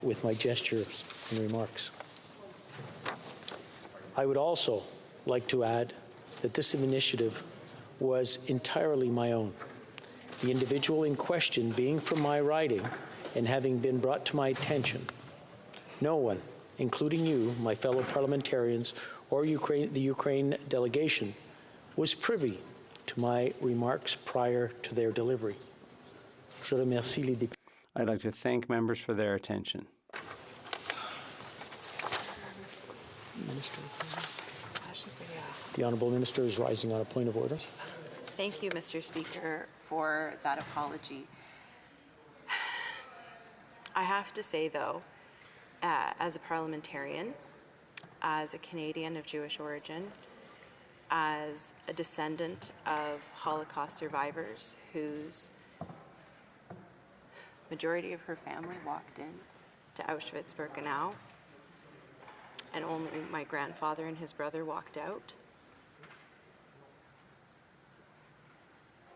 with my gestures and remarks. I would also like to add that this initiative was entirely my own. The individual in question being from my riding and having been brought to my attention. No one, including you, my fellow parliamentarians, or the Ukraine delegation, was privy to my remarks prior to their delivery. Je remercie les députés. I'd like to thank members for their attention. Minister. The Honourable Minister is rising on a point of order. Thank you, Mr. Speaker, for that apology. I have to say, though, as a parliamentarian, as a Canadian of Jewish origin, as a descendant of Holocaust survivors whose majority of her family walked in to Auschwitz-Birkenau, and only my grandfather and his brother walked out,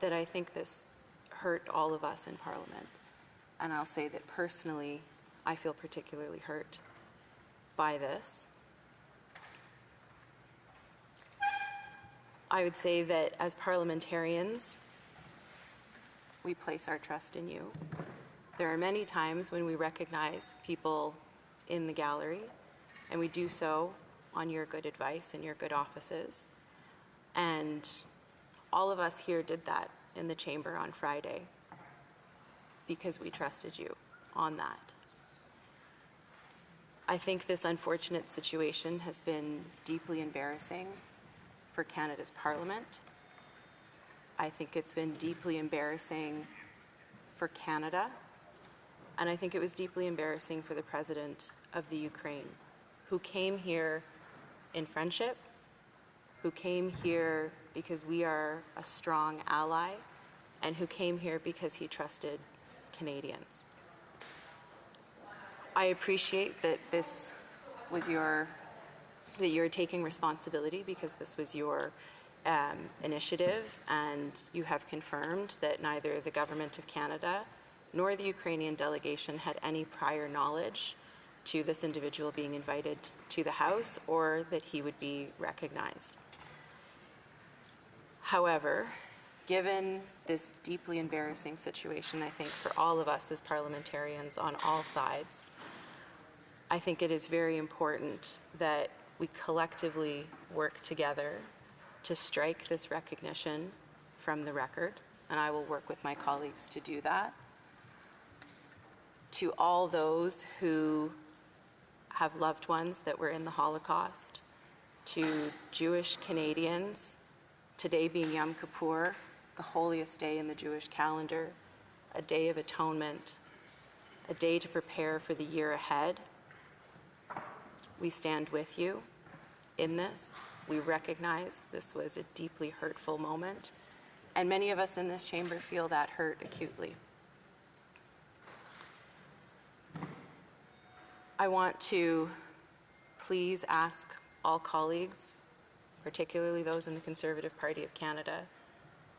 that I think this hurt all of us in Parliament. And I'll say that personally, I feel particularly hurt by this. I would say that as parliamentarians, we place our trust in you. There are many times when we recognize people in the gallery, and we do so on your good advice and your good offices. And all of us here did that in the chamber on Friday because we trusted you on that. I think this unfortunate situation has been deeply embarrassing for Canada's Parliament. I think it's been deeply embarrassing for Canada, and I think it was deeply embarrassing for the President of the Ukraine, who came here in friendship, who came here because we are a strong ally, and who came here because he trusted Canadians. I appreciate that this was that you're taking responsibility because this was your initiative, and you have confirmed that neither the Government of Canada nor the Ukrainian delegation had any prior knowledge to this individual being invited to the House or that he would be recognized. However, given this deeply embarrassing situation, I think for all of us as parliamentarians on all sides, I think it is very important that we collectively work together to strike this recognition from the record, and I will work with my colleagues to do that. To all those who have loved ones that were in the Holocaust, to Jewish Canadians, today being Yom Kippur, the holiest day in the Jewish calendar, a day of atonement, a day to prepare for the year ahead. We stand with you in this. We recognize this was a deeply hurtful moment, and many of us in this chamber feel that hurt acutely. I want to please ask all colleagues, particularly those in the Conservative Party of Canada,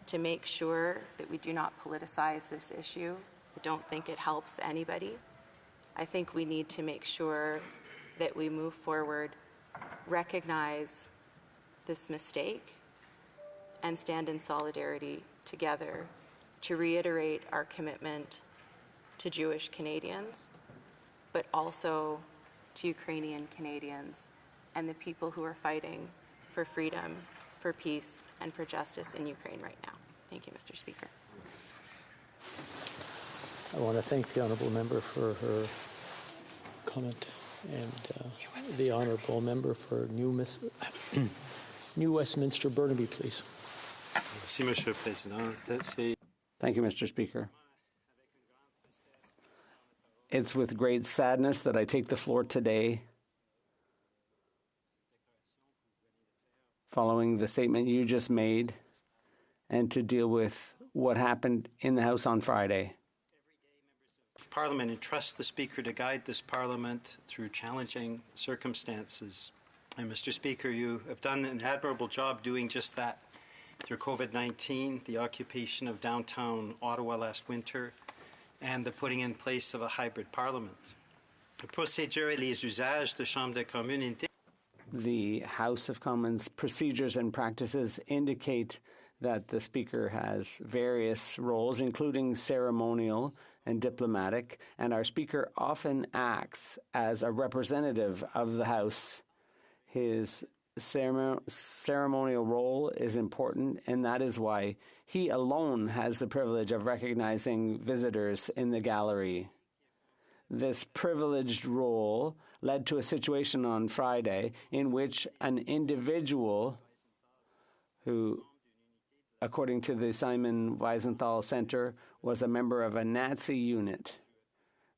to make sure that we do not politicize this issue. I don't think it helps anybody. I think we need to make sure that we move forward, recognize this mistake, and stand in solidarity together to reiterate our commitment to Jewish Canadians, but also to Ukrainian Canadians and the people who are fighting for freedom, for peace, and for justice in Ukraine right now. Thank you, Mr. Speaker. I want to thank the Honourable Member for her comment, and the Honourable Member for New Westminster Burnaby, please. Thank you, Mr. Speaker. It's with great sadness that I take the floor today following the statement you just made and to deal with what happened in the House on Friday. Parliament entrusts the Speaker to guide this Parliament through challenging circumstances. And Mr. Speaker, you have done an admirable job doing just that. Through COVID-19, the occupation of downtown Ottawa last winter, and the putting in place of a hybrid Parliament. La procédure et les usages de Chambre des communes indiquent The House of Commons procedures and practices indicate that the Speaker has various roles, including ceremonial and diplomatic, and our Speaker often acts as a representative of the House. His ceremonial role is important, and that is why he alone has the privilege of recognizing visitors in the gallery. This privileged role led to a situation on Friday in which an individual who, according to the Simon Wiesenthal Center, was a member of a Nazi unit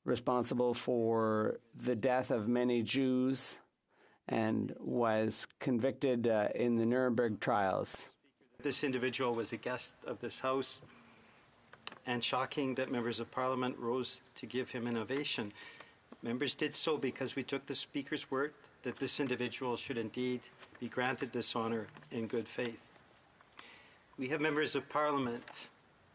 responsible for the death of many Jews and was convicted in the Nuremberg trials. this individual was a guest of this House, and shocking that members of Parliament rose to give him an ovation. Members did so because we took the Speaker's word that this individual should indeed be granted this honour in good faith. We have members of Parliament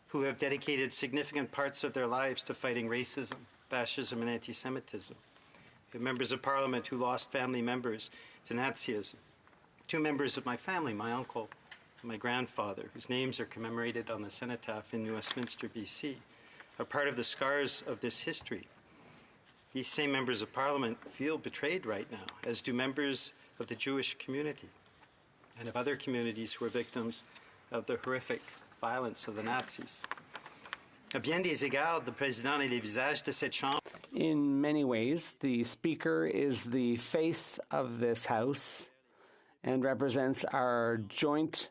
who have dedicated significant parts of their lives to fighting racism, fascism, and anti-Semitism. We have members of Parliament who lost family members to Nazism. Two members of my family, my uncle and my grandfather, whose names are commemorated on the cenotaph in Westminster, BC, are part of the scars of this history. These same members of Parliament feel betrayed right now, as do members of the Jewish community and of other communities who are victims of the horrific violence of the Nazis. À bien des égards, le président est le visage de cette Chambre. In many ways, the Speaker is the face of this House and represents our joint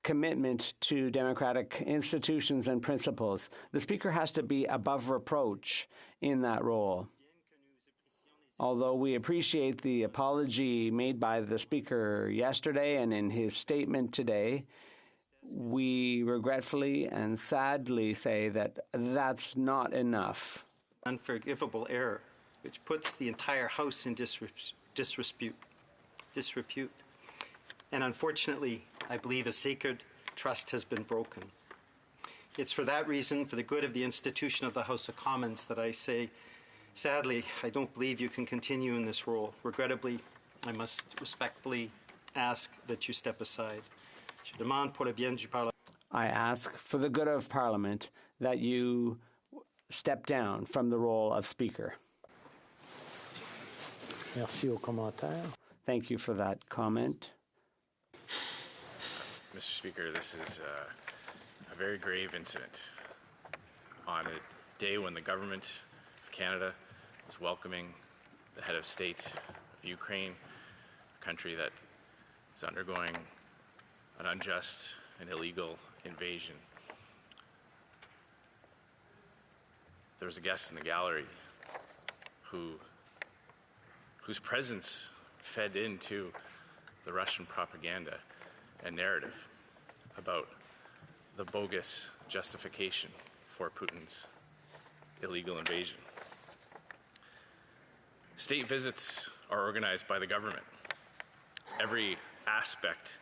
commitment to democratic institutions and principles. The Speaker has to be above reproach in that role. Although we appreciate the apology made by the Speaker yesterday and in his statement today, we regretfully and sadly say that that's not enough. Unforgivable error, which puts the entire House in disrepute. And unfortunately, I believe a sacred trust has been broken. It's for that reason, for the good of the institution of the House of Commons, that I say, sadly, I don't believe you can continue in this role. Regrettably, I must respectfully ask that you step aside. Je demande pour le bien du Parlement. I ask for the good of Parliament that you step down from the role of Speaker. Merci au commentaire. Thank you for that comment. Mr. Speaker, this is a very grave incident on a day when the government of Canada is welcoming the head of state of Ukraine, a country that is undergoing an unjust and illegal invasion. There was a guest in the gallery whose presence fed into the Russian propaganda and narrative about the bogus justification for Putin's illegal invasion. State visits are organized by the government. Every aspect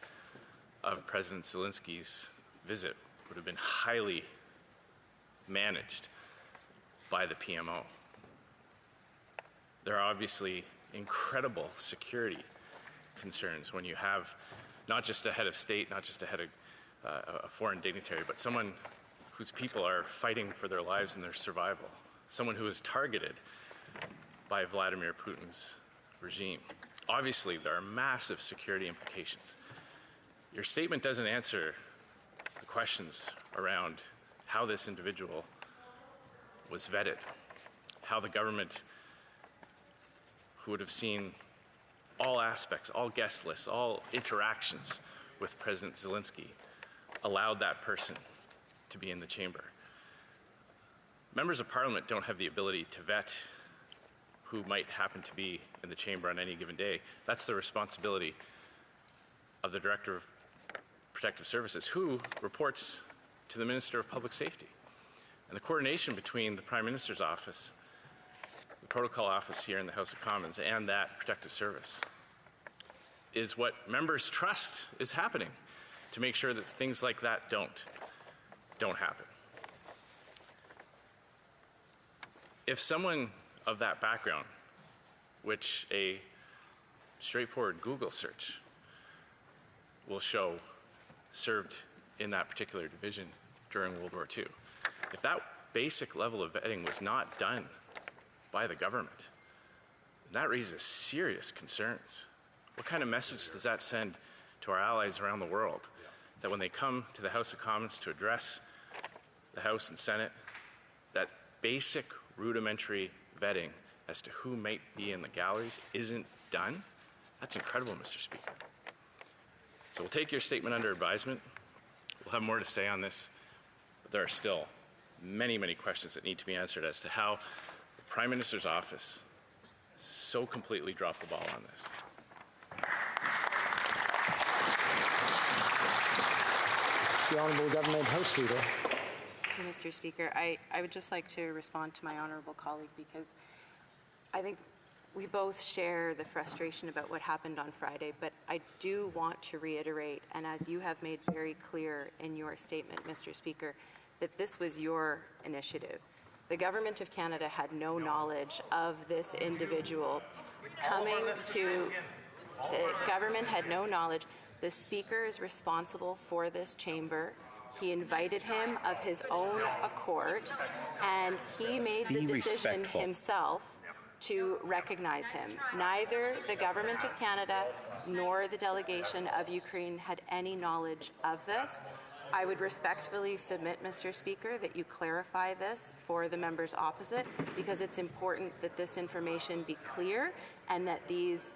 of President Zelensky's visit would have been highly managed by the PMO. There are obviously incredible security concerns when you have not just a head of state, not just a head of a foreign dignitary, but someone whose people are fighting for their lives and their survival, someone who is targeted by Vladimir Putin's regime. Obviously, there are massive security implications. Your statement doesn't answer the questions around how this individual was vetted, how the government, who would have seen all aspects, all guest lists, all interactions with President Zelensky, allowed that person to be in the chamber. Members of Parliament don't have the ability to vet who might happen to be in the chamber on any given day. That's the responsibility of the Director of Protective Services, who reports to the Minister of Public Safety. And the coordination between the Prime Minister's office, the protocol office here in the House of Commons, and that protective service is what members trust is happening to make sure that things like that don't happen. If someone of that background which a straightforward Google search will show served in that particular division during World War II. If that basic level of vetting was not done by the government, that raises serious concerns. What kind of message does that send to our allies around the world? That when they come to the House of Commons to address the House and Senate, that basic rudimentary vetting as to who might be in the galleries isn't done? That's incredible, Mr. Speaker. So we'll take your statement under advisement. We'll have more to say on this, but there are still many, many questions that need to be answered as to how the Prime Minister's office so completely dropped the ball on this. The Honourable Government House Leader. Mr. Speaker, I would just like to respond to my honourable colleague because I think we both share the frustration about what happened on Friday, but I do want to reiterate, and as you have made very clear in your statement, Mr. Speaker, that this was your initiative. The Government of Canada had no knowledge of this individual coming to, the government had no knowledge. The Speaker is responsible for this chamber. He invited him of his own accord, and he made the decision himself to recognize him. Neither the Government of Canada nor the delegation of Ukraine had any knowledge of this. I would respectfully submit, Mr. Speaker, that you clarify this for the members opposite, because it's important that this information be clear and that these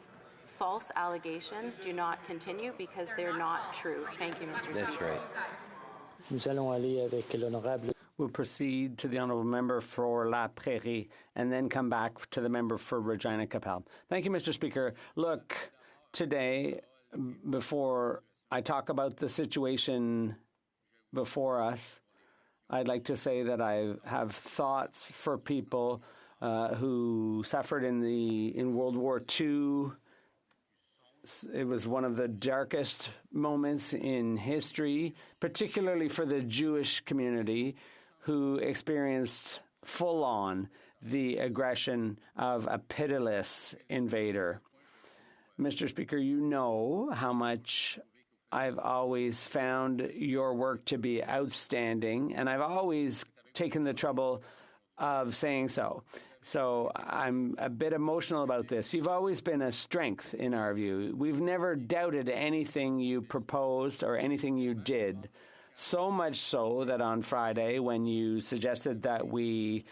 false allegations do not continue because they're not true. Thank you, Mr. Speaker. That's right. Nous allons aller avec l'honorable. We'll proceed to the honourable member for La Prairie and then come back to the member for Regina Capel. Thank you, Mr. Speaker. Look, today, before I talk about the situation before us, I'd like to say that I have thoughts for people who suffered in World War II. It was one of the darkest moments in history, particularly for the Jewish community, who experienced full-on the aggression of a pitiless invader. Mr. Speaker, you know how much I've always found your work to be outstanding, and I've always taken the trouble of saying so. So I'm a bit emotional about this. You've always been a strength in our view. We've never doubted anything you proposed or anything you did. So much so that on Friday, when you suggested that we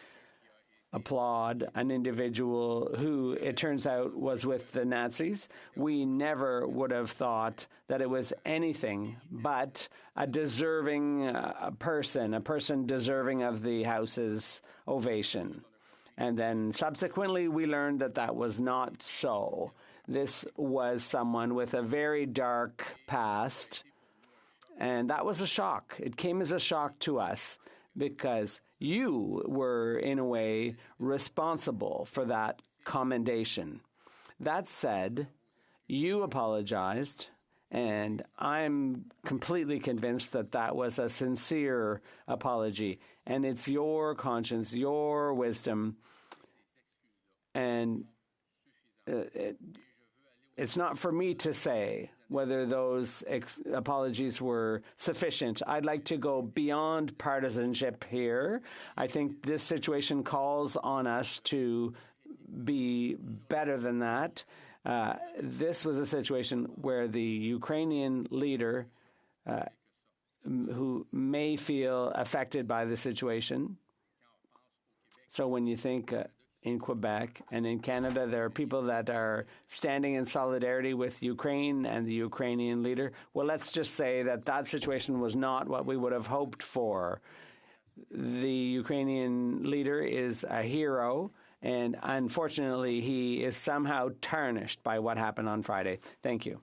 applaud an individual who, it turns out, was with the Nazis, we never would have thought that it was anything but a deserving person, a person deserving of the House's ovation. And then subsequently, we learned that that was not so. This was someone with a very dark past, and that was a shock. It came as a shock to us because you were, in a way, responsible for that commendation. That said, you apologized, and I'm completely convinced that that was a sincere apology. And it's your conscience, your wisdom, and it's not for me to say whether those apologies were sufficient. I'd like to go beyond partisanship here. I think this situation calls on us to be better than that. This was a situation where the Ukrainian leader who may feel affected by the situation. So when you think in Quebec and in Canada, there are people that are standing in solidarity with Ukraine and the Ukrainian leader. Well, let's just say that that situation was not what we would have hoped for. The Ukrainian leader is a hero, and unfortunately, he is somehow tarnished by what happened on Friday. Thank you.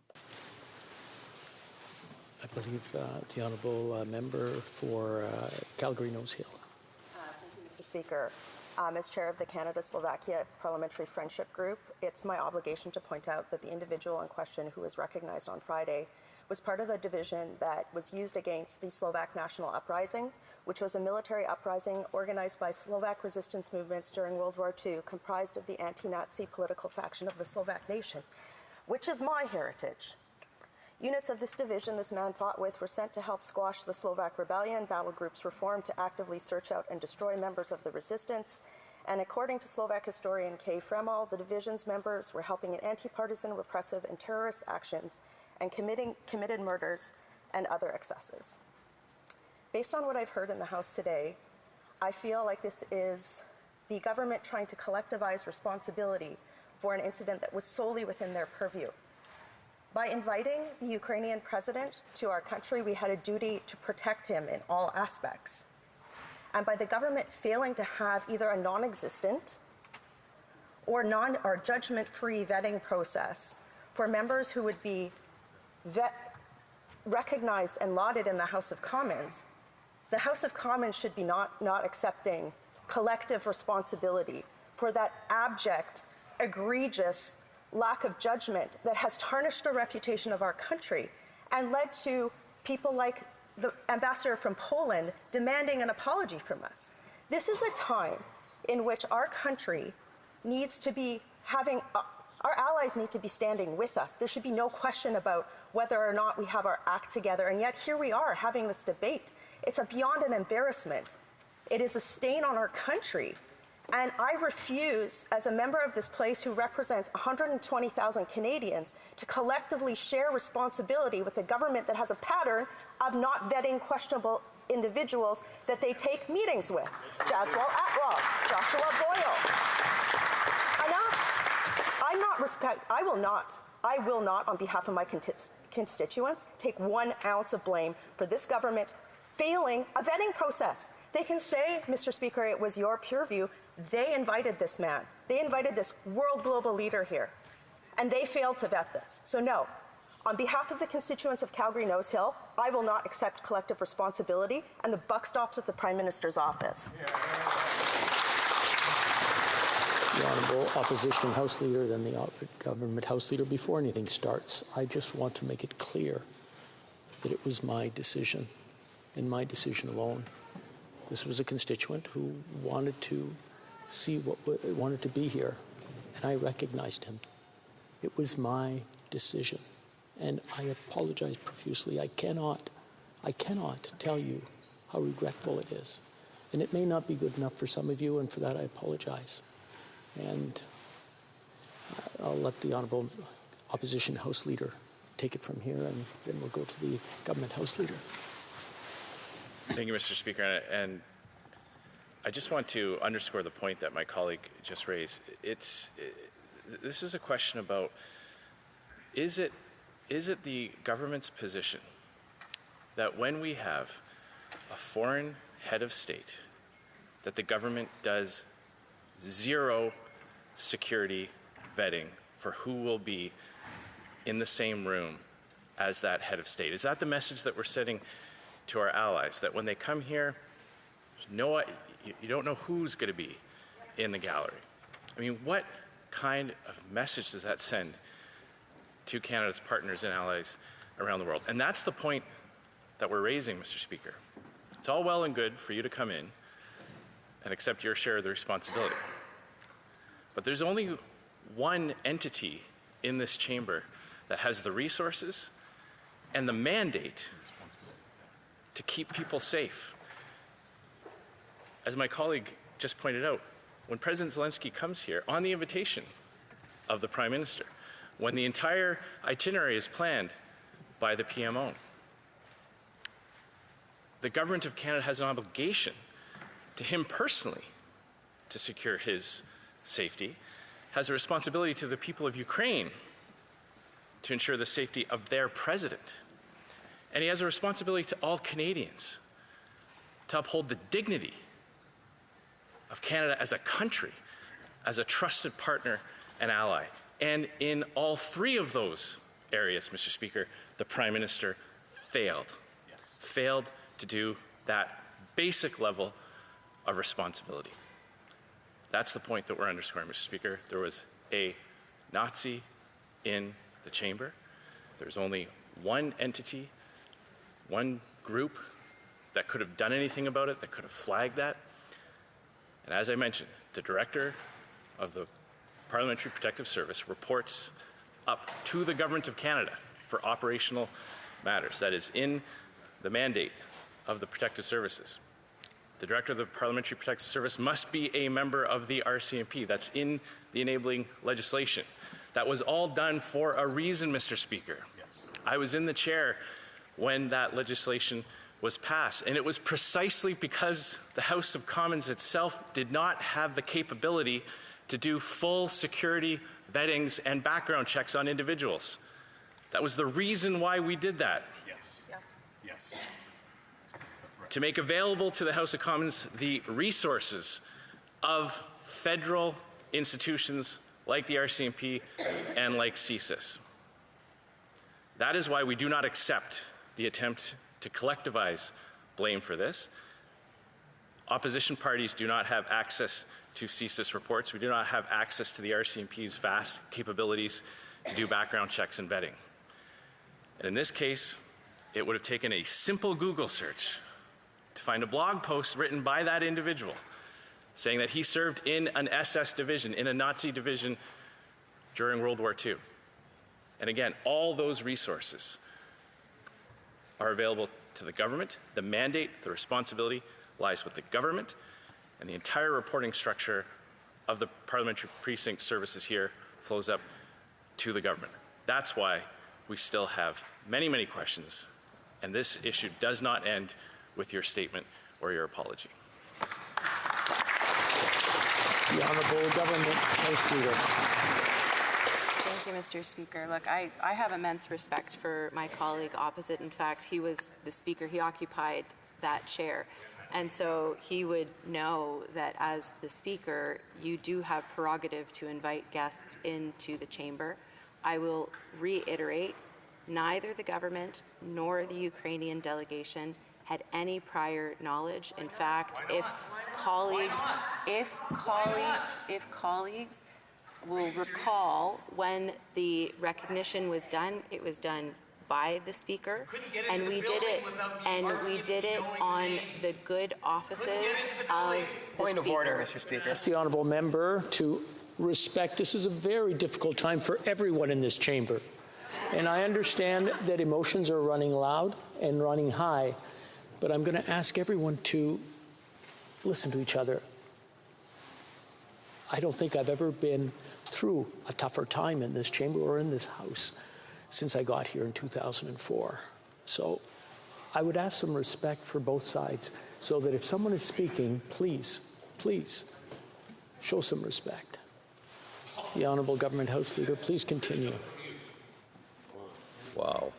I believe the honourable member for Calgary-Nose Hill. Thank you, Mr. Speaker. As chair of the Canada-Slovakia Parliamentary Friendship Group, it's my obligation to point out that the individual in question who was recognized on Friday was part of a division that was used against the Slovak National Uprising, which was a military uprising organized by Slovak resistance movements during World War II, comprised of the anti-Nazi political faction of the Slovak nation, which is my heritage. Units of this division this man fought with were sent to help squash the Slovak rebellion. Battle groups were formed to actively search out and destroy members of the resistance. And according to Slovak historian Kay Fremol, the division's members were helping in anti-partisan, repressive, and terrorist actions and committed murders and other excesses. Based on what I've heard in the House today, I feel like this is the government trying to collectivize responsibility for an incident that was solely within their purview. By inviting the Ukrainian president to our country, we had a duty to protect him in all aspects. And by the government failing to have either a non-existent or judgment-free vetting process for members who would be recognized and lauded in the House of Commons, the House of Commons should be not accepting collective responsibility for that abject, egregious lack of judgment that has tarnished the reputation of our country and led to people like the ambassador from Poland demanding an apology from us. This is a time in which our country needs to be having, our allies need to be standing with us. There should be no question about whether or not we have our act together, and yet here we are having this debate. It's beyond an embarrassment. It is a stain on our country. And I refuse, as a member of this place who represents 120,000 Canadians, to collectively share responsibility with a government that has a pattern of not vetting questionable individuals that they take meetings with. Jaswal Atwal, Joshua Boyle. Enough. I will not, on behalf of my constituents, take 1 ounce of blame for this government failing a vetting process. They can say, Mr. Speaker, it was your purview. They invited this man. They invited this world global leader here, and they failed to vet this. So no, on behalf of the constituents of Calgary Nose Hill, I will not accept collective responsibility, and the buck stops at the Prime Minister's office. The Honourable Opposition House Leader, then the Government House Leader. Before anything starts, I just want to make it clear that it was my decision, and my decision alone. This was a constituent who wanted to see wanted to be here, and I recognized him. It was my decision, and I apologize profusely. I cannot tell you how regretful it is, and it may not be good enough for some of you, and for that I apologize. And I'll let the Honourable Opposition House Leader take it from here, and then we'll go to the Government House Leader. Thank you, Mr. Speaker. And I just want to underscore the point that my colleague just raised. This is a question about, is it the government's position that when we have a foreign head of state, that the government does zero security vetting for who will be in the same room as that head of state? Is that the message that we're sending to our allies, that when they come here, you don't know who's going to be in the gallery? I mean, what kind of message does that send to Canada's partners and allies around the world? And that's the point that we're raising, Mr. Speaker. It's all well and good for you to come in and accept your share of the responsibility. But there's only one entity in this chamber that has the resources and the mandate to keep people safe. As my colleague just pointed out, when President Zelensky comes here on the invitation of the Prime Minister, when the entire itinerary is planned by the PMO, the Government of Canada has an obligation to him personally to secure his safety, has a responsibility to the people of Ukraine to ensure the safety of their president. And he has a responsibility to all Canadians to uphold the dignity of Canada as a country, as a trusted partner and ally. And in all three of those areas, Mr. Speaker, the Prime Minister failed. Yes. Failed to do that basic level of responsibility. That's the point that we're underscoring, Mr. Speaker. There was a Nazi in the chamber. There's only one entity, one group that could have done anything about it, that could have flagged that. And as I mentioned, the director of the Parliamentary Protective Service reports up to the Government of Canada for operational matters. That is in the mandate of the Protective Services. The director of the Parliamentary Protective Service must be a member of the RCMP. That's in the enabling legislation. That was all done for a reason, Mr. Speaker. Yes. I was in the chair when that legislation was passed, and it was precisely because the House of Commons itself did not have the capability to do full security vettings and background checks on individuals. That was the reason why we did that. Yes. Yeah. Yes. To make available to the House of Commons the resources of federal institutions like the RCMP and like CSIS. That is why we do not accept the attempt to collectivize blame for this. Opposition parties do not have access to CSIS reports. We do not have access to the RCMP's vast capabilities to do background checks and vetting. And in this case, it would have taken a simple Google search to find a blog post written by that individual saying that he served in an SS division, in a Nazi division during World War II. And again, all those resources are available to the government. The mandate, the responsibility lies with the government, and the entire reporting structure of the Parliamentary Precinct Services here flows up to the government. That's why we still have many, many questions, and this issue does not end with your statement or your apology. The Honourable Government House Leader. Thank you, Mr. Speaker. Look, I have immense respect for my colleague opposite. In fact, he was the Speaker. He occupied that chair. And so he would know that as the Speaker, you do have prerogative to invite guests into the chamber. I will reiterate, neither the government nor the Ukrainian delegation had any prior knowledge. In fact, if colleagues will recall, when the recognition was done, it was done by the Speaker, and we did it on the good offices of the Point of Speaker. order, Mr. Speaker. Ask the Honourable Member to respect. This is a very difficult time for everyone in this chamber. And I understand that emotions are running loud and running high, but I'm going to ask everyone to listen to each other. I don't think I've ever been through a tougher time in this chamber or in this House since I got here in 2004. So I would ask some respect for both sides, so that if someone is speaking, please show some respect. The Honourable Government House Leader, please continue. Wow.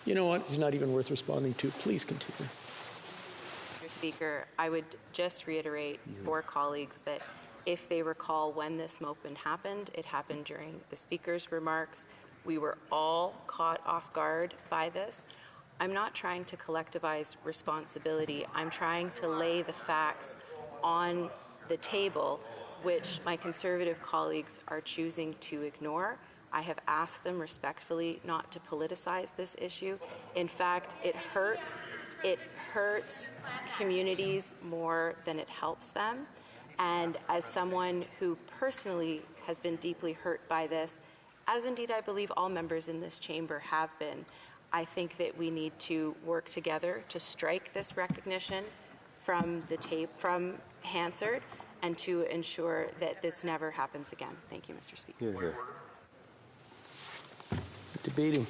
You know what? It's not even worth responding to. Please continue. Mr. Speaker, I would just reiterate for colleagues that if they recall when this moment happened, it happened during the Speaker's remarks. We were all caught off guard by this. I'm not trying to collectivize responsibility. I'm trying to lay the facts on the table, which my Conservative colleagues are choosing to ignore. I have asked them respectfully not to politicize this issue. In fact, it hurts communities more than it helps them. And as someone who personally has been deeply hurt by this, as indeed I believe all members in this chamber have been, I think that we need to work together to strike this recognition from the tape, from Hansard, and to ensure that this never happens again. Thank you, Mr. Speaker. Here, here. Debating.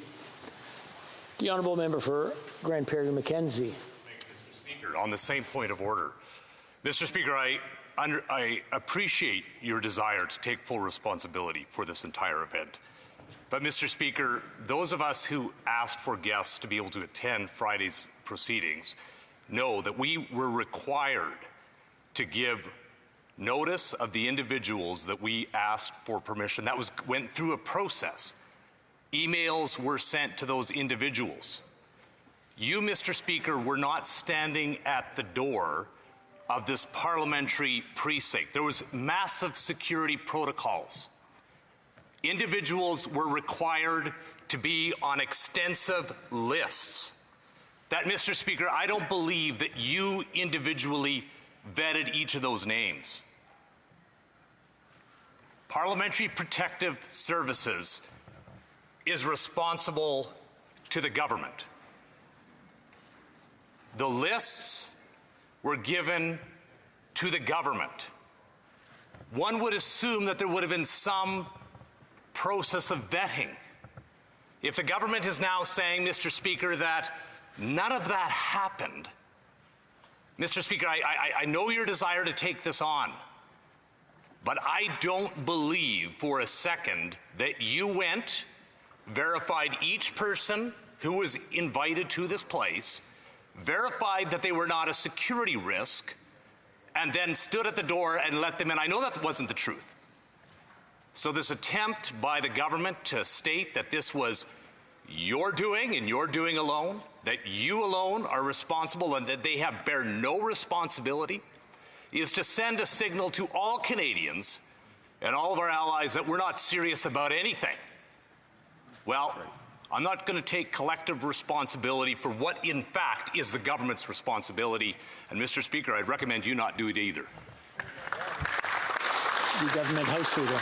The Honourable Member for Grande Prairie Mackenzie. Thank you, Mr. Speaker. On the same point of order, Mr. Speaker, I appreciate your desire to take full responsibility for this entire event. But, Mr. Speaker, those of us who asked for guests to be able to attend Friday's proceedings know that we were required to give notice of the individuals that we asked for permission. That went through a process. Emails were sent to those individuals. You, Mr. Speaker, were not standing at the door of this parliamentary precinct. There was massive security protocols. Individuals were required to be on extensive lists. That, Mr. Speaker, I don't believe that you individually vetted each of those names. Parliamentary Protective Services is responsible to the government. The lists were given to the government. One would assume that there would have been some process of vetting. If the government is now saying, Mr. Speaker, that none of that happened, Mr. Speaker, I know your desire to take this on, but I don't believe for a second that you went, verified each person who was invited to this place, verified that they were not a security risk, and then stood at the door and let them in. I know that wasn't the truth. So this attempt by the government to state that this was your doing and your doing alone, that you alone are responsible and that they bear no responsibility, is to send a signal to all Canadians and all of our allies that we're not serious about anything. Well, I'm not going to take collective responsibility for what, in fact, is the government's responsibility. And, Mr. Speaker, I'd recommend you not do it either. The Government House Leader.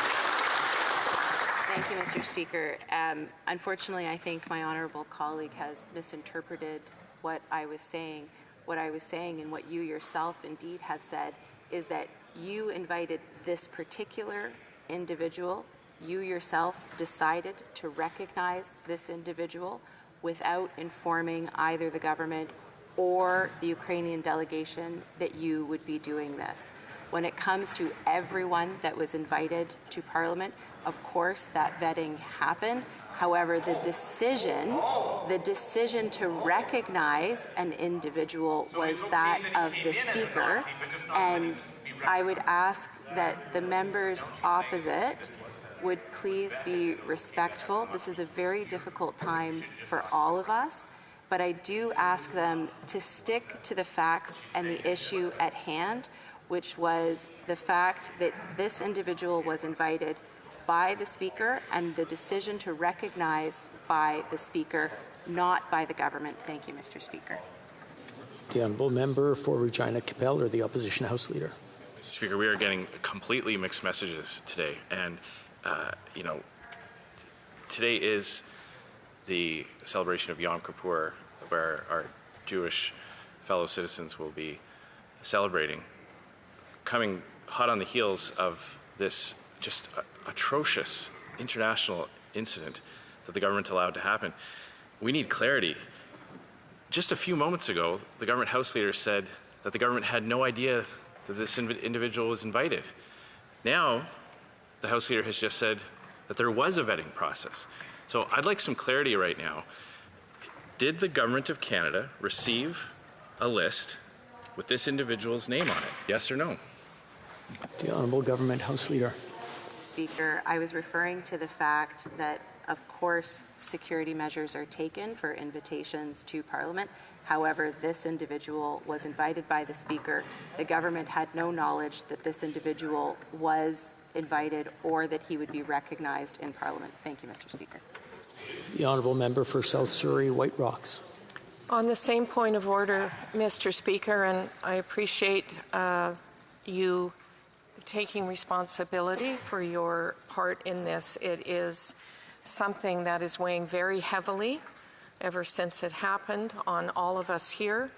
Thank you, Mr. Speaker. Unfortunately, I think my honourable colleague has misinterpreted what I was saying. What I was saying and what you yourself indeed have said is that you invited this particular individual. You yourself decided to recognize this individual without informing either the government or the Ukrainian delegation that you would be doing this. When it comes to everyone that was invited to Parliament, of course, that vetting happened. However, the decision to recognize an individual was that of the Speaker, and I would ask that the members opposite would please be respectful. This is a very difficult time for all of us, but I do ask them to stick to the facts and the issue at hand, which was the fact that this individual was invited by the Speaker and the decision to recognize by the Speaker, not by the government. Thank you, Mr. Speaker. The Honourable Member for Regina Capel, or the Opposition House Leader. Mr. Speaker, we are getting completely mixed messages today. And, today is the celebration of Yom Kippur, where our Jewish fellow citizens will be celebrating, coming hot on the heels of this just atrocious international incident that the government allowed to happen. We need clarity. Just a few moments ago, the government House Leader said that the government had no idea that this individual was invited. Now, the House Leader has just said that there was a vetting process. So I'd like some clarity right now. Did the Government of Canada receive a list with this individual's name on it? Yes or no? The Honourable Government House Leader. Speaker, I was referring to the fact that, of course, security measures are taken for invitations to Parliament. However, this individual was invited by the Speaker. The government had no knowledge that this individual was invited or that he would be recognized in Parliament. Thank you, Mr. Speaker. The Honourable Member for South Surrey, White Rocks. On the same point of order, Mr. Speaker, and I appreciate you taking responsibility for your part in this. It is something that is weighing very heavily ever since it happened on all of us here.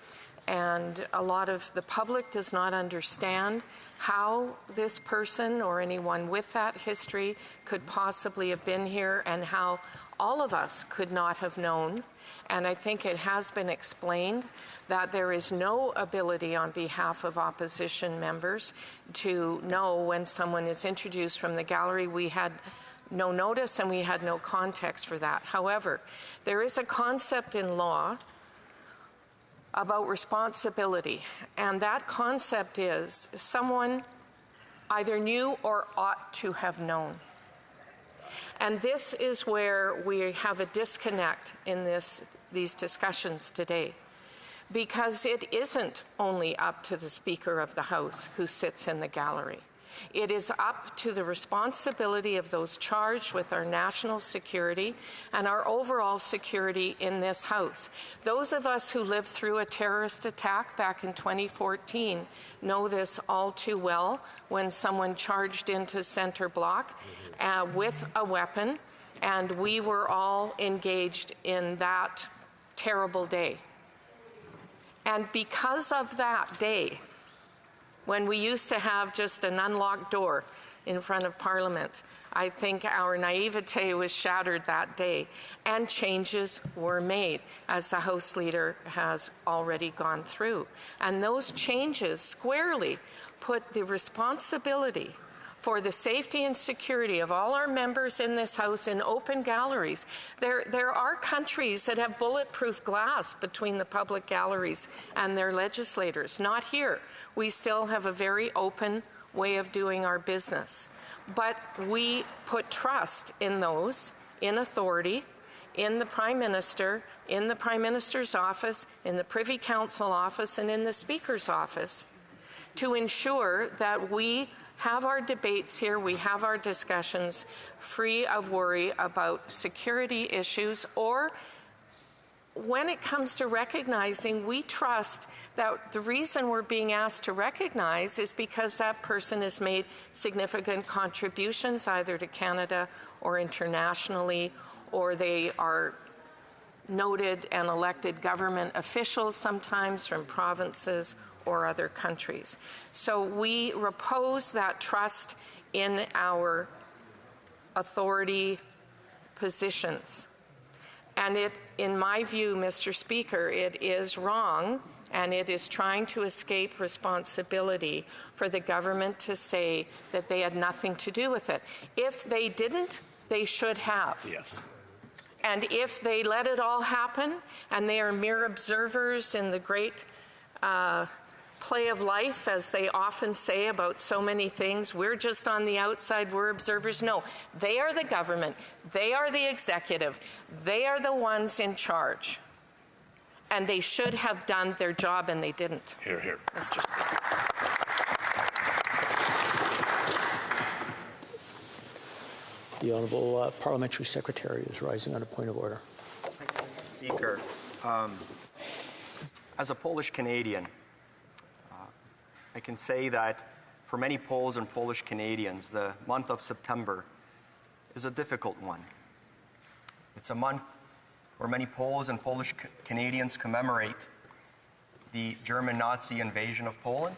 And a lot of the public does not understand how this person or anyone with that history could possibly have been here and how all of us could not have known. And I think it has been explained that there is no ability on behalf of opposition members to know when someone is introduced from the gallery. We had no notice and we had no context for that. However, there is a concept in law about responsibility, and that concept is someone either knew or ought to have known. And this is where we have a disconnect in these discussions today, because it isn't only up to the Speaker of the House who sits in the gallery. It is up to the responsibility of those charged with our national security and our overall security in this House. Those of us who lived through a terrorist attack back in 2014 know this all too well, when someone charged into Centre Block with a weapon, and we were all engaged in that terrible day. And because of that day, when we used to have just an unlocked door in front of Parliament, I think our naivete was shattered that day, and changes were made, as the House Leader has already gone through. And those changes squarely put the responsibility for the safety and security of all our members in this House in open galleries. There are countries that have bulletproof glass between the public galleries and their legislators. Not here. We still have a very open way of doing our business. But we put trust in those in authority, in the Prime Minister, in the Prime Minister's office, in the Privy Council office, and in the Speaker's office to ensure that we have our debates here, we have our discussions free of worry about security issues, or when it comes to recognizing, we trust that the reason we're being asked to recognize is because that person has made significant contributions either to Canada or internationally, or they are noted and elected government officials sometimes from provinces or other countries. So we repose that trust in our authority positions. And it, in my view, Mr. Speaker, it is wrong, and it is trying to escape responsibility for the government to say that they had nothing to do with it. If they didn't, they should have. Yes. And if they let it all happen, and they are mere observers in the great play of life, as they often say about so many things, we're just on the outside, we're observers. No, they are the government, they are the executive, they are the ones in charge. And they should have done their job, and they didn't. Hear, hear. Mr. Speaker. The Honourable Parliamentary Secretary is rising on a point of order. Speaker, as a Polish Canadian, I can say that for many Poles and Polish Canadians, the month of September is a difficult one. It's a month where many Poles and Polish Canadians commemorate the German Nazi invasion of Poland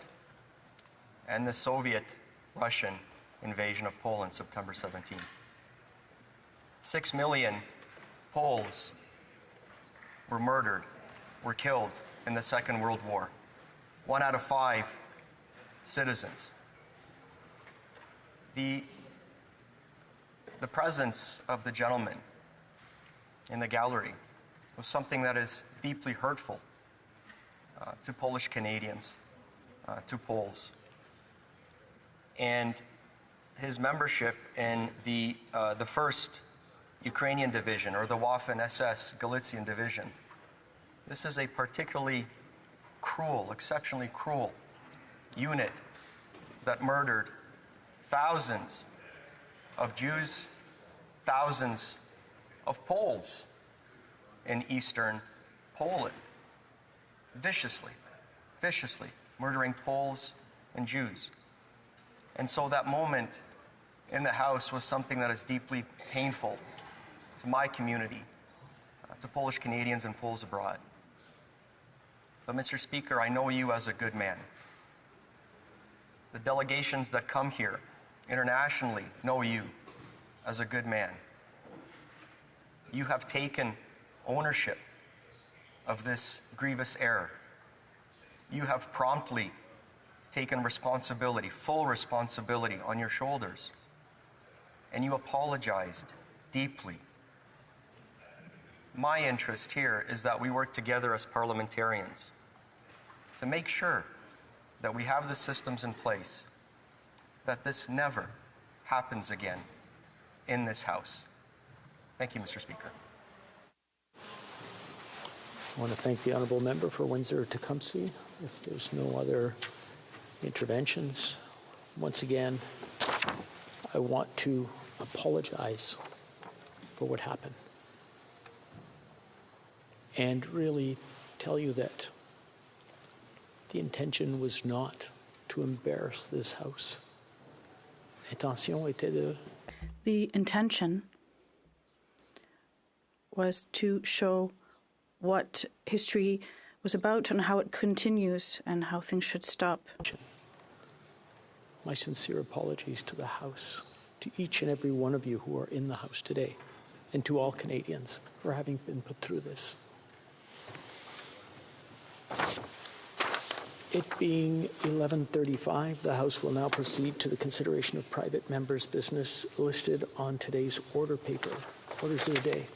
and the Soviet-Russian invasion of Poland, September 17th. 6 million Poles were murdered, were killed in the Second World War. 1 out of 5 citizens. The presence of the gentleman in the gallery was something that is deeply hurtful to Polish Canadians, to Poles. And his membership in the 1st Ukrainian Division, or the Waffen-SS Galician Division, this is a particularly cruel, exceptionally cruel unit that murdered thousands of Jews, thousands of Poles in eastern Poland, viciously murdering Poles and Jews. And so that moment in the House was something that is deeply painful to my community, to Polish Canadians and Poles abroad. But Mr. Speaker, I know you as a good man. The delegations that come here internationally know you as a good man. You have taken ownership of this grievous error. You have promptly taken responsibility, full responsibility on your shoulders. And you apologized deeply. My interest here is that we work together as parliamentarians to make sure that we have the systems in place, that this never happens again in this House. Thank you, Mr. Speaker. I want to thank the honourable member for Windsor-Tecumseh. If there's no other interventions, once again, I want to apologize for what happened and really tell you that the intention was not to embarrass this House. L'intention était de... The intention was to show what history was about and how it continues and how things should stop. My sincere apologies to the House, to each and every one of you who are in the House today, and to all Canadians for having been put through this. It being 11:35, the House will now proceed to the consideration of private members' business listed on today's order paper. Orders of the day.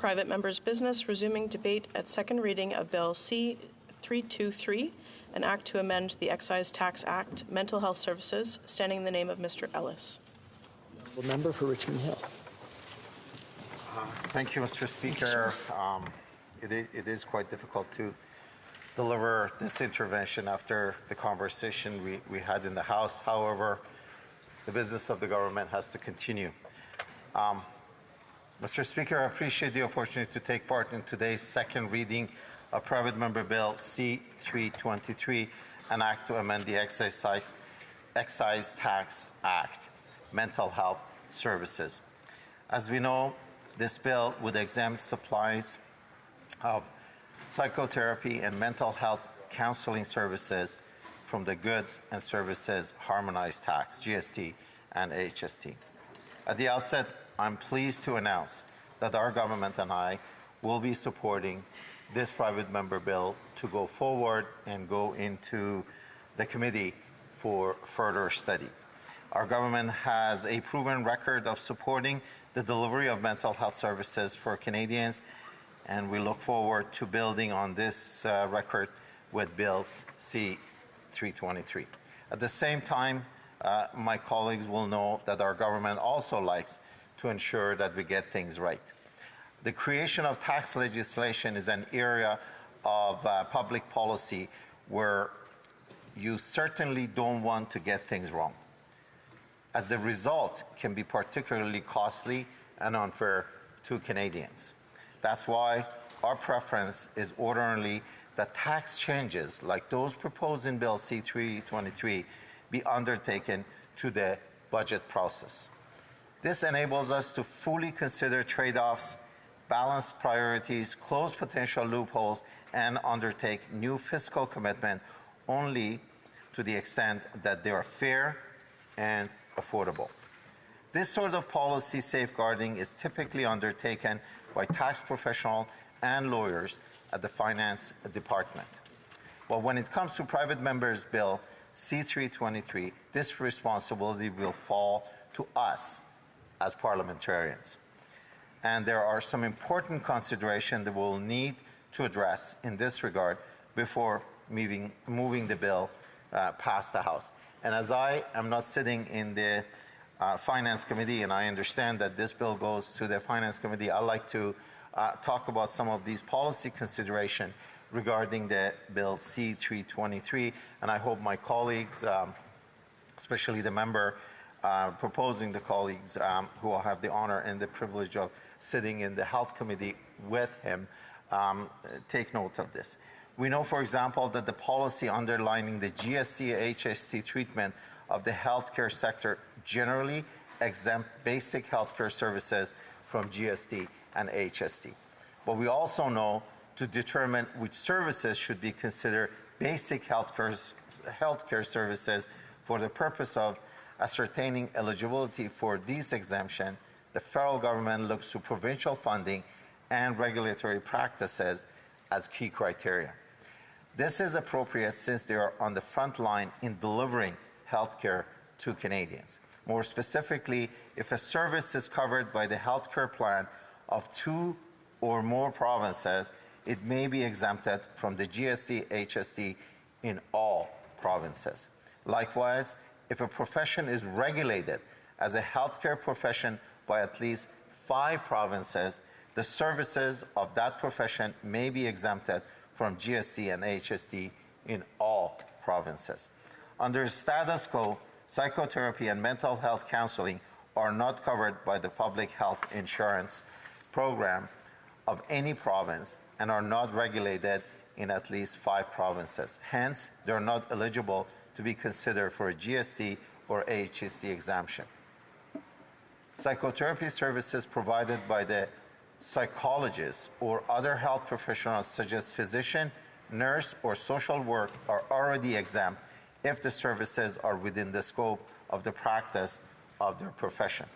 Private members' business, resuming debate at second reading of Bill C-323, an act to amend the Excise Tax Act, Mental Health Services, standing in the name of Mr. Ellis. The member for Richmond Hill. Thank you, Mr. Speaker. It is quite difficult to deliver this intervention after the conversation we had in the House. However, the business of the government has to continue. Mr. Speaker, I appreciate the opportunity to take part in today's second reading of Private Member Bill C-323, an act to amend the Excise Tax Act, Mental Health Services. As we know, this bill would exempt supplies of psychotherapy and mental health counseling services from the Goods and Services Harmonized Tax, GST and HST. At the outset, I'm pleased to announce that our government and I will be supporting this private member bill to go forward and go into the committee for further study. Our government has a proven record of supporting the delivery of mental health services for Canadians, and we look forward to building on this record with Bill C-323. At the same time, my colleagues will know that our government also likes to ensure that we get things right. The creation of tax legislation is an area of public policy where you certainly don't want to get things wrong, as the result can be particularly costly and unfair to Canadians. That's why our preference is ordinarily that tax changes like those proposed in Bill C-323 be undertaken through the budget process. This enables us to fully consider trade-offs, balance priorities, close potential loopholes, and undertake new fiscal commitment only to the extent that they are fair and affordable. This sort of policy safeguarding is typically undertaken by tax professionals and lawyers at the Finance Department. But when it comes to private members' bill C-323, this responsibility will fall to us as parliamentarians. And there are some important considerations that we'll need to address in this regard before moving the bill past the House. And as I am not sitting in the Finance Committee, and I understand that this bill goes to the Finance Committee, I'd like to talk about some of these policy considerations regarding the Bill C-323, and I hope my colleagues, especially the member proposing the colleagues who will have the honor and the privilege of sitting in the Health Committee with him, take note of this. We know, for example, that the policy underlining the GST-HST treatment of the healthcare sector generally exempt basic healthcare services from GST and HST. But we also know to determine which services should be considered basic healthcare services for the purpose of ascertaining eligibility for these exemptions, the federal government looks to provincial funding and regulatory practices as key criteria. This is appropriate since they are on the front line in delivering healthcare to Canadians. More specifically, if a service is covered by the healthcare plan of 2 or more provinces, it may be exempted from the GST-HST in all provinces. Likewise, if a profession is regulated as a healthcare profession by at least 5 provinces, the services of that profession may be exempted from GST and HST in all provinces. Under status quo, psychotherapy and mental health counseling are not covered by the public health insurance program of any province and are not regulated in at least 5 provinces. Hence, they are not eligible to be considered for a GST or HST exemption. Psychotherapy services provided by the psychologist or other health professionals such as physician, nurse, or social work are already exempt if the services are within the scope of the practice of their profession.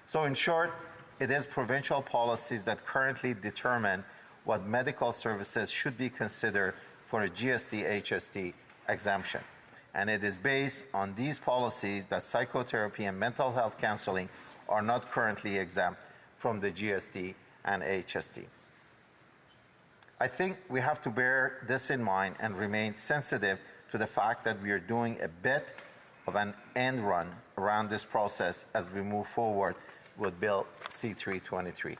So in short, it is provincial policies that currently determine what medical services should be considered for a GST HST exemption. And it is based on these policies that psychotherapy and mental health counseling are not currently exempt from the GST and HST. I think we have to bear this in mind and remain sensitive to the fact that we are doing a bit of an end run around this process as we move forward with Bill C-323.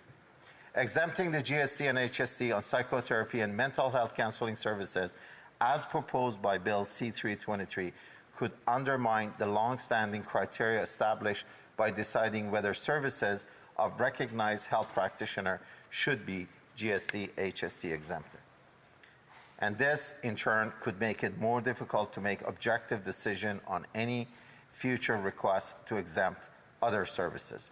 Exempting the GST and HST on psychotherapy and mental health counseling services as proposed by Bill C-323 could undermine the long-standing criteria established by deciding whether services of recognized health practitioner should be GST, HST exempted. And this, in turn, could make it more difficult to make objective decision on any future requests to exempt other services.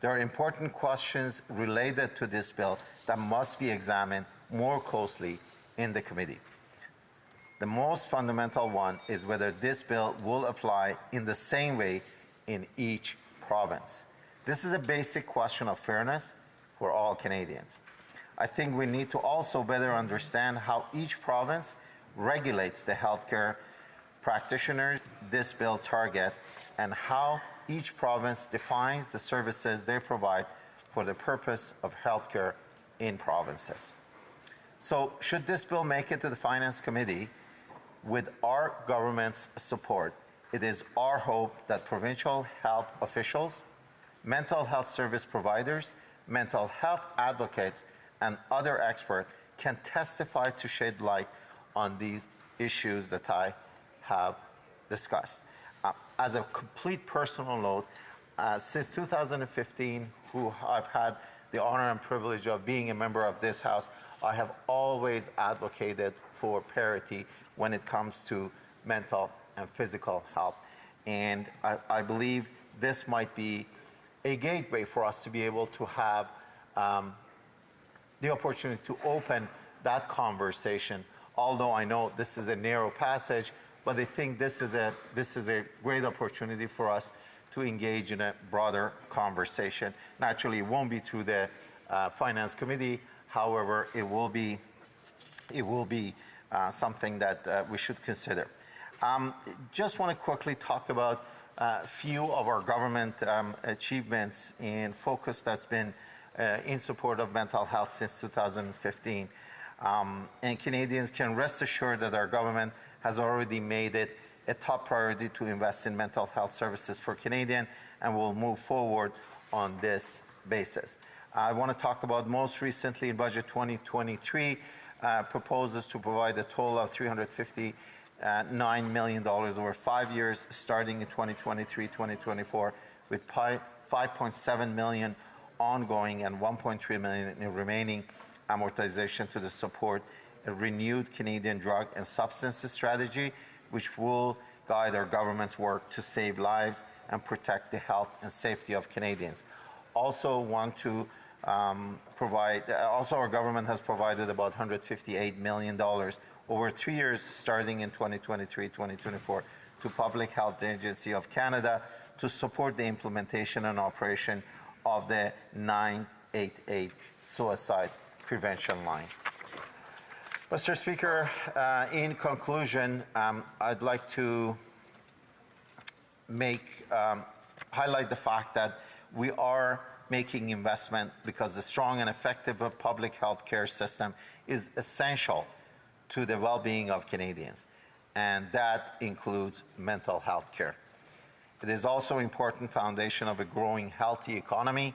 There are important questions related to this bill that must be examined more closely in the committee. The most fundamental one is whether this bill will apply in the same way in each province. This is a basic question of fairness for all Canadians. I think we need to also better understand how each province regulates the healthcare practitioners this bill targets and how each province defines the services they provide for the purpose of healthcare in provinces. So, should this bill make it to the Finance Committee, with our government's support, it is our hope that provincial health officials, mental health service providers, mental health advocates, and other experts can testify to shed light on these issues that I have discussed. As a complete personal note, since 2015, I've had the honor and privilege of being a member of this House, I have always advocated for parity when it comes to mental and physical health. And I believe this might be a gateway for us to be able to have the opportunity to open that conversation. Although I know this is a narrow passage, but I think this is a great opportunity for us to engage in a broader conversation. Naturally, it won't be through the Finance Committee. However, it will be something that we should consider. Just want to quickly talk about a few of our government achievements and focus that's been in support of mental health since 2015. And Canadians can rest assured that our government has already made it a top priority to invest in mental health services for Canadians and will move forward on this basis. I want to talk about most recently in Budget 2023 proposes to provide a total of $359 million over 5 years starting in 2023-2024 with $5.7 million ongoing and $1.3 million in remaining amortization to the support a renewed Canadian drug and substances strategy, which will guide our government's work to save lives and protect the health and safety of Canadians. Also want to also our government has provided about $158 million over 3 years starting in 2023-2024 to Public Health Agency of Canada to support the implementation and operation of the 988 suicide prevention line. Mr. Speaker, in conclusion, I'd like to highlight the fact that we are making investment because the strong and effective public health care system is essential to the well-being of Canadians, and that includes mental health care. It is also an important foundation of a growing, healthy economy.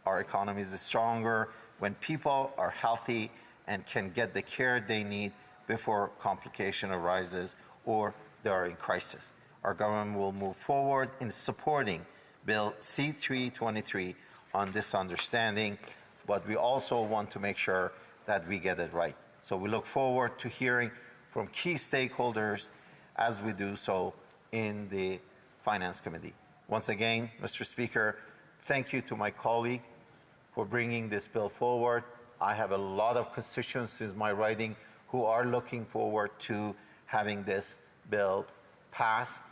Our economy is stronger when people are healthy and can get the care they need before complication arises or they are in crisis. Our government will move forward in supporting Bill C-323 on this understanding, but we also want to make sure that we get it right. So we look forward to hearing from key stakeholders as we do so in the Finance Committee. Once again, Mr. Speaker, thank you to my colleague for bringing this bill forward. I have a lot of constituencies in my riding who are looking forward to having this bill passed,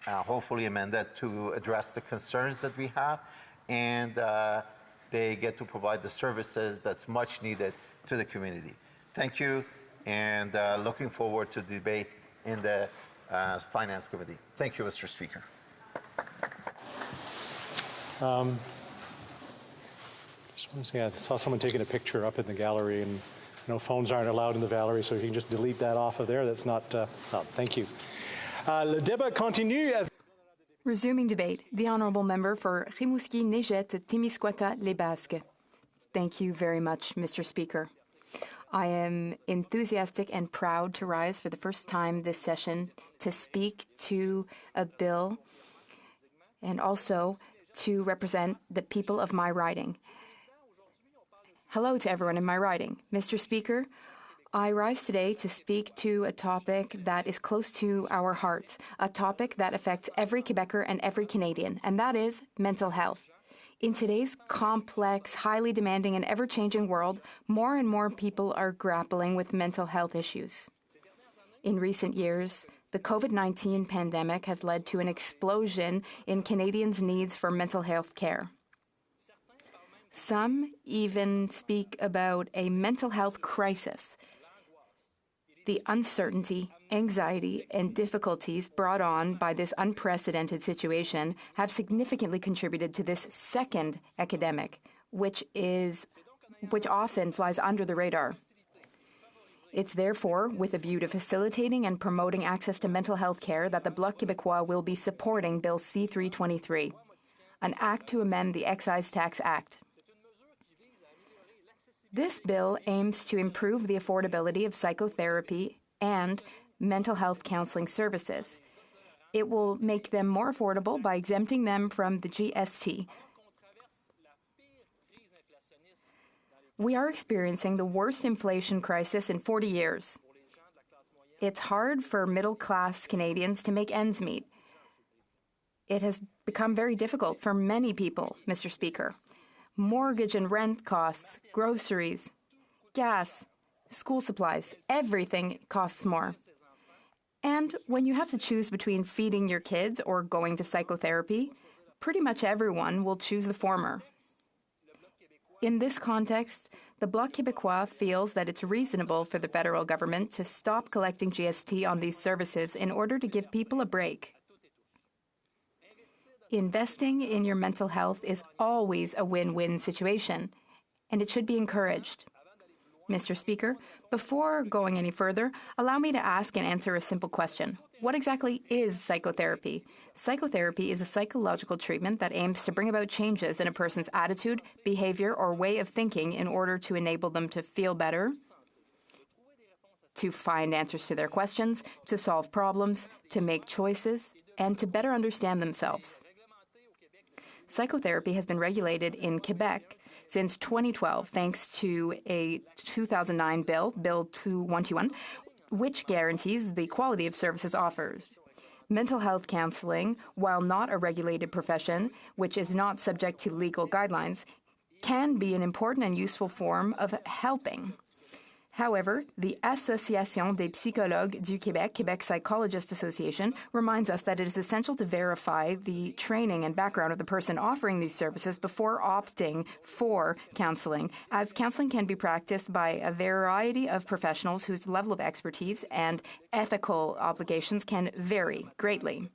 hopefully amended to address the concerns that we have, and they get to provide the services that's much needed to the community. Thank you, and looking forward to debate in the Finance Committee. Thank you, Mr. Speaker. Just want to say I saw someone taking a picture up in the gallery, and I know phones aren't allowed in the gallery, so you can just delete that off of there. That's not. Thank you. Le débat continue. Resuming debate, the Honourable Member for Rimouski, Neigette, Témiscouata, Les Basques. Thank you very much, Mr. Speaker. I am enthusiastic and proud to rise for the first time this session to speak to a bill and also to represent the people of my riding. Hello to everyone in my riding. Mr. Speaker, I rise today to speak to a topic that is close to our hearts, a topic that affects every Quebecer and every Canadian, and that is mental health. In today's complex, highly demanding, and ever-changing world, more and more people are grappling with mental health issues. In recent years, the COVID-19 pandemic has led to an explosion in Canadians' needs for mental health care. Some even speak about a mental health crisis. The uncertainty, anxiety, and difficulties brought on by this unprecedented situation have significantly contributed to this second epidemic, which often flies under the radar. It's therefore with a view to facilitating and promoting access to mental health care that the Bloc Québécois will be supporting Bill C-323, an act to amend the Excise Tax Act. This bill aims to improve the affordability of psychotherapy and mental health counseling services. It will make them more affordable by exempting them from the GST. We are experiencing the worst inflation crisis in 40 years. It's hard for middle-class Canadians to make ends meet. It has become very difficult for many people, Mr. Speaker. Mortgage and rent costs, groceries, gas, school supplies, everything costs more. And when you have to choose between feeding your kids or going to psychotherapy, pretty much everyone will choose the former. In this context, the Bloc Québécois feels that it's reasonable for the federal government to stop collecting GST on these services in order to give people a break. Investing in your mental health is always a win-win situation, and it should be encouraged. Mr. Speaker, before going any further, allow me to ask and answer a simple question. What exactly is psychotherapy? Psychotherapy is a psychological treatment that aims to bring about changes in a person's attitude, behavior, or way of thinking in order to enable them to feel better, to find answers to their questions, to solve problems, to make choices, and to better understand themselves. Psychotherapy has been regulated in Quebec since 2012, thanks to a 2009 bill, Bill 2121, which guarantees the quality of services offered. Mental health counseling, while not a regulated profession, which is not subject to legal guidelines, can be an important and useful form of helping. However, the Association des Psychologues du Québec, Quebec Psychologists Association, reminds us that it is essential to verify the training and background of the person offering these services before opting for counseling, as counseling can be practiced by a variety of professionals whose level of expertise and ethical obligations can vary greatly.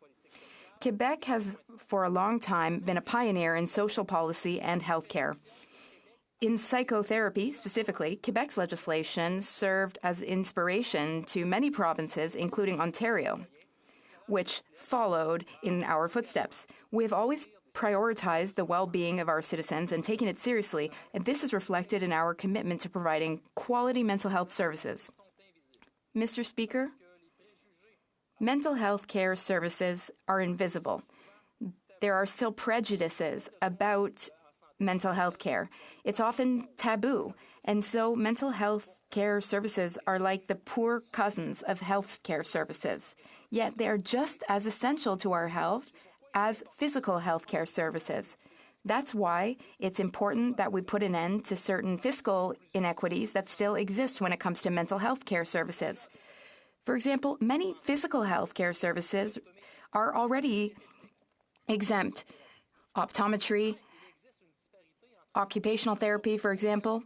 Quebec has, for a long time, been a pioneer in social policy and healthcare. In psychotherapy, specifically, Quebec's legislation served as inspiration to many provinces, including Ontario, which followed in our footsteps. We have always prioritized the well-being of our citizens and taken it seriously, and this is reflected in our commitment to providing quality mental health services. Mr. Speaker, mental health care services are invisible. There are still prejudices about mental health care. It's often taboo, and so mental health care services are like the poor cousins of health care services. Yet they are just as essential to our health as physical health care services. That's why it's important that we put an end to certain fiscal inequities that still exist when it comes to mental health care services. For example, many physical health care services are already exempt. Optometry, occupational therapy, for example.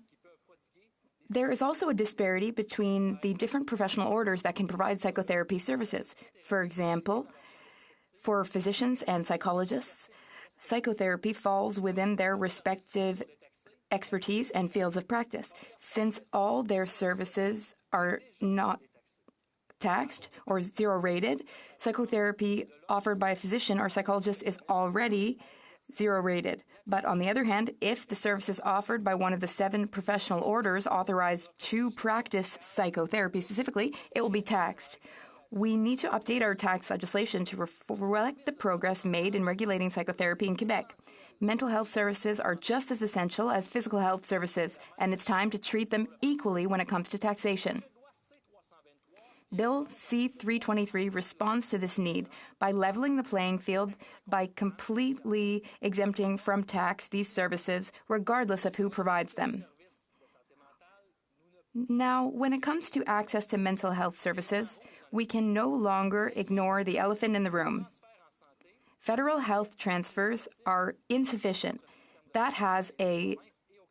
There is also a disparity between the different professional orders that can provide psychotherapy services. For example, for physicians and psychologists, psychotherapy falls within their respective expertise and fields of practice. Since all their services are not taxed or zero rated, psychotherapy offered by a physician or psychologist is already zero rated. But on the other hand, if the service is offered by one of the 7 professional orders authorized to practice psychotherapy specifically, it will be taxed. We need to update our tax legislation to reflect the progress made in regulating psychotherapy in Quebec. Mental health services are just as essential as physical health services, and it's time to treat them equally when it comes to taxation. Bill C-323 responds to this need by leveling the playing field by completely exempting from tax these services, regardless of who provides them. Now, when it comes to access to mental health services, we can no longer ignore the elephant in the room. Federal health transfers are insufficient. That has a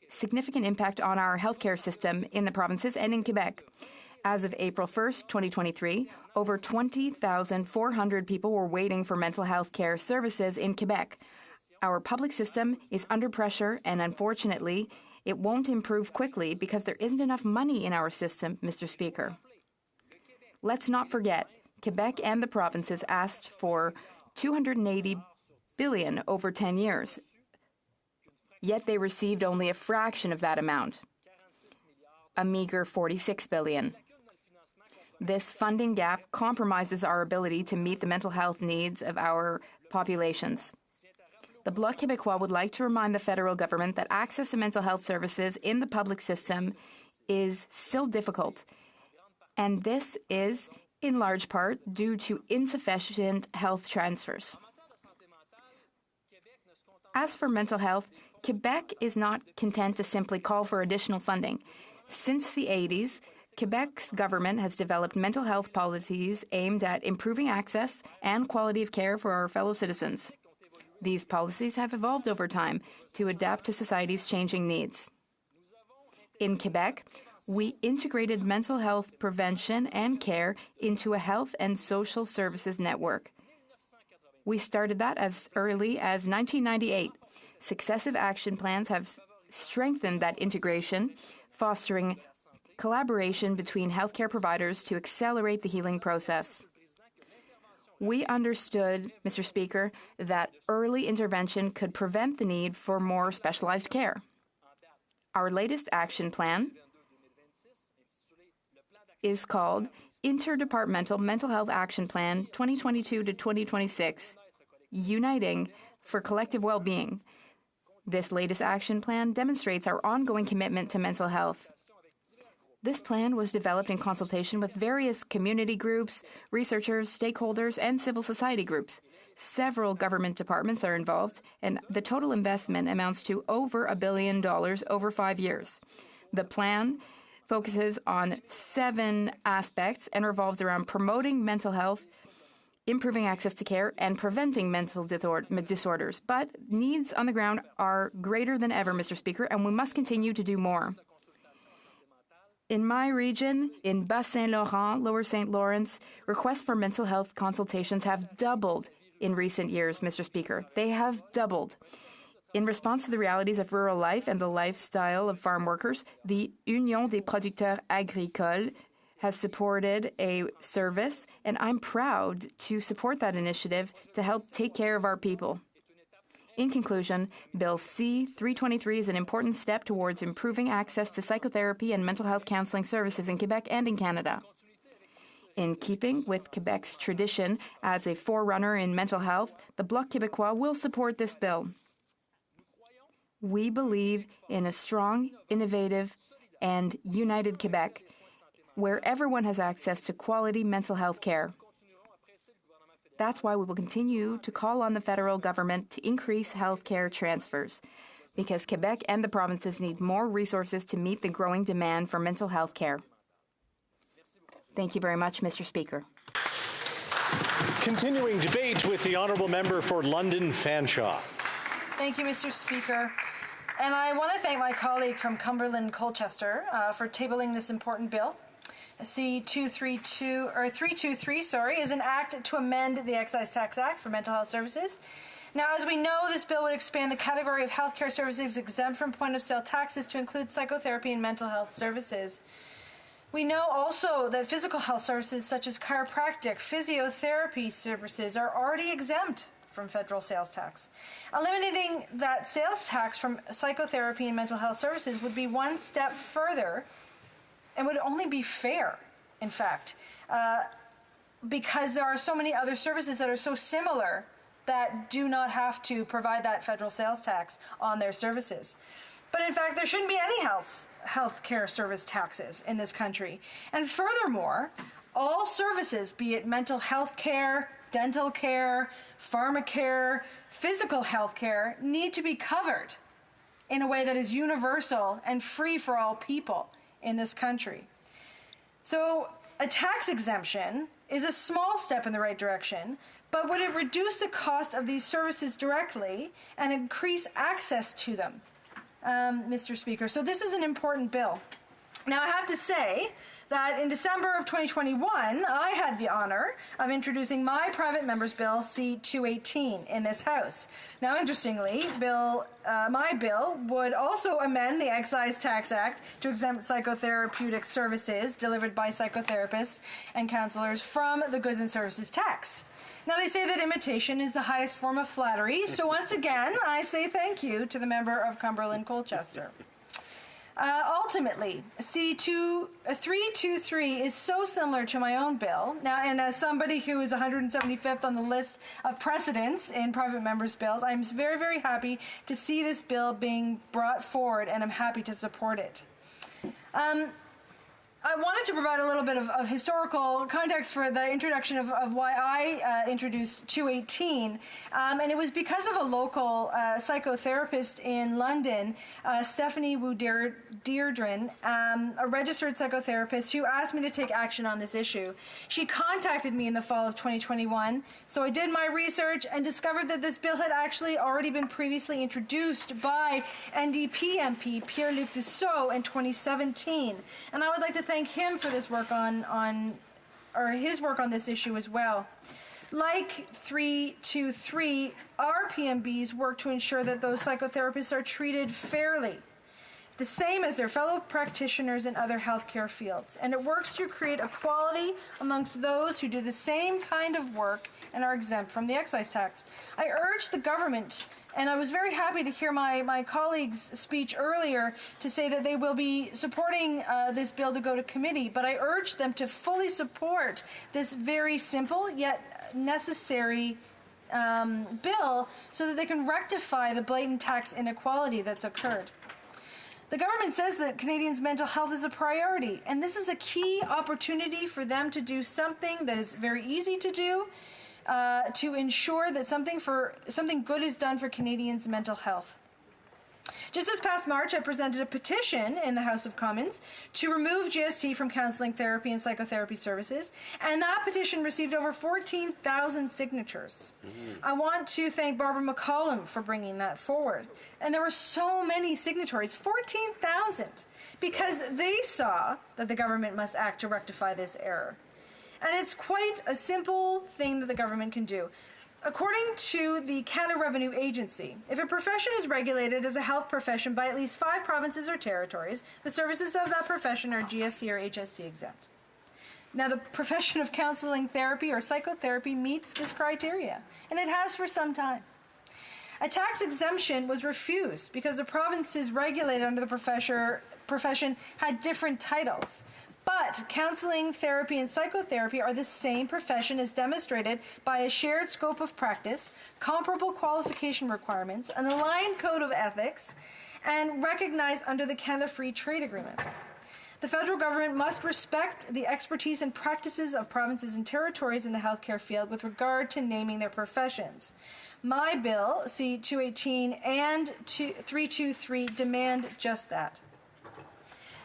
significant impact on our healthcare system in the provinces and in Quebec. As of April 1st, 2023, over 20,400 people were waiting for mental health care services in Quebec. Our public system is under pressure, and unfortunately, it won't improve quickly because there isn't enough money in our system, Mr. Speaker. Let's not forget, Quebec and the provinces asked for $280 billion over 10 years, yet they received only a fraction of that amount, a meager $46 billion. This funding gap compromises our ability to meet the mental health needs of our populations. The Bloc Québécois would like to remind the federal government that access to mental health services in the public system is still difficult, and this is, in large part, due to insufficient health transfers. As for mental health, Quebec is not content to simply call for additional funding. Since the 80s, Quebec's government has developed mental health policies aimed at improving access and quality of care for our fellow citizens. These policies have evolved over time to adapt to society's changing needs. In Quebec, we integrated mental health prevention and care into a health and social services network. We started that as early as 1998. Successive action plans have strengthened that integration, fostering collaboration between healthcare providers to accelerate the healing process. We understood, Mr. Speaker, that early intervention could prevent the need for more specialized care. Our latest action plan is called Interdepartmental Mental Health Action Plan 2022 to 2026, Uniting for Collective Well-Being. This latest action plan demonstrates our ongoing commitment to mental health. This plan was developed in consultation with various community groups, researchers, stakeholders, and civil society groups. Several government departments are involved, and the total investment amounts to over $1 billion over 5 years. The plan focuses on 7 aspects and revolves around promoting mental health, improving access to care, and preventing mental disorders. But needs on the ground are greater than ever, Mr. Speaker, and we must continue to do more. In my region, in Bas-Saint-Laurent, Lower St. Lawrence, requests for mental health consultations have doubled in recent years, Mr. Speaker. They have doubled. In response to the realities of rural life and the lifestyle of farm workers, the Union des Producteurs Agricoles has supported a service, and I'm proud to support that initiative to help take care of our people. In conclusion, Bill C-323 is an important step towards improving access to psychotherapy and mental health counseling services in Quebec and in Canada. In keeping with Quebec's tradition as a forerunner in mental health, the Bloc Québécois will support this bill. We believe in a strong, innovative, and united Quebec, where everyone has access to quality mental health care. That's why we will continue to call on the federal government to increase health care transfers, because Quebec and the provinces need more resources to meet the growing demand for mental health care. Thank you very much, Mr. Speaker. Continuing debate with the honourable member for London Fanshawe. Thank you, Mr. Speaker. And I want to thank my colleague from Cumberland Colchester for tabling this important bill. C-323 is an act to amend the Excise Tax Act for Mental Health Services. Now, as we know, this bill would expand the category of healthcare services exempt from point-of-sale taxes to include psychotherapy and mental health services. We know also that physical health services such as chiropractic, physiotherapy services are already exempt from federal sales tax. Eliminating that sales tax from psychotherapy and mental health services would be one step further and would only be fair, in fact, because there are so many other services that are so similar that do not have to provide that federal sales tax on their services. But in fact, there shouldn't be any health care service taxes in this country. And furthermore, all services, be it mental health care, dental care, pharmacare, physical health care, need to be covered in a way that is universal and free for all people in this country. So a tax exemption is a small step in the right direction, but would it reduce the cost of these services directly and increase access to them, Mr. Speaker? So this is an important bill. Now, I have to say that in December of 2021, I had the honor of introducing my private member's bill, C-218, in this House. Now, interestingly, my bill would also amend the Excise Tax Act to exempt psychotherapeutic services delivered by psychotherapists and counselors from the goods and services tax. Now, they say that imitation is the highest form of flattery, so once again, I say thank you to the member of Cumberland Colchester. Ultimately, C-323 is so similar to my own bill. Now, and as somebody who is 175th on the list of precedents in private members' bills, I'm very, very happy to see this bill being brought forward, and I'm happy to support it. I wanted to provide a little bit of historical context for the introduction of why I introduced 218, and it was because of a local psychotherapist in London, Stephanie Wu Deirdren, a registered psychotherapist who asked me to take action on this issue. She contacted me in the fall of 2021, so I did my research and discovered that this bill had actually already been previously introduced by NDP MP Pierre-Luc Dussault in 2017, and I would like to thank him for this work his work on this issue as well. Like 323, our PMBs work to ensure that those psychotherapists are treated fairly, the same as their fellow practitioners in other healthcare fields, and it works to create equality amongst those who do the same kind of work and are exempt from the excise tax. I urge the government, and I was very happy to hear my colleague's speech earlier to say that they will be supporting this bill to go to committee, but I urge them to fully support this very simple yet necessary bill so that they can rectify the blatant tax inequality that's occurred. The government says that Canadians' mental health is a priority, and this is a key opportunity for them to do something that is very easy to do, to ensure that something good is done for Canadians' mental health. Just this past March, I presented a petition in the House of Commons to remove GST from counselling, therapy, and psychotherapy services, and that petition received over 14,000 signatures. I want to thank Barbara McCollum for bringing that forward. And there were so many signatories, 14,000, because they saw that the government must act to rectify this error. And it's quite a simple thing that the government can do. According to the Canada Revenue Agency, if a profession is regulated as a health profession by at least 5 provinces or territories, the services of that profession are GST or HST exempt. Now, the profession of counseling therapy or psychotherapy meets this criteria, and it has for some time. A tax exemption was refused because the provinces regulated under the profession had different titles. But counseling, therapy, and psychotherapy are the same profession as demonstrated by a shared scope of practice, comparable qualification requirements, an aligned code of ethics, and recognized under the Canada Free Trade Agreement. The federal government must respect the expertise and practices of provinces and territories in the healthcare field with regard to naming their professions. My bill, C-218 and 323, demand just that.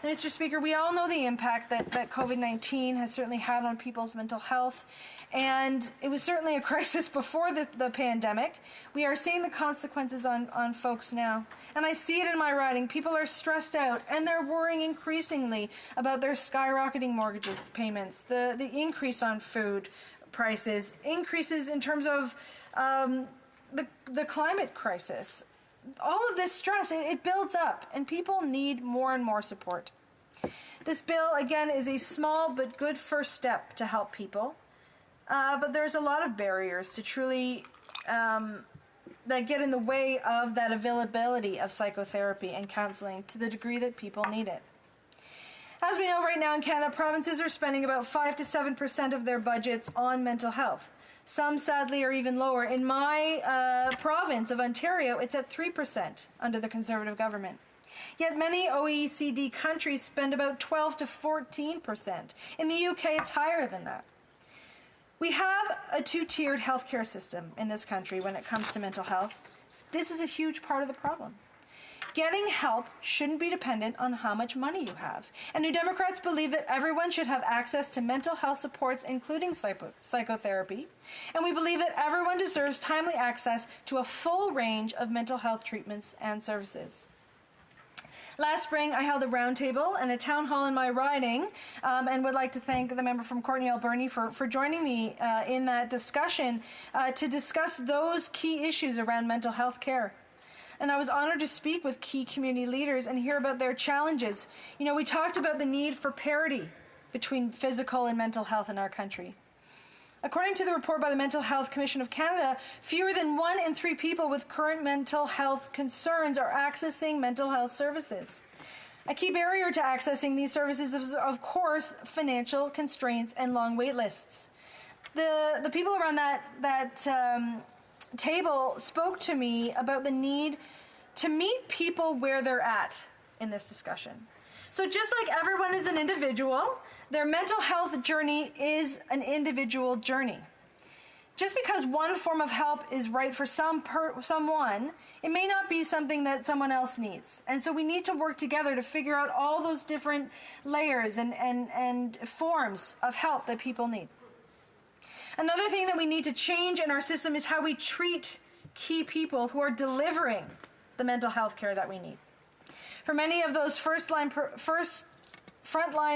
And Mr. Speaker, we all know the impact that COVID-19 has certainly had on people's mental health, and it was certainly a crisis before the pandemic. We are seeing the consequences on folks now. And I see it in my writing. People are stressed out, and they're worrying increasingly about their skyrocketing mortgage payments, the increase on food prices, increases in terms of the climate crisis. All of this stress, it builds up, and people need more and more support. This bill, again, is a small but good first step to help people, but there's a lot of barriers to truly that get in the way of that availability of psychotherapy and counseling to the degree that people need it. As we know right now in Canada, provinces are spending about 5 to 7% of their budgets on mental health. Some, sadly, are even lower. In my province of Ontario, it's at 3% under the Conservative government. Yet many OECD countries spend about 12 to 14%. In the UK, it's higher than that. We have a two-tiered healthcare system in this country when it comes to mental health. This is a huge part of the problem. Getting help shouldn't be dependent on how much money you have. And New Democrats believe that everyone should have access to mental health supports, including psychotherapy. And we believe that everyone deserves timely access to a full range of mental health treatments and services. Last spring, I held a roundtable and a town hall in my riding, and would like to thank the member from Courtenay Alberni for joining me in that discussion to discuss those key issues around mental health care. And I was honored to speak with key community leaders and hear about their challenges. You know, we talked about the need for parity between physical and mental health in our country. According to the report by the Mental Health Commission of Canada, fewer than 1 in 3 people with current mental health concerns are accessing mental health services. A key barrier to accessing these services is, of course, financial constraints and long wait lists. The people around that table spoke to me about the need to meet people where they're at in this discussion. So just like everyone is an individual, their mental health journey is an individual journey. Just because one form of help is right for someone, it may not be something that someone else needs. And so we need to work together to figure out all those different layers and forms of help that people need. Another thing that we need to change in our system is how we treat key people who are delivering the mental health care that we need. For many of those frontline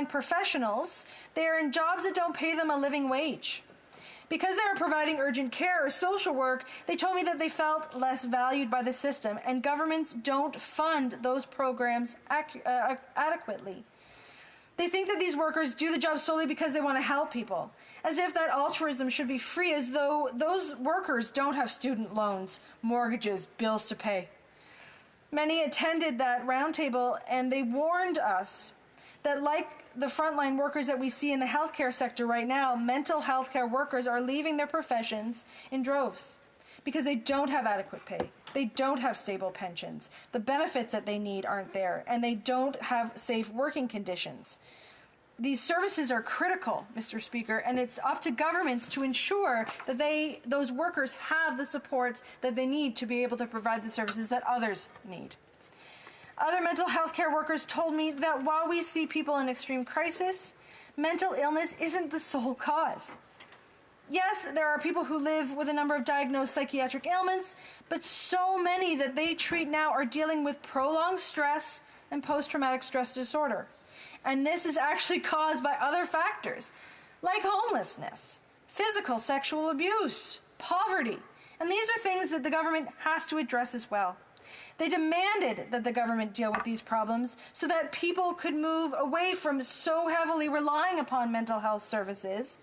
professionals, they are in jobs that don't pay them a living wage. Because they are providing urgent care or social work, they told me that they felt less valued by the system, and governments don't fund those programs adequately. They think that these workers do the job solely because they want to help people, as if that altruism should be free, as though those workers don't have student loans, mortgages, bills to pay. Many attended that roundtable, and they warned us that, like the frontline workers that we see in the healthcare sector right now, mental health care workers are leaving their professions in droves because they don't have adequate pay. They don't have stable pensions. The benefits that they need aren't there, and they don't have safe working conditions. These services are critical, Mr. Speaker, and it's up to governments to ensure that those workers have the supports that they need to be able to provide the services that others need. Other mental health care workers told me that while we see people in extreme crisis, mental illness isn't the sole cause. Yes, there are people who live with a number of diagnosed psychiatric ailments, but so many that they treat now are dealing with prolonged stress and post-traumatic stress disorder. And this is actually caused by other factors, like homelessness, physical sexual abuse, poverty. And these are things that the government has to address as well. They demanded that the government deal with these problems so that people could move away from so heavily relying upon mental health services,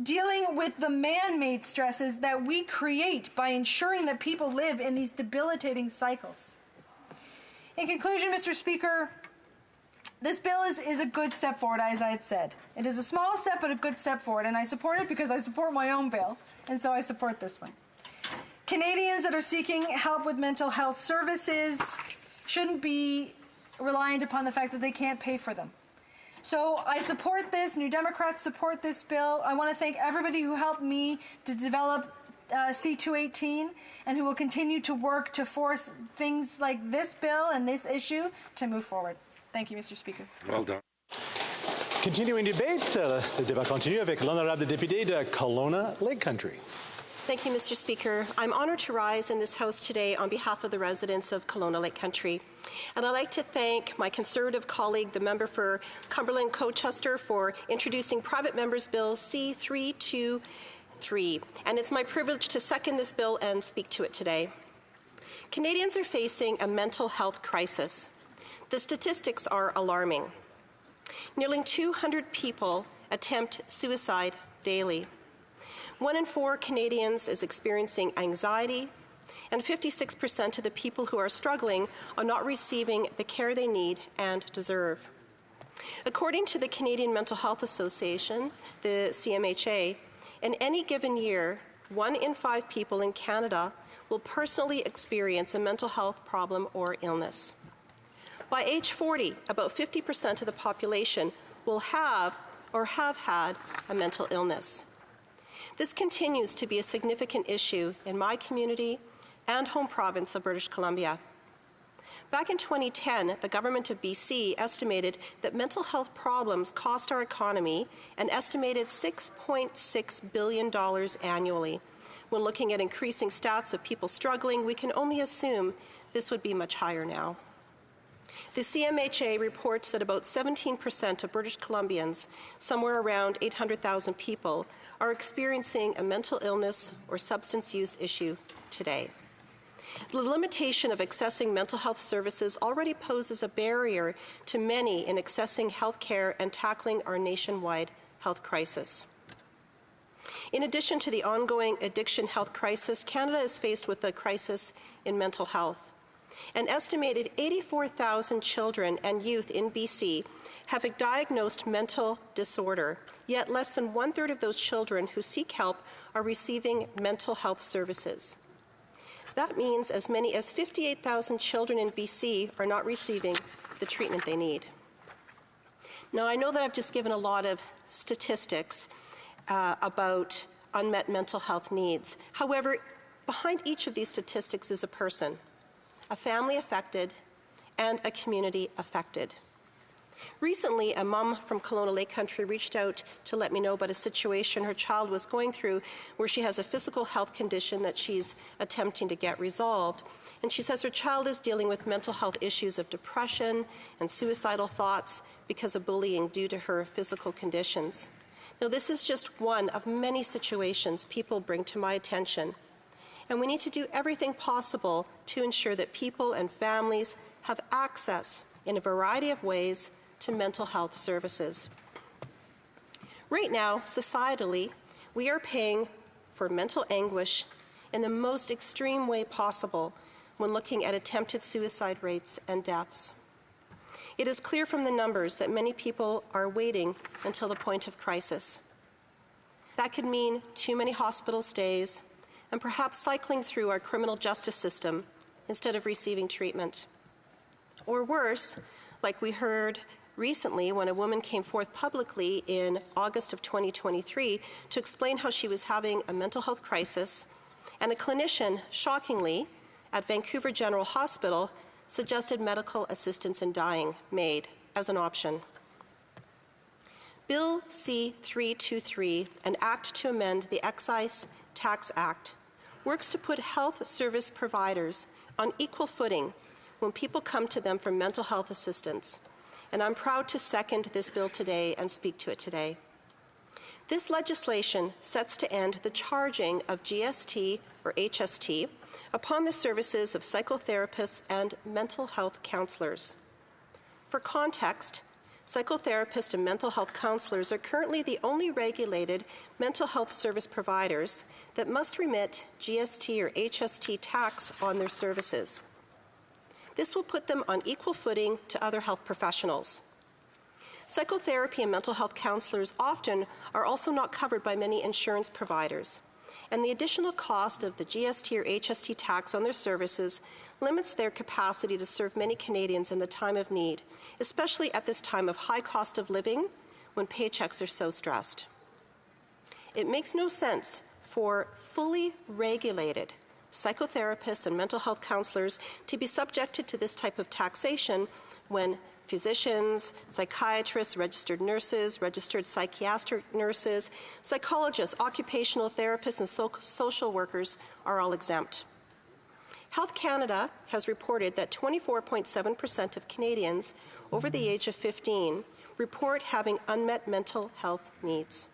dealing with the man-made stresses that we create by ensuring that people live in these debilitating cycles. In conclusion, Mr. Speaker, this bill is a good step forward, as I had said. It is a small step, but a good step forward, and I support it because I support my own bill, and so I support this one. Canadians that are seeking help with mental health services shouldn't be reliant upon the fact that they can't pay for them. So I support this. New Democrats support this bill. I want to thank everybody who helped me to develop C-218 and who will continue to work to force things like this bill and this issue to move forward. Thank you, Mr. Speaker. Well done. Continuing debate, le débat continue avec l'honorable député de Kelowna Lake Country. Thank you, Mr. Speaker. I'm honored to rise in this House today on behalf of the residents of Kelowna Lake Country. And I'd like to thank my Conservative colleague, the member for Cumberland-Colchester, for introducing Private Members Bill C-323. And it's my privilege to second this bill and speak to it today. Canadians are facing a mental health crisis. The statistics are alarming. Nearly 200 people attempt suicide daily. 1 in 4 Canadians is experiencing anxiety, and 56% of the people who are struggling are not receiving the care they need and deserve. According to the Canadian Mental Health Association, the CMHA, in any given year, 1 in 5 people in Canada will personally experience a mental health problem or illness. By age 40, about 50% of the population will have or have had a mental illness. This continues to be a significant issue in my community and home province of British Columbia. Back in 2010, the government of BC estimated that mental health problems cost our economy an estimated $6.6 billion annually. When looking at increasing stats of people struggling, we can only assume this would be much higher now. The CMHA reports that about 17% of British Columbians, somewhere around 800,000 people, are experiencing a mental illness or substance use issue today. The limitation of accessing mental health services already poses a barrier to many in accessing health care and tackling our nationwide health crisis. In addition to the ongoing addiction health crisis, Canada is faced with a crisis in mental health. An estimated 84,000 children and youth in BC have a diagnosed mental disorder, yet less than 1/3 of those children who seek help are receiving mental health services. That means as many as 58,000 children in BC are not receiving the treatment they need. Now, I know that I've just given a lot of statistics about unmet mental health needs. However, behind each of these statistics is a person, a family affected, and a community affected. Recently, a mom from Kelowna Lake Country reached out to let me know about a situation her child was going through where she has a physical health condition that she's attempting to get resolved. And she says her child is dealing with mental health issues of depression and suicidal thoughts because of bullying due to her physical conditions. Now, this is just one of many situations people bring to my attention. And we need to do everything possible to ensure that people and families have access in a variety of ways to mental health services. Right now, societally, we are paying for mental anguish in the most extreme way possible when looking at attempted suicide rates and deaths. It is clear from the numbers that many people are waiting until the point of crisis. That could mean too many hospital stays, and perhaps cycling through our criminal justice system instead of receiving treatment. Or worse, like we heard recently when a woman came forth publicly in August of 2023 to explain how she was having a mental health crisis, and a clinician, shockingly, at Vancouver General Hospital suggested medical assistance in dying made as an option. Bill C-323, an act to amend the Excise Tax Act, works to put health service providers on equal footing when people come to them for mental health assistance. And I'm proud to second this bill today and speak to it today. This legislation sets to end the charging of GST or HST upon the services of psychotherapists and mental health counselors. For context, Psychotherapists and mental health counselors are currently the only regulated mental health service providers that must remit GST or HST tax on their services. This will put them on equal footing to other health professionals. Psychotherapy and mental health counselors often are also not covered by many insurance providers, and the additional cost of the GST or HST tax on their services limits their capacity to serve many Canadians in the time of need, especially at this time of high cost of living when paychecks are so stressed. It makes no sense for fully regulated psychotherapists and mental health counselors to be subjected to this type of taxation when physicians, psychiatrists, registered nurses, registered psychiatric nurses, psychologists, occupational therapists, and social workers are all exempt. Health Canada has reported that 24.7% of Canadians over the age of 15 report having unmet mental health needs.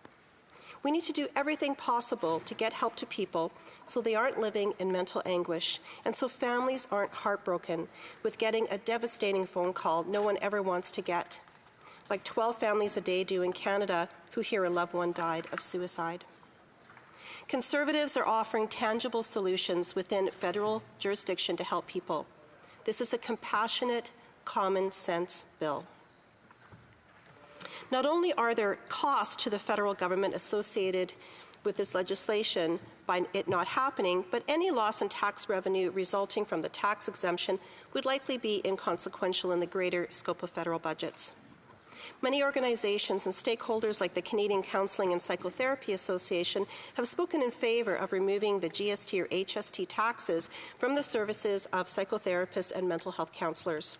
We need to do everything possible to get help to people so they aren't living in mental anguish and so families aren't heartbroken with getting a devastating phone call no one ever wants to get, like 12 families a day do in Canada who hear a loved one died of suicide. Conservatives are offering tangible solutions within federal jurisdiction to help people. This is a compassionate, common sense bill. Not only are there costs to the federal government associated with this legislation by it not happening, but any loss in tax revenue resulting from the tax exemption would likely be inconsequential in the greater scope of federal budgets. Many organizations and stakeholders like the Canadian Counselling and Psychotherapy Association have spoken in favor of removing the GST or HST taxes from the services of psychotherapists and mental health counselors.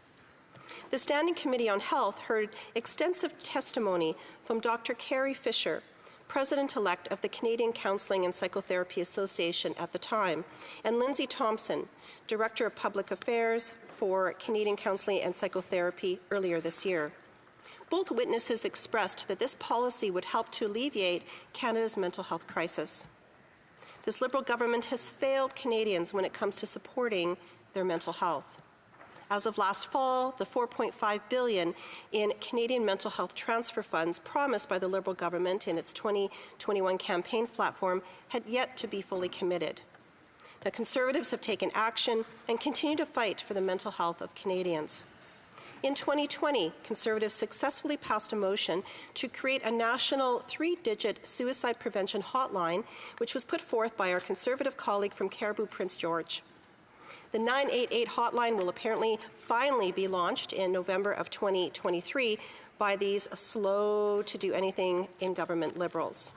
The Standing Committee on Health heard extensive testimony from Dr. Carrie Fisher, President-elect of the Canadian Counselling and Psychotherapy Association at the time, and Lindsay Thompson, Director of Public Affairs for Canadian Counselling and Psychotherapy earlier this year. Both witnesses expressed that this policy would help to alleviate Canada's mental health crisis. This Liberal government has failed Canadians when it comes to supporting their mental health. As of last fall, the $4.5 billion in Canadian mental health transfer funds promised by the Liberal government in its 2021 campaign platform had yet to be fully committed. Now, Conservatives have taken action and continue to fight for the mental health of Canadians. In 2020, Conservatives successfully passed a motion to create a national 3-digit suicide prevention hotline, which was put forth by our Conservative colleague from Cariboo, Prince George. The 988 hotline will apparently finally be launched in November of 2023 by these slow-to-do-anything-in-government Liberals.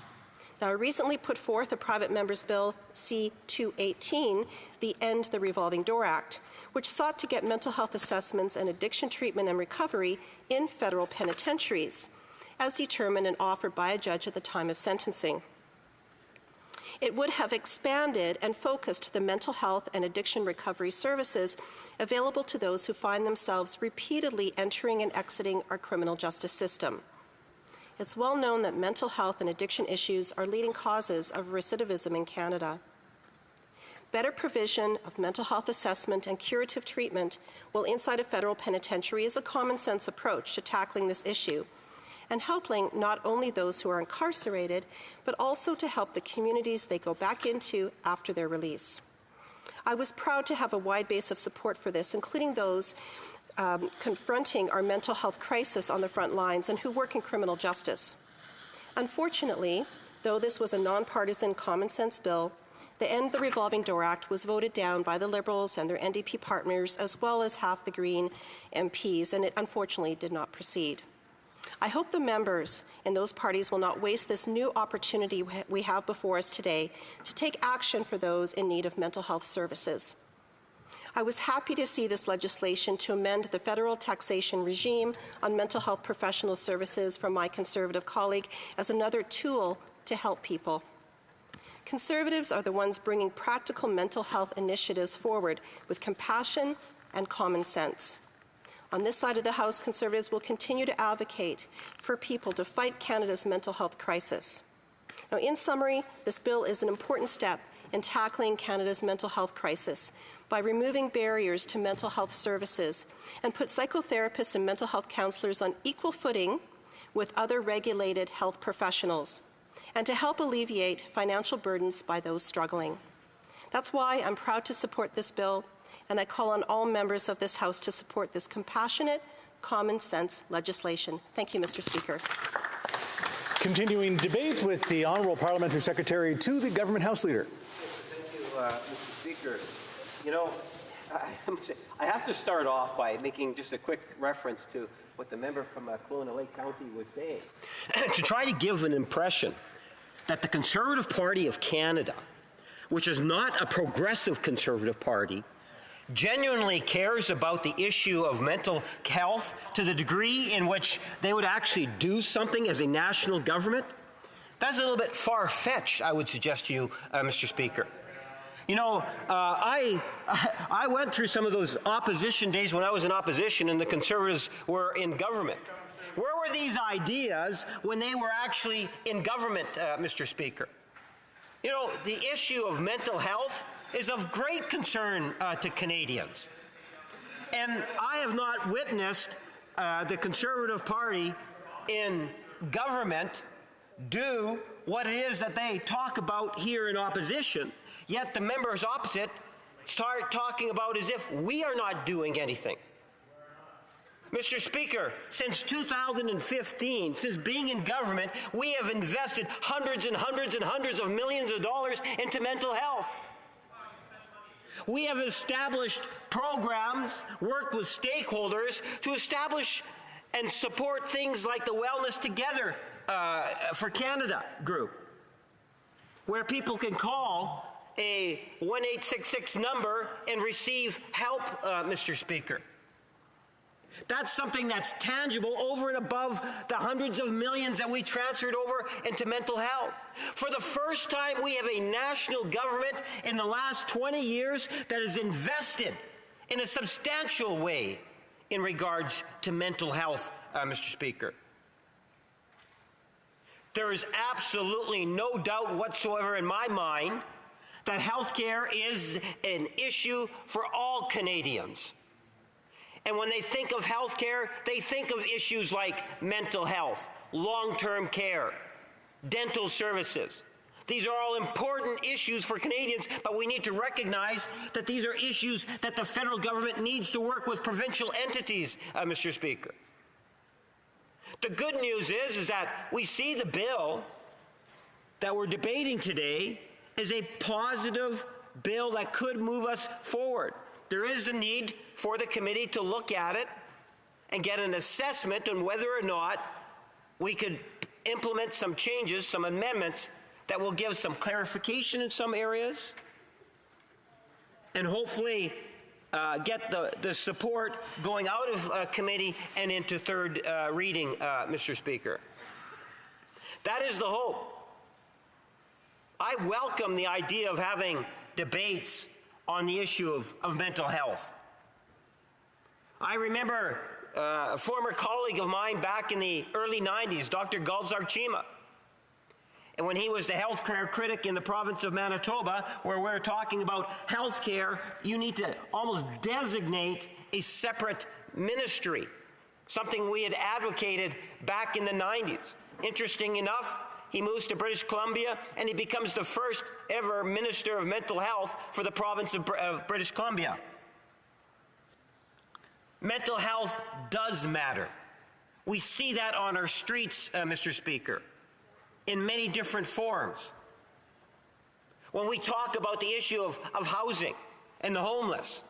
Now, I recently put forth a private member's bill, C-218, the End the Revolving Door Act, which sought to get mental health assessments and addiction treatment and recovery in federal penitentiaries, as determined and offered by a judge at the time of sentencing. It would have expanded and focused the mental health and addiction recovery services available to those who find themselves repeatedly entering and exiting our criminal justice system. It's well known that mental health and addiction issues are leading causes of recidivism in Canada. Better provision of mental health assessment and curative treatment while inside a federal penitentiary is a common-sense approach to tackling this issue, and helping not only those who are incarcerated, but also to help the communities they go back into after their release. I was proud to have a wide base of support for this, including those confronting our mental health crisis on the front lines and who work in criminal justice. Unfortunately, though this was a nonpartisan common-sense bill, the End the Revolving Door Act was voted down by the Liberals and their NDP partners, as well as half the Green MPs, and it unfortunately did not proceed. I hope the members in those parties will not waste this new opportunity we have before us today to take action for those in need of mental health services. I was happy to see this legislation to amend the federal taxation regime on mental health professional services from my Conservative colleague as another tool to help people. Conservatives are the ones bringing practical mental health initiatives forward with compassion and common sense. On this side of the House, Conservatives will continue to advocate for people to fight Canada's mental health crisis. Now, in summary, this bill is an important step in tackling Canada's mental health crisis by removing barriers to mental health services and put psychotherapists and mental health counselors on equal footing with other regulated health professionals, and to help alleviate financial burdens by those struggling. That's why I'm proud to support this bill, and I call on all members of this House to support this compassionate, common-sense legislation. Thank you, Mr. Speaker. Continuing debate with the Honourable Parliamentary Secretary to the Government House Leader. Thank you, Mr. Speaker. You know, I have to start off by making just a quick reference to what the member from Kelowna Lake County was saying. To try to give an impression that the Conservative Party of Canada, which is not a progressive Conservative Party, genuinely cares about the issue of mental health to the degree in which they would actually do something as a national government, that's a little bit far-fetched, I would suggest to you, Mr. Speaker. You know, I went through some of those opposition days when I was in opposition and the Conservatives were in government. Where were these ideas when they were actually in government, Mr. Speaker? You know, the issue of mental health is of great concern to Canadians. And I have not witnessed the Conservative Party in government do what it is that they talk about here in opposition, yet the members opposite start talking about as if we are not doing anything. Mr. Speaker, since 2015, since being in government, we have invested hundreds and hundreds and hundreds of millions of dollars into mental health. We have established programs, worked with stakeholders to establish and support things like the Wellness Together for Canada group, where people can call a 1-866 number and receive help, Mr. Speaker. That's something that's tangible over and above the hundreds of millions that we transferred over into mental health. For the first time, we have a national government in the last 20 years that has invested in a substantial way in regards to mental health, Mr. Speaker. There is absolutely no doubt whatsoever in my mind that healthcare is an issue for all Canadians. And when they think of healthcare, they think of issues like mental health, long-term care, dental services. These are all important issues for Canadians, but we need to recognize that these are issues that the federal government needs to work with provincial entities, Mr. Speaker. The good news is that we see the bill that we're debating today is a positive bill that could move us forward. There is a need for the committee to look at it and get an assessment on whether or not we could implement some changes, some amendments that will give some clarification in some areas and hopefully get the support going out of committee and into third reading, Mr. Speaker. That is the hope. I welcome the idea of having debates on the issue of mental health. I remember a former colleague of mine back in the early 90s, Dr. Galzar Chima, and when he was the health care critic in the province of Manitoba, where we're talking about health care, you need to almost designate a separate ministry, something we had advocated back in the 90s. Interesting enough, he moves to British Columbia and he becomes the first ever Minister of Mental Health for the province of British Columbia. Mental health does matter. We see that on our streets, Mr. Speaker, in many different forms. When we talk about the issue of housing and the homeless,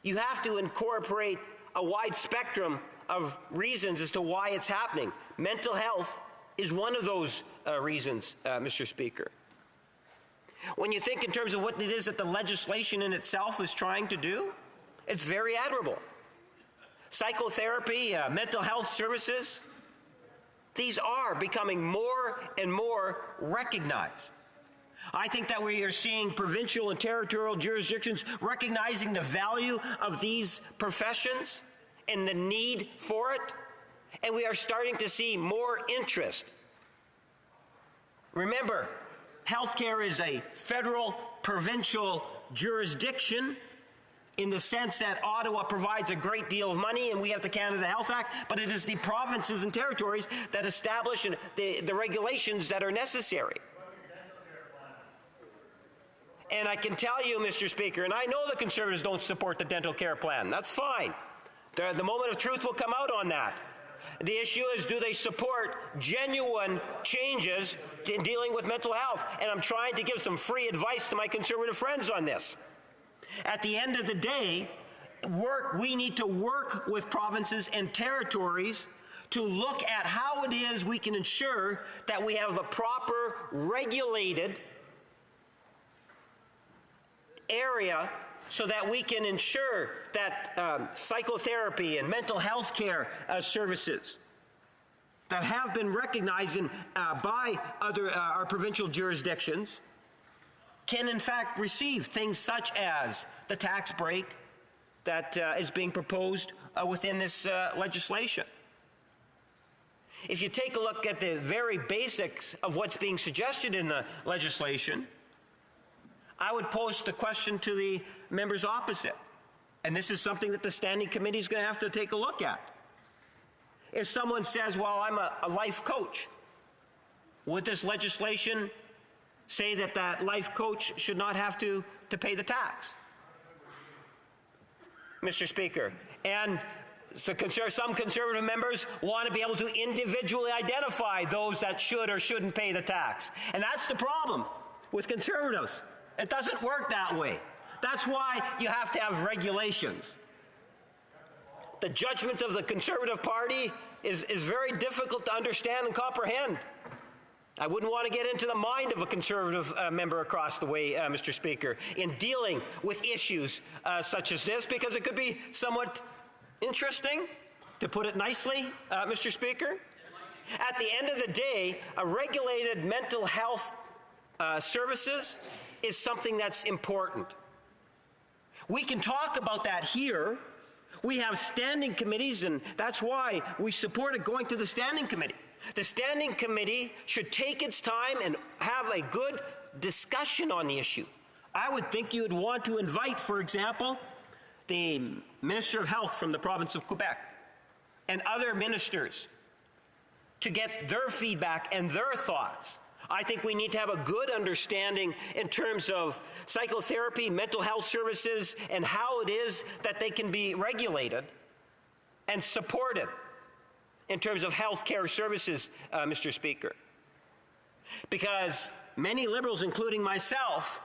you have to incorporate a wide spectrum of reasons as to why it's happening. Mental health is one of those reasons, Mr. Speaker. When you think in terms of what it is that the legislation in itself is trying to do, it's very admirable. Psychotherapy, mental health services, these are becoming more and more recognized. I think that we are seeing provincial and territorial jurisdictions recognizing the value of these professions and the need for it. And we are starting to see more interest. Remember, healthcare is a federal provincial jurisdiction in the sense that Ottawa provides a great deal of money and we have the Canada Health Act, but it is the provinces and territories that establish the regulations that are necessary. And I can tell you, Mr. Speaker, and I know the Conservatives don't support the dental care plan. That's fine. The moment of truth will come out on that. The issue is, do they support genuine changes in dealing with mental health? And I'm trying to give some free advice to my Conservative friends on this. At the end of the day, we need to work with provinces and territories to look at how it is we can ensure that we have a proper regulated area so that we can ensure that psychotherapy and mental health care services that have been recognized by our provincial jurisdictions can in fact receive things such as the tax break that is being proposed within this legislation. If you take a look at the very basics of what's being suggested in the legislation, I would pose the question to the members opposite, and this is something that the Standing Committee is going to have to take a look at. If someone says, well, I'm a life coach, would this legislation say that that life coach should not have to pay the tax? Mr. Speaker, and some Conservative members want to be able to individually identify those that should or shouldn't pay the tax. And that's the problem with Conservatives. It doesn't work that way. That's why you have to have regulations. The judgment of the Conservative Party is very difficult to understand and comprehend. I wouldn't want to get into the mind of a Conservative member across the way, Mr. Speaker, in dealing with issues such as this, because it could be somewhat interesting, to put it nicely, Mr. Speaker. At the end of the day, a regulated mental health services is something that's important. We can talk about that here. We have standing committees, and that's why we support it going to the Standing Committee. The Standing Committee should take its time and have a good discussion on the issue. I would think you would want to invite, for example, the Minister of Health from the province of Quebec and other ministers to get their feedback and their thoughts. I think we need to have a good understanding in terms of psychotherapy, mental health services, and how it is that they can be regulated and supported in terms of health care services, Mr. Speaker. Because many Liberals, including myself,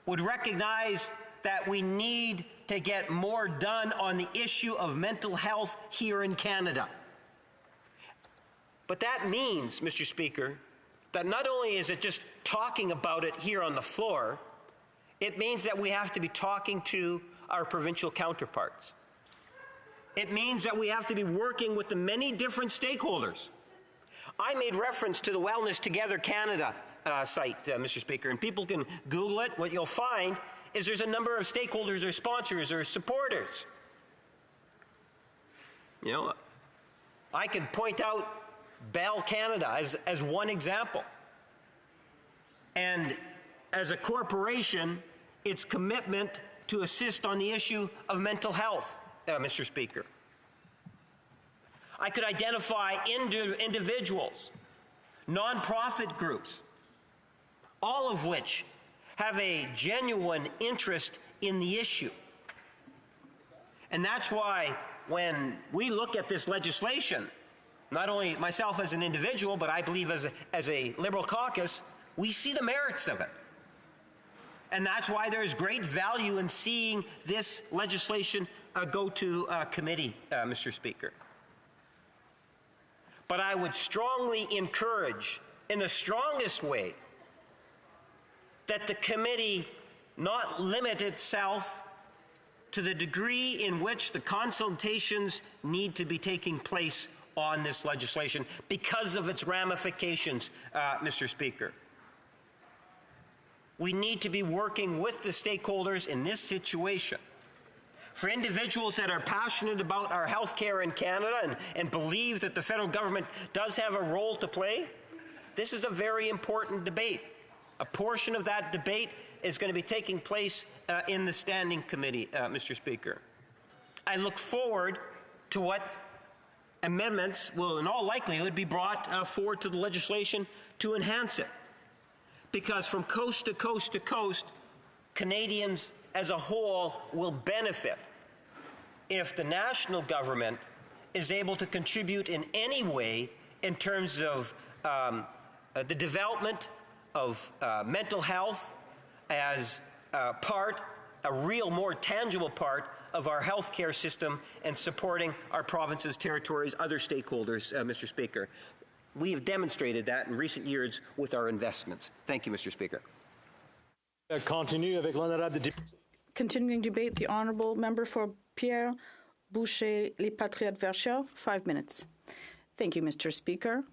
would recognize that we need to get more done on the issue of mental health here in Canada. But that means, Mr. Speaker, that not only is it just talking about it here on the floor, it means that we have to be talking to our provincial counterparts. It means that we have to be working with the many different stakeholders. I made reference to the Wellness Together Canada site, Mr. Speaker, and people can Google it. What you'll find is there's a number of stakeholders or sponsors or supporters. You know, I could point out Bell Canada as one example. And as a corporation, its commitment to assist on the issue of mental health, Mr. Speaker. I could identify individuals, nonprofit groups, all of which have a genuine interest in the issue. And that's why when we look at this legislation, not only myself as an individual, but I believe as a Liberal caucus, we see the merits of it. And that's why there's great value in seeing this legislation go to committee, Mr. Speaker. But I would strongly encourage, in the strongest way, that the committee not limit itself to the degree in which the consultations need to be taking place on this legislation because of its ramifications, Mr. Speaker. We need to be working with the stakeholders in this situation. For individuals that are passionate about our health care in Canada and believe that the federal government does have a role to play, this is a very important debate. A portion of that debate is going to be taking place in the Standing Committee, Mr. Speaker. I look forward to what amendments will, in all likelihood, be brought forward to the legislation to enhance it. Because from coast to coast to coast, Canadians as a whole will benefit if the national government is able to contribute in any way in terms of the development of mental health as a real, more tangible part of our healthcare system and supporting our provinces, territories, other stakeholders, Mr. Speaker. We have demonstrated that in recent years with our investments. Thank you, Mr. Speaker. Continuing debate, the Honourable Member for Pierre Boucher, Les Patriotes Verts, 5 minutes. Thank you, Mr. Speaker.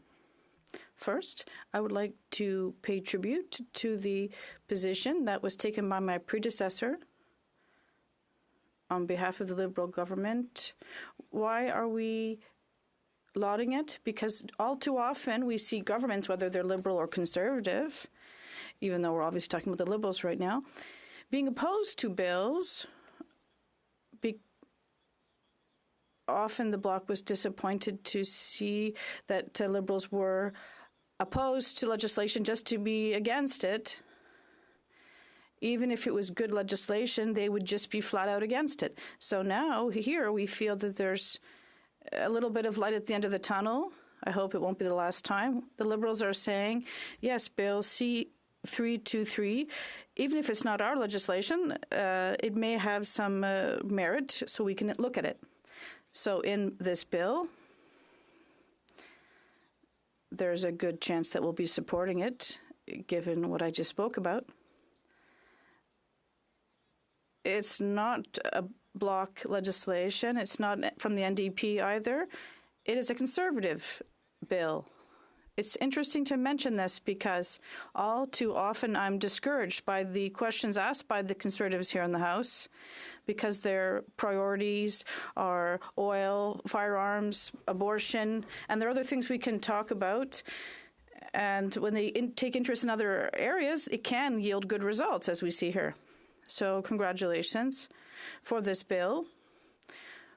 First, I would like to pay tribute to the position that was taken by my predecessor on behalf of the Liberal government. Why are we lauding it? Because all too often we see governments, whether they're Liberal or Conservative, even though we're obviously talking about the Liberals right now, being opposed to bills. Often the Bloc was disappointed to see that Liberals were opposed to legislation just to be against it. Even if it was good legislation, they would just be flat out against it. So now here we feel that there's a little bit of light at the end of the tunnel. I hope it won't be the last time. The Liberals are saying, yes, Bill C-323, even if it's not our legislation, it may have some merit, so we can look at it. So in this bill, there's a good chance that we'll be supporting it, given what I just spoke about. It's not a Bloc legislation. It's not from the NDP either. It is a Conservative bill. It's interesting to mention this because all too often I'm discouraged by the questions asked by the Conservatives here in the House because their priorities are oil, firearms, abortion, and there are other things we can talk about. And when they take interest in other areas, it can yield good results, as we see here. So congratulations for this bill,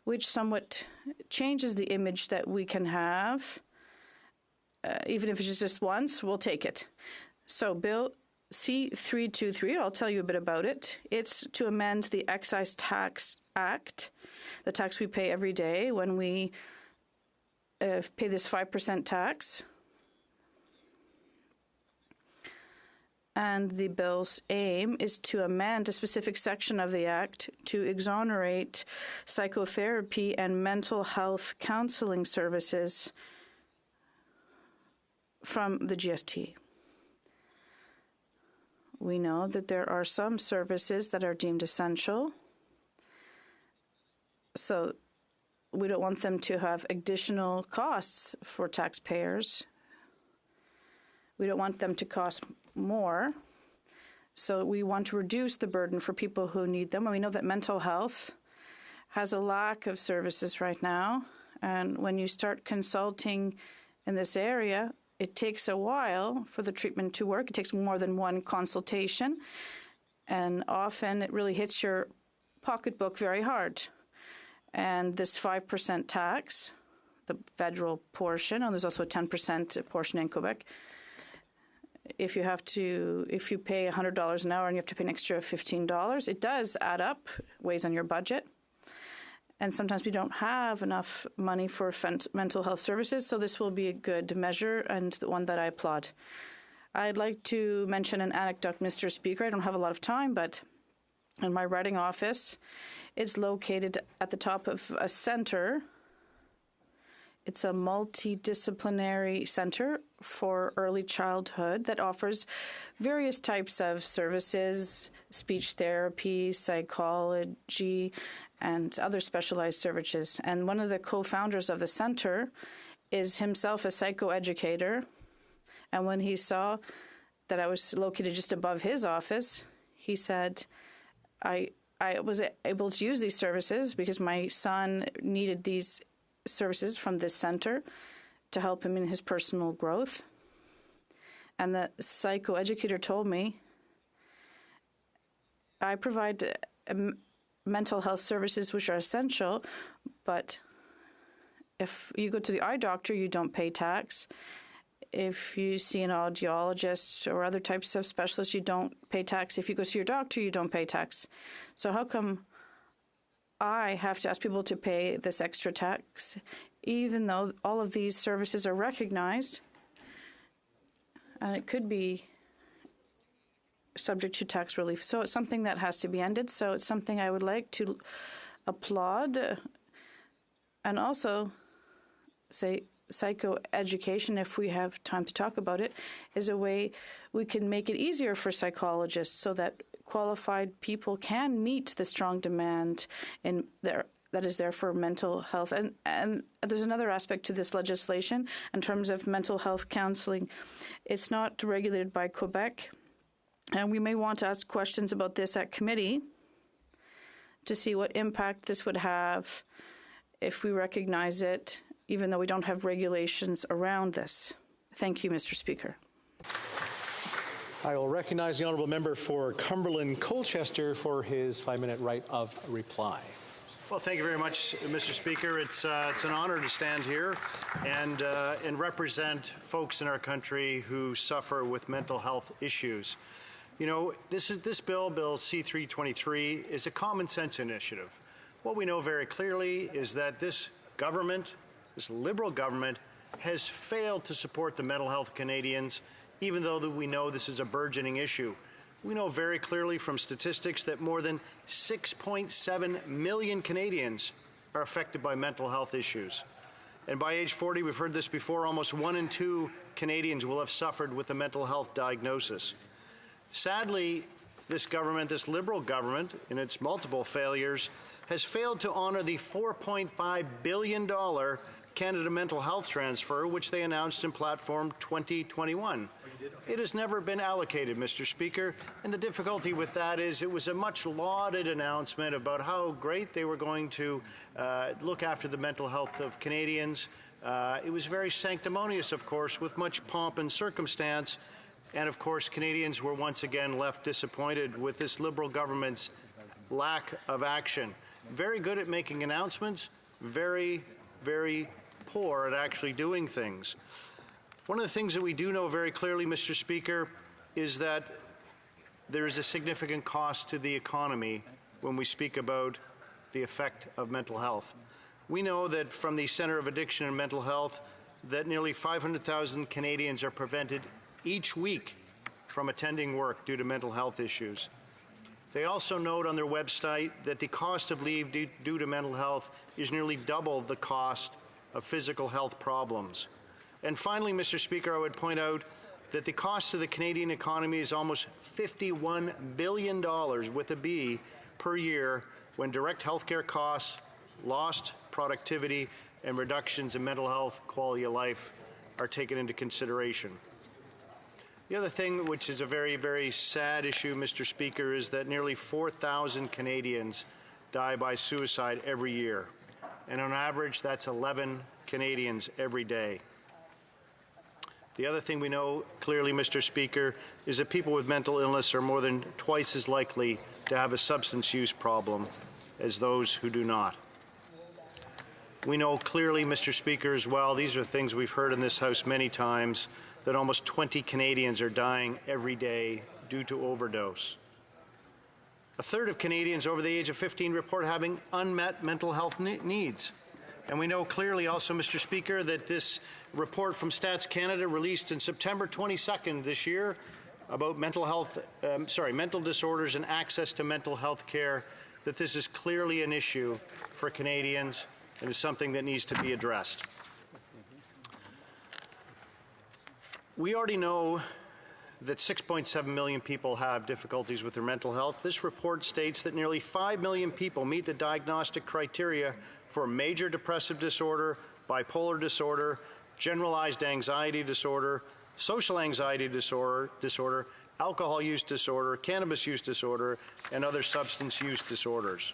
which somewhat changes the image that we can have. Even if it's just once, we'll take it. So Bill C-323, I'll tell you a bit about it. It's to amend the Excise Tax Act, the tax we pay every day when we pay this 5% tax. And the bill's aim is to amend a specific section of the Act to exonerate psychotherapy and mental health counseling services from the GST. We know that there are some services that are deemed essential, so we don't want them to have additional costs for taxpayers. We don't want them to cost more, so we want to reduce the burden for people who need them. And we know that mental health has a lack of services right now, and when you start consulting in this area, it takes a while for the treatment to work. It takes more than one consultation, and often it really hits your pocketbook very hard. And this 5% tax, the federal portion, and there's also a 10% portion in Quebec, if you pay $100 an hour and you have to pay an extra $15, it does add up, weighs on your budget. And sometimes we don't have enough money for mental health services, so this will be a good measure and the one that I applaud. I'd like to mention an anecdote, Mr. Speaker. I don't have a lot of time, but in my writing office, it's located at the top of a center. It's a multidisciplinary center for early childhood that offers various types of services, speech therapy, psychology, and other specialized services. And one of the co-founders of the center is himself a psychoeducator. And when he saw that I was located just above his office, he said, I was able to use these services because my son needed these services from this center to help him in his personal growth. And the psychoeducator told me, I provide mental health services which are essential, but if you go to the eye doctor, you don't pay tax. If you see an audiologist or other types of specialists, you don't pay tax. If you go see your doctor, you don't pay tax. So how come I have to ask people to pay this extra tax, even though all of these services are recognized, and it could be subject to tax relief? So it's something that has to be ended. So it's something I would like to applaud, and also say psychoeducation, if we have time to talk about it, is a way we can make it easier for psychologists so that qualified people can meet the strong demand in there that is there for mental health. And there's another aspect to this legislation in terms of mental health counseling. It's not regulated by Quebec, and we may want to ask questions about this at committee to see what impact this would have if we recognize it, even though we don't have regulations around this. Thank you, Mr. Speaker. I will recognize the honourable member for Cumberland-Colchester for his 5-minute right of reply. Well, thank you very much, Mr. Speaker. It's an honor to stand here and represent folks in our country who suffer with mental health issues. You know, this bill, Bill C-323, is a common sense initiative. What we know very clearly is that this government, this Liberal government, has failed to support the mental health of Canadians, even though we know this is a burgeoning issue. We know very clearly from statistics that more than 6.7 million Canadians are affected by mental health issues. And by age 40, we've heard this before, almost 1 in 2 Canadians will have suffered with a mental health diagnosis. Sadly, this government, this Liberal government, in its multiple failures, has failed to honor the $4.5 billion Canada Mental Health Transfer, which they announced in Platform 2021. It has never been allocated, Mr. Speaker, and the difficulty with that is it was a much lauded announcement about how great they were going to look after the mental health of Canadians. It was very sanctimonious, of course, with much pomp and circumstance, and of course Canadians were once again left disappointed with this Liberal government's lack of action. Very good at making announcements, very, very poor at actually doing things. One of the things that we do know very clearly, Mr. Speaker, is that there is a significant cost to the economy when we speak about the effect of mental health. We know that from the Centre of Addiction and Mental Health that nearly 500,000 Canadians are prevented each week from attending work due to mental health issues. They also note on their website that the cost of leave due to mental health is nearly double the cost of physical health problems. And finally, Mr. Speaker, I would point out that the cost to the Canadian economy is almost $51 billion with a B per year when direct healthcare costs, lost productivity, and reductions in mental health quality of life are taken into consideration. The other thing, which is a very, very sad issue, Mr. Speaker, is that nearly 4,000 Canadians die by suicide every year. And on average, that's 11 Canadians every day. The other thing we know clearly, Mr. Speaker, is that people with mental illness are more than twice as likely to have a substance use problem as those who do not. We know clearly, Mr. Speaker, as well, these are things we've heard in this House many times, that almost 20 Canadians are dying every day due to overdose. A third of Canadians over the age of 15 report having unmet mental health needs. And we know clearly also, Mr. Speaker, that this report from Stats Canada released in September 22nd this year about mental disorders and access to mental health care, that this is clearly an issue for Canadians and is something that needs to be addressed. We already know that 6.7 million people have difficulties with their mental health. This report states that nearly 5 million people meet the diagnostic criteria for major depressive disorder, bipolar disorder, generalized anxiety disorder, social anxiety disorder, alcohol use disorder, cannabis use disorder, and other substance use disorders.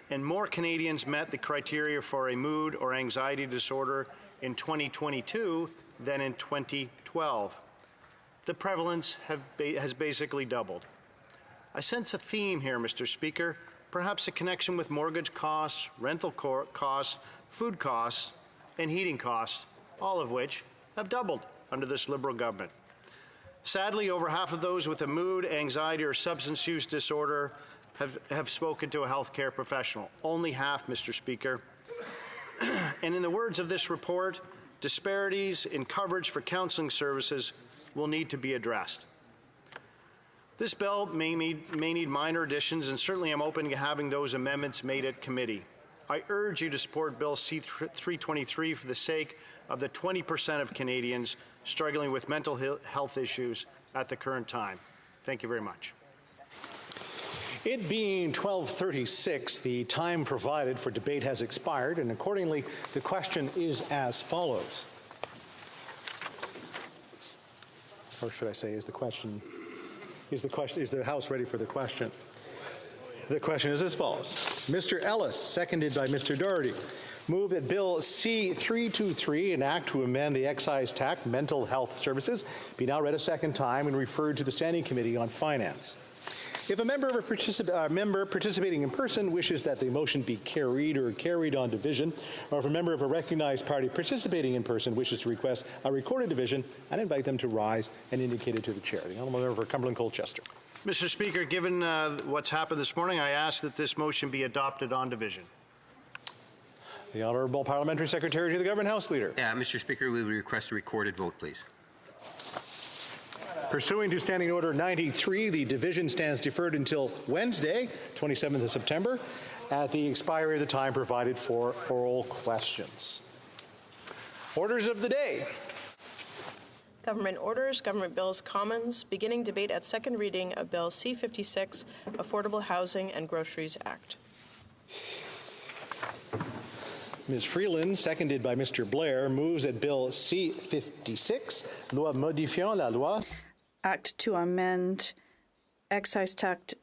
And more Canadians met the criteria for a mood or anxiety disorder in 2022 than in 2012. The prevalence has basically doubled. I sense a theme here, Mr. Speaker, perhaps a connection with mortgage costs, rental costs, food costs, and heating costs, all of which have doubled under this Liberal government. Sadly, over half of those with a mood, anxiety, or substance use disorder have spoken to a healthcare professional. Only half, Mr. Speaker. And in the words of this report, disparities in coverage for counseling services will need to be addressed. This bill may need minor additions, and certainly I'm open to having those amendments made at committee. I urge you to support Bill C-323 for the sake of the 20% of Canadians struggling with mental health issues at the current time. Thank you very much. It being 12:36, the time provided for debate has expired, and accordingly, the question is as follows. Or should I say, is the House ready for the question? The question is as follows. Mr. Ellis, seconded by Mr. Doherty, move that Bill C-323, an act to amend the excise tax mental health services, be now read a second time and referred to the Standing Committee on Finance. If a member participating in person wishes that the motion be carried or carried on division, or if a member of a recognized party participating in person wishes to request a recorded division, I'd invite them to rise and indicate it to the chair. The Honourable Member for Cumberland Colchester. Mr. Speaker, given what's happened this morning, I ask that this motion be adopted on division. The Honourable Parliamentary Secretary to the Government House Leader. Mr. Speaker, we request a recorded vote, please. Pursuant to Standing Order 93, the division stands deferred until Wednesday, 27th of September, at the expiry of the time provided for oral questions. Orders of the day. Government orders, government bills, commons, beginning debate at second reading of Bill C-56, Affordable Housing and Groceries Act. Ms. Freeland, seconded by Mr. Blair, moves that Bill C-56, Loi modifiant la loi, Act to amend Excise Tax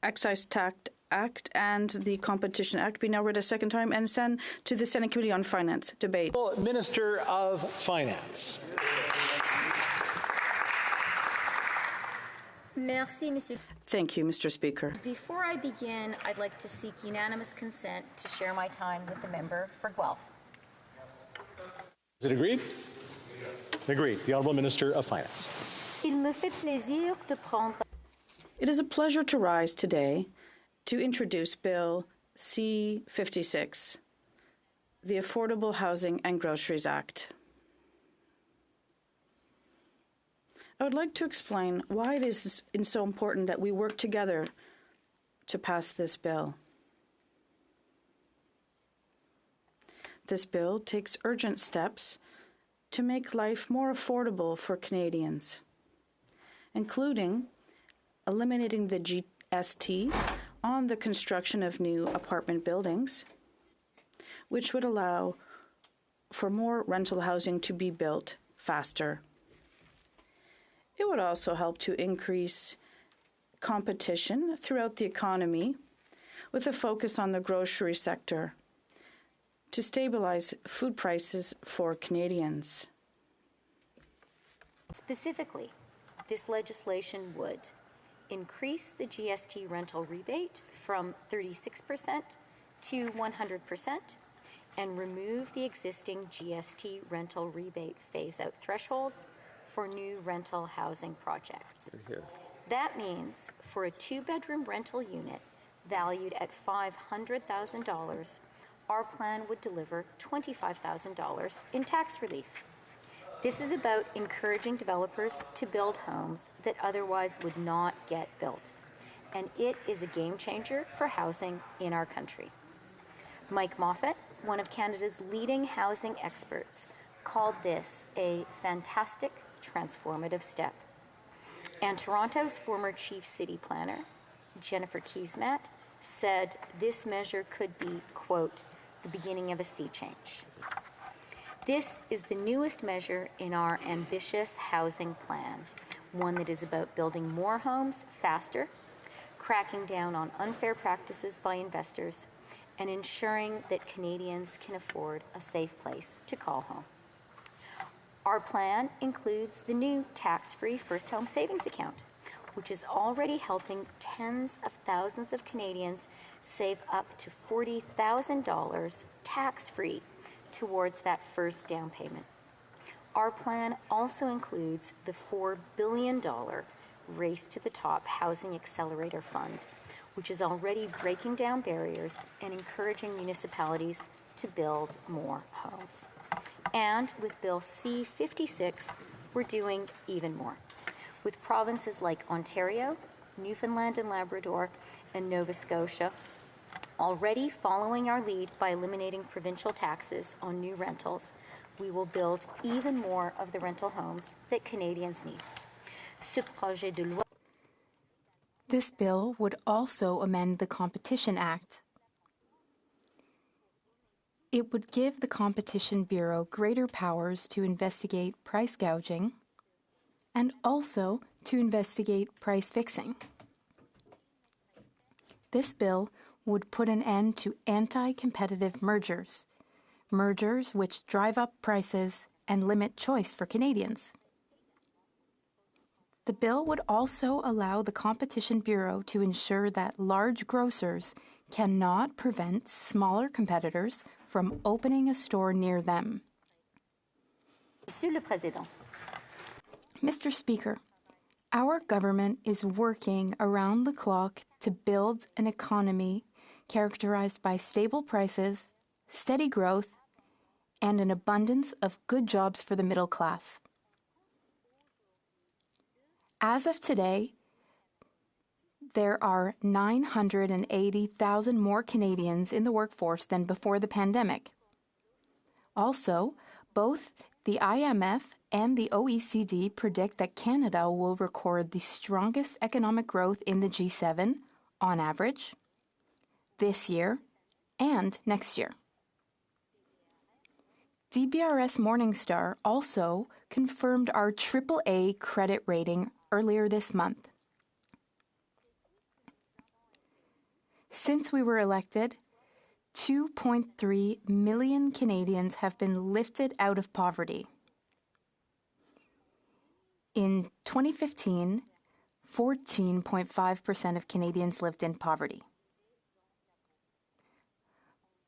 Act and the Competition Act be now read a second time and sent to the Senate Committee on Finance. Debate. Minister of Finance. Merci, Monsieur. Thank you, Mr. Speaker. Before I begin, I'd like to seek unanimous consent to share my time with the member for Guelph. Is it agreed? Agreed. The Honourable Minister of Finance. It is a pleasure to rise today to introduce Bill C-56, the Affordable Housing and Groceries Act. I would like to explain why it is so important that we work together to pass this bill. This bill takes urgent steps to make life more affordable for Canadians, including eliminating the GST on the construction of new apartment buildings, which would allow for more rental housing to be built faster. It would also help to increase competition throughout the economy with a focus on the grocery sector to stabilize food prices for Canadians. Specifically, this legislation would increase the GST rental rebate from 36% to 100% and remove the existing GST rental rebate phase-out thresholds for new rental housing projects. That means for a two-bedroom rental unit valued at $500,000, our plan would deliver $25,000 in tax relief. This is about encouraging developers to build homes that otherwise would not get built. And it is a game changer for housing in our country. Mike Moffat, one of Canada's leading housing experts, called this a fantastic, transformative step. And Toronto's former chief city planner, Jennifer Keesmaat, said this measure could be, quote, the beginning of a sea change. This is the newest measure in our ambitious housing plan, one that is about building more homes faster, cracking down on unfair practices by investors, and ensuring that Canadians can afford a safe place to call home. Our plan includes the new tax-free first home savings account, which is already helping tens of thousands of Canadians save up to $40,000 tax-free towards that first down payment. Our plan also includes the $4 billion Race to the Top Housing Accelerator Fund, which is already breaking down barriers and encouraging municipalities to build more homes. And with Bill C-56, we're doing even more. With provinces like Ontario, Newfoundland and Labrador, and Nova Scotia already following our lead by eliminating provincial taxes on new rentals, we will build even more of the rental homes that Canadians need. Ce projet de loi. This bill would also amend the Competition Act. It would give the Competition Bureau greater powers to investigate price gouging and also to investigate price fixing. This bill would put an end to anti-competitive mergers, mergers which drive up prices and limit choice for Canadians. The bill would also allow the Competition Bureau to ensure that large grocers cannot prevent smaller competitors from opening a store near them. Monsieur le Président. Mr. Speaker, our government is working around the clock to build an economy characterized by stable prices, steady growth, and an abundance of good jobs for the middle class. As of today, there are 980,000 more Canadians in the workforce than before the pandemic. Also, both the IMF and the OECD predict that Canada will record the strongest economic growth in the G7 on average this year and next year. DBRS Morningstar also confirmed our AAA credit rating earlier this month. Since we were elected, 2.3 million Canadians have been lifted out of poverty. In 2015, 14.5% of Canadians lived in poverty.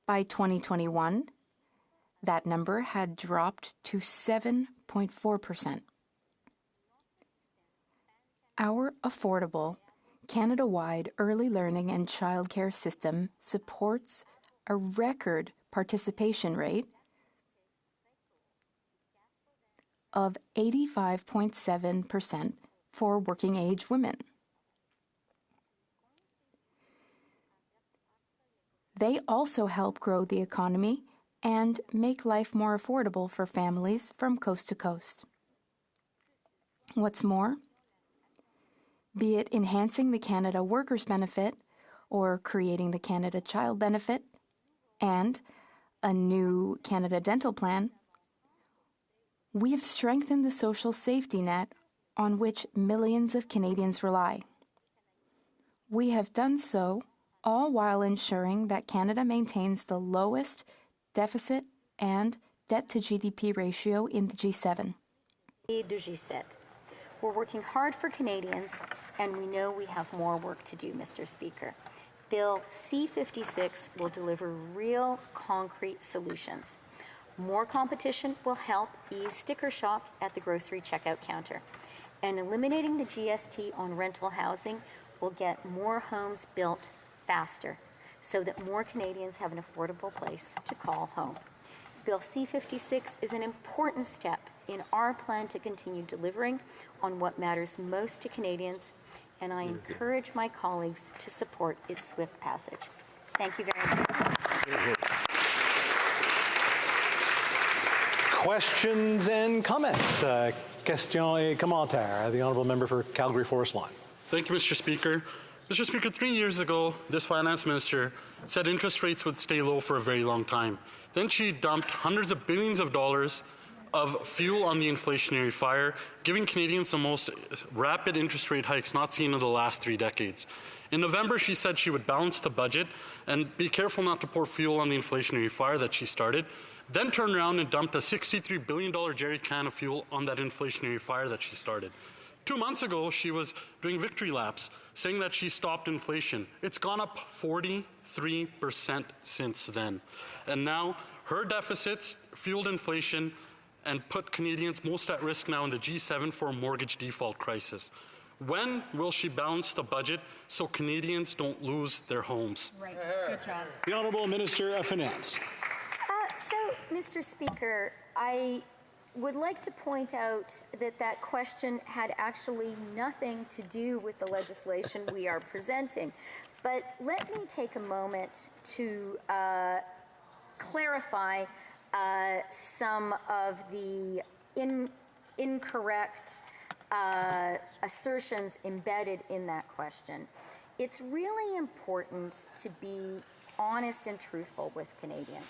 By 2021, that number had dropped to 7.4%. Our affordable, Canada-wide early learning and childcare system supports a record participation rate of 85.7% for working-age women. They also help grow the economy and make life more affordable for families from coast to coast. What's more, be it enhancing the Canada Workers' Benefit or creating the Canada Child Benefit and a new Canada Dental Plan, we have strengthened the social safety net on which millions of Canadians rely. We have done so all while ensuring that Canada maintains the lowest deficit and debt-to-GDP ratio in the G7. We're working hard for Canadians, and we know we have more work to do, Mr. Speaker. Bill C-56 will deliver real, concrete solutions. More competition will help ease sticker shock at the grocery checkout counter. And eliminating the GST on rental housing will get more homes built faster so that more Canadians have an affordable place to call home. Bill C-56 is an important step in our plan to continue delivering on what matters most to Canadians, and I encourage my colleagues to support its swift passage. Thank you very much. Questions and comments? Questions et commentaires. The Honourable Member for Calgary Forest Lawn. Thank you, Mr. Speaker. Mr. Speaker, 3 years ago, this finance minister said interest rates would stay low for a very long time. Then she dumped hundreds of billions of dollars of fuel on the inflationary fire, giving Canadians the most rapid interest rate hikes not seen in the last 3 decades. In November, she said she would balance the budget and be careful not to pour fuel on the inflationary fire that she started, then turned around and dumped a $63 billion jerry can of fuel on that inflationary fire that she started. 2 months ago, she was doing victory laps, saying that she stopped inflation. It's gone up 43% since then. And now, her deficits fueled inflation and put Canadians most at risk now in the G7 for a mortgage default crisis. When will she balance the budget so Canadians don't lose their homes? Right. Good job. The Honourable Minister of Finance. So, Mr. Speaker, I would like to point out that that question had actually nothing to do with the legislation we are presenting. But let me take a moment to clarify some of the incorrect assertions embedded in that question. It's really important to be honest and truthful with Canadians.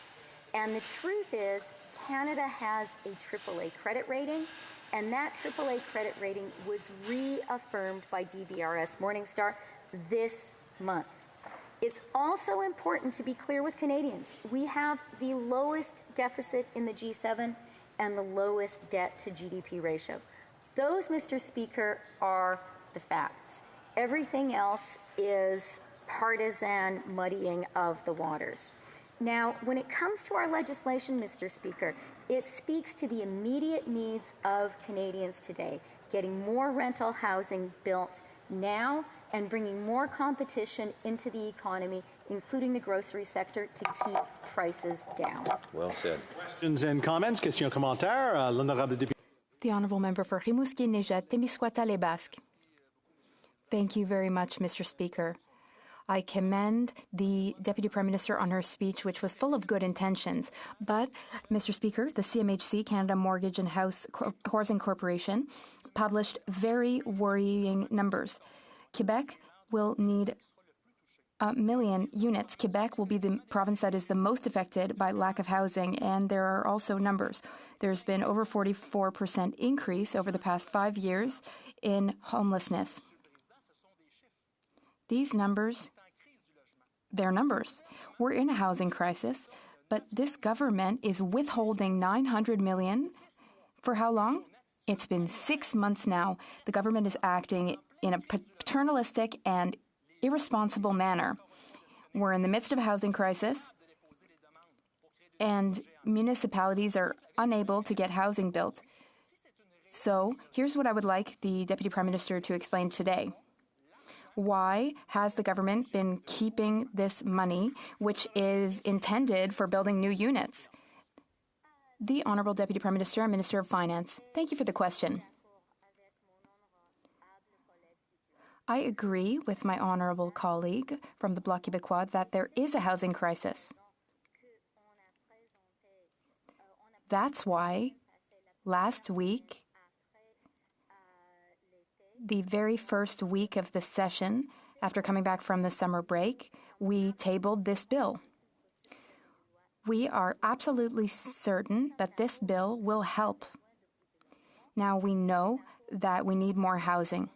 And the truth is, Canada has a AAA credit rating, and that AAA credit rating was reaffirmed by DBRS Morningstar this month. It's also important to be clear with Canadians. We have the lowest deficit in the G7 and the lowest debt to GDP ratio. Those, Mr. Speaker, are the facts. Everything else is partisan muddying of the waters. Now, when it comes to our legislation, Mr. Speaker, it speaks to the immediate needs of Canadians today, getting more rental housing built now and bringing more competition into the economy, including the grocery sector, to keep prices down. Well said. Questions and comments? Questions, commentaires? L'honorable député. The Honourable Member for Rimouski-Nejet, Témiscouata-les-Basques. Thank you very much, Mr. Speaker. I commend the Deputy Prime Minister on her speech, which was full of good intentions. But, Mr. Speaker, the CMHC, Canada Mortgage and Housing Corporation, published very worrying numbers. Quebec will need 1 million units. Quebec will be the province that is the most affected by lack of housing, and there are also numbers. There's been over 44% increase over the past 5 years in homelessness. These numbers, they're numbers. We're in a housing crisis, but this government is withholding $900 million. For how long? It's been 6 months now. The government is acting in a paternalistic and irresponsible manner. We're in the midst of a housing crisis, and municipalities are unable to get housing built. So here's what I would like the Deputy Prime Minister to explain today. Why has the government been keeping this money, which is intended for building new units? The Honourable Deputy Prime Minister and Minister of Finance. Thank you for the question. I agree with my honourable colleague from the Bloc Québécois that there is a housing crisis. That's why last week, the very first week of the session, after coming back from the summer break, we tabled this bill. We are absolutely certain that this bill will help. Now, we know that we need more housing.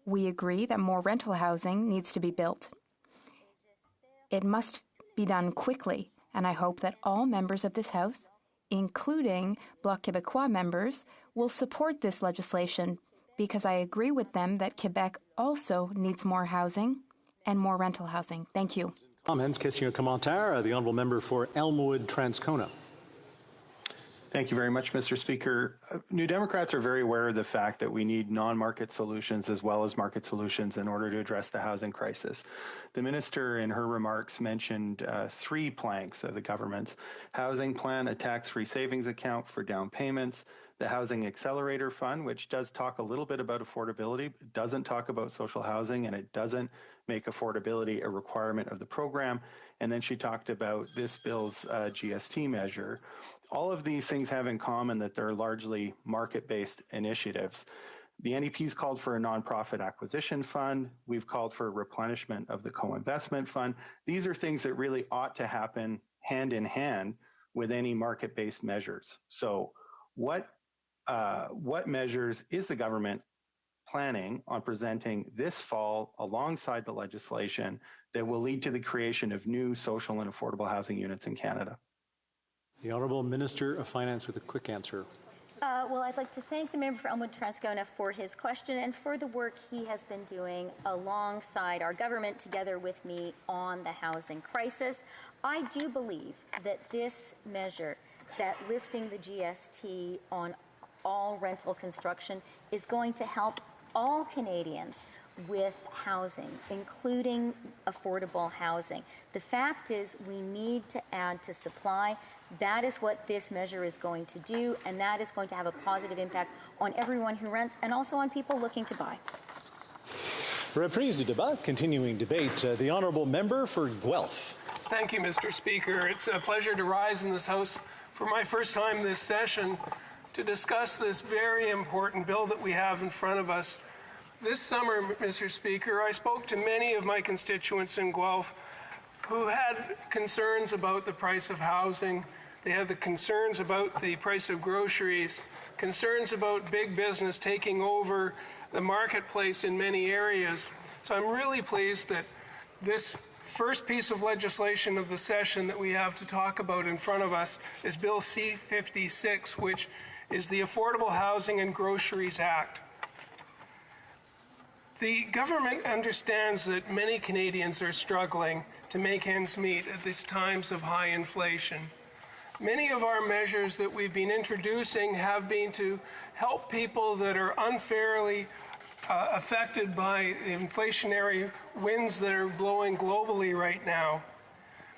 We agree that more rental housing needs to be built. It must be done quickly, and I hope that all members of this House, including Bloc Québécois members, will support this legislation because I agree with them that Quebec also needs more housing and more rental housing. Thank you. Comments, questions, commentaires. The Honourable Member for Elmwood, Transcona. Thank you very much, Mr. Speaker. New Democrats are very aware of the fact that we need non-market solutions as well as market solutions in order to address the housing crisis. The minister in her remarks mentioned 3 planks of the government's housing plan, a tax-free savings account for down payments, the Housing Accelerator Fund, which does talk a little bit about affordability, but doesn't talk about social housing, and it doesn't make affordability a requirement of the program. And then she talked about this bill's GST measure. All of these things have in common that they're largely market-based initiatives. The NDP's called for a nonprofit acquisition fund. We've called for a replenishment of the co-investment fund. These are things that really ought to happen hand in hand with any market-based measures. So what measures is the government planning on presenting this fall alongside the legislation that will lead to the creation of new social and affordable housing units in Canada? The Honourable Minister of Finance with a quick answer. Well, I'd like to thank the member for Elmwood-Transcona for his question and for the work he has been doing alongside our government together with me on the housing crisis. I do believe that this measure, that lifting the GST on all rental construction, is going to help all Canadians with housing, including affordable housing. The fact is we need to add to supply. That is what this measure is going to do, and that is going to have a positive impact on everyone who rents and also on people looking to buy. Reprise du débat, continuing debate. The Honourable Member for Guelph. Thank you, Mr. Speaker. It's a pleasure to rise in this House for my first time this session to discuss this very important bill that we have in front of us. This summer, Mr. Speaker, I spoke to many of my constituents in Guelph who had concerns about the price of housing. They had the concerns about the price of groceries, concerns about big business taking over the marketplace in many areas. So I'm really pleased that this first piece of legislation of the session that we have to talk about in front of us is Bill C-56, which is the Affordable Housing and Groceries Act. The government understands that many Canadians are struggling to make ends meet at these times of high inflation. Many of our measures that we've been introducing have been to help people that are unfairly affected by the inflationary winds that are blowing globally right now.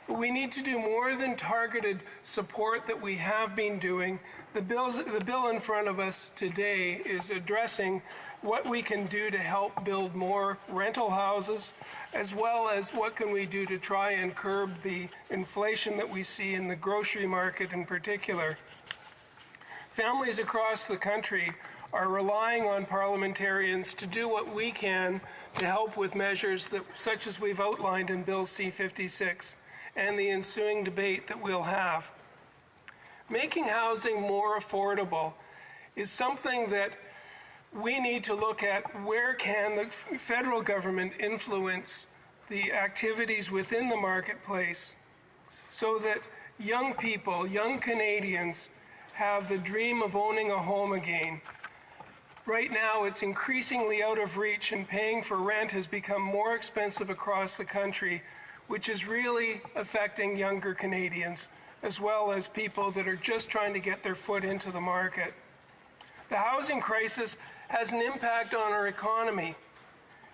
But we need to do more than targeted support that we have been doing. The bill in front of us today is addressing what we can do to help build more rental houses, as well as what can we do to try and curb the inflation that we see in the grocery market in particular. Families across the country are relying on parliamentarians to do what we can to help with measures such as we've outlined in Bill C-56 and the ensuing debate that we'll have. Making housing more affordable is something that we need to look at. Where can the federal government influence the activities within the marketplace so that young people, young Canadians, have the dream of owning a home again? Right now, it's increasingly out of reach, and paying for rent has become more expensive across the country, which is really affecting younger Canadians, as well as people that are just trying to get their foot into the market. The housing crisis has an impact on our economy.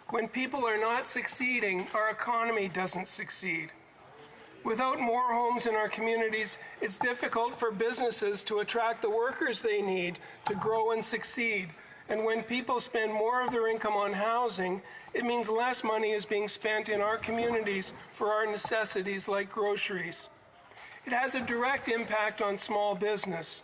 When people are not succeeding, our economy doesn't succeed. Without more homes in our communities, it's difficult for businesses to attract the workers they need to grow and succeed. And when people spend more of their income on housing, it means less money is being spent in our communities for our necessities like groceries. It has a direct impact on small business.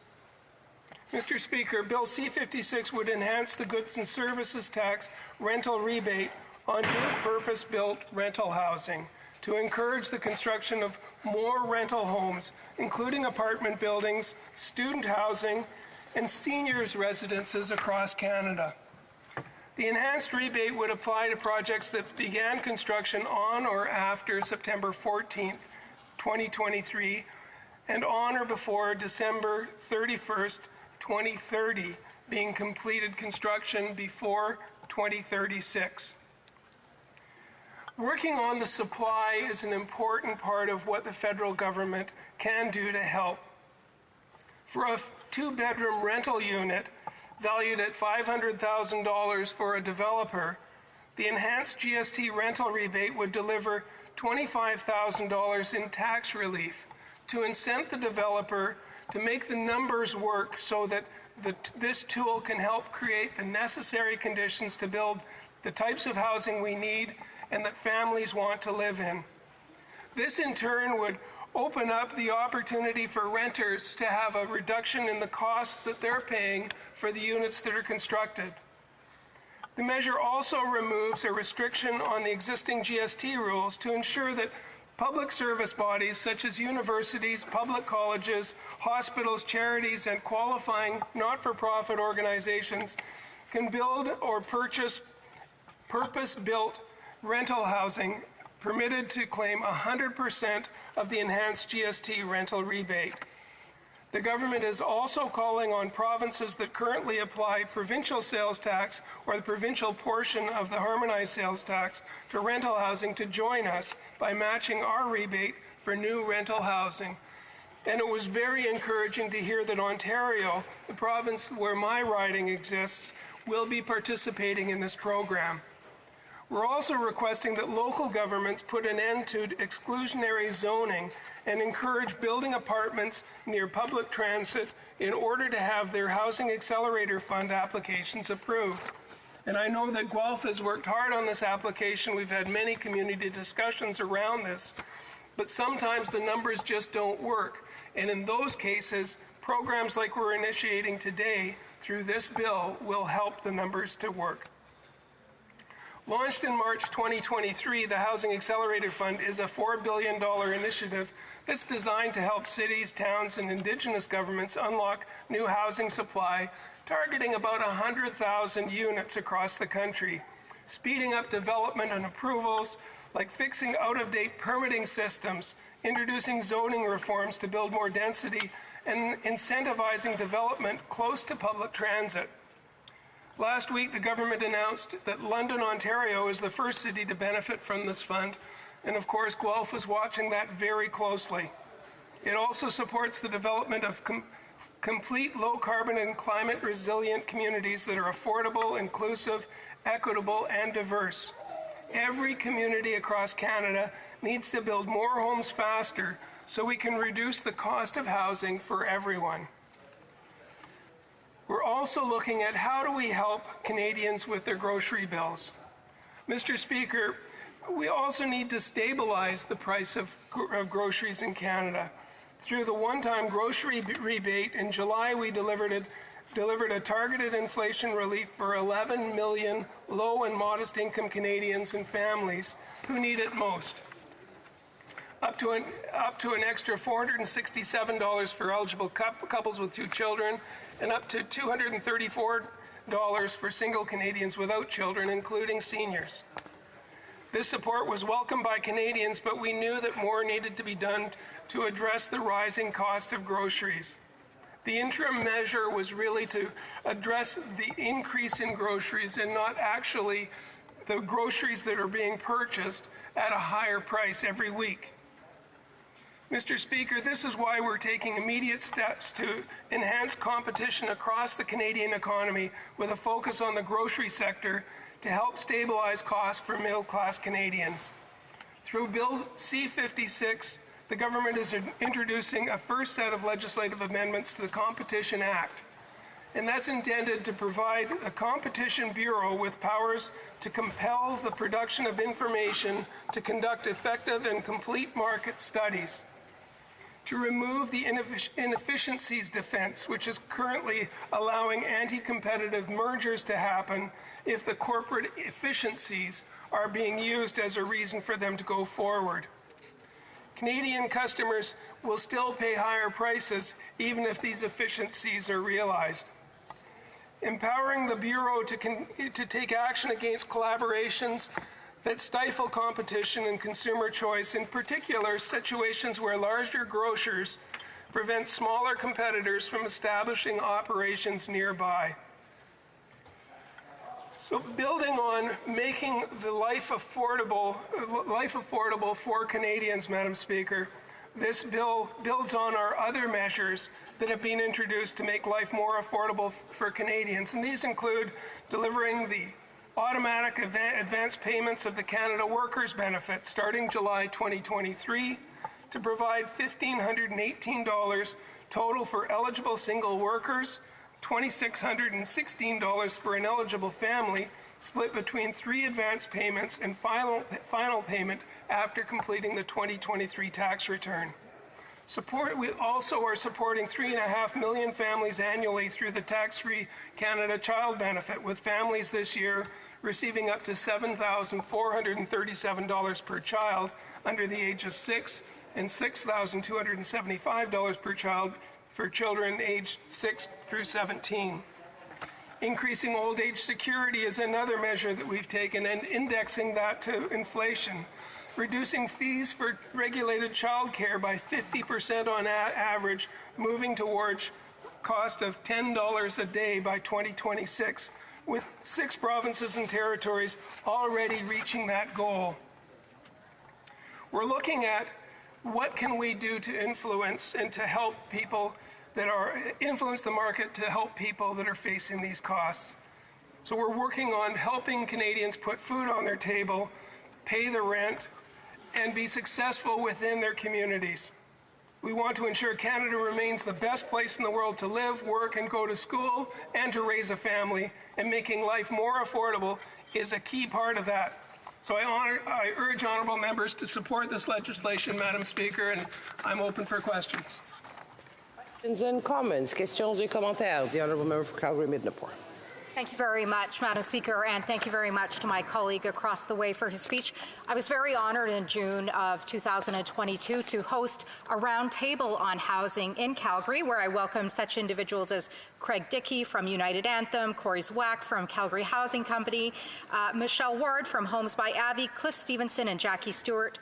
Mr. Speaker, Bill C-56 would enhance the goods and services tax rental rebate on new purpose-built rental housing to encourage the construction of more rental homes, including apartment buildings, student housing, and seniors' residences across Canada. The enhanced rebate would apply to projects that began construction on or after September 14th, 2023, and on or before December 31st, 2030, being completed construction before 2036. Working on the supply is an important part of what the federal government can do to help. For a two-bedroom rental unit valued at $500,000 for a developer, the enhanced GST rental rebate would deliver $25,000 in tax relief to incent the developer to make the numbers work so that this tool can help create the necessary conditions to build the types of housing we need and that families want to live in. This in turn would open up the opportunity for renters to have a reduction in the cost that they're paying for the units that are constructed. The measure also removes a restriction on the existing GST rules to ensure that Public service bodies such as universities, public colleges, hospitals, charities, and qualifying not-for-profit organizations can build or purchase purpose-built rental housing permitted to claim 100% of the enhanced GST rental rebate. The government is also calling on provinces that currently apply provincial sales tax or the provincial portion of the harmonized sales tax to rental housing to join us by matching our rebate for new rental housing. And it was very encouraging to hear that Ontario, the province where my riding exists, will be participating in this program. We're also requesting that local governments put an end to exclusionary zoning and encourage building apartments near public transit in order to have their Housing Accelerator Fund applications approved. And I know that Guelph has worked hard on this application. We've had many community discussions around this, but sometimes the numbers just don't work. And in those cases, programs like we're initiating today through this bill will help the numbers to work. Launched in March 2023, the Housing Accelerator Fund is a $4 billion initiative that's designed to help cities, towns, and Indigenous governments unlock new housing supply, targeting about 100,000 units across the country, speeding up development and approvals, like fixing out-of-date permitting systems, introducing zoning reforms to build more density, and incentivizing development close to public transit. Last week, the government announced that London, Ontario is the first city to benefit from this fund, and of course, Guelph is watching that very closely. It also supports the development of complete low-carbon and climate-resilient communities that are affordable, inclusive, equitable, and diverse. Every community across Canada needs to build more homes faster so we can reduce the cost of housing for everyone. We're also looking at how do we help Canadians with their grocery bills. Mr. Speaker, we also need to stabilize the price of groceries in Canada. Through the one-time grocery rebate in July, we delivered a targeted inflation relief for 11 million low and modest income Canadians and families who need it most. Up to an extra $467 for eligible couples with 2 children, and up to $234 for single Canadians without children, including seniors. This support was welcomed by Canadians, but we knew that more needed to be done to address the rising cost of groceries. The interim measure was really to address the increase in groceries and not actually the groceries that are being purchased at a higher price every week. Mr. Speaker, this is why we're taking immediate steps to enhance competition across the Canadian economy with a focus on the grocery sector to help stabilize costs for middle-class Canadians. Through Bill C-56, the government is introducing a first set of legislative amendments to the Competition Act, and that's intended to provide the Competition Bureau with powers to compel the production of information to conduct effective and complete market studies, to remove the inefficiencies defense, which is currently allowing anti-competitive mergers to happen if the corporate efficiencies are being used as a reason for them to go forward. Canadian customers will still pay higher prices even if these efficiencies are realized. Empowering the Bureau to take action against collaborations that stifle competition and consumer choice, in particular situations where larger grocers prevent smaller competitors from establishing operations nearby. So building on making the life affordable for Canadians, Madam Speaker, this bill builds on our other measures that have been introduced to make life more affordable for Canadians, and these include delivering the automatic advance payments of the Canada Workers Benefit starting July 2023 to provide $1,518 total for eligible single workers, $2,616 for an eligible family, split between 3 advance payments and final payment after completing the 2023 tax return. We also are supporting 3.5 million families annually through the tax-free Canada Child Benefit, with families this year receiving up to $7,437 per child, under the age of 6 and $6,275 per child for children aged 6 through 17. Increasing old age security is another measure that we've taken, and indexing that to inflation. Reducing fees for regulated childcare by 50% on average, moving towards cost of $10 a day by 2026, with 6 provinces and territories already reaching that goal. We're looking at what can we do to influence and to help people influence the market to help people that are facing these costs. So we're working on helping Canadians put food on their table, pay the rent, and be successful within their communities. We want to ensure Canada remains the best place in the world to live, work, and go to school, and to raise a family, and making life more affordable is a key part of that. So I urge honourable members to support this legislation, Madam Speaker, and I'm open for questions. Questions and comments. Questions et commentaires. The honourable member for Calgary-Midnapore. Thank you very much, Madam Speaker, and thank you very much to my colleague across the way for his speech. I was very honoured in June of 2022 to host a roundtable on housing in Calgary, where I welcomed such individuals as Craig Dickey from United Anthem, Corey Zwack from Calgary Housing Company, Michelle Ward from Homes by Avi, Cliff Stevenson and Jackie Stewart,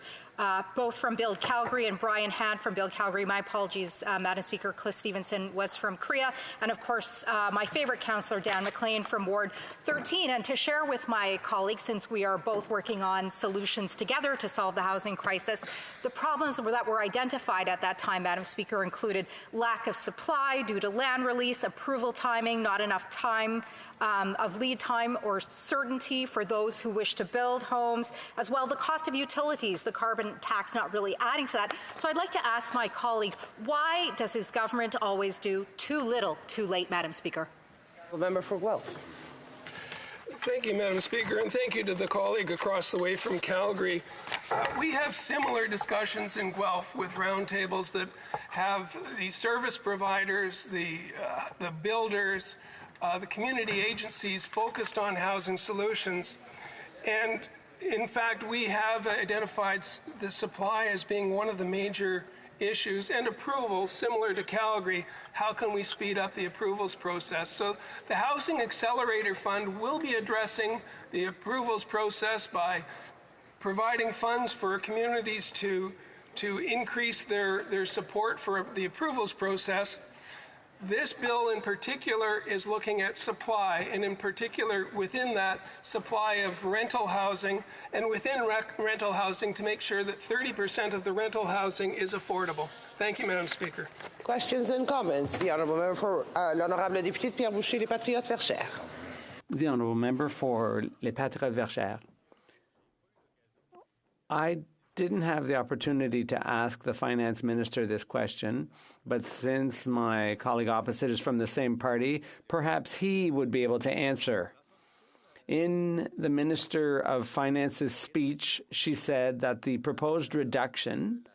both from Build Calgary, and Brian Hand from Build Calgary. My apologies, Madam Speaker, Cliff Stevenson was from Korea. And of course, my favorite councillor, Dan McLean from Ward 13. And to share with my colleagues, since we are both working on solutions together to solve the housing crisis, the problems that were identified at that time, Madam Speaker, included lack of supply due to land release, approval timing, not enough time of lead time or certainty for those who wish to build homes, as well the cost of utilities, the carbon tax not really adding to that. So I'd like to ask my colleague, why does his government always do too little, too late, Madam Speaker? The member for Guelph. Thank you, Madam Speaker, and thank you to the colleague across the way from Calgary. We have similar discussions in Guelph with roundtables that have the service providers, the builders, the community agencies focused on housing solutions. And in fact, we have identified the supply as being one of the major issues, and approvals similar to Calgary. How can we speed up the approvals process? So the Housing Accelerator Fund will be addressing the approvals process by providing funds for communities to increase their support for the approvals process. This bill in particular is looking at supply, and in particular within that, supply of rental housing, and within rental housing to make sure that 30% of the rental housing is affordable. Thank you, Madam Speaker. Questions and comments. The honourable member for l'honorable député de Pierre-Boucher, les Patriotes Verchères. The honourable member for Les Patriotes Verchères. I didn't have the opportunity to ask the finance minister this question, but since my colleague opposite is from the same party, perhaps he would be able to answer. In the Minister of Finance's speech, she said that the proposed reduction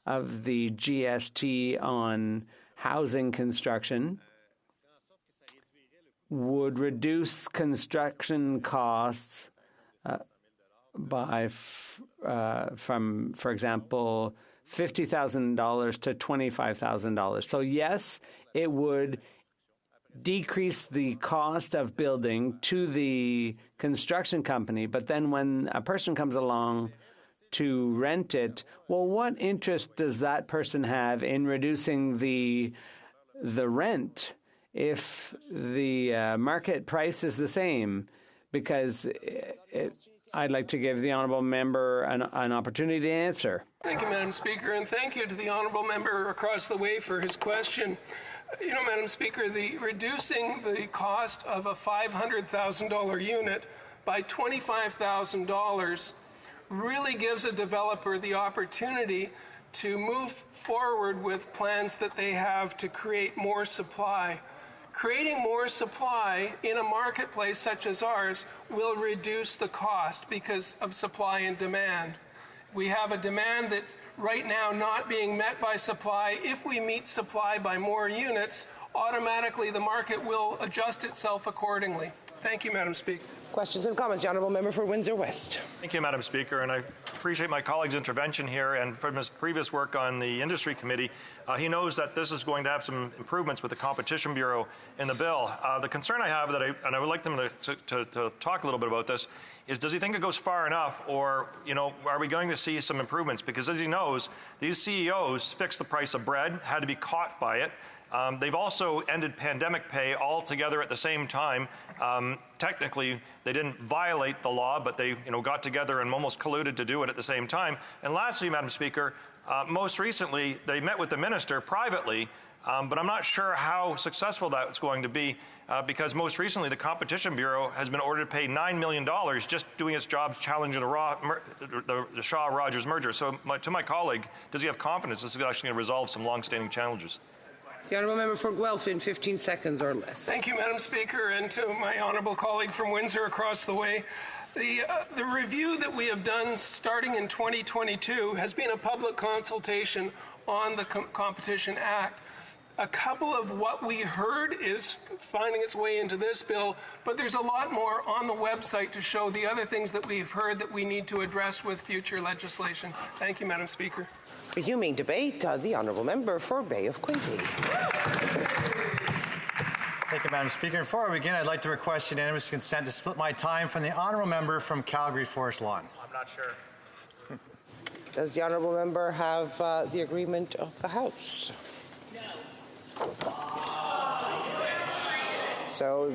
of the GST on housing construction would reduce construction costs by from, for example, $50,000 to $25,000. So yes, it would decrease the cost of building to the construction company, but then when a person comes along to rent it, well, what interest does that person have in reducing the rent if the market price is the same? Because I'd like to give the honourable member an opportunity to answer. Thank you, Madam Speaker, and thank you to the honourable member across the way for his question. You know, Madam Speaker, reducing the cost of a $500,000 unit by $25,000 really gives a developer the opportunity to move forward with plans that they have to create more supply. Creating more supply in a marketplace such as ours will reduce the cost because of supply and demand. We have a demand that's right now not being met by supply. If we meet supply by more units, automatically the market will adjust itself accordingly. Thank you, Madam Speaker. Questions and comments. The Honourable Member for Windsor West. Thank you, Madam Speaker, and I appreciate my colleague's intervention here, and from his previous work on the Industry Committee, he knows that this is going to have some improvements with the Competition Bureau in the bill. The concern I have, and I would like them to talk a little bit about this, is does he think it goes far enough, or, are we going to see some improvements? Because as he knows, these CEOs fixed the price of bread, had to be caught by it. They've also ended pandemic pay altogether at the same time. Technically, they didn't violate the law, but they got together and almost colluded to do it at the same time. And lastly, Madam Speaker, most recently, they met with the minister privately, but I'm not sure how successful that's going to be because most recently the Competition Bureau has been ordered to pay $9 million just doing its job challenging the Shaw-Rogers merger. So to my colleague, does he have confidence this is actually going to resolve some long-standing challenges? The Honourable Member for Guelph in 15 seconds or less. Thank you, Madam Speaker, and to my honourable colleague from Windsor across the way. The review that we have done starting in 2022 has been a public consultation on the Competition Act. A couple of what we heard is finding its way into this bill, but there's a lot more on the website to show the other things that we've heard that we need to address with future legislation. Thank you, Madam Speaker. Resuming debate, the Honourable Member for Bay of Quinte. Thank you, Madam Speaker. Before I begin, I'd like to request unanimous consent to split my time from the Honourable Member from Calgary Forest Lawn. I'm not sure. Does the Honourable Member have the agreement of the House? No. So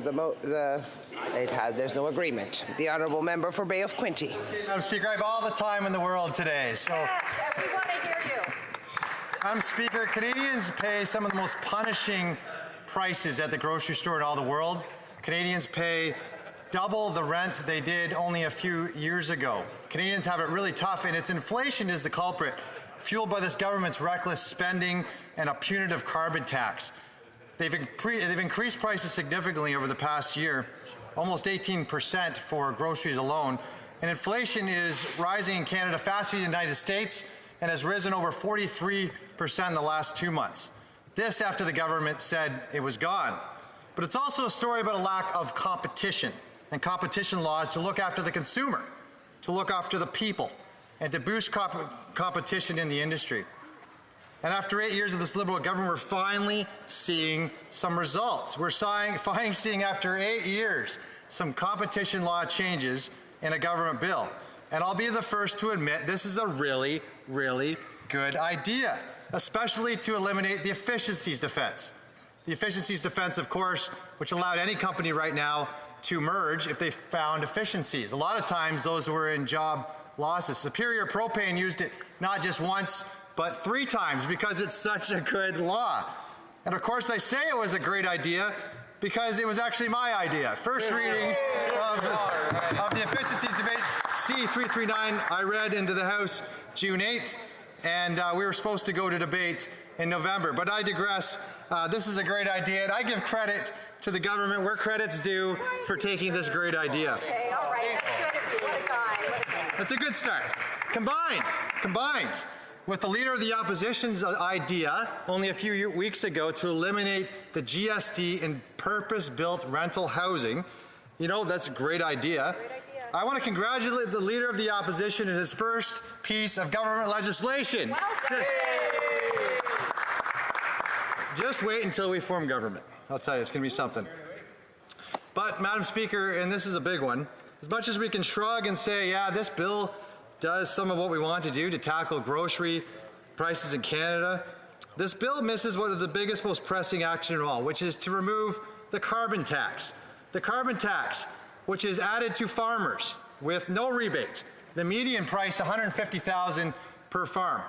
there's no agreement. The Honourable Member for Bay of Quinte. Madam Speaker, I have all the time in the world today. So, Yes, we want to hear you. Madam Speaker, Canadians pay some of the most punishing prices at the grocery store in all the world. Canadians pay double the rent they did only a few years ago. Canadians have it really tough, and it's inflation is the culprit, fueled by this government's reckless spending and a punitive carbon tax. They've increased prices significantly over the past year, almost 18% for groceries alone. And inflation is rising in Canada faster than the United States and has risen over 43% in the last 2 months. This after the government said it was gone. But it's also a story about a lack of competition and competition laws to look after the consumer, to look after the people, and to boost competition in the industry. And after 8 years of this Liberal government, we're finally seeing some results. We're finally seeing, after 8 years, some competition law changes in a government bill. And I'll be the first to admit this is a really, really good idea, especially to eliminate the efficiencies defense. The efficiencies defense, of course, which allowed any company right now to merge if they found efficiencies. A lot of times those were in job losses. Superior Propane used it not just once, but 3 times because it's such a good law. And of course I say it was a great idea because it was actually my idea. First reading of the efficiencies debates C-339 I read into the House June 8th, and we were supposed to go to debate in November. But I digress. This is a great idea, and I give credit to the government where credit's due for taking this great idea. Okay, all right, that's good of you. What a guy. That's a good start. Combined with the Leader of the Opposition's idea only a few weeks ago to eliminate the GST in purpose-built rental housing, that's a great idea. I want to congratulate the Leader of the Opposition in his first piece of government legislation. Well done. Just wait until we form government. I'll tell you, it's going to be something. But, Madam Speaker, and this is a big one, as much as we can shrug and say, yeah, this bill does some of what we want to do to tackle grocery prices in Canada, this bill misses one of the biggest, most pressing action of all, which is to remove the carbon tax. The carbon tax, which is added to farmers with no rebate. The median price, $150,000 per farm.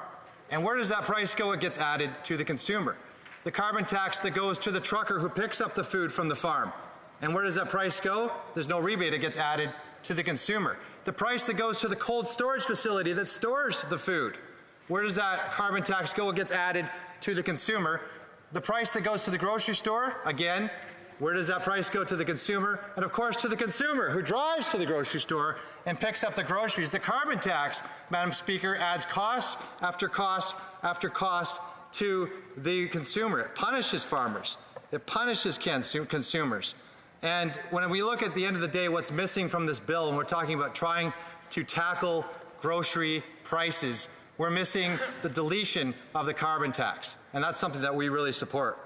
And where does that price go? It gets added to the consumer. The carbon tax that goes to the trucker who picks up the food from the farm. And where does that price go? There's no rebate. It gets added to the consumer. The price that goes to the cold storage facility that stores the food. Where does that carbon tax go? It gets added to the consumer. The price that goes to the grocery store, again, where does that price go? To the consumer, and of course to the consumer who drives to the grocery store and picks up the groceries. The carbon tax, Madam Speaker, adds cost after cost after cost to the consumer. It punishes farmers. It punishes consumers. And when we look at the end of the day what's missing from this bill, and we're talking about trying to tackle grocery prices, we're missing the deletion of the carbon tax. And that's something that we really support.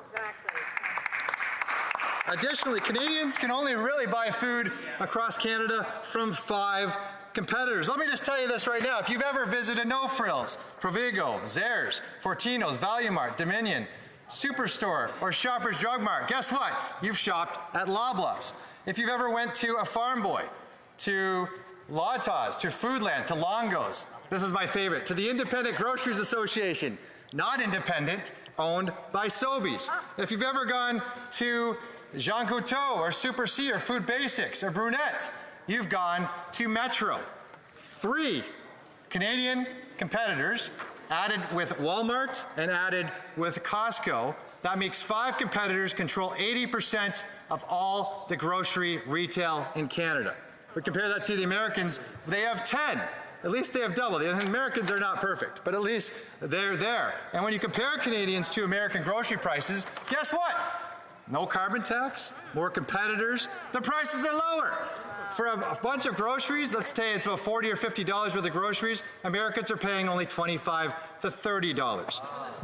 Additionally, Canadians can only really buy food across Canada from 5 competitors. Let me just tell you this right now. If you've ever visited No Frills, Provigo, Zehrs, Fortino's, Value Mart, Dominion, Superstore, or Shoppers Drug Mart, guess what? You've shopped at Loblaws. If you've ever went to a Farm Boy, to Lawtas, to Foodland, to Longo's, this is my favorite, to the Independent Groceries Association, not independent, owned by Sobeys. If you've ever gone to Jean Coutu or Super C or Food Basics or Brunette, you've gone to Metro. 3 Canadian competitors added with Walmart and added with Costco. That makes 5 competitors control 80% of all the grocery retail in Canada. We compare that to the Americans, they have 10. At least they have double. The Americans are not perfect, but at least they're there. And when you compare Canadians to American grocery prices, guess what? No carbon tax, more competitors, the prices are lower. For a bunch of groceries, let's say it's about $40 or $50 worth of groceries, Americans are paying only $25 to $30.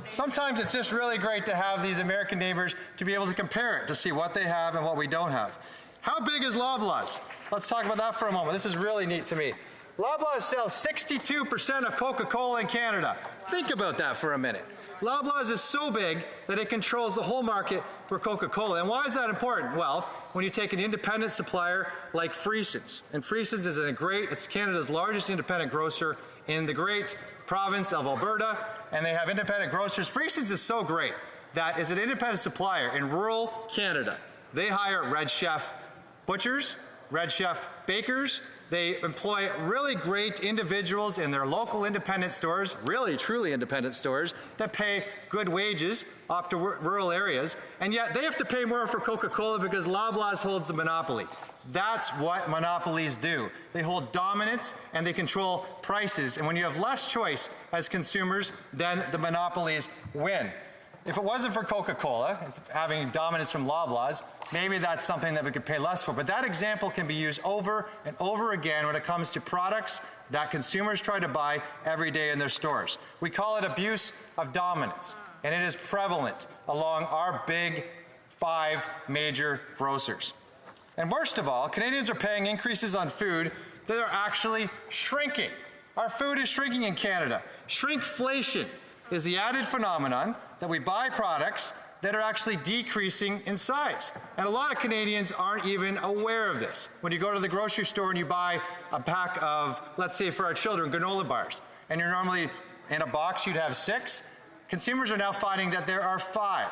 Sometimes it's just really great to have these American neighbors to be able to compare it, to see what they have and what we don't have. How big is Loblaws? Let's talk about that for a moment. This is really neat to me. Loblaws sells 62% of Coca-Cola in Canada. Think about that for a minute. Loblaws is so big that it controls the whole market for Coca-Cola. And why is that important? Well, when you take an independent supplier like Friesens, and Friesens is it's Canada's largest independent grocer in the great province of Alberta, and they have independent grocers. Friesens is so great that as an independent supplier in rural Canada, they hire Red Chef butchers, Red Chef bakers. They employ really great individuals in their local independent stores, really truly independent stores, that pay good wages off to rural areas, and yet they have to pay more for Coca-Cola because Loblaws holds the monopoly. That's what monopolies do. They hold dominance and they control prices, and when you have less choice as consumers, then the monopolies win. If it wasn't for Coca-Cola having dominance from Loblaws, maybe that's something that we could pay less for. But that example can be used over and over again when it comes to products that consumers try to buy every day in their stores. We call it abuse of dominance, and it is prevalent along our big 5 major grocers. And worst of all, Canadians are paying increases on food that are actually shrinking. Our food is shrinking in Canada. Shrinkflation is the added phenomenon that we buy products that are actually decreasing in size. And a lot of Canadians aren't even aware of this. When you go to the grocery store and you buy a pack of, let's say for our children, granola bars, and you're normally in a box you'd have 6, consumers are now finding that there are 5.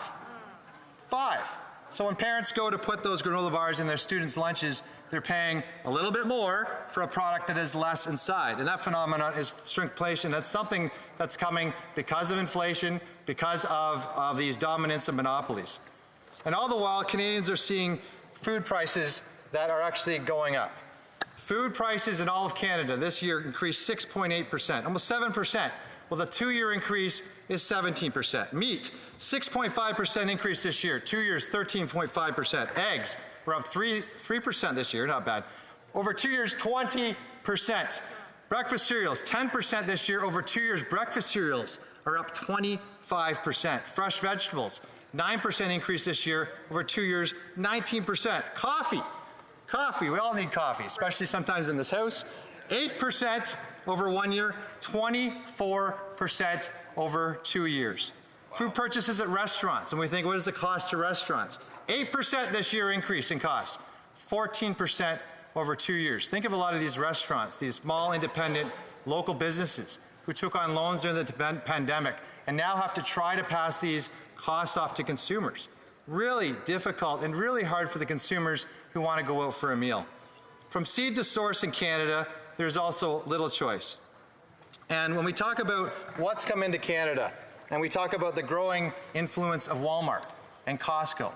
5. So when parents go to put those granola bars in their students' lunches, they're paying a little bit more for a product that is less inside. And that phenomenon is shrinkflation. That's something that's coming because of inflation, because of these dominance and monopolies. And all the while, Canadians are seeing food prices that are actually going up. Food prices in all of Canada this year increased 6.8%, almost 7%. Well, the 2-year increase is 17%. Meat, 6.5% increase this year. 2 years, 13.5%. Eggs, we're up 3% this year, not bad. Over 2 years, 20%. Breakfast cereals, 10% this year. Over 2 years, breakfast cereals are up 25%. Fresh vegetables, 9% increase this year. Over 2 years, 19%. Coffee, we all need coffee, especially sometimes in this house. 8% over 1 year, 24% over 2 years. Food purchases at restaurants, and we think, what is the cost to restaurants? 8% this year increase in cost, 14% over 2 years. Think of a lot of these restaurants, these small, independent, local businesses who took on loans during the pandemic and now have to try to pass these costs off to consumers. Really difficult and really hard for the consumers who want to go out for a meal. From seed to source in Canada, there's also little choice. And when we talk about what's come into Canada, and we talk about the growing influence of Walmart and Costco,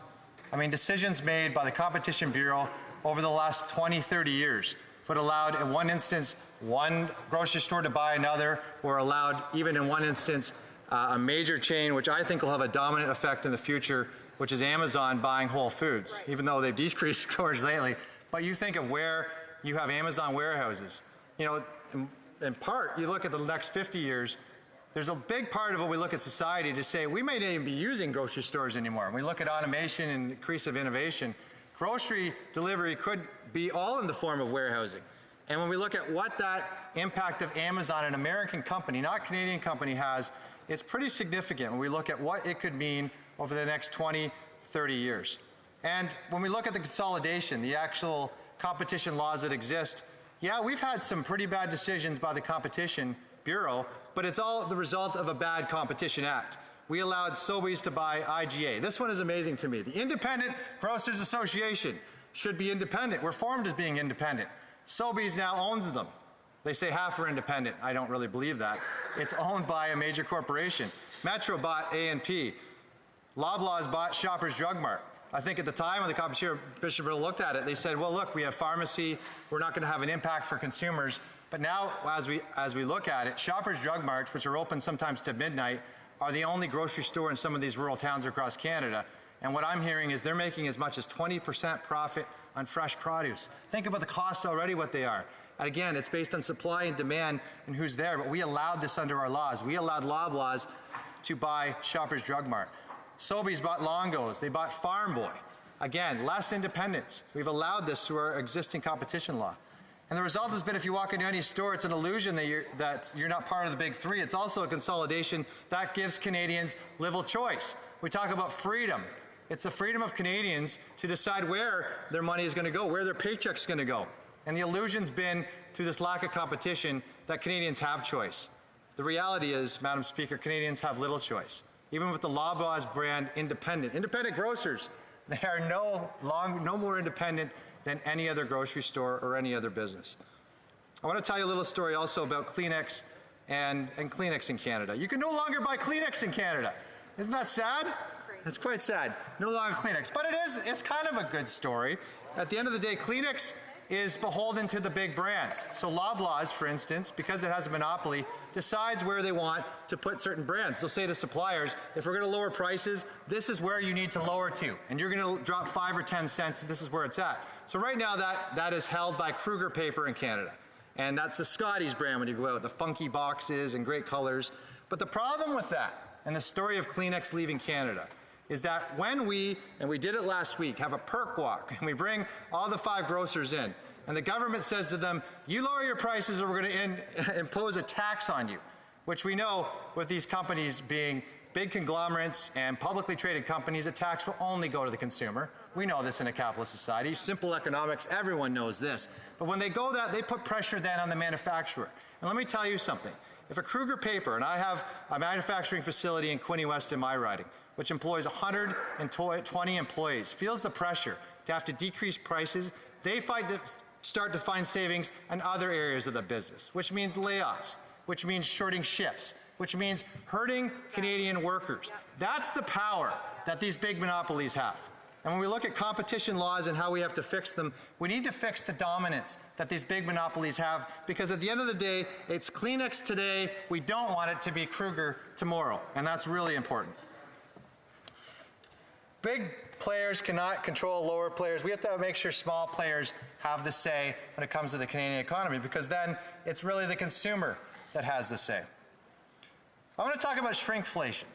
I mean, decisions made by the Competition Bureau over the last 20, 30 years would allowed, in one instance, one grocery store to buy another, or allowed, even in one instance, a major chain, which I think will have a dominant effect in the future, which is Amazon buying Whole Foods, even though they've decreased scores lately. But you think of where you have Amazon warehouses. You know, in part, you look at the next 50 years, there's a big part of what we look at society to say we may not even be using grocery stores anymore. When we look at automation and increase of innovation, grocery delivery could be all in the form of warehousing. And when we look at what that impact of Amazon, an American company, not a Canadian company, has, it's pretty significant when we look at what it could mean over the next 20, 30 years. And when we look at the consolidation, the actual competition laws that exist, yeah, we've had some pretty bad decisions by the Competition Bureau, but it's all the result of a bad Competition Act. We allowed Sobeys to buy IGA. This one is amazing to me. The Independent Grocers Association should be independent. We're formed as being independent. Sobeys now owns them. They say half are independent. I don't really believe that. It's owned by a major corporation. Metro bought A&P. Loblaws bought Shoppers Drug Mart. I think at the time when the Competition Bureau looked at it, they said, well, look, we have pharmacy. We're not going to have an impact for consumers. But now, as we look at it, Shoppers Drug Marts, which are open sometimes to midnight, are the only grocery store in some of these rural towns across Canada. And what I'm hearing is they're making as much as 20% profit on fresh produce. Think about the costs already, what they are. And again, it's based on supply and demand and who's there, but we allowed this under our laws. We allowed Loblaws to buy Shoppers Drug Mart. Sobeys bought Longo's. They bought Farm Boy. Again, less independence. We've allowed this through our existing competition law. And the result has been if you walk into any store, it's an illusion that you're not part of the big three. It's also a consolidation that gives Canadians little choice. We talk about freedom. It's the freedom of Canadians to decide where their money is going to go, where their paycheck's going to go. And the illusion's been, through this lack of competition, that Canadians have choice. The reality is, Madam Speaker, Canadians have little choice. Even with the Loblaws brand independent grocers, they are no more independent than any other grocery store or any other business. I want to tell you a little story also about Kleenex and Kleenex in Canada. You can no longer buy Kleenex in Canada. Isn't that sad? It's quite sad. No longer Kleenex. But it's kind of a good story. At the end of the day, Kleenex is beholden to the big brands. So Loblaws, for instance, because it has a monopoly, decides where they want to put certain brands. They'll say to suppliers, if we're going to lower prices, this is where you need to lower to. And you're going to drop 5 or 10 cents, and this is where it's at. So right now that is held by Kruger Paper in Canada. And that's the Scotties brand when you go out, the funky boxes and great colors. But the problem with that, and the story of Kleenex leaving Canada, is that when we did it last week, have a perk walk, and we bring all the 5 grocers in, and the government says to them, you lower your prices or we're going to impose a tax on you, which we know with these companies being big conglomerates and publicly traded companies, a tax will only go to the consumer. We know this in a capitalist society. Simple economics, everyone knows this. But when they go that, they put pressure then on the manufacturer. And let me tell you something. If a Kruger Paper, and I have a manufacturing facility in Quinte West in my riding, which employs 120 employees, feels the pressure to have to decrease prices, they start to find savings in other areas of the business, which means layoffs, which means shorting shifts, which means hurting Canadian workers. That's the power that these big monopolies have. And when we look at competition laws and how we have to fix them, we need to fix the dominance that these big monopolies have, because at the end of the day, it's Kleenex today. We don't want it to be Kruger tomorrow, and that's really important. Big players cannot control lower players. We have to make sure small players have the say when it comes to the Canadian economy, because then it's really the consumer that has the say. I want to talk about shrinkflation.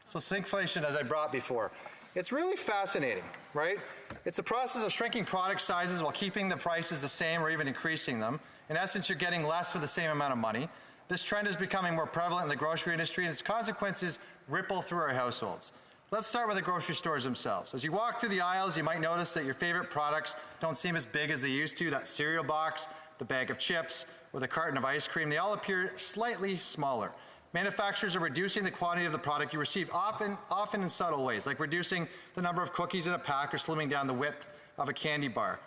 So shrinkflation, as I brought before, it's really fascinating, right? It's a process of shrinking product sizes while keeping the prices the same or even increasing them. In essence, you're getting less for the same amount of money. This trend is becoming more prevalent in the grocery industry, and its consequences ripple through our households. Let's start with the grocery stores themselves. As you walk through the aisles, you might notice that your favorite products don't seem as big as they used to. That cereal box, the bag of chips, or the carton of ice cream, they all appear slightly smaller. Manufacturers are reducing the quantity of the product you receive, often in subtle ways, like reducing the number of cookies in a pack or slimming down the width of a candy bar.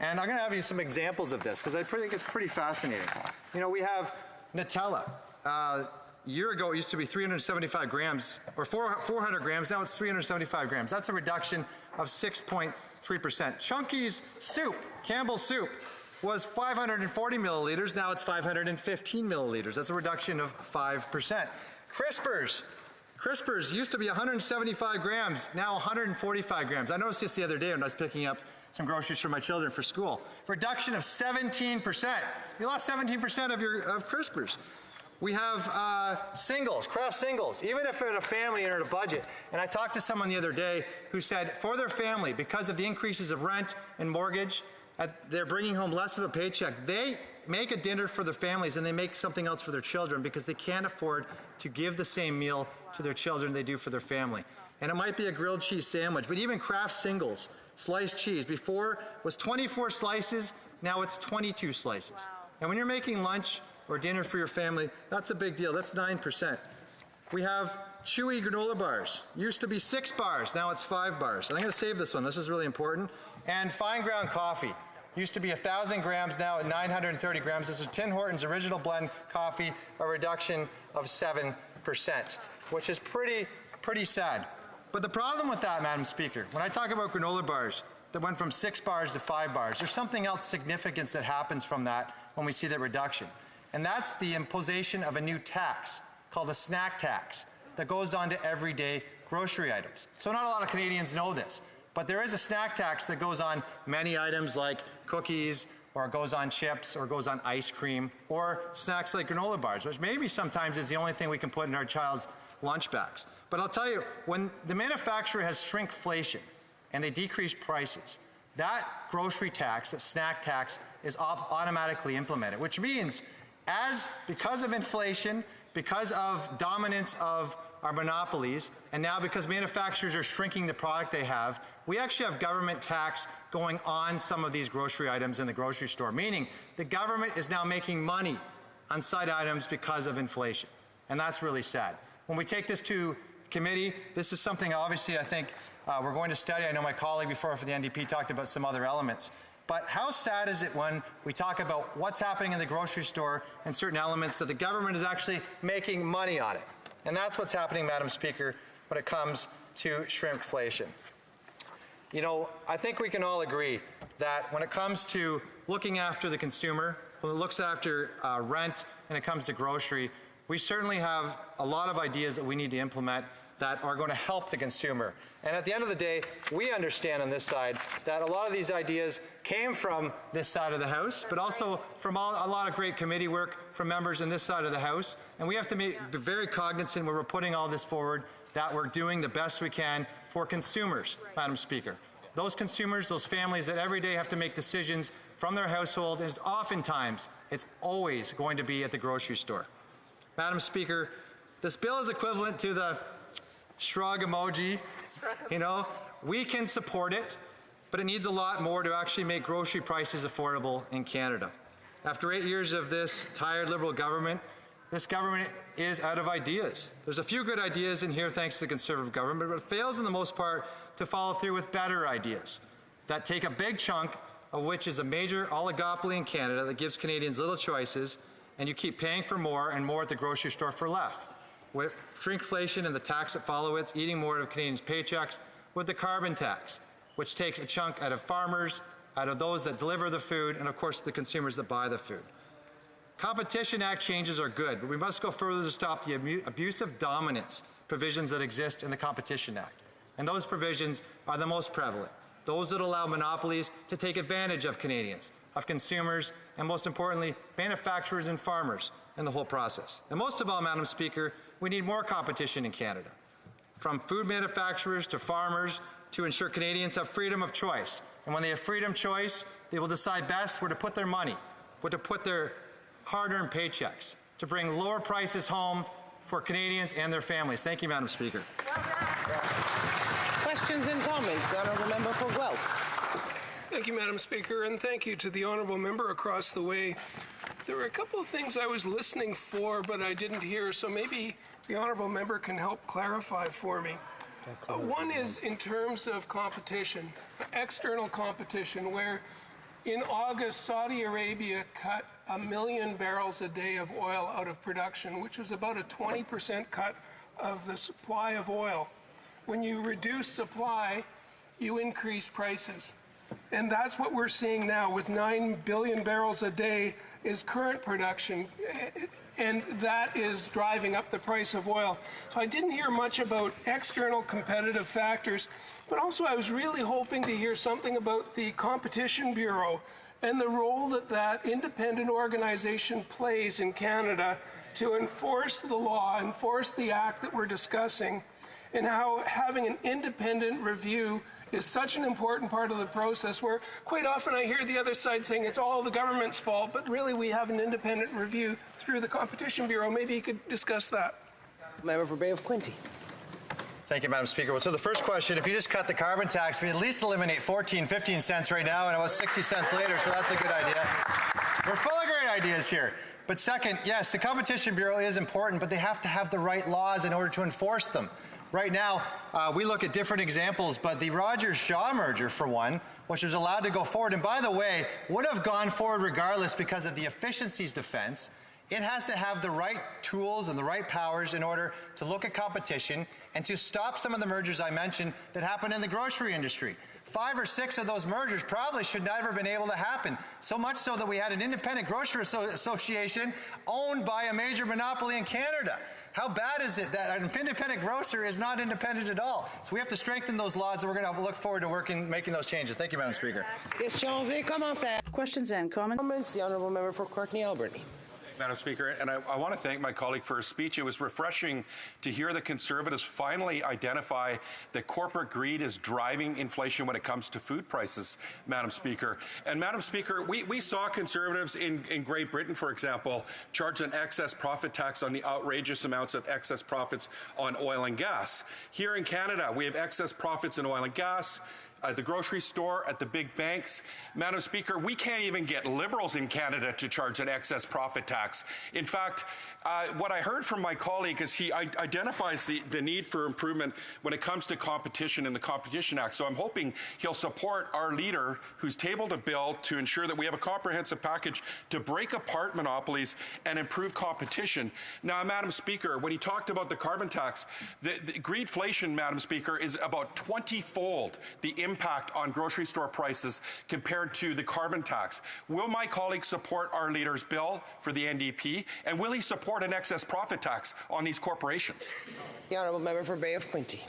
And I'm going to have you some examples of this, because I think it's pretty fascinating. You know, we have Nutella. A year ago, it used to be 375 grams, or 400 grams. Now it's 375 grams. That's a reduction of 6.3%. Chunky's soup, Campbell's soup, was 540 milliliters. Now it's 515 milliliters. That's a reduction of 5%. Crispers, Crispers used to be 175 grams, now 145 grams. I noticed this the other day when I was picking up some groceries for my children for school. Reduction of 17%. You lost 17% of Crispers. We have singles, craft singles, even if it's a family and at a budget. And I talked to someone the other day who said for their family, because of the increases of rent and mortgage, they're bringing home less of a paycheck. They make a dinner for their families and they make something else for their children because they can't afford to give the same meal to their children they do for their family. And it might be a grilled cheese sandwich, but even craft singles, sliced cheese, before was 24 slices, now it's 22 slices. Wow. And when you're making lunch or dinner for your family, that's a big deal. That's 9%. We have chewy granola bars. Used to be 6 bars, now it's 5 bars. And I'm going to save this one. This is really important. And fine ground coffee. Used to be 1,000 grams, now at 930 grams. This is Tim Hortons Original Blend Coffee, a reduction of 7%, which is pretty sad. But the problem with that, Madam Speaker, when I talk about granola bars that went from 6 bars to 5 bars, there's something else significant that happens from that when we see that reduction. And that's the imposition of a new tax called a snack tax that goes on to everyday grocery items. So not a lot of Canadians know this, but there is a snack tax that goes on many items like cookies, or it goes on chips, or it goes on ice cream, or snacks like granola bars, which maybe sometimes is the only thing we can put in our child's lunch bags. But I'll tell you, when the manufacturer has shrinkflation and they decrease prices, that grocery tax, that snack tax, is automatically implemented, which means because of inflation, because of dominance of our monopolies, and now because manufacturers are shrinking the product they have, we actually have government tax going on some of these grocery items in the grocery store, meaning the government is now making money on side items because of inflation. And that's really sad. When we take this to committee, this is something obviously I think we're going to study. I know my colleague before for the NDP talked about some other elements. But how sad is it when we talk about what's happening in the grocery store and certain elements that the government is actually making money on it? And that's what's happening, Madam Speaker, when it comes to shrinkflation. You know, I think we can all agree that when it comes to looking after the consumer, when it looks after rent and it comes to grocery, we certainly have a lot of ideas that we need to implement that are going to help the consumer. And at the end of the day, we understand on this side that a lot of these ideas came from this side of the House, but also from a lot of great committee work from members in this side of the House. And we have to be very cognizant when we're putting all this forward that we're doing the best we can for consumers, Madam Speaker. Those consumers, those families that every day have to make decisions from their household, and it's always going to be at the grocery store. Madam Speaker, this bill is equivalent to the shrug emoji. You know, we can support it, but it needs a lot more to actually make grocery prices affordable in Canada. After 8 years of this tired Liberal government, this government is out of ideas. There's a few good ideas in here thanks to the Conservative government, but it fails in the most part to follow through with better ideas that take a big chunk of which is a major oligopoly in Canada that gives Canadians little choices, and you keep paying for more and more at the grocery store for less. With shrinkflation and the tax that follow it, it's eating more of Canadians' paychecks, with the carbon tax, which takes a chunk out of farmers, out of those that deliver the food, and of course the consumers that buy the food. Competition Act changes are good, but we must go further to stop the abusive dominance provisions that exist in the Competition Act. And those provisions are the most prevalent, those that allow monopolies to take advantage of Canadians, of consumers, and most importantly, manufacturers and farmers in the whole process. And most of all, Madam Speaker, we need more competition in Canada, from food manufacturers to farmers, to ensure Canadians have freedom of choice. And when they have freedom of choice, they will decide best where to put their money, where to put their hard-earned paychecks, to bring lower prices home for Canadians and their families. Thank you, Madam Speaker. Questions and comments. The Honourable Member for Guelph. Thank you, Madam Speaker, and thank you to the Honourable Member across the way. There were a couple of things I was listening for, but I didn't hear, so maybe the Honourable Member can help clarify for me. One is in terms of competition, external competition, where in August, Saudi Arabia cut 1 million barrels a day of oil out of production, which is about a 20% cut of the supply of oil. When you reduce supply, you increase prices. And that's what we're seeing now with 9 billion barrels a day is current production. and that is driving up the price of oil. So I didn't hear much about external competitive factors, but also I was really hoping to hear something about the Competition Bureau and the role that that independent organization plays in Canada to enforce the law, enforce the act that we're discussing, and how having an independent review is such an important part of the process, where quite often I hear the other side saying it's all the government's fault, but really we have an independent review through the Competition Bureau. Maybe you could discuss that. Member for Bay of Quinte. Thank you, Madam Speaker. Well, so the first question, if you just cut the carbon tax, we at least eliminate 14, 15 cents right now, and about 60 cents later, so that's a good idea. We're full of great ideas here. But second, yes, the Competition Bureau is important, but they have to have the right laws in order to enforce them. Right now, we look at different examples, but the Rogers-Shaw merger, for one, which was allowed to go forward, and by the way, would have gone forward regardless because of the efficiencies defense. It has to have the right tools and the right powers in order to look at competition and to stop some of the mergers I mentioned that happen in the grocery industry. 5 or 6 of those mergers probably should never have been able to happen. So much so that we had an independent grocery association owned by a major monopoly in Canada. How bad is it that an independent grocer is not independent at all? So we have to strengthen those laws, and we're going to look forward to making those changes. Thank you, Madam Speaker. Questions et commentaires. Questions and comments. The Honourable Member for Courtenay Alberni. Madam Speaker, and I want to thank my colleague for her speech. It was refreshing to hear the Conservatives finally identify that corporate greed is driving inflation when it comes to food prices, Madam Speaker. And Madam Speaker, we saw Conservatives in Great Britain, for example, charge an excess profit tax on the outrageous amounts of excess profits on oil and gas. Here in Canada, we have excess profits in oil and gas, at the grocery store, at the big banks. Madam Speaker, we can't even get Liberals in Canada to charge an excess profit tax. In fact, what I heard from my colleague is he identifies the need for improvement when it comes to competition in the Competition Act. So I'm hoping he'll support our leader who's tabled a bill to ensure that we have a comprehensive package to break apart monopolies and improve competition. Now, Madam Speaker, when he talked about the carbon tax, the greedflation, Madam Speaker, is about 20-fold the impact on grocery store prices compared to the carbon tax. Will my colleague support our leader's bill for the NDP, and will he support an excess profit tax on these corporations? The Honourable Member for Bay of Quinte.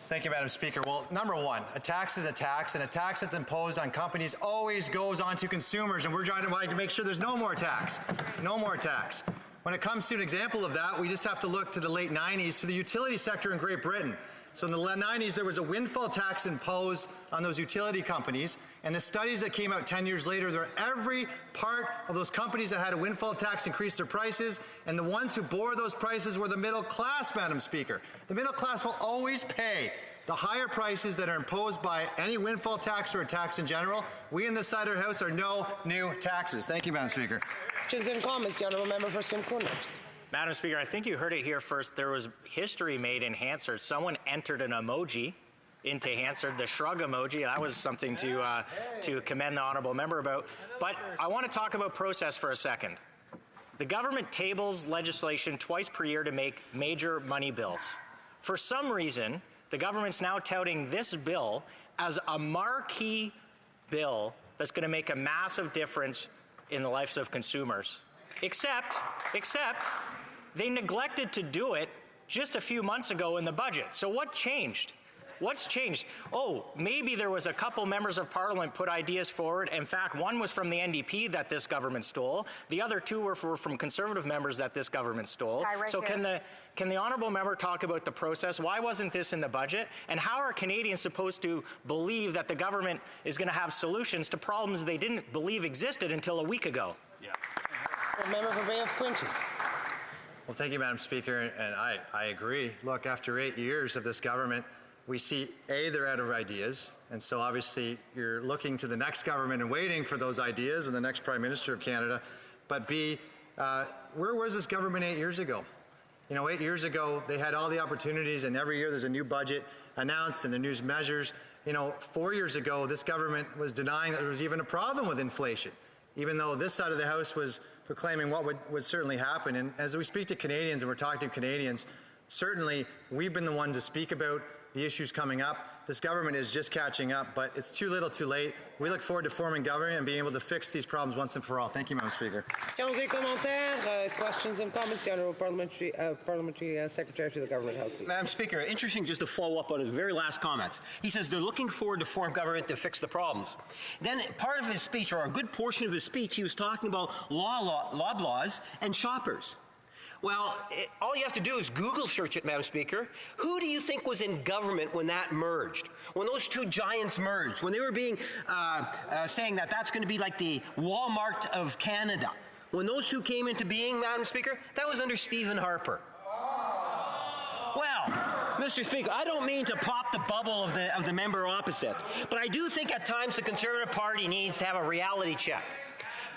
Thank you, Madam Speaker. Well, number one, a tax is a tax, and a tax that's imposed on companies always goes on to consumers, and we're trying to make sure there's no more tax. No more tax. When it comes to an example of that, we just have to look to the late 90s, to the utility sector in Great Britain. So in the 90s, there was a windfall tax imposed on those utility companies, and the studies that came out 10 years later, every part of those companies that had a windfall tax increased their prices, and the ones who bore those prices were the middle class, Madam Speaker. The middle class will always pay the higher prices that are imposed by any windfall tax or a tax in general. We in this side of the House are no new taxes. Thank you, Madam Speaker. Questions and comments. The Honourable Member for Simcoe North. Madam Speaker, I think you heard it here first. There was history made in Hansard. Someone entered an emoji into Hansard, the shrug emoji. That was something to commend the honourable member about. But I want to talk about process for a second. The government tables legislation twice per year to make major money bills. For some reason, the government's now touting this bill as a marquee bill that's going to make a massive difference in the lives of consumers. Except they neglected to do it just a few months ago in the budget. So what changed? What's changed? Oh, maybe there was a couple members of parliament put ideas forward. In fact, one was from the NDP that this government stole. The other two were from Conservative members that this government stole. So can the honourable member talk about the process? Why wasn't this in the budget? And how are Canadians supposed to believe that the government is going to have solutions to problems they didn't believe existed until a week ago? Yeah. Member for Bay of Quinte. Well, thank you, Madam Speaker, and I agree. Look, after 8 years of this government, we see, A, they're out of ideas, and so obviously you're looking to the next government and waiting for those ideas and the next Prime Minister of Canada. But B, where was this government 8 years ago? You know, 8 years ago, they had all the opportunities, and every year there's a new budget announced and the new measures. You know, 4 years ago, this government was denying that there was even a problem with inflation, even though this side of the House was proclaiming what would certainly happen. And as we speak to Canadians and we're talking to Canadians, certainly we've been the one to speak about the issues coming up. This government is just catching up, but it's too little too late. We look forward to forming government and being able to fix these problems once and for all. Thank you, Madam Speaker. Questions and comments, the Honourable Parliamentary Secretary to the Government House. Madam Speaker, interesting just to follow up on his very last comments. He says they're looking forward to form government to fix the problems. Then part of his speech, or a good portion of his speech, he was talking about Loblaws and Shoppers. Well, all you have to do is Google search it, Madam Speaker. Who do you think was in government when that merged? When those two giants merged? When they were being saying that that's going to be like the Walmart of Canada? When those two came into being, Madam Speaker, that was under Stephen Harper. Well, Mr. Speaker, I don't mean to pop the bubble of the member opposite, but I do think at times the Conservative Party needs to have a reality check.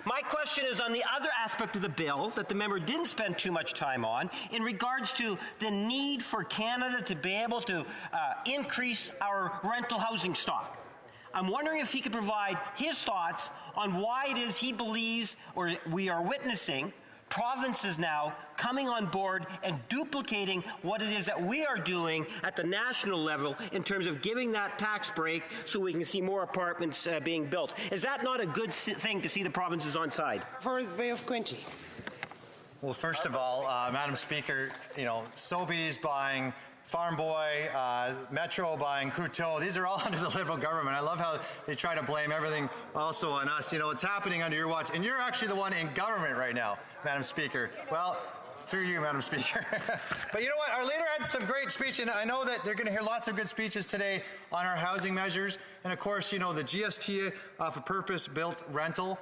My question is on the other aspect of the bill that the member didn't spend too much time on in regards to the need for Canada to be able to increase our rental housing stock. I'm wondering if he could provide his thoughts on why it is he believes, or we are witnessing, provinces now coming on board and duplicating what it is that we are doing at the national level in terms of giving that tax break so we can see more apartments being built. Is that not a good thing to see the provinces on side? For the Bay of Quinte. Well, first of all, Madam Speaker, Sobeys buying Farm Boy, Metro buying Couteau, these are all under the Liberal government. I love how they try to blame everything also on us. It's happening under your watch, and you're actually the one in government right now, Madam Speaker. Well, through you, Madam Speaker. But you know what? Our leader had some great speech, and I know that they're going to hear lots of good speeches today on our housing measures. And of course, the GST for purpose-built rental.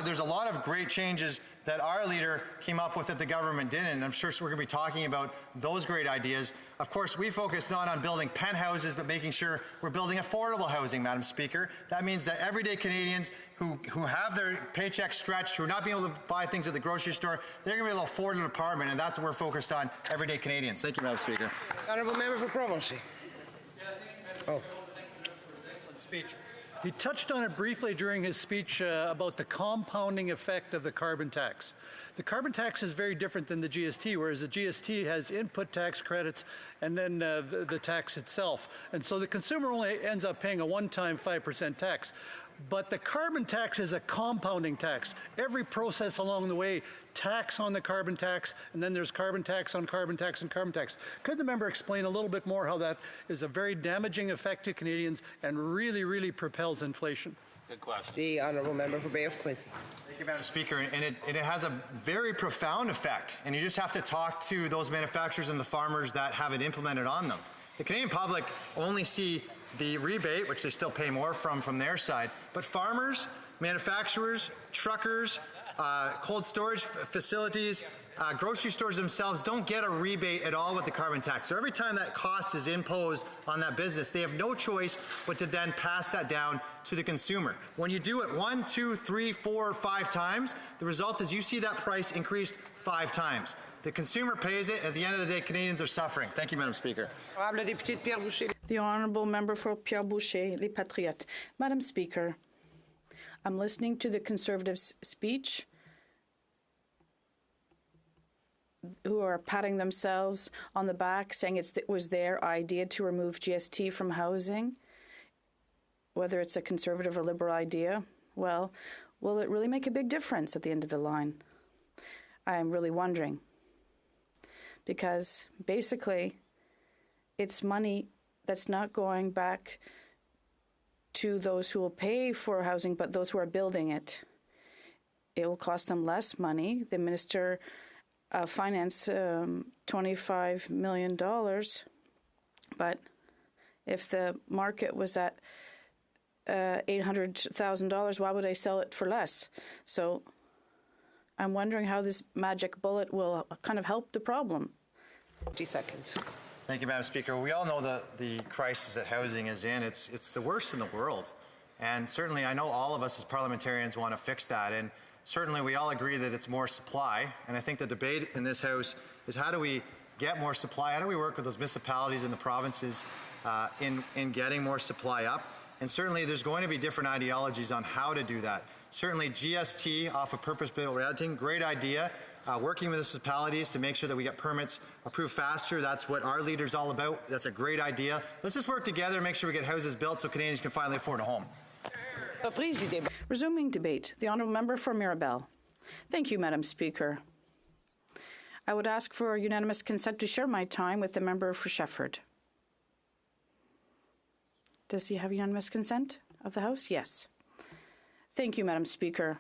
There's a lot of great changes that our leader came up with that the government didn't, and I'm sure we're going to be talking about those great ideas. Of course, we focus not on building penthouses, but making sure we're building affordable housing, Madam Speaker. That means that everyday Canadians who have their paychecks stretched, who are not being able to buy things at the grocery store, they're going to be able to afford an apartment, and that's what we're focused on, everyday Canadians. Thank you, Madam Speaker. Honourable Member for Provost. Speech. He touched on it briefly during his speech about the compounding effect of the carbon tax. The carbon tax is very different than the GST, whereas the GST has input tax credits and then the tax itself. And so the consumer only ends up paying a one-time 5% tax. But the carbon tax is a compounding tax. Every process along the way, tax on the carbon tax, and then there's carbon tax on carbon tax and carbon tax. Could the member explain a little bit more how that is a very damaging effect to Canadians and really, really propels inflation? Good question. The Honourable Member for Bay of Quinte. Thank you, Madam Speaker. And it has a very profound effect. And you just have to talk to those manufacturers and the farmers that have it implemented on them. The Canadian public only see the rebate, which they still pay more from their side. But farmers, manufacturers, truckers, cold storage facilities, grocery stores themselves don't get a rebate at all with the carbon tax. So every time that cost is imposed on that business, they have no choice but to then pass that down to the consumer. When you do it 1, 2, 3, 4, 5 times, the result is you see that price increased 5 times. The consumer pays it. At the end of the day, Canadians are suffering. Thank you, Madam Speaker. The Honourable Member for Pierre Boucher, Les Patriotes. Madam Speaker, I'm listening to the Conservatives' speech, who are patting themselves on the back, saying it was their idea to remove GST from housing, whether it's a Conservative or Liberal idea. Well, will it really make a big difference at the end of the line? I'm really wondering. Because basically, it's money that's not going back to those who will pay for housing, but those who are building it. It will cost them less money. The Minister of Finance, $25 million. But if the market was at $800,000, why would I sell it for less? So I'm wondering how this magic bullet will kind of help the problem. 50 seconds. Thank you, Madam Speaker. We all know the crisis that housing is in. It's the worst in the world. And certainly I know all of us as parliamentarians want to fix that. And certainly we all agree that it's more supply. And I think the debate in this House is how do we get more supply? How do we work with those municipalities and the provinces in getting more supply up? And certainly there's going to be different ideologies on how to do that. Certainly GST off of purpose-built renting, great idea. working with municipalities to make sure that we get permits approved faster. That's what our leader's all about. That's a great idea. Let's just work together and make sure we get houses built so Canadians can finally afford a home. Resuming debate, the honourable member for Mirabel. Thank you, Madam Speaker. I would ask for unanimous consent to share my time with the member for Shefford. Does he have unanimous consent of the House? Yes. Thank you, Madam Speaker.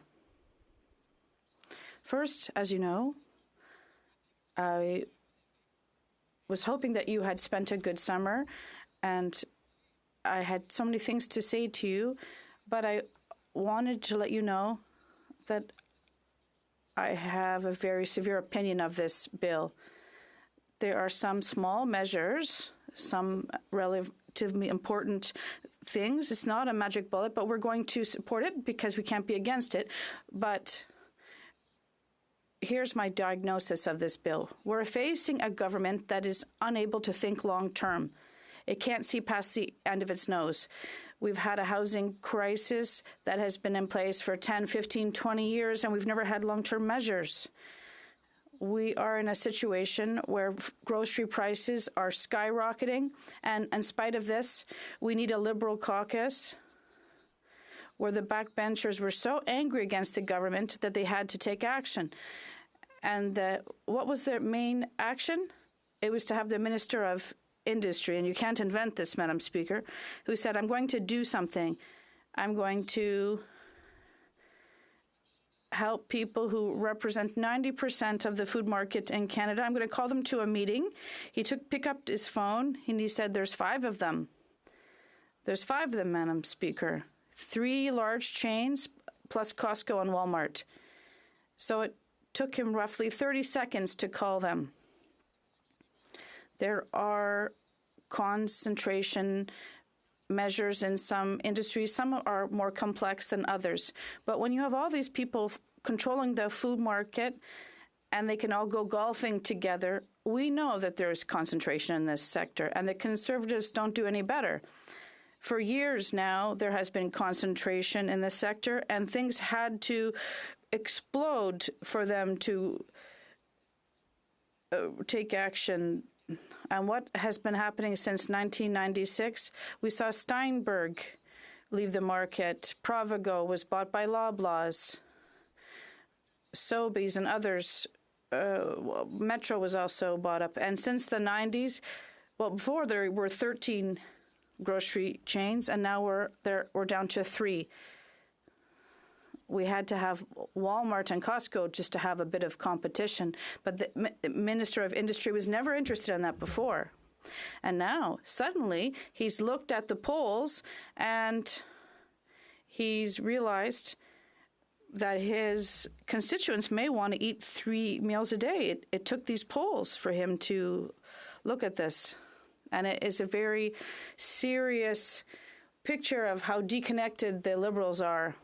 First, as you know, I was hoping that you had spent a good summer, and I had so many things to say to you, but I wanted to let you know that I have a very severe opinion of this bill. There are some small measures, some relatively important things. It's not a magic bullet, but we're going to support it because we can't be against it. But here's my diagnosis of this bill. We're facing a government that is unable to think long term. It can't see past the end of its nose. We've had a housing crisis that has been in place for 10, 15, 20 years, and we've never had long-term measures. We are in a situation where grocery prices are skyrocketing, and in spite of this, we need a Liberal caucus where the backbenchers were so angry against the government that they had to take action. And what was their main action? It was to have the Minister of Industry, and you can't invent this, Madam Speaker, who said, I'm going to do something. I'm going to help people who represent 90% of the food market in Canada. I'm going to call them to a meeting. He picked up his phone, and he said, there's 5 of them. There's 5 of them, Madam Speaker. 3 large chains, plus Costco and Walmart. So it took him roughly 30 seconds to call them. There are concentration measures in some industries. Some are more complex than others. But when you have all these people controlling the food market and they can all go golfing together, we know that there's concentration in this sector, and the Conservatives don't do any better. For years now, there has been concentration in this sector, and things had to explode for them to take action. And what has been happening since 1996? We saw Steinberg leave the market. Provigo was bought by Loblaws. Sobeys and others. Metro was also bought up. And since the 90s, well, before there were 13 grocery chains, and now we're down to 3. We had to have Walmart and Costco just to have a bit of competition. But the Minister of Industry was never interested in that before. And now, suddenly, he's looked at the polls and he's realized that his constituents may want to eat 3 meals a day. It took these polls for him to look at this. And it is a very serious picture of how deconnected the Liberals are.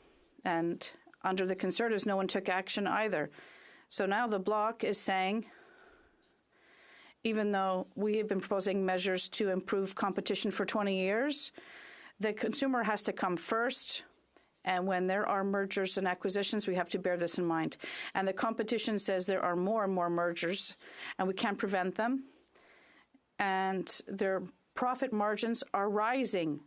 And under the Conservatives, no one took action either. So now the Bloc is saying, even though we have been proposing measures to improve competition for 20 years, the consumer has to come first. And when there are mergers and acquisitions, we have to bear this in mind. And the competition says there are more and more mergers, and we can't prevent them. And their profit margins are rising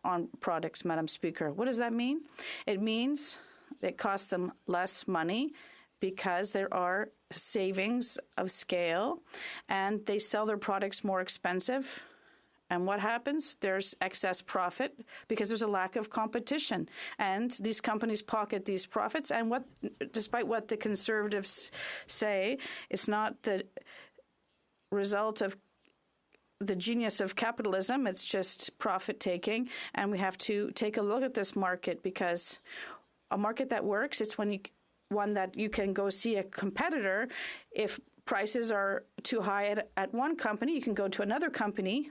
on products, Madam Speaker. What does that mean? It means it costs them less money because there are savings of scale and they sell their products more expensive. And what happens? There's excess profit because there's a lack of competition. And these companies pocket these profits. And despite what the Conservatives say, it's not the result of the genius of capitalism. It's just profit-taking, and we have to take a look at this market, because a market that works, it's one that you can go see a competitor. If prices are too high at one company, you can go to another company,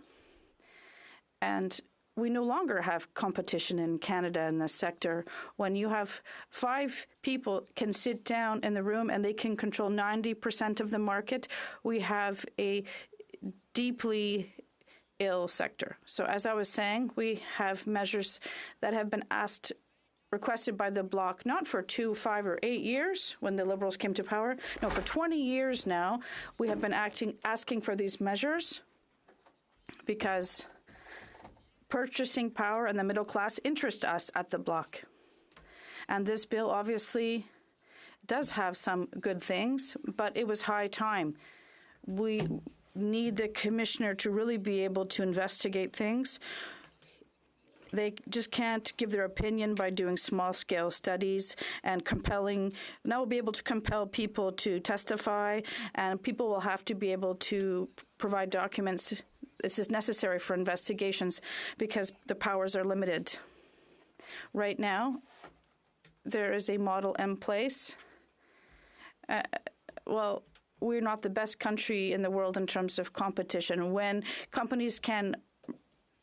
and we no longer have competition in Canada in this sector. When you have 5 people can sit down in the room and they can control 90% of the market, we have a deeply ill sector. So as I was saying, we have measures that have been requested by the Bloc, not for 2, 5, or 8 years when the Liberals came to power. No, for 20 years now, we have been asking for these measures because purchasing power and the middle class interest us at the Bloc. And this bill obviously does have some good things, but it was high time. We need the commissioner to really be able to investigate things. They just can't give their opinion by doing small-scale studies and now we'll be able to compel people to testify, and people will have to be able to provide documents. This is necessary for investigations because the powers are limited. Right now, there is a model in place. Well, we're not the best country in the world in terms of competition. When companies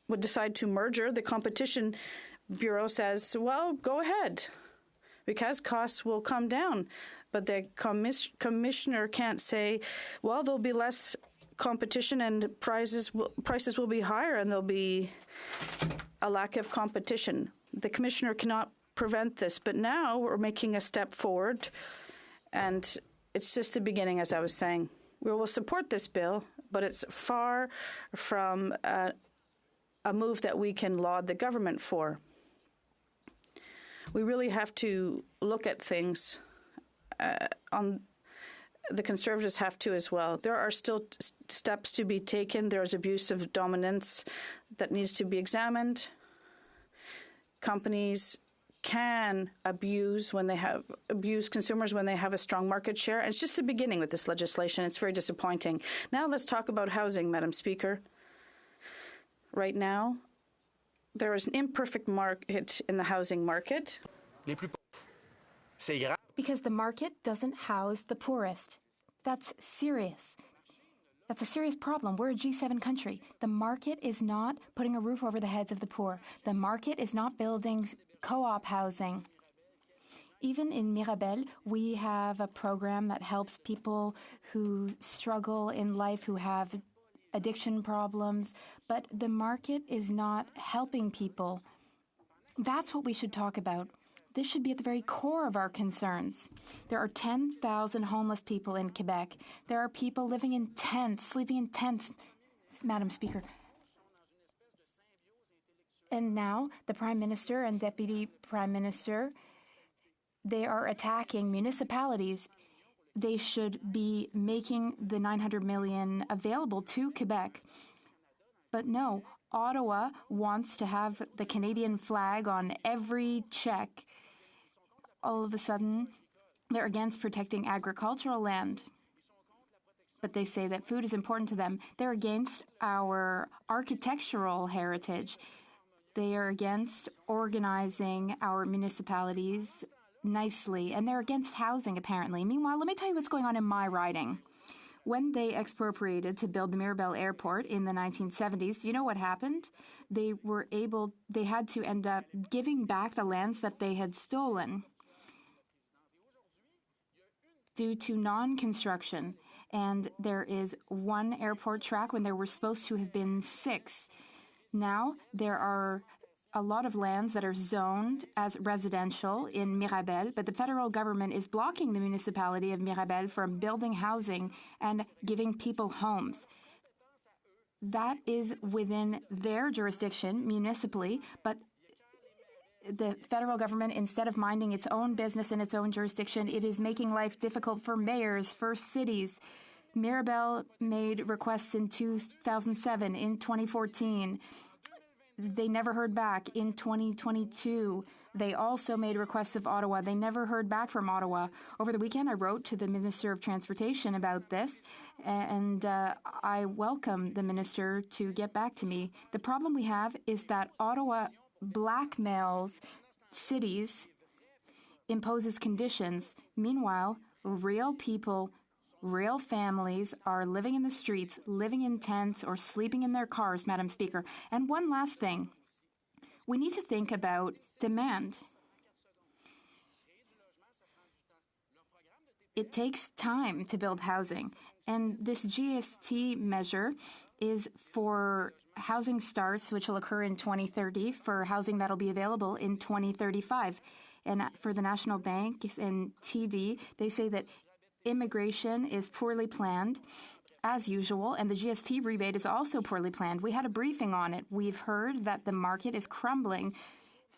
would decide to merger, the Competition Bureau says, well, go ahead, because costs will come down. But the commissioner can't say, well, there'll be less competition and prices will be higher and there'll be a lack of competition. The commissioner cannot prevent this, but now we're making a step forward, and it's just the beginning, as I was saying. We will support this bill, but it's far from a move that we can laud the government for. We really have to look at things. The Conservatives have to as well. There are still steps to be taken. There's abuse of dominance that needs to be examined. Companies can abuse consumers when they have a strong market share. And it's just the beginning with this legislation. It's very disappointing. Now let's talk about housing, Madam Speaker. Right now, there is an imperfect market in the housing market. Because the market doesn't house the poorest. That's serious. That's a serious problem. We're a G7 country. The market is not putting a roof over the heads of the poor. The market is not building co-op housing. Even in Mirabel, we have a program that helps people who struggle in life, who have addiction problems, but the market is not helping people. That's what we should talk about. This should be at the very core of our concerns. There are 10,000 homeless people in Quebec. There are people living in tents, sleeping in tents, Madam Speaker. And now the Prime Minister and Deputy Prime Minister, they are attacking municipalities. They should be making the $900 million available to Quebec. But no, Ottawa wants to have the Canadian flag on every check. All of a sudden, they're against protecting agricultural land. But they say that food is important to them. They're against our architectural heritage. They are against organizing our municipalities nicely, and they're against housing, apparently. Meanwhile, let me tell you what's going on in my riding. When they expropriated to build the Mirabel Airport in the 1970s, you know what happened? They had to end up giving back the lands that they had stolen due to non-construction. And there is one airport track when there were supposed to have been 6. Now there are a lot of lands that are zoned as residential in Mirabel, but the federal government is blocking the municipality of Mirabel from building housing and giving people homes. That is within their jurisdiction municipally, but the federal government, instead of minding its own business in its own jurisdiction, it is making life difficult for mayors, for cities. Mirabel made requests in 2007, in 2014. They never heard back. In 2022, they also made requests of Ottawa. They never heard back from Ottawa. Over the weekend, I wrote to the Minister of Transportation about this, and I welcome the minister to get back to me. The problem we have is that Ottawa blackmails cities, imposes conditions. Meanwhile, real people, real families are living in the streets, living in tents, or sleeping in their cars, Madam Speaker. And one last thing. We need to think about demand. It takes time to build housing. And this GST measure is for housing starts, which will occur in 2030, for housing that'll be available in 2035. And for the National Bank and TD, they say that immigration is poorly planned, as usual, and the GST rebate is also poorly planned. We had a briefing on it. We've heard that the market is crumbling,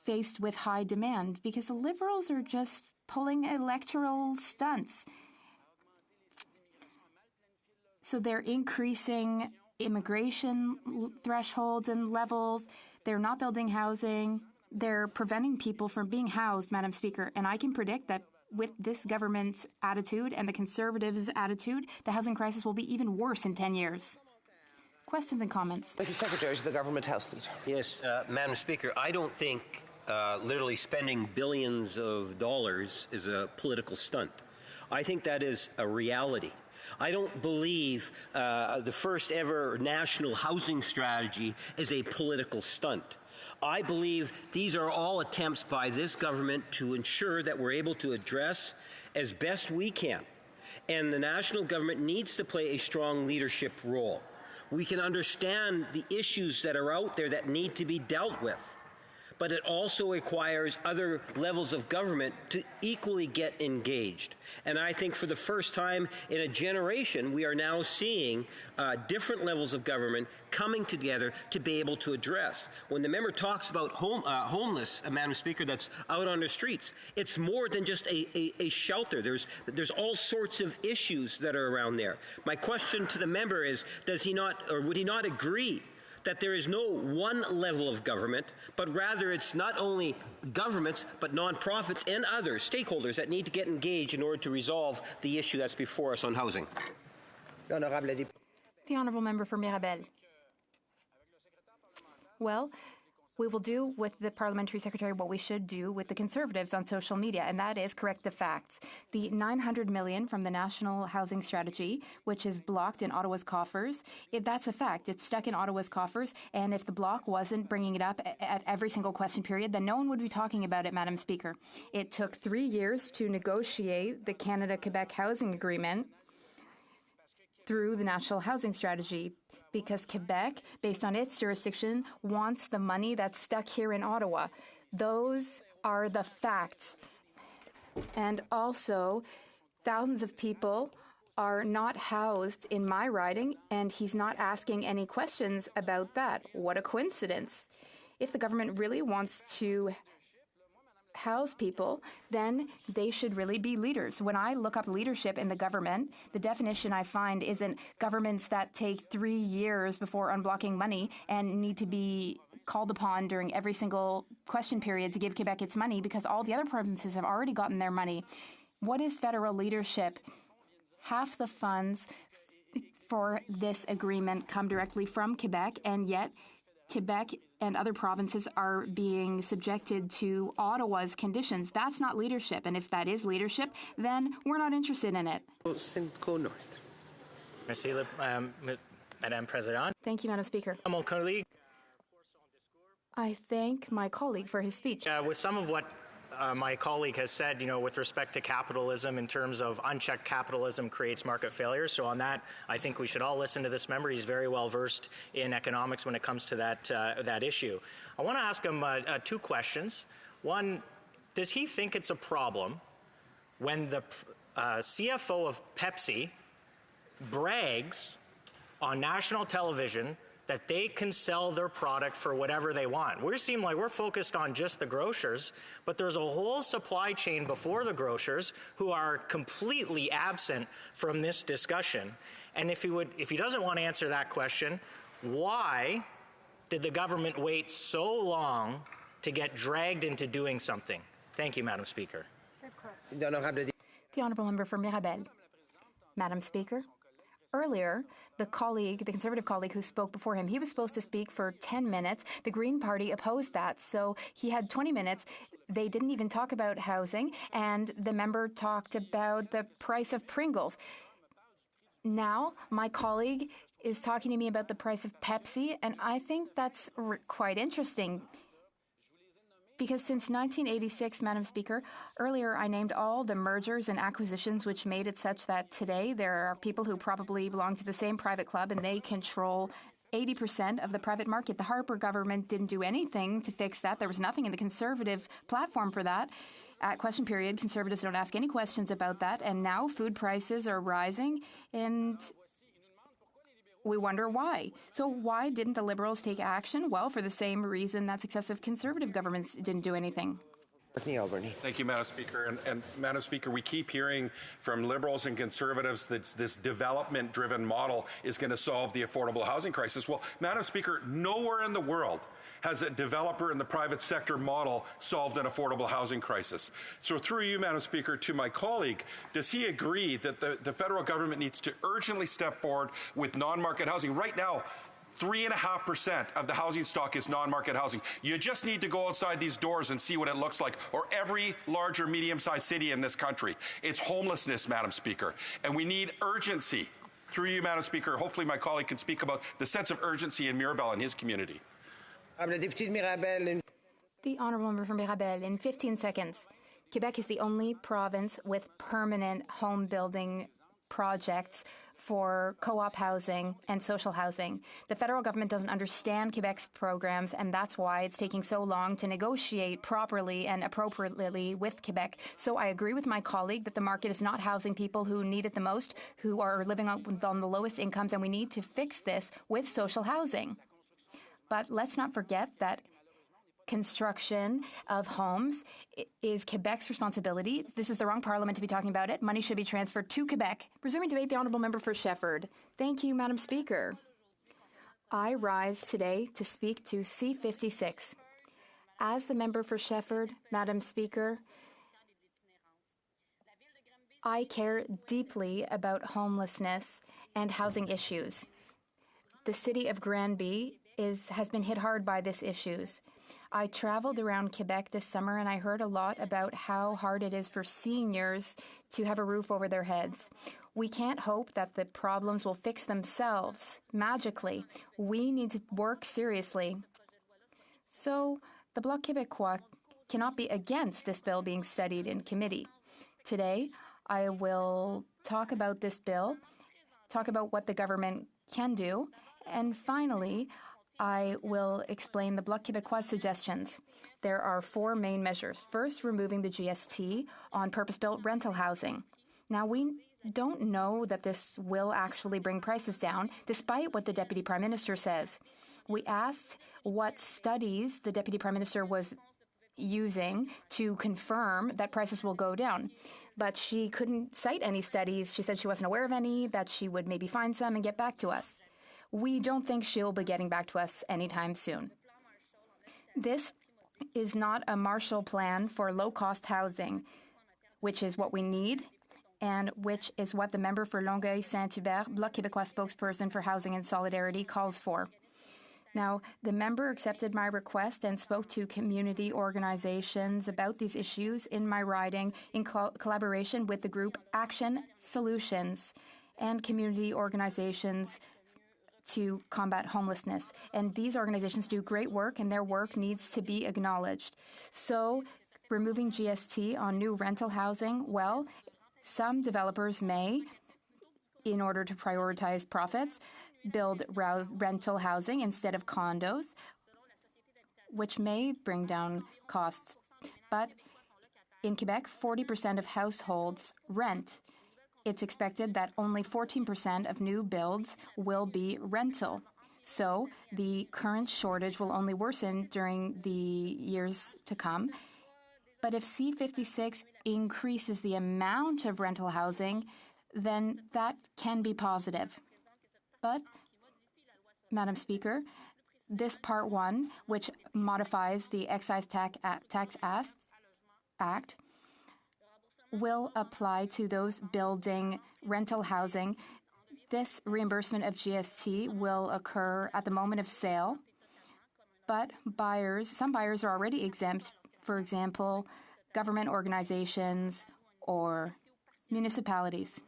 faced with high demand, because the Liberals are just pulling electoral stunts. So they're increasing immigration thresholds and levels. They're not building housing. They're preventing people from being housed, Madam Speaker. And I can predict that with this government's attitude and the Conservatives' attitude, the housing crisis will be even worse in 10 years. Questions and comments? Mr. Secretary to the Government House Leader. Yes, Madam Speaker, I don't think literally spending billions of dollars is a political stunt. I think that is a reality. I don't believe the first ever national housing strategy is a political stunt. I believe these are all attempts by this government to ensure that we're able to address as best we can. And the national government needs to play a strong leadership role. We can understand the issues that are out there that need to be dealt with, but it also requires other levels of government to equally get engaged. And I think for the first time in a generation, we are now seeing different levels of government coming together to be able to address. When the member talks about homeless, Madam Speaker, that's out on the streets, it's more than just a shelter. There's all sorts of issues that are around there. My question to the member is, does he not, or would he not agree that there is no one level of government, but rather it's not only governments, but nonprofits and other stakeholders that need to get engaged in order to resolve the issue that's before us on housing? The Honourable Member for Mirabel. Well, we will do with the Parliamentary Secretary what we should do with the Conservatives on social media, and that is correct the facts. The $900 million from the National Housing Strategy, which is blocked in Ottawa's coffers, that's a fact. It's stuck in Ottawa's coffers, and if the Bloc wasn't bringing it up at every single question period, then no one would be talking about it, Madam Speaker. It took 3 years to negotiate the Canada-Quebec Housing Agreement through the National Housing Strategy, because Quebec, based on its jurisdiction, wants the money that's stuck here in Ottawa. Those are the facts. And also, thousands of people are not housed in my riding, and he's not asking any questions about that. What a coincidence. If the government really wants to house people, then they should really be leaders. When I look up leadership in the government, the definition I find isn't governments that take 3 years before unblocking money and need to be called upon during every single question period to give Quebec its money, because all the other provinces have already gotten their money. What is federal leadership? Half the funds for this agreement come directly from Quebec, and yet Quebec and other provinces are being subjected to Ottawa's conditions. That's not leadership. And if that is leadership, then we're not interested in it. Go North. Merci, Madame President. Thank you, Madam Speaker. Mon colleague. I thank my colleague for his speech. With some of what my colleague has said, with respect to capitalism, in terms of unchecked capitalism creates market failure. So on that, I think we should all listen to this member. He's very well versed in economics when it comes to that issue. I want to ask him 2 questions. One, does he think it's a problem when the CFO of Pepsi brags on national television that they can sell their product for whatever they want? We seem like we're focused on just the grocers, but there's a whole supply chain before the grocers who are completely absent from this discussion. And if he doesn't want to answer that question, why did the government wait so long to get dragged into doing something? Thank you, Madam Speaker. The Honourable Member for Mirabel. Madam Speaker, earlier, the Conservative colleague who spoke before him, he was supposed to speak for 10 minutes. The Green Party opposed that, so he had 20 minutes. They didn't even talk about housing, and the member talked about the price of Pringles. Now, my colleague is talking to me about the price of Pepsi, and I think that's quite interesting. Because since 1986, Madam Speaker, earlier I named all the mergers and acquisitions which made it such that today there are people who probably belong to the same private club and they control 80% of the private market. The Harper government didn't do anything to fix that. There was nothing in the Conservative platform for that. At question period, Conservatives don't ask any questions about that. And now food prices are rising, and we wonder why. So why didn't the Liberals take action? Well, for the same reason that successive Conservative governments didn't do anything. Thank you, Madam Speaker. And Madam Speaker, we keep hearing from Liberals and Conservatives that this development-driven model is going to solve the affordable housing crisis. Well, Madam Speaker, nowhere in the world has a developer in the private sector model solved an affordable housing crisis. So through you, Madam Speaker, to my colleague, does he agree that the federal government needs to urgently step forward with non-market housing? Right now, 3.5% of the housing stock is non-market housing. You just need to go outside these doors and see what it looks like, or every large or medium-sized city in this country. It's homelessness, Madam Speaker, and we need urgency. Through you, Madam Speaker, hopefully my colleague can speak about the sense of urgency in Mirabel and his community. The Honourable Member from Mirabel, in 15 seconds. Quebec is the only province with permanent home building projects for co-op housing and social housing. The federal government doesn't understand Quebec's programs, and that's why it's taking so long to negotiate properly and appropriately with Quebec. So I agree with my colleague that the market is not housing people who need it the most, who are living on the lowest incomes, and we need to fix this with social housing. But let's not forget that construction of homes is Quebec's responsibility. This is the wrong parliament to be talking about it. Money should be transferred to Quebec. Resuming debate, the Honourable Member for Shefford. Thank you, Madam Speaker. I rise today to speak to C56. As the member for Shefford, Madam Speaker, I care deeply about homelessness and housing issues. The city of Granby has been hit hard by these issues. I traveled around Quebec this summer and I heard a lot about how hard it is for seniors to have a roof over their heads. We can't hope that the problems will fix themselves magically. We need to work seriously. So the Bloc Québécois cannot be against this bill being studied in committee. Today, I will talk about this bill, talk about what the government can do, and finally, I will explain the Bloc Québécois suggestions. There are 4 main measures. First, removing the GST on purpose-built rental housing. Now, we don't know that this will actually bring prices down, despite what the Deputy Prime Minister says. We asked what studies the Deputy Prime Minister was using to confirm that prices will go down. But she couldn't cite any studies. She said she wasn't aware of any, that she would maybe find some and get back to us. We don't think she'll be getting back to us anytime soon. This is not a Marshall Plan for low-cost housing, which is what we need and which is what the member for Longueuil-Saint-Hubert, Bloc Québécois spokesperson for Housing and Solidarity, calls for. Now, the member accepted my request and spoke to community organizations about these issues in my riding in collaboration with the group Action Solutions and community organizations to combat homelessness. And these organizations do great work, and their work needs to be acknowledged. So removing GST on new rental housing, well, some developers may, in order to prioritize profits, build rental housing instead of condos, which may bring down costs. But in Quebec, 40% of households rent. It's expected that only 14% of new builds will be rental. So the current shortage will only worsen during the years to come. But if C56 increases the amount of rental housing, then that can be positive. But, Madam Speaker, this Part 1, which modifies the Excise Tax Act, will apply to those building rental housing. This reimbursement of GST will occur at the moment of sale, but some buyers are already exempt, for example, government organizations or municipalities,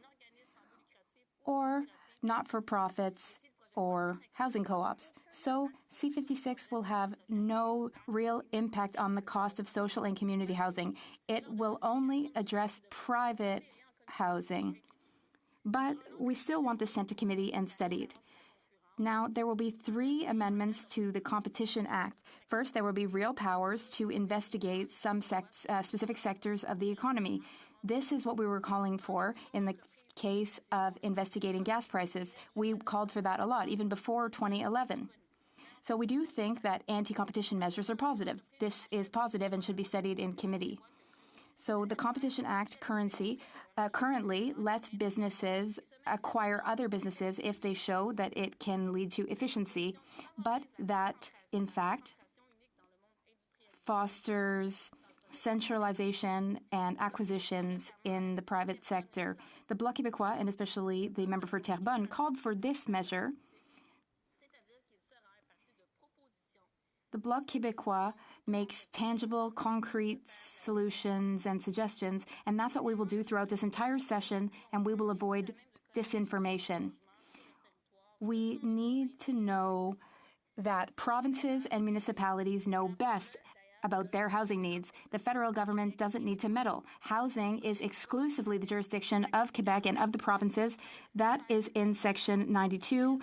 or not-for-profits or housing co-ops. So C56 will have no real impact on the cost of social and community housing. It will only address private housing. But we still want this sent to committee and studied. Now, there will be 3 amendments to the Competition Act. First, there will be real powers to investigate some specific sectors of the economy. This is what we were calling for in the case of investigating gas prices. We called for that a lot, even before 2011. So we do think that anti-competition measures are positive. This is positive and should be studied in committee. So the Competition Act currently lets businesses acquire other businesses if they show that it can lead to efficiency, but that, in fact, fosters centralization and acquisitions in the private sector. The Bloc Québécois, and especially the member for Terrebonne, called for this measure. The Bloc Québécois makes tangible, concrete solutions and suggestions, and that's what we will do throughout this entire session, and we will avoid disinformation. We need to know that provinces and municipalities know best about their housing needs. The federal government doesn't need to meddle. Housing is exclusively the jurisdiction of Quebec and of the provinces. That is in Section 92,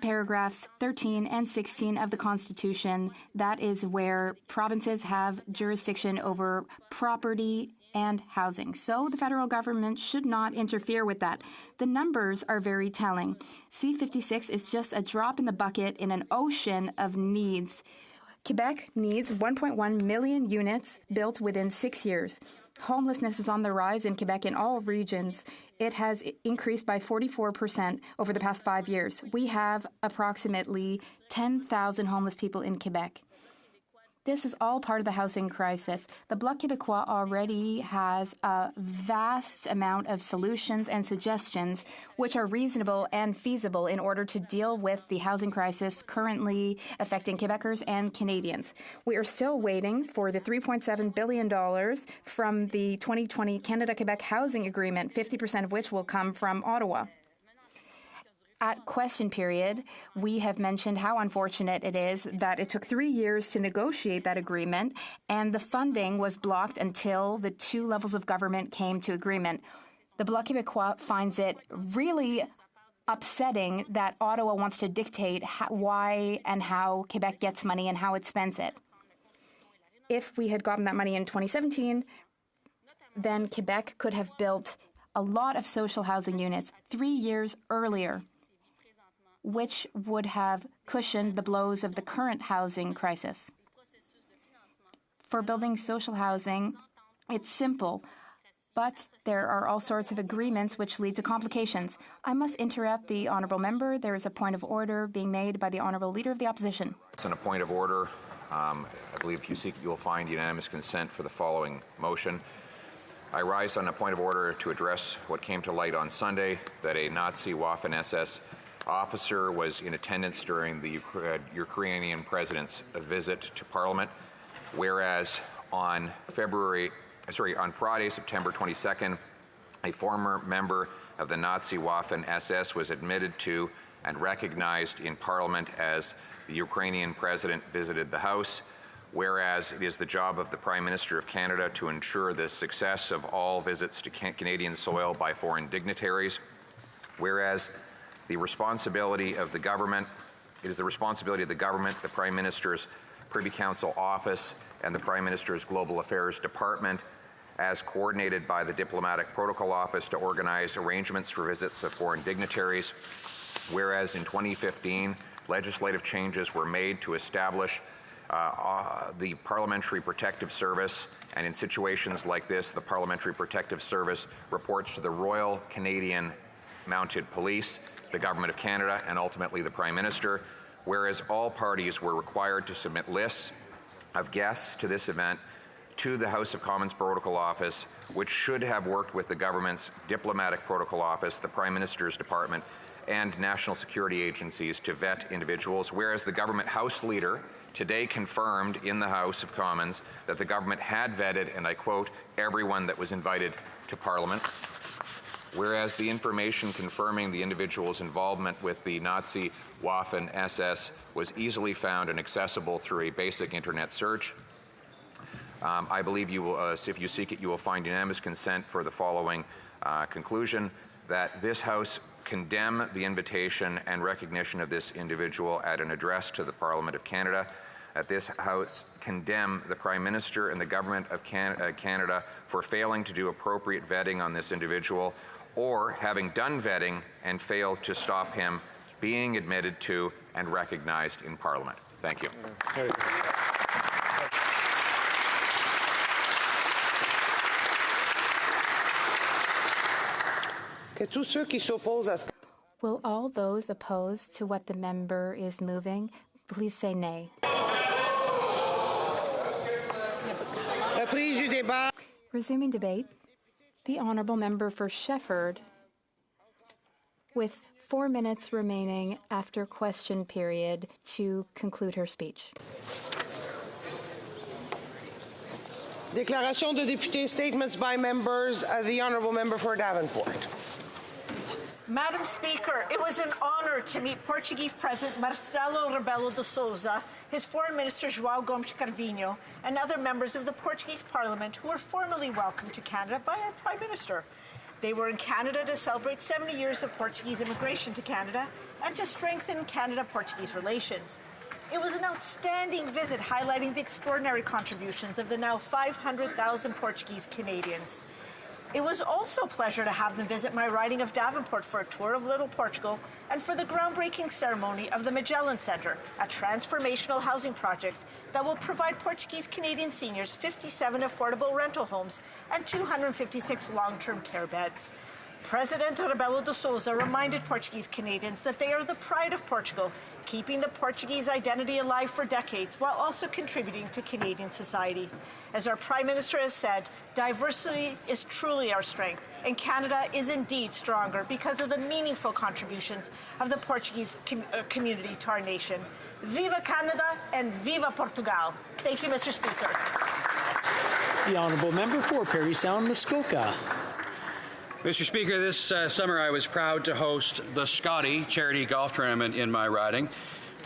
paragraphs 13 and 16 of the Constitution. That is where provinces have jurisdiction over property and housing. So the federal government should not interfere with that. The numbers are very telling. C-56 is just a drop in the bucket in an ocean of needs. Quebec needs 1.1 million units built within 6 years. Homelessness is on the rise in Quebec in all regions. It has increased by 44% over the past 5 years. We have approximately 10,000 homeless people in Quebec. This is all part of the housing crisis. The Bloc Québécois already has a vast amount of solutions and suggestions which are reasonable and feasible in order to deal with the housing crisis currently affecting Quebecers and Canadians. We are still waiting for the $3.7 billion from the 2020 Canada-Quebec Housing Agreement, 50% of which will come from Ottawa. At question period, we have mentioned how unfortunate it is that it took 3 years to negotiate that agreement, and the funding was blocked until the 2 levels of government came to agreement. The Bloc Québécois finds it really upsetting that Ottawa wants to dictate why and how Quebec gets money and how it spends it. If we had gotten that money in 2017, then Quebec could have built a lot of social housing units 3 years earlier, which would have cushioned the blows of the current housing crisis. For building social housing, it's simple, but there are all sorts of agreements which lead to complications. I must interrupt the honourable member. There is a point of order being made by the honourable leader of the opposition. It's on a point of order. I believe if you seek it, you will find unanimous consent for the following motion. I rise on a point of order to address what came to light on Sunday, that a Nazi Waffen-SS officer was in attendance during the Ukrainian president's visit to Parliament, whereas on Friday, September 22nd, a former member of the Nazi Waffen-SS was admitted to and recognized in Parliament as the Ukrainian president visited the House, whereas it is the job of the Prime Minister of Canada to ensure the success of all visits to Canadian soil by foreign dignitaries, whereas it is the responsibility of the government, the Prime Minister's Privy Council Office, and the Prime Minister's Global Affairs Department, as coordinated by the Diplomatic Protocol Office, to organize arrangements for visits of foreign dignitaries. Whereas in 2015, legislative changes were made to establish the Parliamentary Protective Service, and in situations like this, the Parliamentary Protective Service reports to the Royal Canadian Mounted Police, the Government of Canada, and ultimately the Prime Minister, whereas all parties were required to submit lists of guests to this event to the House of Commons Protocol Office, which should have worked with the government's Diplomatic Protocol Office, the Prime Minister's Department, and national security agencies to vet individuals, whereas the government House Leader today confirmed in the House of Commons that the government had vetted, and I quote, everyone that was invited to Parliament. Whereas the information confirming the individual's involvement with the Nazi Waffen-SS was easily found and accessible through a basic internet search. I believe you will, if you seek it, you will find unanimous consent for the following conclusion, that this House condemn the invitation and recognition of this individual at an address to the Parliament of Canada. At this House, condemn the Prime Minister and the Government of Canada for failing to do appropriate vetting on this individual, or having done vetting and failed to stop him being admitted to and recognized in Parliament. Thank you. Will all those opposed to what the member is moving please say nay? Resuming debate, the honourable member for Shefford, with 4 minutes remaining after question period to conclude her speech. Déclaration de députés, statements by members. The honourable member for Davenport. Madam Speaker, it was an honor to meet Portuguese President Marcelo Rebelo de Sousa, his Foreign Minister João Gomes Carvinho, and other members of the Portuguese Parliament who were formally welcomed to Canada by our Prime Minister. They were in Canada to celebrate 70 years of Portuguese immigration to Canada and to strengthen Canada-Portuguese relations. It was an outstanding visit highlighting the extraordinary contributions of the now 500,000 Portuguese Canadians. It was also a pleasure to have them visit my riding of Davenport for a tour of Little Portugal and for the groundbreaking ceremony of the Magellan Centre, a transformational housing project that will provide Portuguese Canadian seniors 57 affordable rental homes and 256 long-term care beds. President Rebelo de Sousa reminded Portuguese Canadians that they are the pride of Portugal, keeping the Portuguese identity alive for decades while also contributing to Canadian society. As our Prime Minister has said, diversity is truly our strength, and Canada is indeed stronger because of the meaningful contributions of the Portuguese community to our nation. Viva Canada and Viva Portugal. Thank you, Mr. Speaker. The honourable member for Parry Sound, Muskoka. Mr. Speaker, this summer I was proud to host the Scotty Charity Golf Tournament in my riding.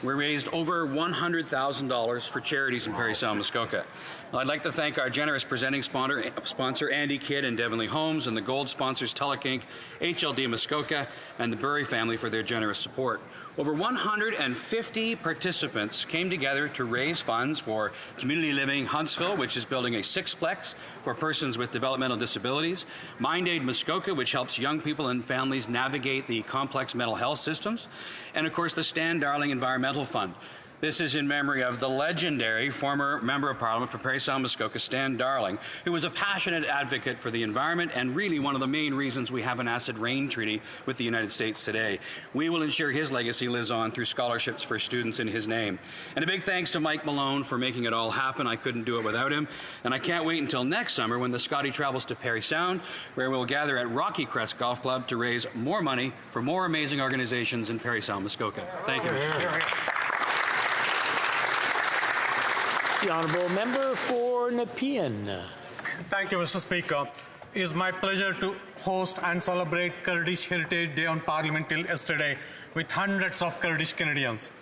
We raised over $100,000 for charities in Parry Sound, Muskoka. I'd like to thank our generous presenting sponsor Andy Kidd and Devonley Homes, and the gold sponsors Tulloch Inc., HLD Muskoka, and the Burry family for their generous support. Over 150 participants came together to raise funds for Community Living Huntsville, which is building a sixplex for persons with developmental disabilities, MindAid Muskoka, which helps young people and families navigate the complex mental health systems, and of course the Stan Darling Environmental Fund. This is in memory of the legendary former Member of Parliament for Parry Sound Muskoka, Stan Darling, who was a passionate advocate for the environment and really one of the main reasons we have an acid rain treaty with the United States today. We will ensure his legacy lives on through scholarships for students in his name. And a big thanks to Mike Malone for making it all happen. I couldn't do it without him. And I can't wait until next summer when the Scotty travels to Parry Sound, where we'll gather at Rocky Crest Golf Club to raise more money for more amazing organizations in Parry Sound, Muskoka. Thank you, Mr. Speaker. The honourable member for Nepean. Thank you, Mr. Speaker. It is my pleasure to host and celebrate Kurdish Heritage Day on Parliament till yesterday with hundreds of Kurdish Canadians.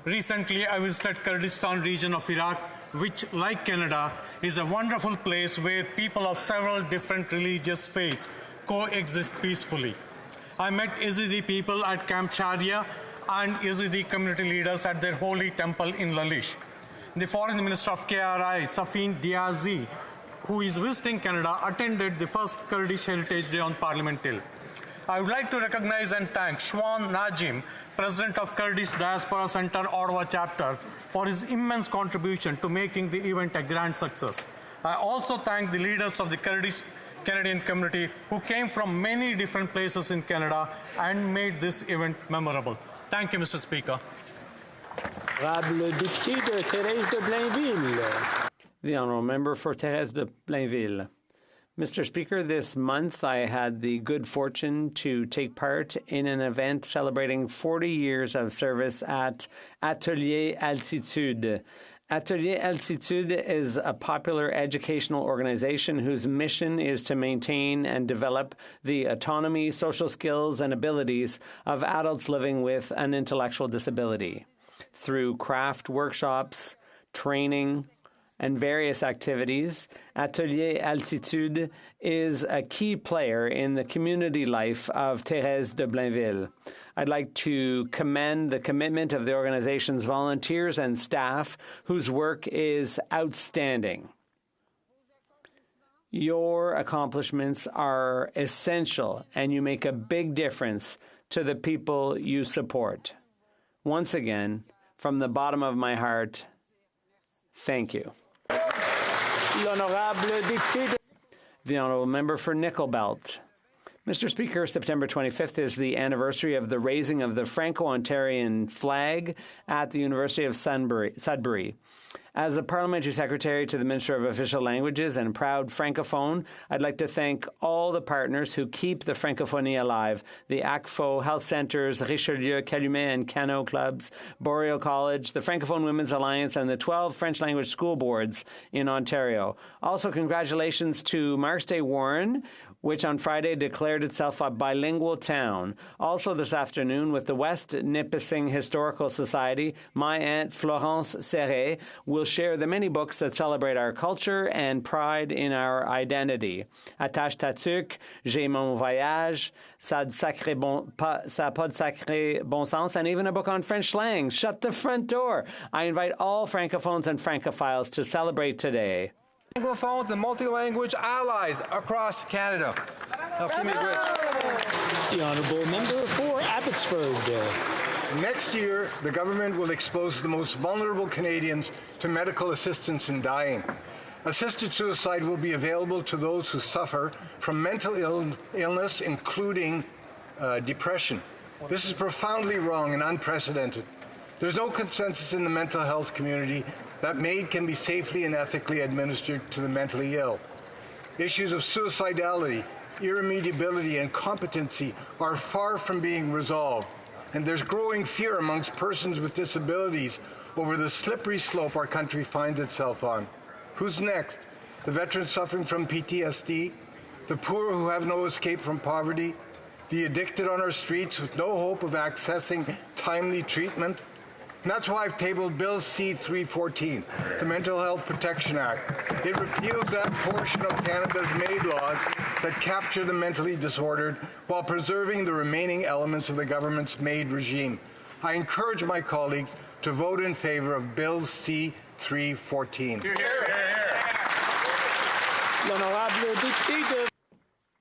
Recently, I visited Kurdistan region of Iraq, which, like Canada, is a wonderful place where people of several different religious faiths coexist peacefully. I met Yazidi people at Camp Sharia and Yazidi community leaders at their holy temple in Lalish. The Foreign Minister of KRI, Safin Diazi, who is visiting Canada, attended the first Kurdish Heritage Day on Parliament Hill. I would like to recognize and thank Shwan Najim, President of Kurdish Diaspora Center Ottawa chapter, for his immense contribution to making the event a grand success. I also thank the leaders of the Kurdish Canadian community who came from many different places in Canada and made this event memorable. Thank you, Mr. Speaker. Honorable député de Thérèse de Blainville. The honourable member for Thérèse de Blainville. Mr. Speaker, this month I had the good fortune to take part in an event celebrating 40 years of service at Atelier Altitude. Atelier Altitude is a popular educational organization whose mission is to maintain and develop the autonomy, social skills, and abilities of adults living with an intellectual disability. Through craft workshops, training, and various activities, Atelier Altitude is a key player in the community life of Thérèse de Blainville. I'd like to commend the commitment of the organization's volunteers and staff, whose work is outstanding. Your accomplishments are essential, and you make a big difference to the people you support. Once again, from the bottom of my heart, thank you. The Honourable Member for Nickel Belt. Mr. Speaker, September 25th is the anniversary of the raising of the Franco-Ontarian flag at the University of Sudbury. As a Parliamentary Secretary to the Minister of Official Languages and proud Francophone, I'd like to thank all the partners who keep the Francophonie alive, the ACFO Health Centres, Richelieu, Calumet and Cano Clubs, Boreal College, the Francophone Women's Alliance, and the 12 French language school boards in Ontario. Also, congratulations to Marks Day Warren, which on Friday declared itself a bilingual town. Also this afternoon, with the West Nipissing Historical Society, my Aunt Florence Serret will share the many books that celebrate our culture and pride in our identity. Attache Tatuc, J'ai mon voyage, Ça pas de sacré bon sens, and even a book on French slang, Shut the Front Door. I invite all Francophones and Francophiles to celebrate today. Anglophones and multi-language allies across Canada. Merci, Miigwech. The Honourable Member for Abbotsford. Next year, the government will expose the most vulnerable Canadians to medical assistance in dying. Assisted suicide will be available to those who suffer from mental illness, including depression. This is profoundly wrong and unprecedented. There's no consensus in the mental health community that MAID can be safely and ethically administered to the mentally ill. Issues of suicidality, irremediability, and competency are far from being resolved, and there's growing fear amongst persons with disabilities over the slippery slope our country finds itself on. Who's next? The veterans suffering from PTSD, the poor who have no escape from poverty, the addicted on our streets with no hope of accessing timely treatment? And that's why I've tabled Bill C-314, the Mental Health Protection Act. It repeals that portion of Canada's MAID laws that capture the mentally disordered while preserving the remaining elements of the government's MAID regime. I encourage my colleagues to vote in favour of Bill C-314.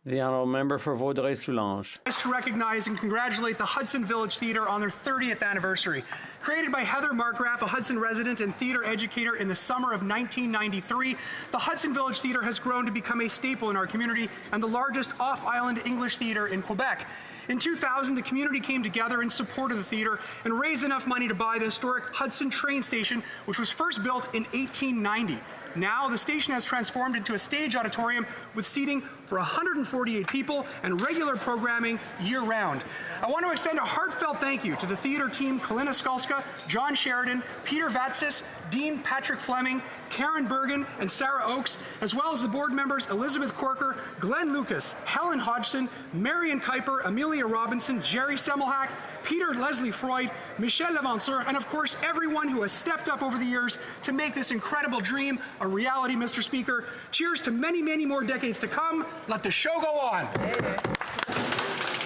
The Honourable Member for Vaudreuil-Soulanges. To recognize and congratulate the Hudson Village Theatre on their 30th anniversary. Created by Heather Markgraf, a Hudson resident and theatre educator in the summer of 1993, the Hudson Village Theatre has grown to become a staple in our community and the largest off-island English theatre in Quebec. In 2000, the community came together in support of the theatre and raised enough money to buy the historic Hudson train station, which was first built in 1890. Now, the station has transformed into a stage auditorium with seating for 148 people and regular programming year-round. I want to extend a heartfelt thank you to the theatre team Kalina Skalska, John Sheridan, Peter Vatsis, Dean Patrick Fleming, Karen Bergen, and Sarah Oakes, as well as the board members Elizabeth Corker, Glenn Lucas, Helen Hodgson, Marion Kuiper, Amelia Robinson, Jerry Semmelhack, Peter Leslie Freud, Michel Levanseur, and of course everyone who has stepped up over the years to make this incredible dream a reality, Mr. Speaker. Cheers to many, many more decades to come. Let the show go on.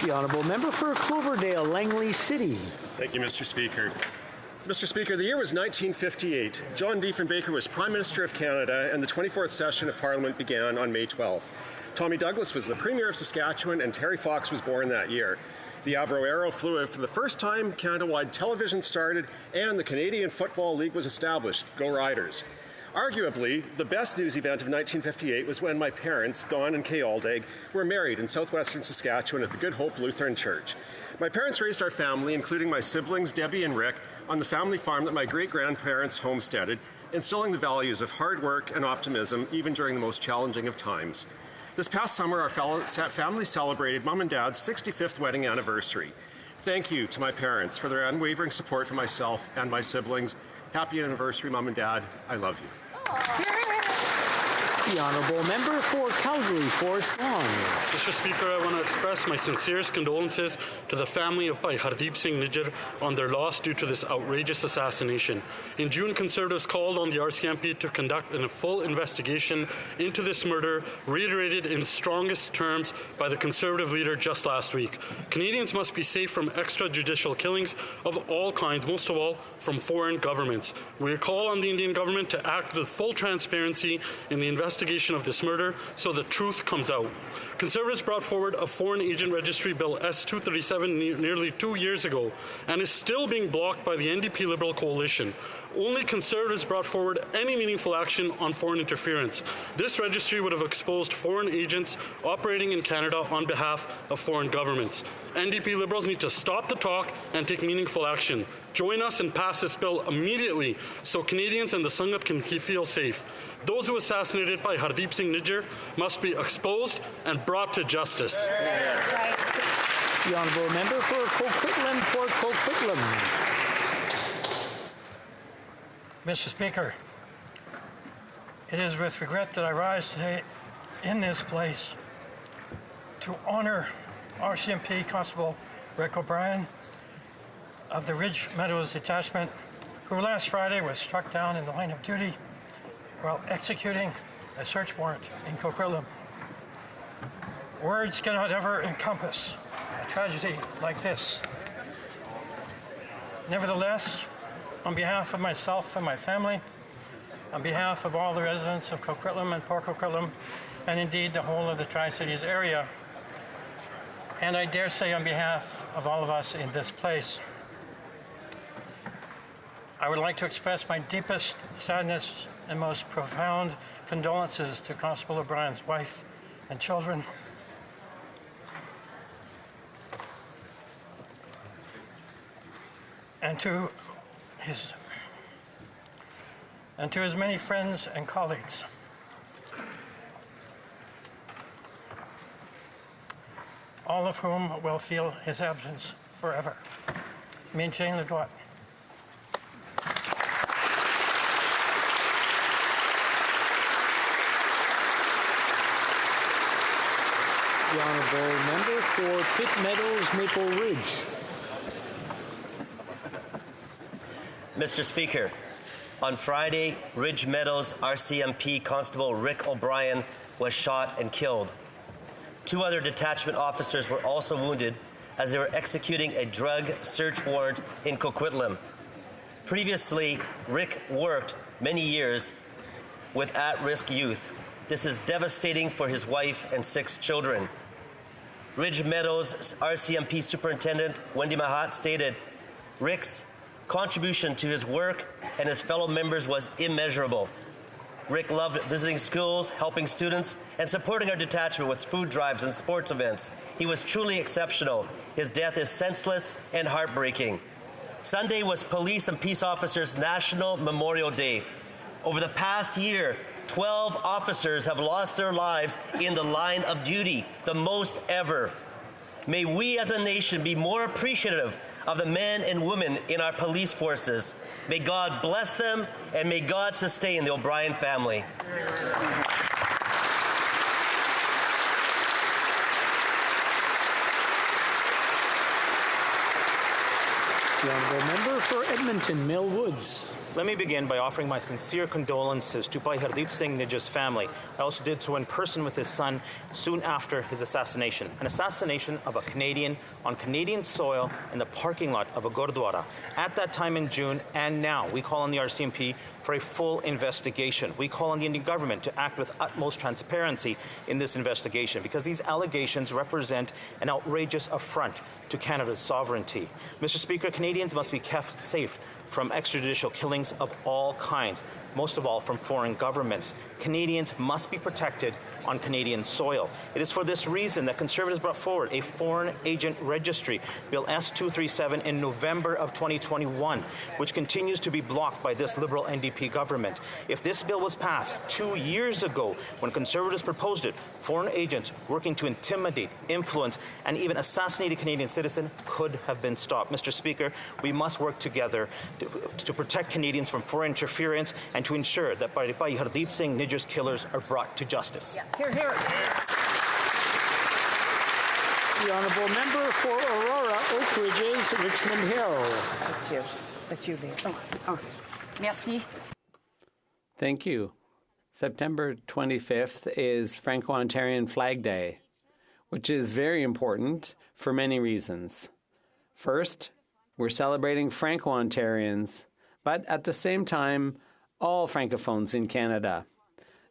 The Honourable Member for Cloverdale, Langley City. Thank you, Mr. Speaker. Mr. Speaker, the year was 1958. John Diefenbaker was Prime Minister of Canada, and the 24th session of Parliament began on May 12th. Tommy Douglas was the Premier of Saskatchewan, and Terry Fox was born that year. The Avro Arrow flew out for the first time, Canada-wide television started, and the Canadian Football League was established. Go Riders. Arguably, the best news event of 1958 was when my parents, Don and Kay Aldag, were married in southwestern Saskatchewan at the Good Hope Lutheran Church. My parents raised our family, including my siblings, Debbie and Rick, on the family farm that my great-grandparents homesteaded, instilling the values of hard work and optimism even during the most challenging of times. This past summer, our family celebrated Mom and Dad's 65th wedding anniversary. Thank you to my parents for their unwavering support for myself and my siblings. Happy anniversary, Mom and Dad. I love you. The honourable member for Calgary, Forest Lawn. Mr. Speaker, I want to express my sincerest condolences to the family of Bhai Hardeep Singh Nijjar on their loss due to this outrageous assassination. In June, Conservatives called on the RCMP to conduct a full investigation into this murder, reiterated in strongest terms by the Conservative leader just last week. Canadians must be safe from extrajudicial killings of all kinds, most of all from foreign governments. We call on the Indian government to act with full transparency in the investigation of this murder so the truth comes out. Conservatives brought forward a Foreign Agent Registry Bill S-237 nearly 2 years ago and is still being blocked by the NDP Liberal coalition. Only Conservatives brought forward any meaningful action on foreign interference. This registry would have exposed foreign agents operating in Canada on behalf of foreign governments. NDP Liberals need to stop the talk and take meaningful action. Join us and pass this bill immediately so Canadians and the Sangat can feel safe. Those who assassinated Bhai Hardeep Singh Nijjar must be exposed and brought to justice. The honourable member for Coquitlam, Port Coquitlam. Mr. Speaker, it is with regret that I rise today in this place to honour RCMP Constable Rick O'Brien of the Ridge Meadows Detachment, who last Friday was struck down in the line of duty while executing a search warrant in Coquitlam. Words cannot ever encompass a tragedy like this. Nevertheless, on behalf of myself and my family, on behalf of all the residents of Coquitlam and Port Coquitlam, and indeed the whole of the Tri-Cities area, and I dare say on behalf of all of us in this place, I would like to express my deepest sadness and most profound condolences to Constable O'Brien's wife and children. And to his many friends and colleagues. All of whom will feel his absence forever. Maintain le droit. The honourable member for Pitt Meadows, Maple Ridge. Mr. Speaker, on Friday, Ridge Meadows RCMP Constable Rick O'Brien was shot and killed. 2 other detachment officers were also wounded as they were executing a drug search warrant in Coquitlam. Previously, Rick worked many years with at-risk youth. This is devastating for his wife and 6 children. Ridge Meadows RCMP Superintendent Wendy Mahat stated, Rick's contribution to his work and his fellow members was immeasurable. Rick loved visiting schools, helping students, and supporting our detachment with food drives and sports events. He was truly exceptional. His death is senseless and heartbreaking. Sunday was Police and Peace Officers National Memorial Day. Over the past year, 12 officers have lost their lives in the line of duty, the most ever. May we as a nation be more appreciative of the men and women in our police forces. May God bless them, and may God sustain the O'Brien family. The honourable member for Edmonton, Mill Woods. Let me begin by offering my sincere condolences to Bhai Hardeep Singh Nijjar's family. I also did so in person with his son soon after his assassination. An assassination of a Canadian on Canadian soil in the parking lot of a Gurdwara. At that time in June and now, we call on the RCMP for a full investigation. We call on the Indian government to act with utmost transparency in this investigation because these allegations represent an outrageous affront to Canada's sovereignty. Mr. Speaker, Canadians must be kept safe from extrajudicial killings of all kinds, most of all from foreign governments. Canadians must be protected on Canadian soil. It is for this reason that Conservatives brought forward a foreign agent registry, Bill S-237, in November of 2021, which continues to be blocked by this Liberal NDP government. If this bill was passed 2 years ago, when Conservatives proposed it, foreign agents working to intimidate, influence, and even assassinate a Canadian citizen could have been stopped. Mr. Speaker, we must work together to protect Canadians from foreign interference and to ensure that Bhai Hardeep Singh Nijjar's killers are brought to justice. Hear, hear. The honourable member for Aurora, Oak Ridges, Richmond Hill. That's you. That's you, Leah. Oh. Merci. Thank you. September 25th is Franco-Ontarian Flag Day, which is very important for many reasons. First, we're celebrating Franco-Ontarians, but at the same time, all Francophones in Canada.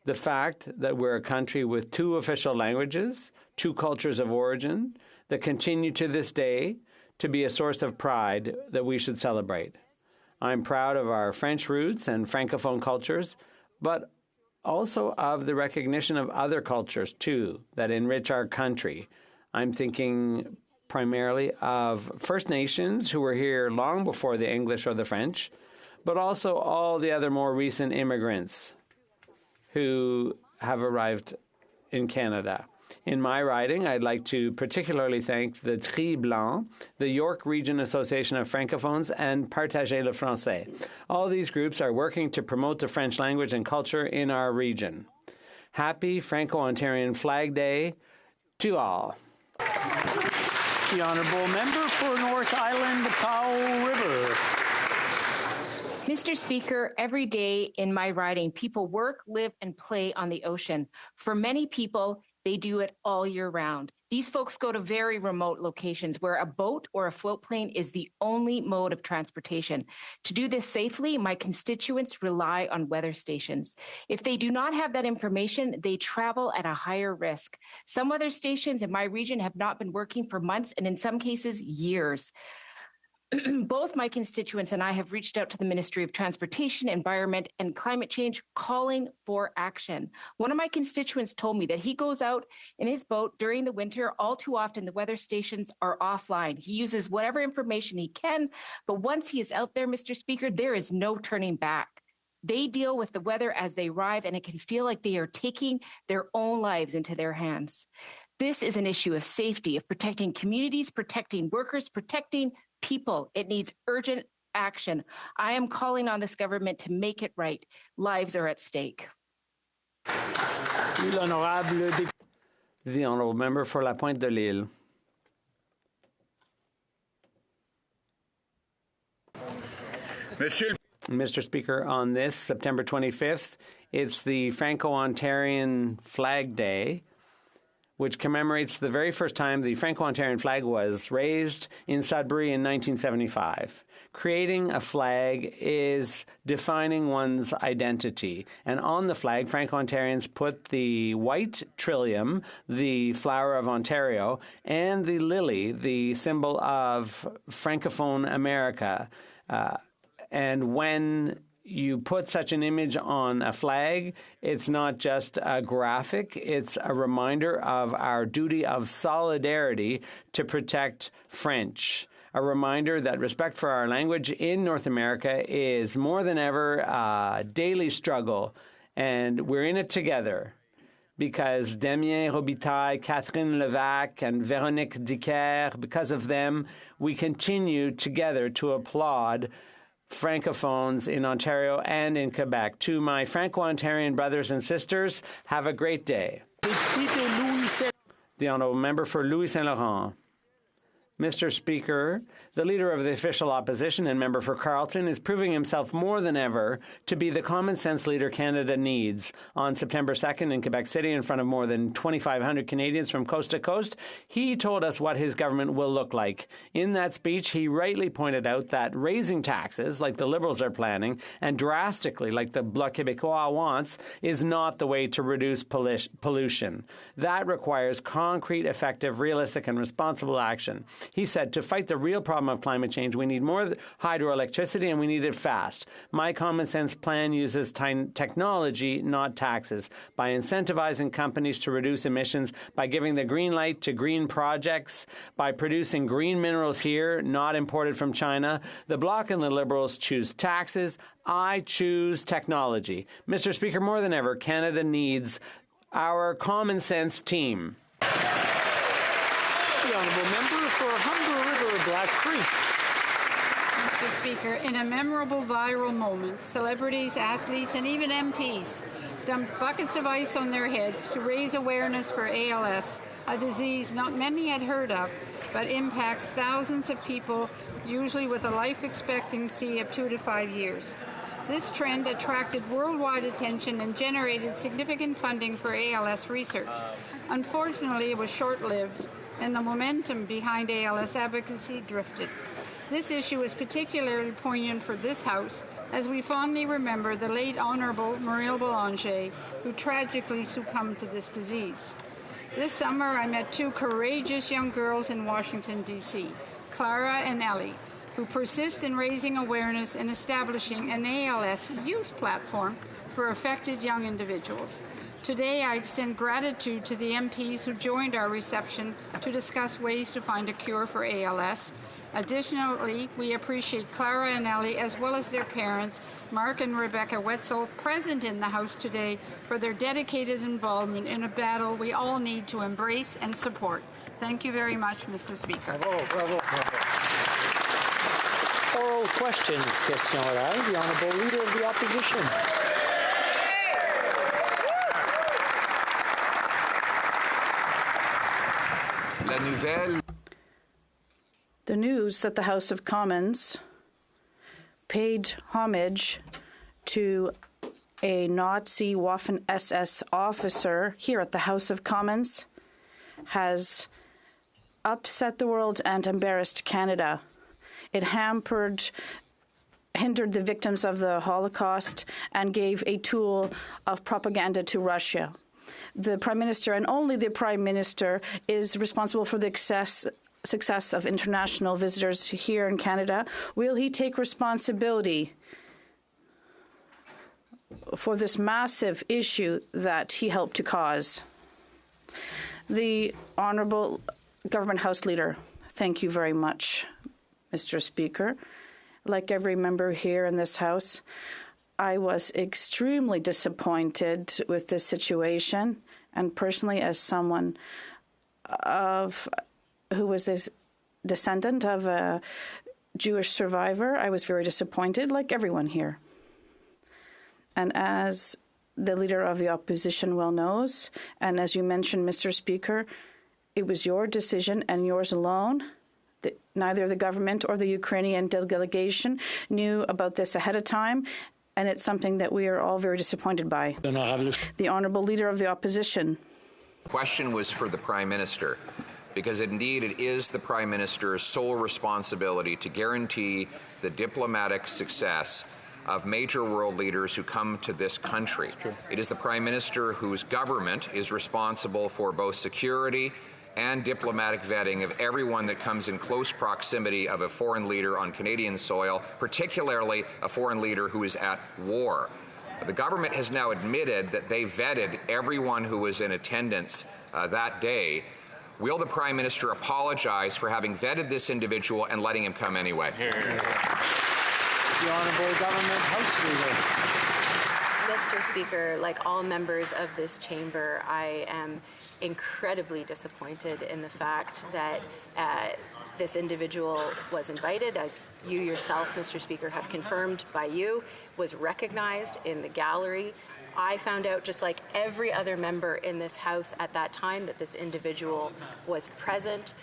The fact that we're a country with 2 official languages, 2 cultures of origin, that continue to this day to be a source of pride that we should celebrate. I'm proud of our French roots and Francophone cultures, but also of the recognition of other cultures, too, that enrich our country. I'm thinking primarily of First Nations who were here long before the English or the French, but also all the other more recent immigrants who have arrived in Canada. In my riding, I'd like to particularly thank the Tri Blanc, the York Region Association of Francophones, and Partager le Français. All these groups are working to promote the French language and culture in our region. Happy Franco-Ontarian Flag Day to all. The honourable member for North Island, Powell River. Mr. Speaker, every day in my riding, people work, live, and play on the ocean. For many people, they do it all year round. These folks go to very remote locations where a boat or a float plane is the only mode of transportation. To do this safely, my constituents rely on weather stations. If they do not have that information, they travel at a higher risk. Some weather stations in my region have not been working for months and in some cases, years. Both my constituents and I have reached out to the Ministry of Transportation, Environment, and Climate Change calling for action. One of my constituents told me that he goes out in his boat during the winter. All too often, the weather stations are offline. He uses whatever information he can, but once he is out there, Mr. Speaker, there is no turning back. They deal with the weather as they arrive, and it can feel like they are taking their own lives into their hands. This is an issue of safety, of protecting communities, protecting workers, protecting people. It needs urgent action. I am calling on this government to make it right. Lives are at stake. The honourable member for La Pointe de l'Île. Mr. Speaker, on this September 25th, it's the Franco-Ontarian Flag Day, which commemorates the very first time the Franco-Ontarian flag was raised in Sudbury in 1975. Creating a flag is defining one's identity. And on the flag, Franco-Ontarians put the white trillium, the flower of Ontario, and the lily, the symbol of Francophone America. And when you put such an image on a flag, it's not just a graphic, it's a reminder of our duty of solidarity to protect French. A reminder that respect for our language in North America is more than ever a daily struggle, and we're in it together. Because Damien Robitaille, Catherine Levac, and Véronique Dicker, because of them, we continue together to applaud Francophones in Ontario and in Quebec. To my Franco-Ontarian brothers and sisters, have a great day. The honourable member for Louis Saint Laurent. Mr. Speaker, the leader of the official opposition and member for Carleton is proving himself more than ever to be the common-sense leader Canada needs. On September 2nd in Quebec City, in front of more than 2,500 Canadians from coast to coast, he told us what his government will look like. In that speech, he rightly pointed out that raising taxes, like the Liberals are planning, and drastically, like the Bloc Québécois wants, is not the way to reduce pollution. That requires concrete, effective, realistic, and responsible action. He said, to fight the real problem of climate change, we need more hydroelectricity and we need it fast. My common sense plan uses technology, not taxes, by incentivizing companies to reduce emissions, by giving the green light to green projects, by producing green minerals here, not imported from China. The Bloc and the Liberals choose taxes. I choose technology. Mr. Speaker, more than ever, Canada needs our common sense team. The honourable member for Humber River, Black Creek. Mr. Speaker, in a memorable viral moment, celebrities, athletes, and even MPs dumped buckets of ice on their heads to raise awareness for ALS, a disease not many had heard of, but impacts thousands of people, usually with a life expectancy of 2 to 5 years. This trend attracted worldwide attention and generated significant funding for ALS research. Unfortunately, it was short-lived, and the momentum behind ALS advocacy drifted. This issue is particularly poignant for this House, as we fondly remember the late Honourable Muriel Bélanger, who tragically succumbed to this disease. This summer, I met 2 courageous young girls in Washington, D.C., Clara and Ellie, who persist in raising awareness and establishing an ALS youth platform for affected young individuals. Today, I extend gratitude to the MPs who joined our reception to discuss ways to find a cure for ALS. Additionally, we appreciate Clara and Ellie, as well as their parents, Mark and Rebecca Wetzel, present in the House today, for their dedicated involvement in a battle we all need to embrace and support. Thank you very much, Mr. Speaker. Bravo, bravo, bravo. Oral questions. Question orale. The Honourable Leader of the Opposition. La nouvelle. The news that the House of Commons paid homage to a Nazi Waffen-SS officer here at the House of Commons has upset the world and embarrassed Canada. It hindered the victims of the Holocaust and gave a tool of propaganda to Russia. The Prime Minister, and only the Prime Minister, is responsible for the success of international visitors here in Canada. Will he take responsibility for this massive issue that he helped to cause? The Honourable Government House Leader, thank you very much, Mr. Speaker. Like every member here in this House, I was extremely disappointed with this situation, and personally, as someone who was a descendant of a Jewish survivor, I was very disappointed, like everyone here. And as the Leader of the Opposition well knows, and as you mentioned, Mr. Speaker, it was your decision and yours alone. Neither the government or the Ukrainian delegation knew about this ahead of time, and it's something that we are all very disappointed by. The Honourable Leader of the Opposition. The question was for the Prime Minister, because indeed it is the Prime Minister's sole responsibility to guarantee the diplomatic success of major world leaders who come to this country. It is the Prime Minister whose government is responsible for both security and diplomatic vetting of everyone that comes in close proximity of a foreign leader on Canadian soil, particularly a foreign leader who is at war. The government has now admitted that they vetted everyone who was in attendance that day. Will the Prime Minister apologize for having vetted this individual and letting him come anyway? The Honourable Government House Leader. Mr. Speaker, like all members of this chamber, I am incredibly disappointed in the fact that this individual was invited, as you yourself, Mr. Speaker, have confirmed by you, was recognized in the gallery. I found out, just like every other member in this House at that time, that this individual was present.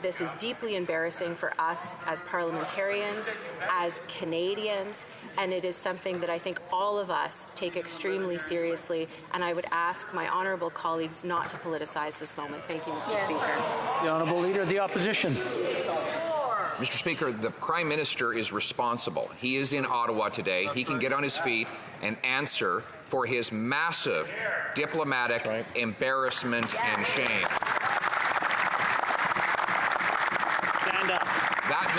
This is deeply embarrassing for us as parliamentarians, as Canadians, and it is something that I think all of us take extremely seriously, and I would ask my honourable colleagues not to politicize this moment. Thank you, Mr. Speaker. The Honourable Leader of the Opposition. Mr. Speaker, the Prime Minister is responsible. He is in Ottawa today. He can get on his feet and answer for his massive diplomatic embarrassment and shame.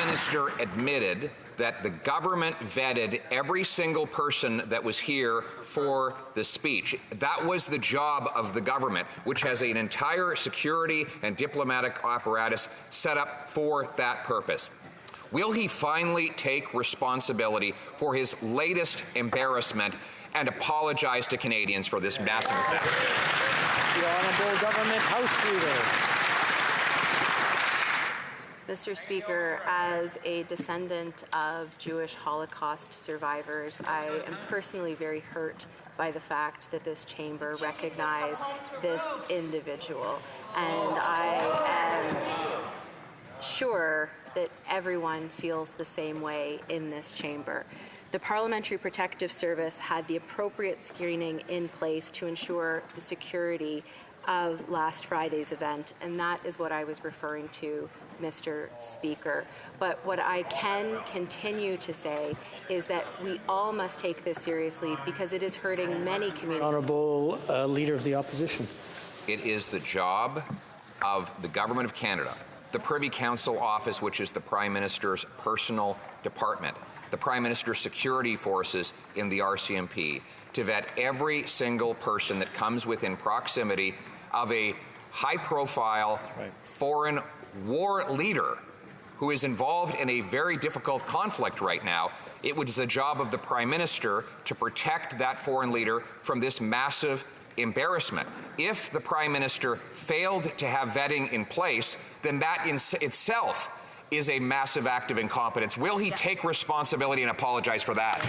Minister admitted that the government vetted every single person that was here for the speech. That was the job of the government, which has an entire security and diplomatic apparatus set up for that purpose. Will he finally take responsibility for his latest embarrassment and apologize to Canadians for this massive mistake? The Honourable Government House Leader. Mr. Speaker, as a descendant of Jewish Holocaust survivors, I am personally very hurt by the fact that this chamber recognized this individual. And I am sure that everyone feels the same way in this chamber. The Parliamentary Protective Service had the appropriate screening in place to ensure the security of last Friday's event, and that is what I was referring to, Mr. Speaker. But what I can continue to say is that we all must take this seriously because it is hurting many communities. Honourable Leader of the Opposition. It is the job of the Government of Canada, the Privy Council Office, which is the Prime Minister's personal department, the Prime Minister's security forces in the RCMP, to vet every single person that comes within proximity of a high-profile foreign war leader who is involved in a very difficult conflict right now. It was the job of the Prime Minister to protect that foreign leader from this massive embarrassment. If the Prime Minister failed to have vetting in place, then that in itself is a massive act of incompetence. Will he take responsibility and apologize for that?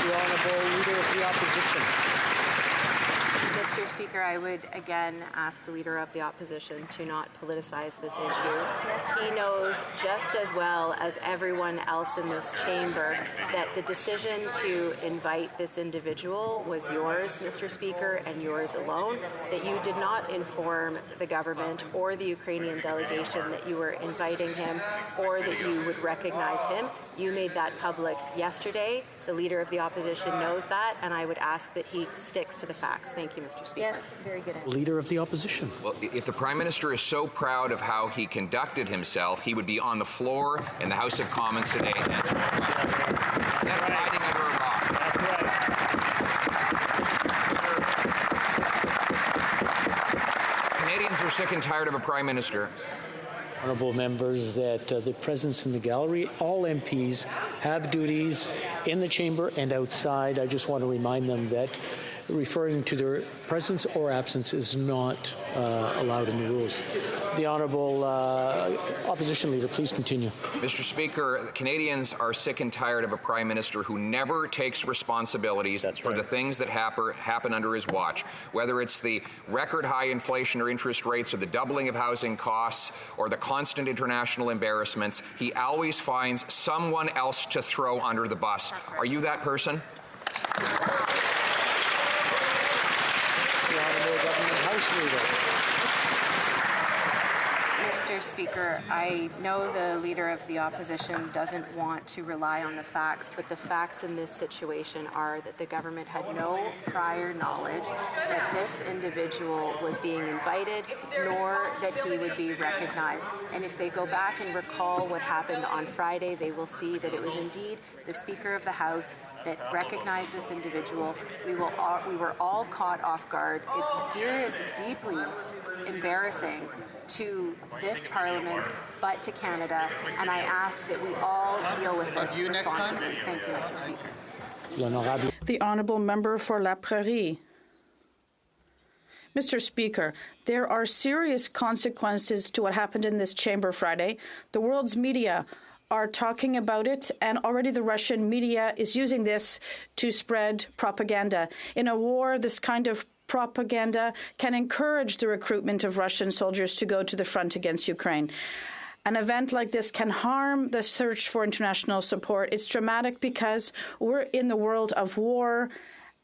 The Honourable Leader of the Opposition. Mr. Speaker, I would again ask the Leader of the Opposition to not politicize this issue. He knows just as well as everyone else in this chamber that the decision to invite this individual was yours, Mr. Speaker, and yours alone, that you did not inform the government or the Ukrainian delegation that you were inviting him or that you would recognize him. You made that public yesterday. The Leader of the Opposition knows that, and I would ask that he sticks to the facts. Thank you, Mr. Speaker. Yes, very good. Leader of the Opposition. Well, if the Prime Minister is so proud of how he conducted himself, he would be on the floor in the House of Commons today answering questions. Instead of hiding under a rock. Canadians are sick and tired of a Prime Minister. Honourable members, that the presence in the gallery, all MPs have duties in the chamber and outside. I just want to remind them that referring to their presence or absence is not allowed in the rules. The Honourable Opposition Leader, please continue. Mr. Speaker, Canadians are sick and tired of a Prime Minister who never takes responsibilities for the things that happen under his watch, whether it's the record high inflation or interest rates or the doubling of housing costs or the constant international embarrassments. He always finds someone else to throw under the bus. Are you that person? Mr. Speaker, I know the Leader of the Opposition doesn't want to rely on the facts, but the facts in this situation are that the government had no prior knowledge that this individual was being invited, nor that he would be recognized. And if they go back and recall what happened on Friday, they will see that it was indeed the Speaker of the House that recognized this individual. We were all caught off guard. It's deeply embarrassing to this Parliament, but to Canada, and I ask that we all deal with this responsibly. Thank you, Mr. Speaker. The Honourable Member for La Prairie. Mr. Speaker, there are serious consequences to what happened in this chamber Friday. The world's media are talking about it, and already the Russian media is using this to spread propaganda. In a war, this kind of propaganda can encourage the recruitment of Russian soldiers to go to the front against Ukraine. An event like this can harm the search for international support. It's dramatic because we're in the world of war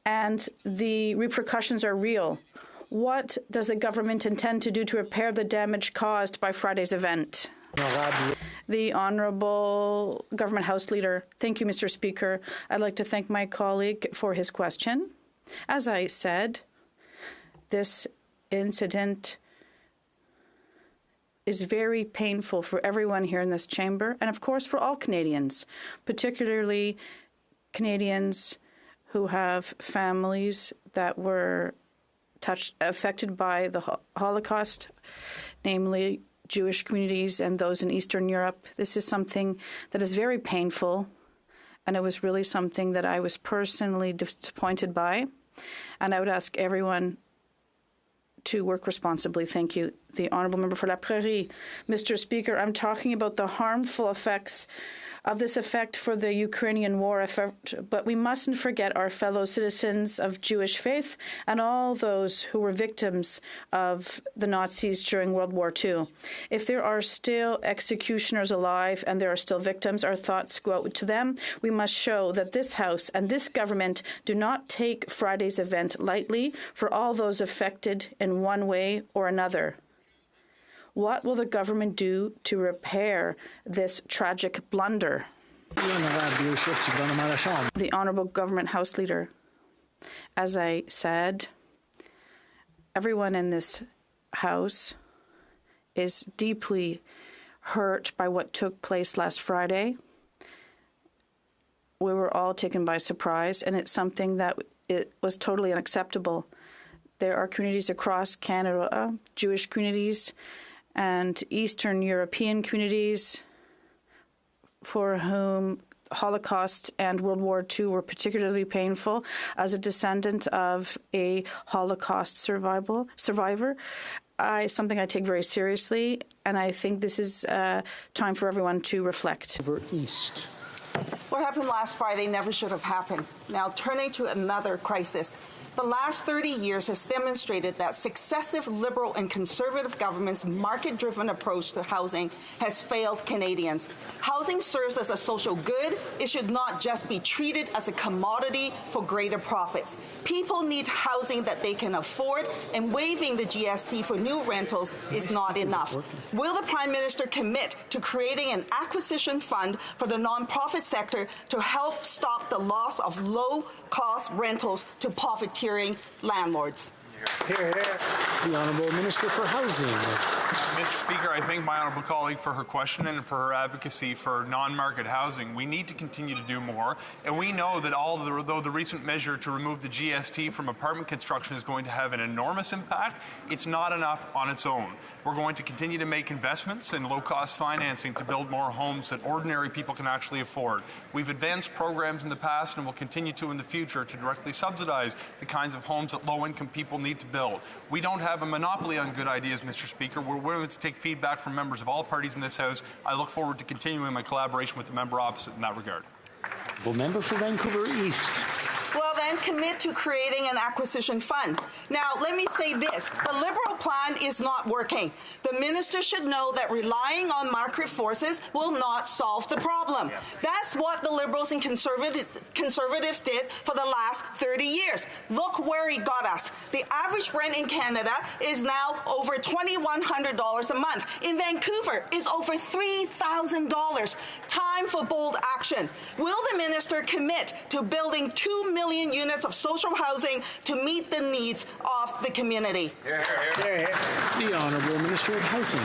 and the repercussions are real. What does the government intend to do to repair the damage caused by Friday's event? The Honourable Government House Leader. Thank you, Mr. Speaker. I'd like to thank my colleague for his question. As I said, this incident is very painful for everyone here in this chamber, and of course for all Canadians, particularly Canadians who have families that were affected by the Holocaust, namely Jewish communities and those in Eastern Europe. This is something that is very painful, and it was really something that I was personally disappointed by, and I would ask everyone to work responsibly. Thank you. The Honourable Member for La Prairie. Mr. Speaker, I'm talking about the harmful effects of this effect for the Ukrainian war effort, but we mustn't forget our fellow citizens of Jewish faith and all those who were victims of the Nazis during World War II. If there are still executioners alive and there are still victims, our thoughts go out to them. We must show that this House and this government do not take Friday's event lightly for all those affected in one way or another. What will the government do to repair this tragic blunder? The Honourable Government House Leader. As I said, everyone in this House is deeply hurt by what took place last Friday. We were all taken by surprise, and it's something that it was totally unacceptable. There are communities across Canada, Jewish communities, and Eastern European communities for whom Holocaust and World War II were particularly painful. As a descendant of a Holocaust survivor, something I take very seriously, and I think this is time for everyone to reflect. East. What happened last Friday never should have happened. Now, turning to another crisis. The last 30 years has demonstrated that successive Liberal and Conservative governments' market-driven approach to housing has failed Canadians. Housing serves as a social good. It should not just be treated as a commodity for greater profits. People need housing that they can afford, and waiving the GST for new rentals is not enough. Will the Prime Minister commit to creating an acquisition fund for the nonprofit sector to help stop the loss of low-cost rentals to profiteering landlords? Hear, hear. The Honourable Minister for Housing. Mr. Speaker, I thank my honourable colleague for her question and for her advocacy for non-market housing. We need to continue to do more, and we know that although the recent measure to remove the GST from apartment construction is going to have an enormous impact, it's not enough on its own. We're going to continue to make investments in low-cost financing to build more homes that ordinary people can actually afford. We've advanced programs in the past and will continue to in the future to directly subsidize the kinds of homes that low-income people need to build. We don't have a monopoly on good ideas, Mr. Speaker. We're willing to take feedback from members of all parties in this House. I look forward to continuing my collaboration with the member opposite in that regard. The member for Vancouver East. Well, then commit to creating an acquisition fund. Now, let me say this. The Liberal plan is not working. The minister should know that relying on market forces will not solve the problem. That's what the Liberals and Conservatives did for the last 30 years. Look where it got us. The average rent in Canada is now over $2,100 a month. In Vancouver, it's over $3,000. Time for bold action. Will the minister commit to building 2 million units of social housing to meet the needs of the community? The Honourable Minister of Housing.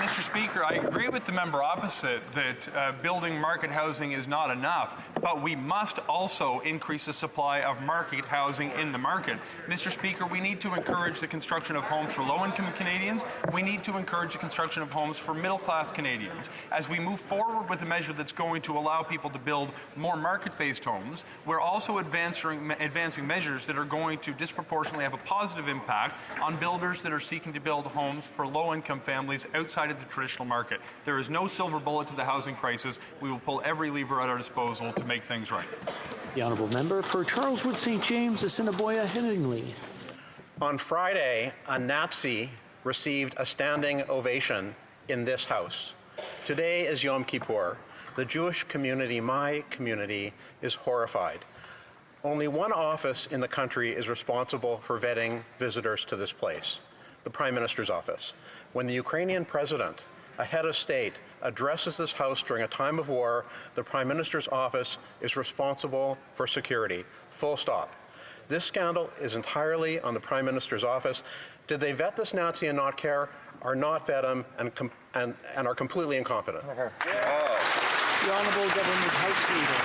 Mr. Speaker, I agree with the member opposite that building market housing is not enough, but we must also increase the supply of market housing in the market. Mr. Speaker, we need to encourage the construction of homes for low-income Canadians. We need to encourage the construction of homes for middle-class Canadians. As we move forward with a measure that's going to allow people to build more market-based homes, we're also advancing measures that are going to disproportionately have a positive impact on builders that are seeking to build homes for low-income families outside of the traditional market. There is no silver bullet to the housing crisis. We will pull every lever at our disposal to make things right. The Honourable Member for Charleswood St. James, Assiniboia Headingley. On Friday, a Nazi received a standing ovation in this House. Today is Yom Kippur. The Jewish community, my community, is horrified. Only one office in the country is responsible for vetting visitors to this place, the Prime Minister's office. When the Ukrainian president, a head of state, addresses this House during a time of war, the Prime Minister's office is responsible for security. Full stop. This scandal is entirely on the Prime Minister's office. Did they vet this Nazi and not care? are not vetted and are completely incompetent. The Honourable Government House Leader.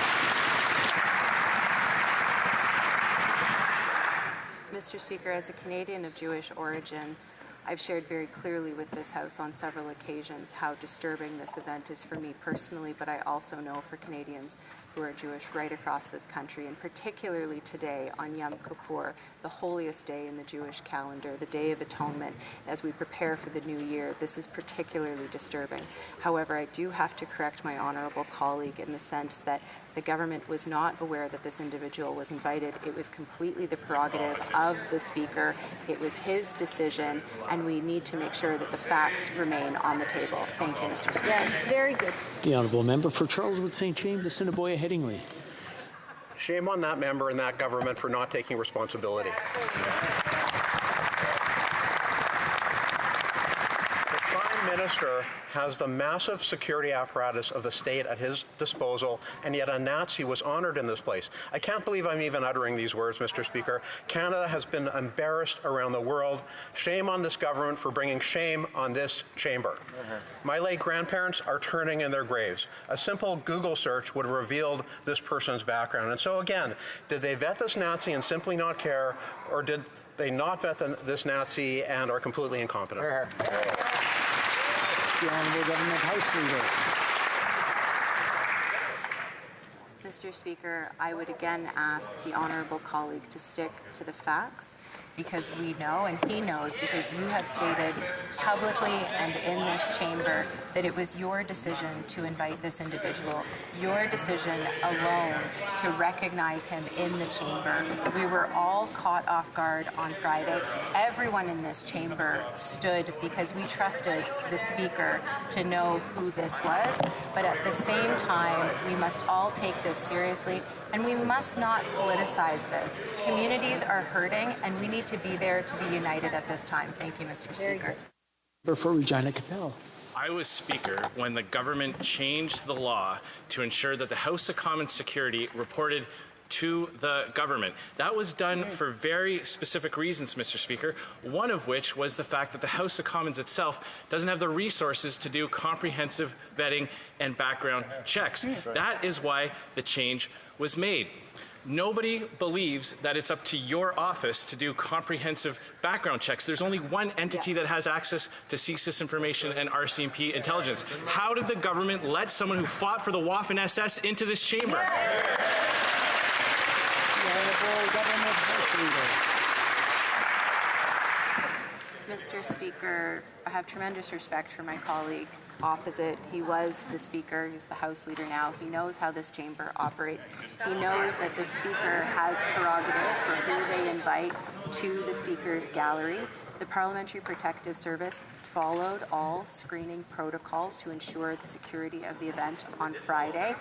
Mr. Speaker, as a Canadian of Jewish origin, I've shared very clearly with this House on several occasions how disturbing this event is for me personally, but I also know for Canadians who are Jewish right across this country, and particularly today on Yom Kippur, the holiest day in the Jewish calendar, the Day of Atonement, as we prepare for the new year. This is particularly disturbing. However, I do have to correct my honourable colleague in the sense that the government was not aware that this individual was invited. It was completely the prerogative of the Speaker. It was his decision, and we need to make sure that the facts remain on the table. Thank you, Mr. Speaker. Yeah, very good. The Honourable Member for Charleswood St. James, Assiniboia Headingley. Shame on that member and that government for not taking responsibility. The Prime Minister has the massive security apparatus of the state at his disposal, and yet a Nazi was honored in this place. I can't believe I'm even uttering these words, Mr. Speaker. Canada has been embarrassed around the world. Shame on this government for bringing shame on this chamber. My late grandparents are turning in their graves. A simple Google search would have revealed this person's background. And so again, did they vet this Nazi and simply not care, or did they not vet this Nazi and are completely incompetent? The Honourable Government House Leader. Mr. Speaker, I would again ask the honourable colleague to stick to the facts, because we know, and he knows, because you have stated publicly and in this chamber that it was your decision to invite this individual, your decision alone to recognize him in the chamber. We were all caught off guard on Friday. Everyone in this chamber stood because we trusted the Speaker to know who this was, but at the same time, we must all take this seriously, and we must not politicize this. Communities are hurting, and we need to be there to be united at this time. Thank you, Mr. Speaker. For Regina Capel. I was Speaker when the government changed the law to ensure that the House of Commons Security reported to the government. That was done for very specific reasons, Mr. Speaker, one of which was the fact that the House of Commons itself doesn't have the resources to do comprehensive vetting and background checks. That is why the change was made. Nobody believes that it's up to your office to do comprehensive background checks. There's only one entity that has access to CSIS information and RCMP intelligence. How did the government let someone who fought for the Waffen-SS into this chamber? Mr. Speaker, I have tremendous respect for my colleague opposite. He was the Speaker. He's the House Leader now. He knows how this chamber operates. He knows that the Speaker has prerogative for who they invite to the Speaker's gallery. The Parliamentary Protective Service followed all screening protocols to ensure the security of the event on Friday.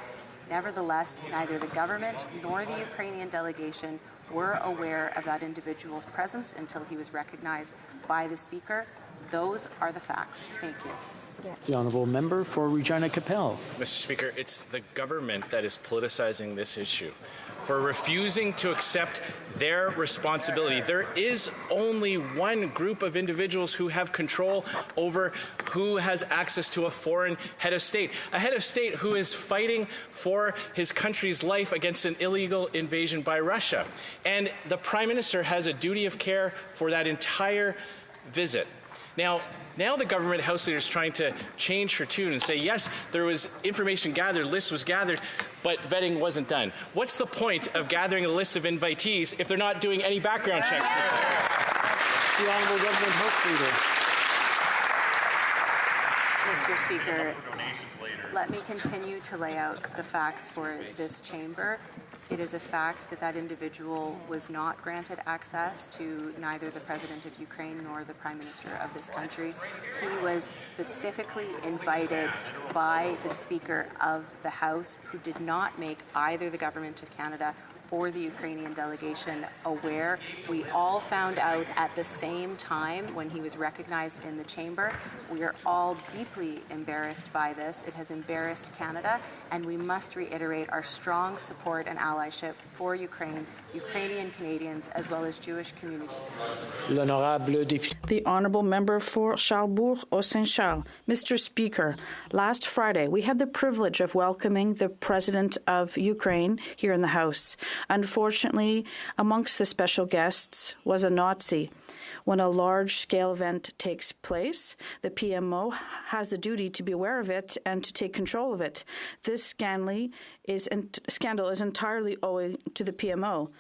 Nevertheless, neither the government nor the Ukrainian delegation were aware of that individual's presence until he was recognized by the Speaker. Those are the facts. Thank you. The Honourable Member for Regina Capel. Mr. Speaker, it's the government that is politicizing this issue. For refusing to accept their responsibility. There is only one group of individuals who have control over who has access to a foreign head of state. A head of state who is fighting for his country's life against an illegal invasion by Russia. And the Prime Minister has a duty of care for that entire visit. Now the government House Leader is trying to change her tune and say, yes, there was information gathered, list was gathered, but vetting wasn't done. What's the point of gathering a list of invitees if they're not doing any background checks, Mr. Speaker? The Honourable Government House Mr. Speaker, let me continue to lay out the facts for this chamber. It is a fact that that individual was not granted access to neither the President of Ukraine nor the Prime Minister of this country. He was specifically invited by the Speaker of the House, who did not make either the Government of Canada or the Ukrainian delegation aware. We all found out at the same time when he was recognized in the chamber. We are all deeply embarrassed by this. It has embarrassed Canada, and we must reiterate our strong support and allyship for Ukraine, Ukrainian Canadians, as well as Jewish community. The Honourable Member for Charlebourg-Saint-Charles. Mr. Speaker, last Friday we had the privilege of welcoming the President of Ukraine here in the House. Unfortunately, amongst the special guests was a Nazi. When a large-scale event takes place, the PMO has the duty to be aware of it and to take control of it. This scandal is entirely owing to the PMO.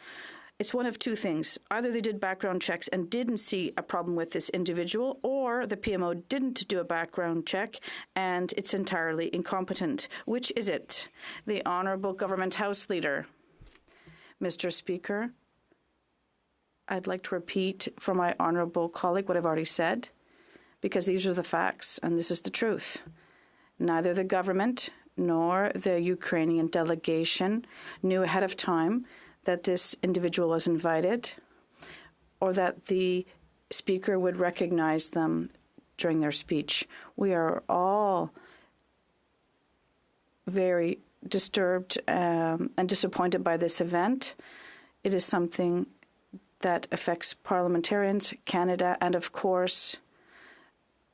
It's one of two things. Either they did background checks and didn't see a problem with this individual, or the PMO didn't do a background check and it's entirely incompetent. Which is it? The Honourable Government House Leader. Mr. Speaker, I'd like to repeat for my honourable colleague what I've already said, because these are the facts and this is the truth. Neither the government nor the Ukrainian delegation knew ahead of time that this individual was invited or that the Speaker would recognize them during their speech. We are all very disturbed and disappointed by this event. It is something that affects parliamentarians, Canada, and of course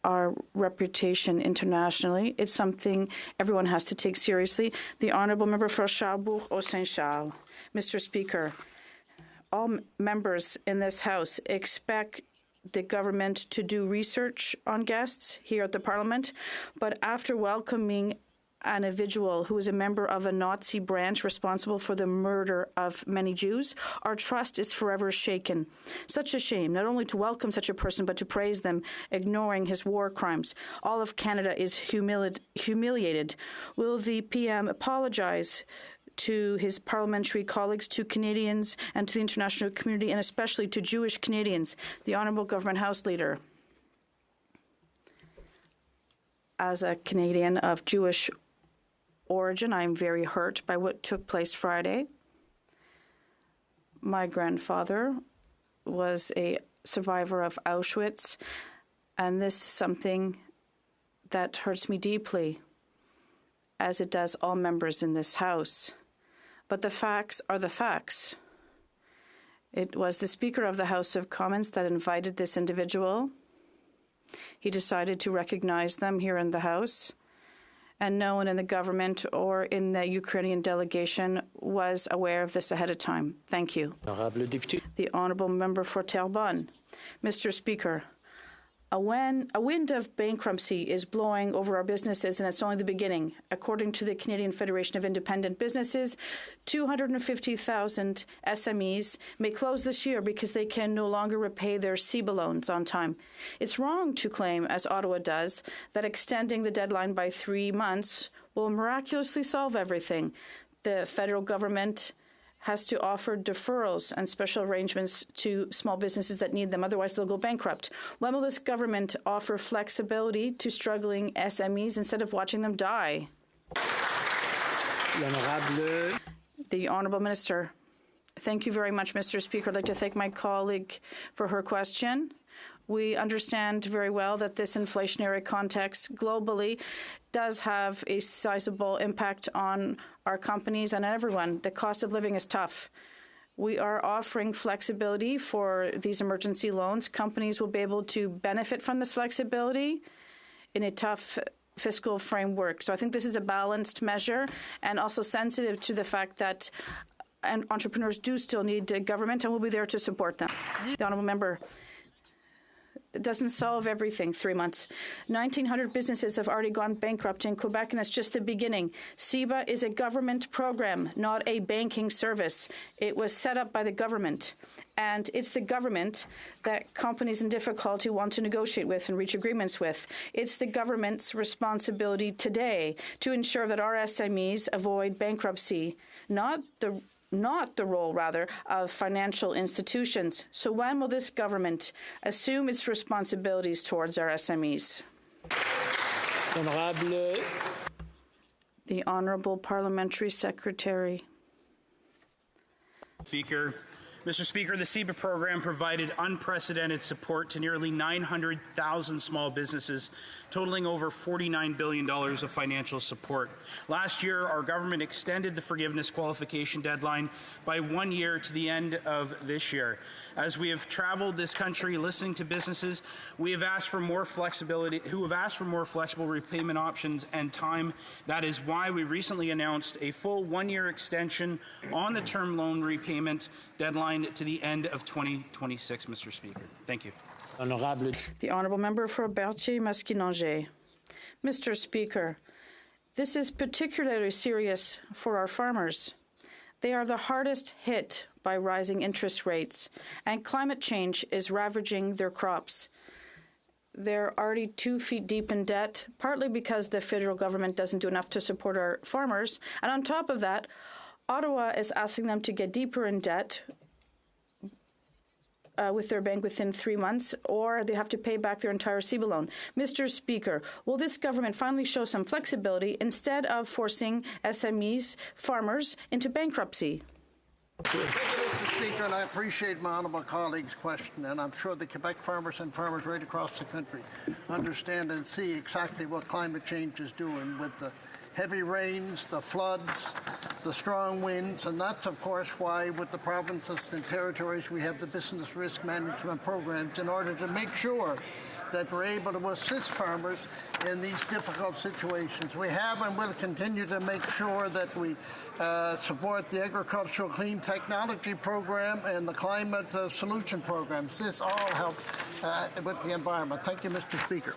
our reputation internationally. It's something everyone has to take seriously. The Honourable Member for Charlebourg-Saint-Charles. Mr. Speaker, all members in this House expect the government to do research on guests here at the Parliament, but after welcoming an individual who is a member of a Nazi branch responsible for the murder of many Jews, our trust is forever shaken. Such a shame, not only to welcome such a person, but to praise them, ignoring his war crimes. All of Canada is humiliated. Will the PM apologize to his parliamentary colleagues, to Canadians, and to the international community, and especially to Jewish Canadians? The Honourable Government House Leader. As a Canadian of Jewish origin, I am very hurt by what took place Friday. My grandfather was a survivor of Auschwitz, and this is something that hurts me deeply, as it does all members in this House. But the facts are the facts. It was the Speaker of the House of Commons that invited this individual. He decided to recognize them here in the House, and no one in the government or in the Ukrainian delegation was aware of this ahead of time. Thank you. The Honourable Member for Terrebonne. Mr. Speaker, a wind of bankruptcy is blowing over our businesses, and it's only the beginning. According to the Canadian Federation of Independent Businesses, 250,000 SMEs may close this year because they can no longer repay their CEBA loans on time. It's wrong to claim, as Ottawa does, that extending the deadline by 3 months will miraculously solve everything. The federal government has to offer deferrals and special arrangements to small businesses that need them. Otherwise, they'll go bankrupt. When will this government offer flexibility to struggling SMEs instead of watching them die? The Honourable Minister. Thank you very much, Mr. Speaker. I'd like to thank my colleague for her question. We understand very well that this inflationary context globally does have a sizable impact on our companies and everyone. The cost of living is tough. We are offering flexibility for these emergency loans. Companies will be able to benefit from this flexibility in a tough fiscal framework. So I think this is a balanced measure and also sensitive to the fact that entrepreneurs do still need government, and we'll be there to support them. The Honourable Member. It doesn't solve everything, 3 months. 1,900 businesses have already gone bankrupt in Quebec, and that's just the beginning. CEBA is a government program, not a banking service. It was set up by the government, and it's the government that companies in difficulty want to negotiate with and reach agreements with. It's the government's responsibility today to ensure that our SMEs avoid bankruptcy, not the role, rather, of financial institutions. So when will this government assume its responsibilities towards our SMEs? The Honourable Parliamentary Secretary. Speaker. Mr. Speaker, the CEBA program provided unprecedented support to nearly 900,000 small businesses, totaling over $49 billion of financial support. Last year, our government extended the forgiveness qualification deadline by 1 year to the end of this year. As we have traveled this country listening to businesses who have asked for more flexible repayment options and time, that is why we recently announced a full 1 year extension on the term loan repayment deadline to the end of 2026, Mr. Speaker. Thank you. The Honourable Member for Berthier-Maskinongé. Mr. Speaker, this is particularly serious for our farmers. They are the hardest hit by rising interest rates, and climate change is ravaging their crops. They're already 2 feet deep in debt, partly because the federal government doesn't do enough to support our farmers. And on top of that, Ottawa is asking them to get deeper in debt with their bank within 3 months, or they have to pay back their entire CEBA loan. Mr. Speaker, will this government finally show some flexibility instead of forcing SMEs, farmers, into bankruptcy? Thank you, Mr. Speaker, and I appreciate my honourable colleague's question, and I'm sure the Quebec farmers and farmers right across the country understand and see exactly what climate change is doing with the heavy rains, the floods, the strong winds, and that's, of course, why with the provinces and territories we have the business risk management programs in order to make sure that we're able to assist farmers in these difficult situations. We have and will continue to make sure that we support the Agricultural Clean Technology Program and the Climate Solution Programs. This all helps with the environment. Thank you, Mr. Speaker.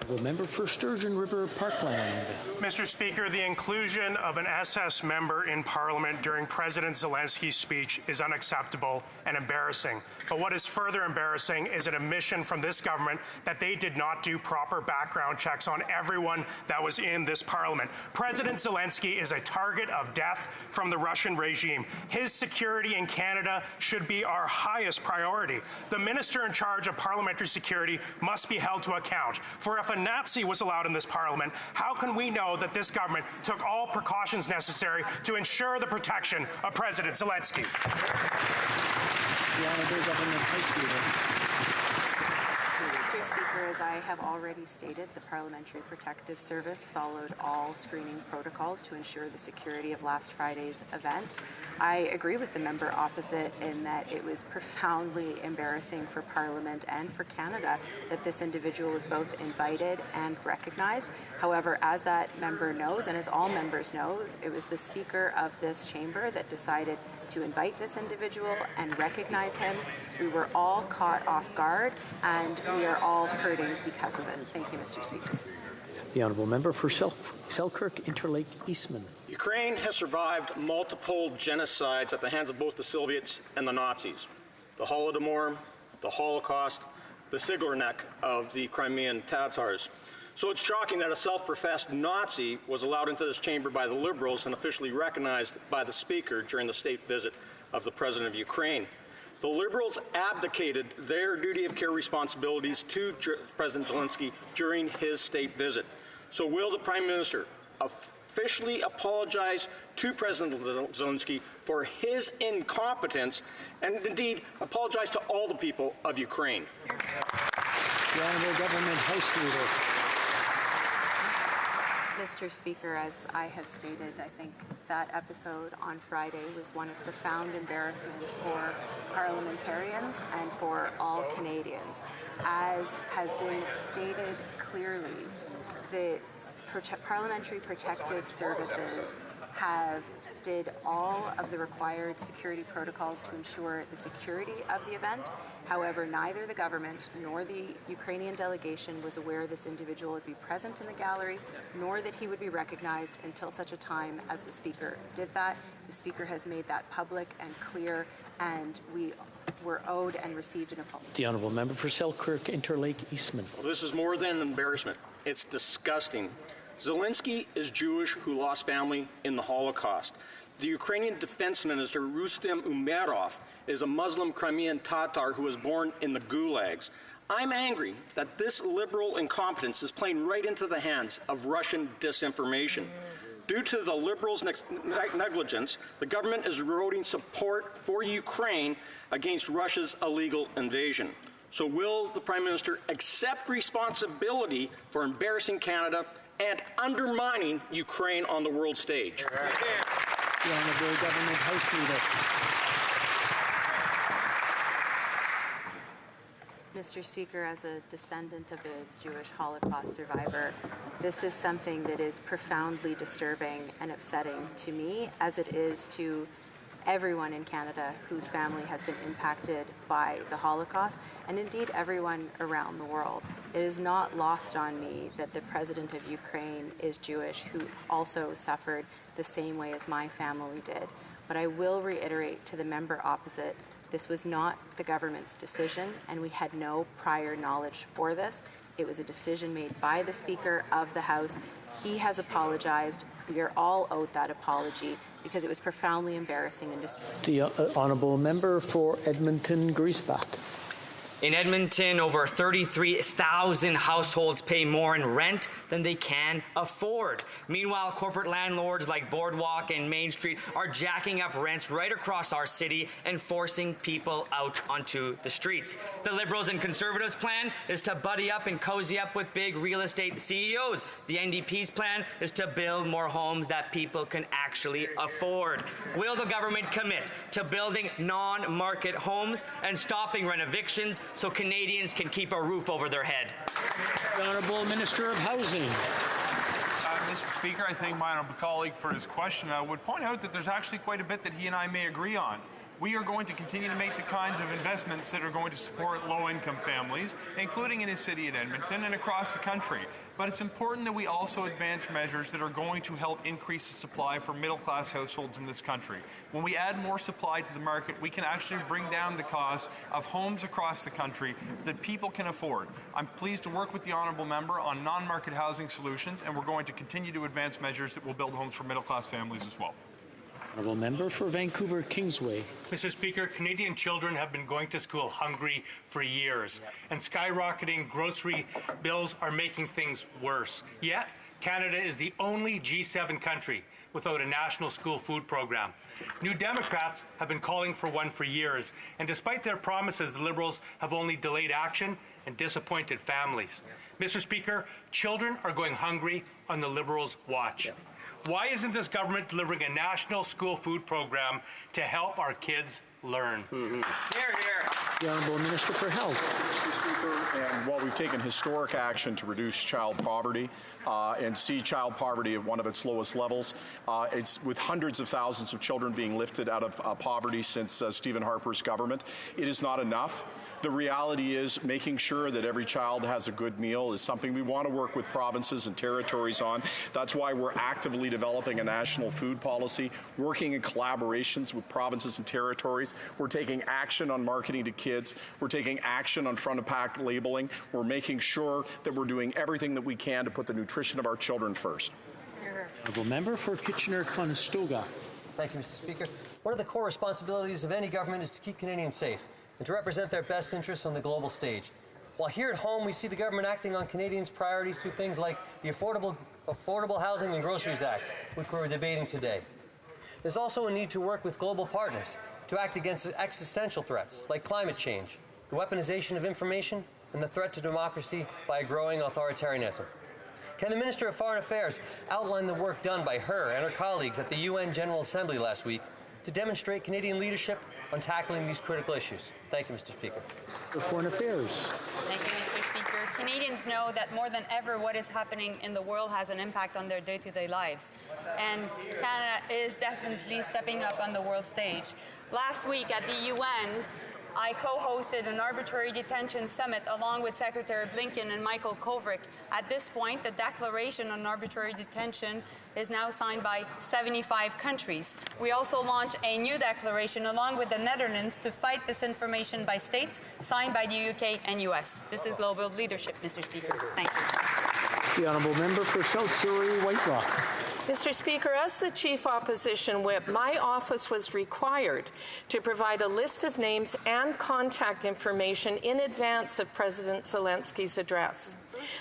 The member for Sturgeon River Parkland. Mr. Speaker, the inclusion of an SS member in Parliament during President Zelensky's speech is unacceptable and embarrassing. But what is further embarrassing is an admission from this government that they did not do proper background checks on everyone that was in this Parliament. President Zelensky is a target of death from the Russian regime. His security in Canada should be our highest priority. The minister in charge of parliamentary security must be held to account. For if a Nazi was allowed in this Parliament, how can we know that this government took all precautions necessary to ensure the protection of President Zelensky? The Honourable Government House Leader. Mr. Speaker, as I have already stated, the Parliamentary Protective Service followed all screening protocols to ensure the security of last Friday's event. I agree with the member opposite in that it was profoundly embarrassing for Parliament and for Canada that this individual was both invited and recognized. However, as that member knows, and as all members know, it was the Speaker of this chamber that decided to invite this individual and recognize him. We were all caught off guard, and we are all hurting because of it. Thank you, Mr. Speaker. The Honourable Member for Selkirk Interlake Eastman. Ukraine has survived multiple genocides at the hands of both the Soviets and the Nazis. The Holodomor, the Holocaust, the Siglerneck of the Crimean Tatars. So it's shocking that a self-professed Nazi was allowed into this chamber by the Liberals and officially recognized by the Speaker during the state visit of the President of Ukraine. The Liberals abdicated their duty of care responsibilities to President Zelensky during his state visit. So will the Prime Minister officially apologize to President Zelensky for his incompetence and indeed apologize to all the people of Ukraine? The Honourable Government House Leader. Mr. Speaker, as I have stated, I think that episode on Friday was one of profound embarrassment for parliamentarians and for all Canadians. As has been stated clearly, the Parliamentary Protective Services did all of the required security protocols to ensure the security of the event. However, neither the government nor the Ukrainian delegation was aware this individual would be present in the gallery, nor that he would be recognized until such a time as the Speaker did that. The Speaker has made that public and clear, and we were owed and received an apology. The Honourable Member for Selkirk Interlake Eastman. Well, this is more than an embarrassment. It's disgusting. Zelensky is Jewish who lost family in the Holocaust. The Ukrainian Defense Minister, Rustem Umerov, is a Muslim Crimean Tatar who was born in the gulags. I'm angry that this liberal incompetence is playing right into the hands of Russian disinformation. Due to the Liberals' negligence, the government is eroding support for Ukraine against Russia's illegal invasion. So will the Prime Minister accept responsibility for embarrassing Canada and undermining Ukraine on the world stage? The Honourable Government House Leader. Mr. Speaker, as a descendant of a Jewish Holocaust survivor, this is something that is profoundly disturbing and upsetting to me, as it is to everyone in Canada whose family has been impacted by the Holocaust, and indeed everyone around the world. It is not lost on me that the President of Ukraine is Jewish, who also suffered the same way as my family did. But I will reiterate to the member opposite, this was not the government's decision, and we had no prior knowledge for this. It was a decision made by the Speaker of the House. He has apologized. We are all owed that apology because it was profoundly embarrassing and disturbing. The Honourable Member for Edmonton Griesbach. In Edmonton, over 33,000 households pay more in rent than they can afford. Meanwhile, corporate landlords like Boardwalk and Main Street are jacking up rents right across our city and forcing people out onto the streets. The Liberals and Conservatives' plan is to buddy up and cozy up with big real estate CEOs. The NDP's plan is to build more homes that people can actually afford. Will the government commit to building non-market homes and stopping rent evictions so Canadians can keep a roof over their head? The Honourable Minister of Housing. Mr. Speaker, I thank my honourable colleague for his question. I would point out that there's actually quite a bit that he and I may agree on. We are going to continue to make the kinds of investments that are going to support low-income families, including in his city of Edmonton and across the country. But it's important that we also advance measures that are going to help increase the supply for middle-class households in this country. When we add more supply to the market, we can actually bring down the cost of homes across the country that people can afford. I'm pleased to work with the honourable member on non-market housing solutions, and we're going to continue to advance measures that will build homes for middle-class families as well. Honourable Member for Vancouver Kingsway. Mr. Speaker, Canadian children have been going to school hungry for years, and skyrocketing grocery bills are making things worse. Yet, Canada is the only G7 country without a national school food program. New Democrats have been calling for one for years, and despite their promises, the Liberals have only delayed action and disappointed families. Mr. Speaker, children are going hungry on the Liberals' watch. Why isn't this government delivering a national school food program to help our kids learn? Hear, hear. The Honourable Minister for Health. Mr. Speaker, and while we've taken historic action to reduce child poverty and see child poverty at one of its lowest levels, it's with hundreds of thousands of children being lifted out of poverty since Stephen Harper's government. It is not enough. The reality is making sure that every child has a good meal is something we want to work with provinces and territories on. That's why we're actively developing a national food policy, working in collaborations with provinces and territories. We're taking action on marketing to kids. We're taking action on front-of-pack labeling. We're making sure that we're doing everything that we can to put the nutrition of our children first. Honourable Member for Kitchener-Conestoga. Thank you, Mr. Speaker. One of the core responsibilities of any government is to keep Canadians safe and to represent their best interests on the global stage. While here at home, we see the government acting on Canadians' priorities through things like the Affordable Housing and Groceries Act, which we're debating today. There's also a need to work with global partners to act against existential threats like climate change, the weaponization of information, and the threat to democracy by a growing authoritarianism. Can the Minister of Foreign Affairs outline the work done by her and her colleagues at the UN General Assembly last week to demonstrate Canadian leadership on tackling these critical issues? Thank you, Mr. Speaker. For Foreign Affairs. Thank you, Mr. Speaker. Canadians know that more than ever what is happening in the world has an impact on their day-to-day lives. And Canada is definitely stepping up on the world stage. Last week at the UN, I co-hosted an arbitrary detention summit along with Secretary Blinken and Michael Kovrig. At this point, the Declaration on Arbitrary Detention is now signed by 75 countries. We also launched a new declaration along with the Netherlands to fight disinformation by states, signed by the UK and US. This is global leadership, Mr. Speaker. Thank you. The Honourable Member for South Surrey White Rock. Mr. Speaker, as the Chief Opposition Whip, my office was required to provide a list of names and contact information in advance of President Zelensky's address.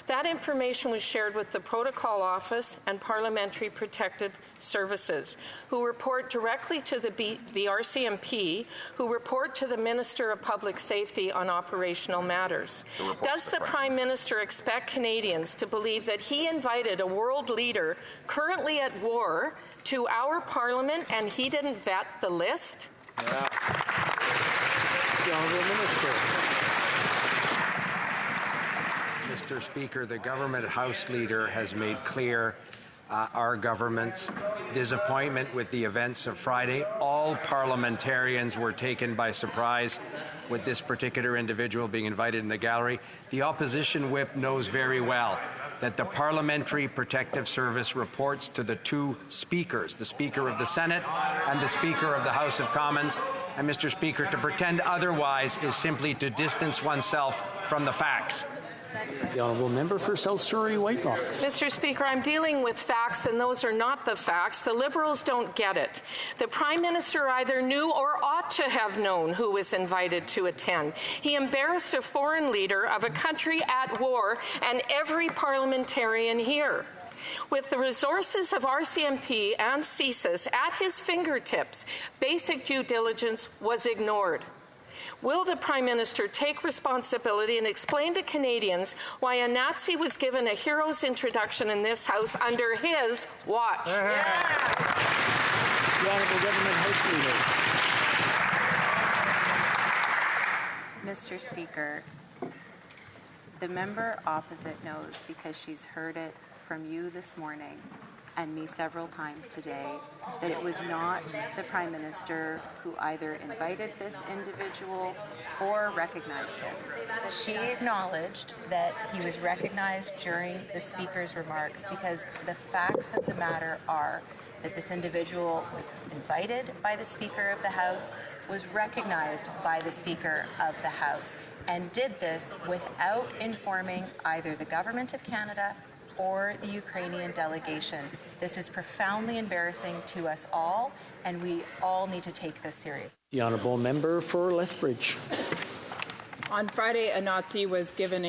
That information was shared with the Protocol Office and Parliamentary Protective Services, who report directly to the RCMP, who report to the Minister of Public Safety on operational matters. Does the Prime Minister expect Canadians to believe that he invited a world leader currently at war to our Parliament and he didn't vet the list? Yeah. The Honourable Minister. Mr. Speaker, the Government House Leader has made clear our government's disappointment with the events of Friday. All parliamentarians were taken by surprise with this particular individual being invited in the gallery. The opposition whip knows very well that the Parliamentary Protective Service reports to the two speakers, the Speaker of the Senate and the Speaker of the House of Commons. And, Mr. Speaker, to pretend otherwise is simply to distance oneself from the facts. The Honourable Member for South Surrey Whitelock. Mr. Speaker, I'm dealing with facts, and those are not the facts. The Liberals don't get it. The Prime Minister either knew or ought to have known who was invited to attend. He embarrassed a foreign leader of a country at war and every parliamentarian here. With the resources of RCMP and CSIS at his fingertips, basic due diligence was ignored. Will the Prime Minister take responsibility and explain to Canadians why a Nazi was given a hero's introduction in this House under his watch? The Honourable Government House Leader. Mr. Speaker, the member opposite knows, because she's heard it from you this morning and me several times today, that it was not the Prime Minister who either invited this individual or recognized him. She acknowledged that he was recognized during the Speaker's remarks because the facts of the matter are that this individual was invited by the Speaker of the House, was recognized by the Speaker of the House, and did this without informing either the Government of Canada or the Ukrainian delegation. This is profoundly embarrassing to us all, and we all need to take this seriously. The Honourable Member for Lethbridge. On Friday, a Nazi was given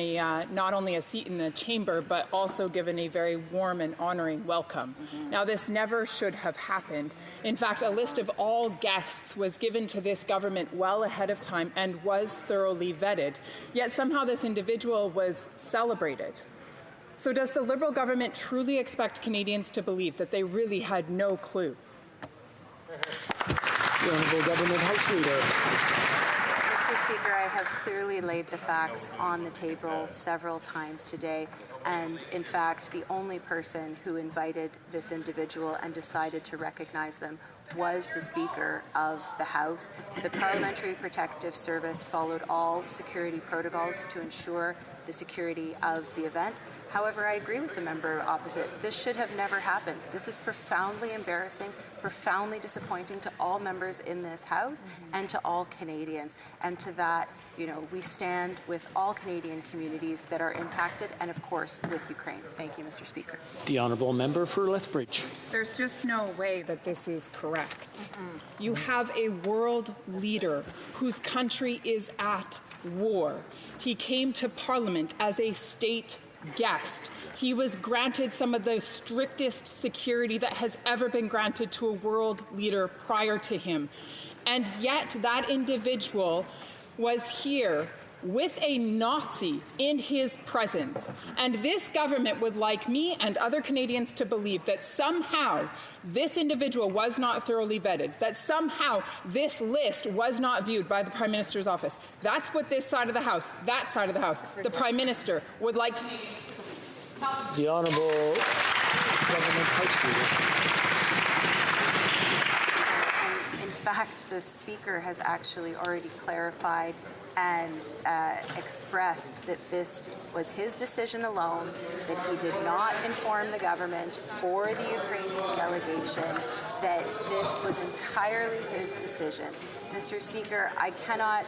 not only a seat in the chamber, but also given a very warm and honoring welcome. Now, this never should have happened. In fact, a list of all guests was given to this government well ahead of time and was thoroughly vetted. Yet somehow this individual was celebrated. So does the Liberal government truly expect Canadians to believe that they really had no clue? The Honourable Government House Leader. Mr. Speaker, I have clearly laid the facts on the table several times today, and in fact, the only person who invited this individual and decided to recognize them was the Speaker of the House. The Parliamentary Protective Service followed all security protocols to ensure the security of the event. However, I agree with the member opposite. This should have never happened. This is profoundly embarrassing, profoundly disappointing to all members in this House and to all Canadians. And to that, we stand with all Canadian communities that are impacted and, of course, with Ukraine. Thank you, Mr. Speaker. The Honourable Member for Lethbridge. There's just no way that this is correct. You have a world leader whose country is at war. He came to Parliament as a state guest. He was granted some of the strictest security that has ever been granted to a world leader prior to him. And yet that individual was here with a Nazi in his presence. And this government would like me and other Canadians to believe that somehow this individual was not thoroughly vetted, that somehow this list was not viewed by the Prime Minister's office. That's what this side of the House, that side of the House, the Prime Minister would like. The Honourable Government House Leader. In fact, the Speaker has actually already clarified and expressed that this was his decision alone, that he did not inform the government or the Ukrainian delegation, that this was entirely his decision. Mr. Speaker, I cannot,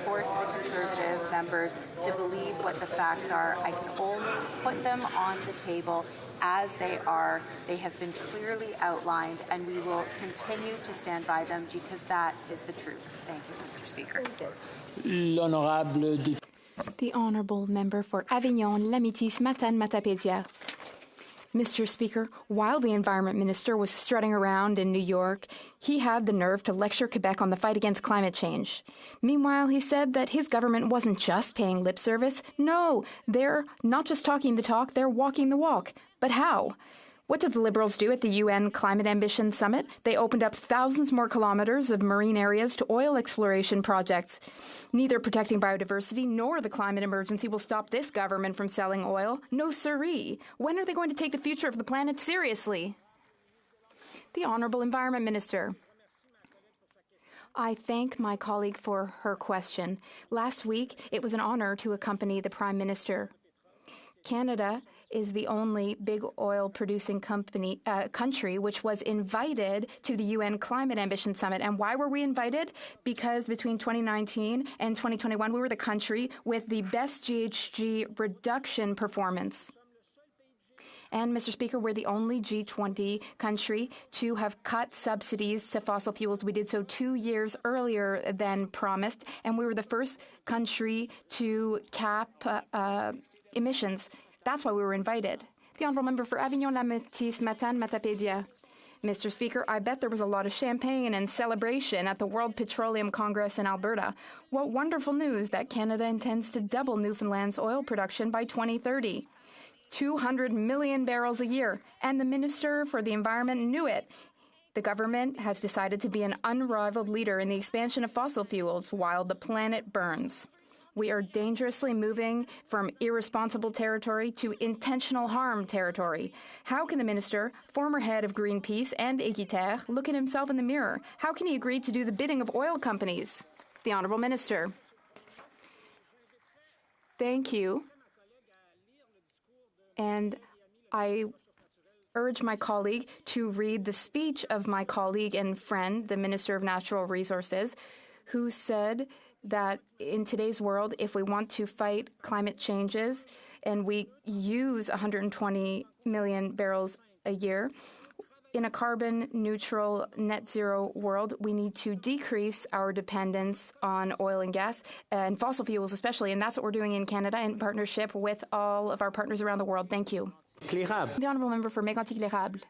force the Conservative members to believe what the facts are. I can only put them on the table as they are. They have been clearly outlined, and we will continue to stand by them because that is the truth. Thank you, Mr. Speaker. L'Honorable The Honourable Member for Avignon, Lamitis, Matane, Matapédia. Mr. Speaker, while the Environment Minister was strutting around in New York, he had the nerve to lecture Quebec on the fight against climate change. Meanwhile, he said that his government wasn't just paying lip service. No, they're not just talking the talk, they're walking the walk. But how? What did the Liberals do at the UN Climate Ambition Summit? They opened up thousands more kilometers of marine areas to oil exploration projects. Neither protecting biodiversity nor the climate emergency will stop this government from selling oil. No siree. When are they going to take the future of the planet seriously? The Honourable Environment Minister. I thank my colleague for her question. Last week, it was an honour to accompany the Prime Minister. Canada is the only big oil-producing country which was invited to the UN Climate Ambition Summit. And why were we invited? Because between 2019 and 2021, we were the country with the best GHG reduction performance. And, Mr. Speaker, we're the only G20 country to have cut subsidies to fossil fuels. We did so 2 years earlier than promised, and we were the first country to cap emissions. That's why we were invited. The Honourable Member for Avignon, Lamitis, Matane, Matapédia. Mr. Speaker, I bet there was a lot of champagne and celebration at the World Petroleum Congress in Alberta. What wonderful news that Canada intends to double Newfoundland's oil production by 2030. 200 million barrels a year. And the Minister for the Environment knew it. The government has decided to be an unrivaled leader in the expansion of fossil fuels while the planet burns. We are dangerously moving from irresponsible territory to intentional harm territory. How can the minister, former head of Greenpeace and Équiterre, look at himself in the mirror? How can he agree to do the bidding of oil companies? The Honourable Minister. Thank you. And I urge my colleague to read the speech of my colleague and friend, the Minister of Natural Resources, who said that in today's world, if we want to fight climate changes and we use 120 million barrels a year, in a carbon-neutral, net-zero world, we need to decrease our dependence on oil and gas and fossil fuels especially, and that's what we're doing in Canada in partnership with all of our partners around the world. Thank you. Clérable. The Honourable Member for Mégantic-Lérable.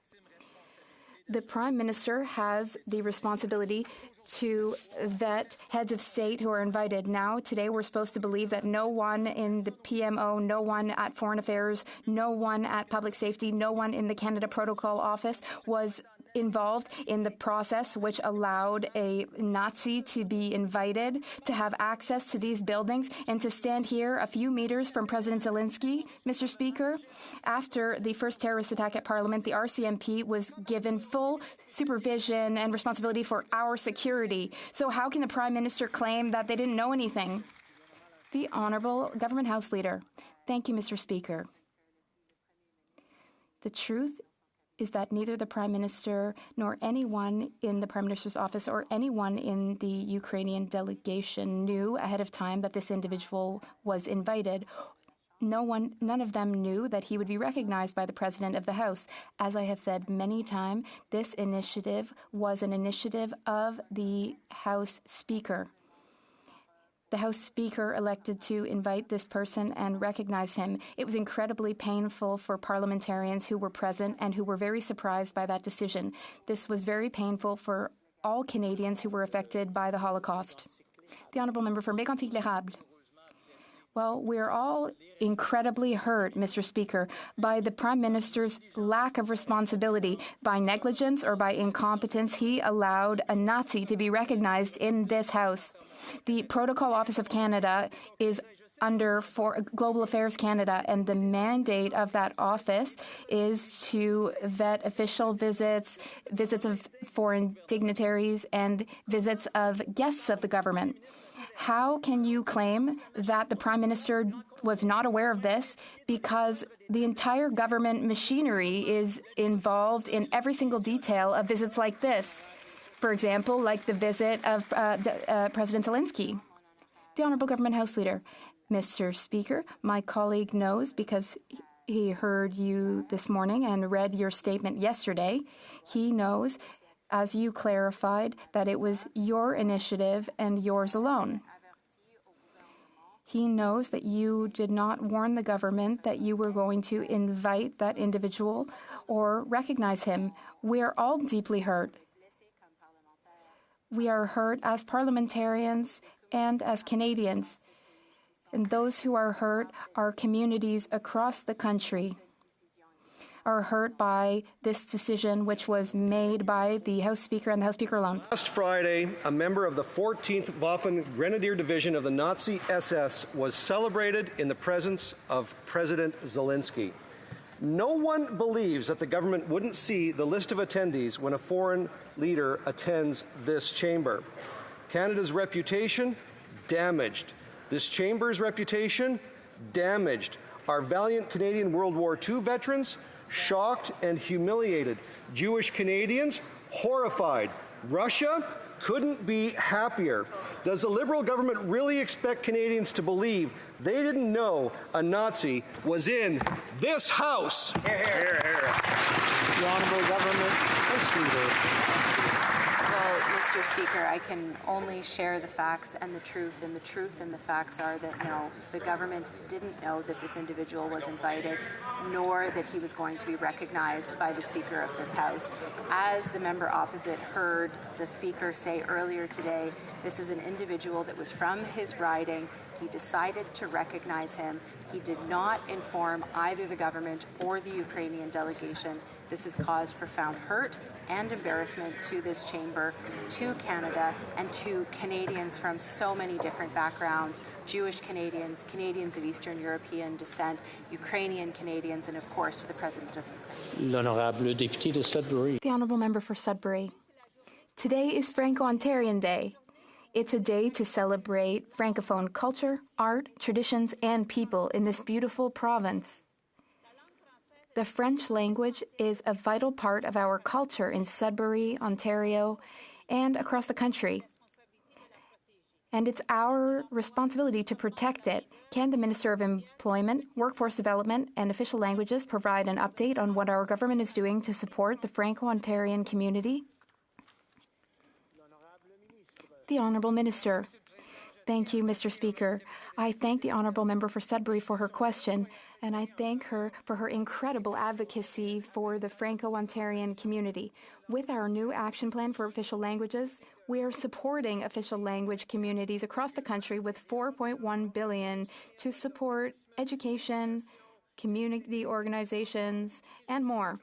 The Prime Minister has the responsibility to vet heads of state who are invited. Now, today, we're supposed to believe that no one in the PMO, no one at Foreign Affairs, no one at Public Safety, no one in the Canada Protocol Office was involved in the process which allowed a Nazi to be invited to have access to these buildings and to stand here a few meters from President Zelensky. Mr. Speaker, after the first terrorist attack at Parliament, the RCMP was given full supervision and responsibility for our security. So how can the Prime Minister claim that they didn't know anything? The Honourable Government House Leader. Thank you, Mr. Speaker. The truth is that neither the Prime Minister nor anyone in the Prime Minister's office or anyone in the Ukrainian delegation knew ahead of time that this individual was invited. None of them knew that he would be recognized by the President of the House. As I have said many times, this initiative was an initiative of the House Speaker. The House Speaker elected to invite this person and recognize him. It was incredibly painful for parliamentarians who were present and who were very surprised by that decision. This was very painful for all Canadians who were affected by the Holocaust. The Honourable Member for Mégantic-Lérable. Well, we're all incredibly hurt, Mr. Speaker, by the Prime Minister's lack of responsibility. By negligence or by incompetence, he allowed a Nazi to be recognized in this House. The Protocol Office of Canada is under Global Affairs Canada, and the mandate of that office is to vet official visits, visits of foreign dignitaries, and visits of guests of the government. How can you claim that the Prime Minister was not aware of this? Because the entire government machinery is involved in every single detail of visits like this. For example, like the visit of President Zelensky. The Honourable Government House Leader. Mr. Speaker, my colleague knows because he heard you this morning and read your statement yesterday. He knows, as you clarified, that it was your initiative and yours alone. He knows that you did not warn the government that you were going to invite that individual or recognize him. We are all deeply hurt. We are hurt as parliamentarians and as Canadians. And those who are hurt are communities across the country, are hurt by this decision, which was made by the House Speaker and the House Speaker alone. Last Friday, a member of the 14th Waffen Grenadier Division of the Nazi SS was celebrated in the presence of President Zelensky. No one believes that the government wouldn't see the list of attendees when a foreign leader attends this chamber. Canada's reputation, damaged. This chamber's reputation, damaged. Our valiant Canadian World War II veterans, shocked and humiliated. Jewish Canadians, horrified. Russia couldn't be happier. Does the Liberal government really expect Canadians to believe they didn't know a Nazi was in this House? Hear, hear. The Honourable Government House Leader. Well, Mr. Speaker, I can only share the facts and the truth and the facts are that no, the government didn't know that this individual was invited, nor that he was going to be recognized by the Speaker of this House. As the member opposite heard the Speaker say earlier today, this is an individual that was from his riding. He decided to recognize him. He did not inform either the government or the Ukrainian delegation. This has caused profound hurt and embarrassment to this chamber, to Canada, and to Canadians from so many different backgrounds, Jewish Canadians, Canadians of Eastern European descent, Ukrainian Canadians, and of course to the President of Ukraine. L'honorable député de Sudbury. The Honourable Member for Sudbury. Today is Franco-Ontarian Day. It's a day to celebrate Francophone culture, art, traditions, and people in this beautiful province. The French language is a vital part of our culture in Sudbury, Ontario, and across the country. And it's our responsibility to protect it. Can the Minister of Employment, Workforce Development, and Official Languages provide an update on what our government is doing to support the Franco-Ontarian community? The Honourable Minister. Thank you, Mr. Speaker. I thank the Honourable Member for Sudbury for her question, and I thank her for her incredible advocacy for the Franco-Ontarian community. With our new action plan for official languages, we are supporting official language communities across the country with $4.1 billion to support education, community organizations, and more.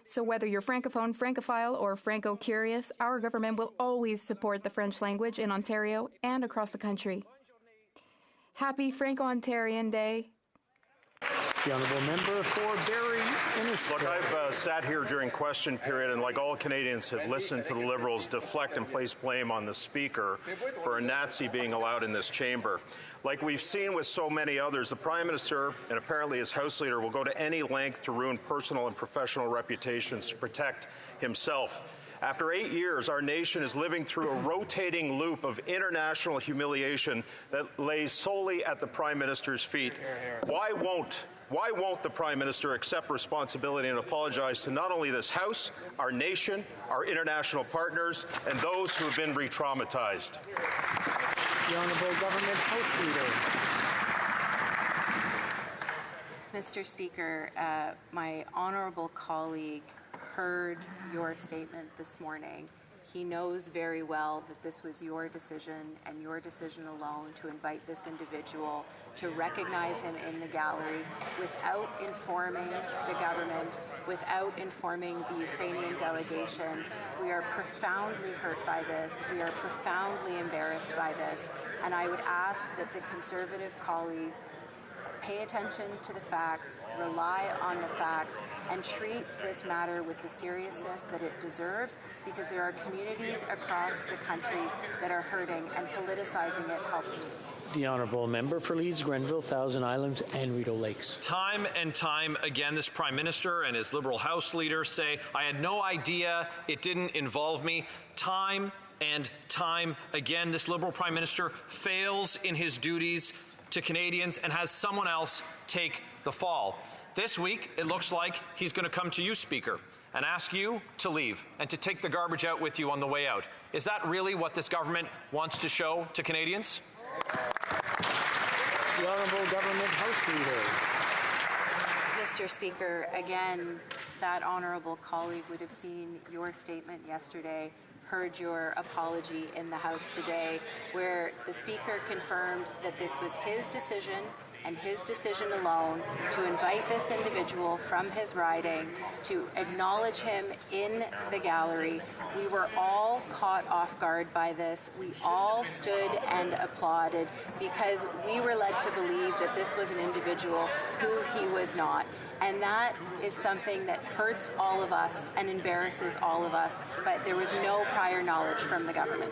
So whether you're Francophone, Francophile, or Franco-curious, our government will always support the French language in Ontario and across the country. Happy Franco-Ontarian Day. The Honourable Member for Barrie Innisfil. Look, I've sat here during question period and like all Canadians have listened to the Liberals deflect and place blame on the Speaker for a Nazi being allowed in this chamber. Like we've seen with so many others, the Prime Minister and apparently his House Leader will go to any length to ruin personal and professional reputations to protect himself. After 8 years, our nation is living through a rotating loop of international humiliation that lays solely at the Prime Minister's feet. Why won't the Prime Minister accept responsibility and apologize to not only this House, our nation, our international partners, and those who have been re-traumatized? The Honourable Government House Leader. Mr. Speaker, my honourable colleague heard your statement this morning. He knows very well that this was your decision and your decision alone to invite this individual, to recognize him in the gallery without informing the government, without informing the Ukrainian delegation. We are profoundly hurt by this. We are profoundly embarrassed by this. And I would ask that the Conservative colleagues pay attention to the facts, rely on the facts, and treat this matter with the seriousness that it deserves, because there are communities across the country that are hurting, and politicizing it helps. The Honourable Member for Leeds, Grenville, Thousand Islands, and Rideau Lakes. Time and time again, this Prime Minister and his Liberal House Leader say, I had no idea, it didn't involve me. Time and time again, this Liberal Prime Minister fails in his duties to Canadians and has someone else take the fall. This week, it looks like he's going to come to you, Speaker, and ask you to leave and to take the garbage out with you on the way out. Is that really what this government wants to show to Canadians? The Honourable Government House Leader. Mr. Speaker, again, that honourable colleague would have seen your statement yesterday, heard your apology in the House today, where the Speaker confirmed that this was his decision and his decision alone to invite this individual from his riding, to acknowledge him in the gallery. We were all caught off guard by this. We all stood and applauded because we were led to believe that this was an individual who he was not. And that is something that hurts all of us and embarrasses all of us, but there was no prior knowledge from the government.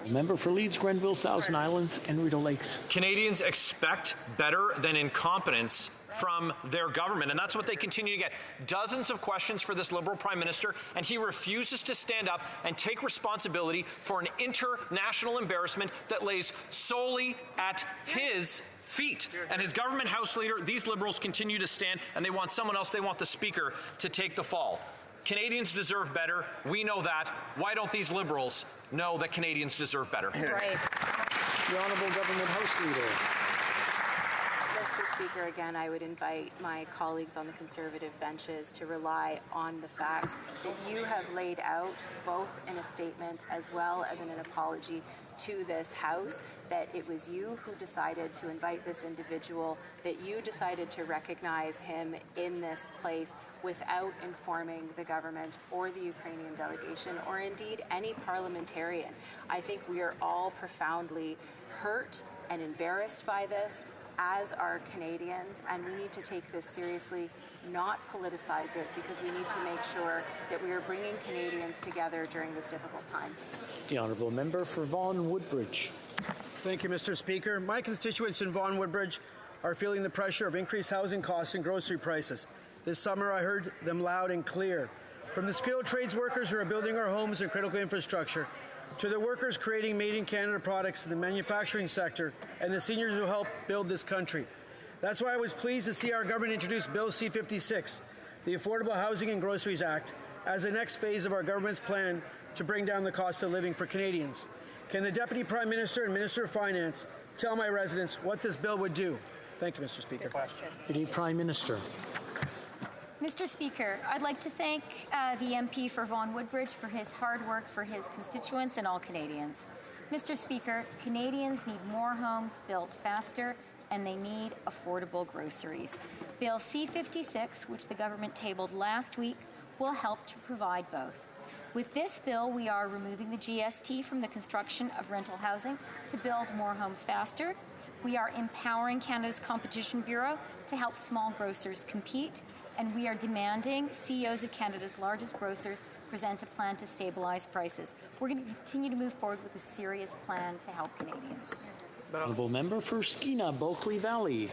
Member for Leeds, Grenville, Thousand Islands, and Rideau Lakes. Canadians expect better than incompetence from their government, and that's what they continue to get. Dozens of questions for this Liberal Prime Minister, and he refuses to stand up and take responsibility for an international embarrassment that lays solely at his feet. And his government House Leader, these Liberals continue to stand, and they want someone else, they want the Speaker to take the fall. Canadians deserve better. We know that. Why don't these Liberals know that Canadians deserve better? Right. The Honourable Government House Leader. Mr. Speaker, again, I would invite my colleagues on the Conservative benches to rely on the facts that you have laid out, both in a statement as well as in an apology to this House, that it was you who decided to invite this individual, that you decided to recognize him in this place without informing the government or the Ukrainian delegation, or indeed any parliamentarian. I think we are all profoundly hurt and embarrassed by this, as are Canadians, and we need to take this seriously, not politicize it, because we need to make sure that we are bringing Canadians together during this difficult time. The Honourable Member for Vaughan Woodbridge. Thank you, Mr. Speaker. My constituents in Vaughan Woodbridge are feeling the pressure of increased housing costs and grocery prices. This summer I heard them loud and clear. From the skilled trades workers who are building our homes and critical infrastructure, to the workers creating made-in-Canada products in the manufacturing sector, and the seniors who help build this country. That's why I was pleased to see our government introduce Bill C-56, the Affordable Housing and Groceries Act, as the next phase of our government's plan to bring down the cost of living for Canadians. Can the Deputy Prime Minister and Minister of Finance tell my residents what this bill would do? Thank you, Mr. Speaker. The Prime Minister. Mr. Speaker, I'd like to thank the MP for Vaughan Woodbridge for his hard work for his constituents and all Canadians. Mr. Speaker, Canadians need more homes built faster, and they need affordable groceries. Bill C-56, which the government tabled last week, will help to provide both. With this bill, we are removing the GST from the construction of rental housing to build more homes faster. We are empowering Canada's Competition Bureau to help small grocers compete, and we are demanding CEOs of Canada's largest grocers present a plan to stabilize prices. We're going to continue to move forward with a serious plan to help Canadians. Honourable Member for Skeena, Bulkley Valley.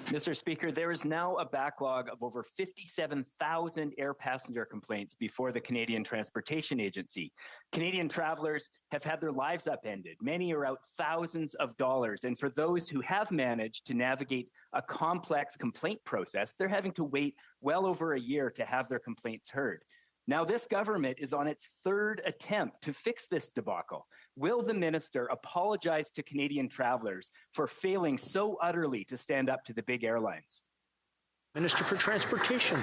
Mr. Speaker, there is now a backlog of over 57,000 air passenger complaints before the Canadian Transportation Agency. Canadian travelers have had their lives upended. Many are out thousands of dollars. And for those who have managed to navigate a complex complaint process, they're having to wait well over a year to have their complaints heard. Now, this government is on its third attempt to fix this debacle. Will the minister apologize to Canadian travelers for failing so utterly to stand up to the big airlines? Minister for Transportation.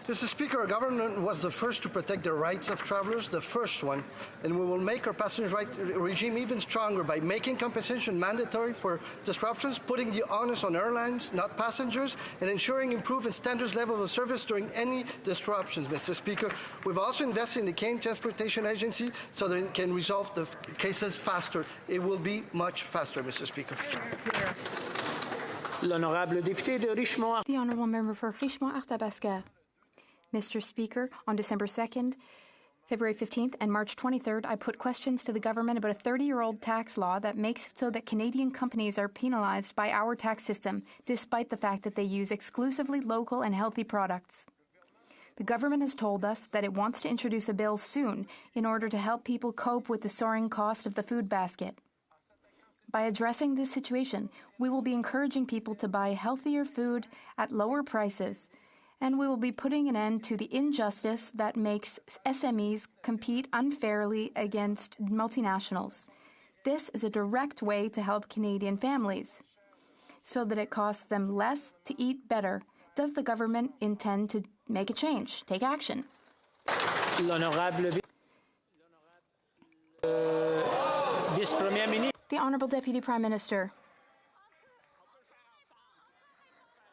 Mr. Speaker, our government was the first to protect the rights of travelers, the first one, and we will make our passenger right regime even stronger by making compensation mandatory for disruptions, putting the onus on airlines, not passengers, and ensuring improved and standards level of service during any disruptions, Mr. Speaker. We've also invested in the Canadian Transportation Agency so that it can resolve the cases faster. It will be much faster, Mr. Speaker. L'honorable député de Richmond. The Honourable Member for Richmond-Arthabasca. Mr. Speaker, on December 2nd, February 15th, and March 23rd, I put questions to the government about a 30-year-old tax law that makes it so that Canadian companies are penalized by our tax system, despite the fact that they use exclusively local and healthy products. The government has told us that it wants to introduce a bill soon in order to help people cope with the soaring cost of the food basket. By addressing this situation, we will be encouraging people to buy healthier food at lower prices, and we will be putting an end to the injustice that makes SMEs compete unfairly against multinationals. This is a direct way to help Canadian families so that it costs them less to eat better. Does the government intend to make a change, take action? The Honourable Deputy Prime Minister.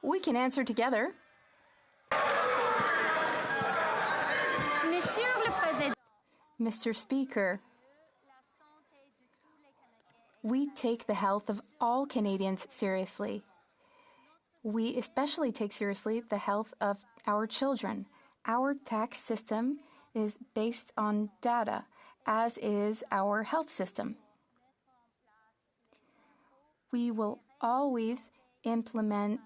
We can answer together. Mr. Speaker, we take the health of all Canadians seriously. We especially take seriously the health of our children. Our tax system is based on data, as is our health system. We will always implement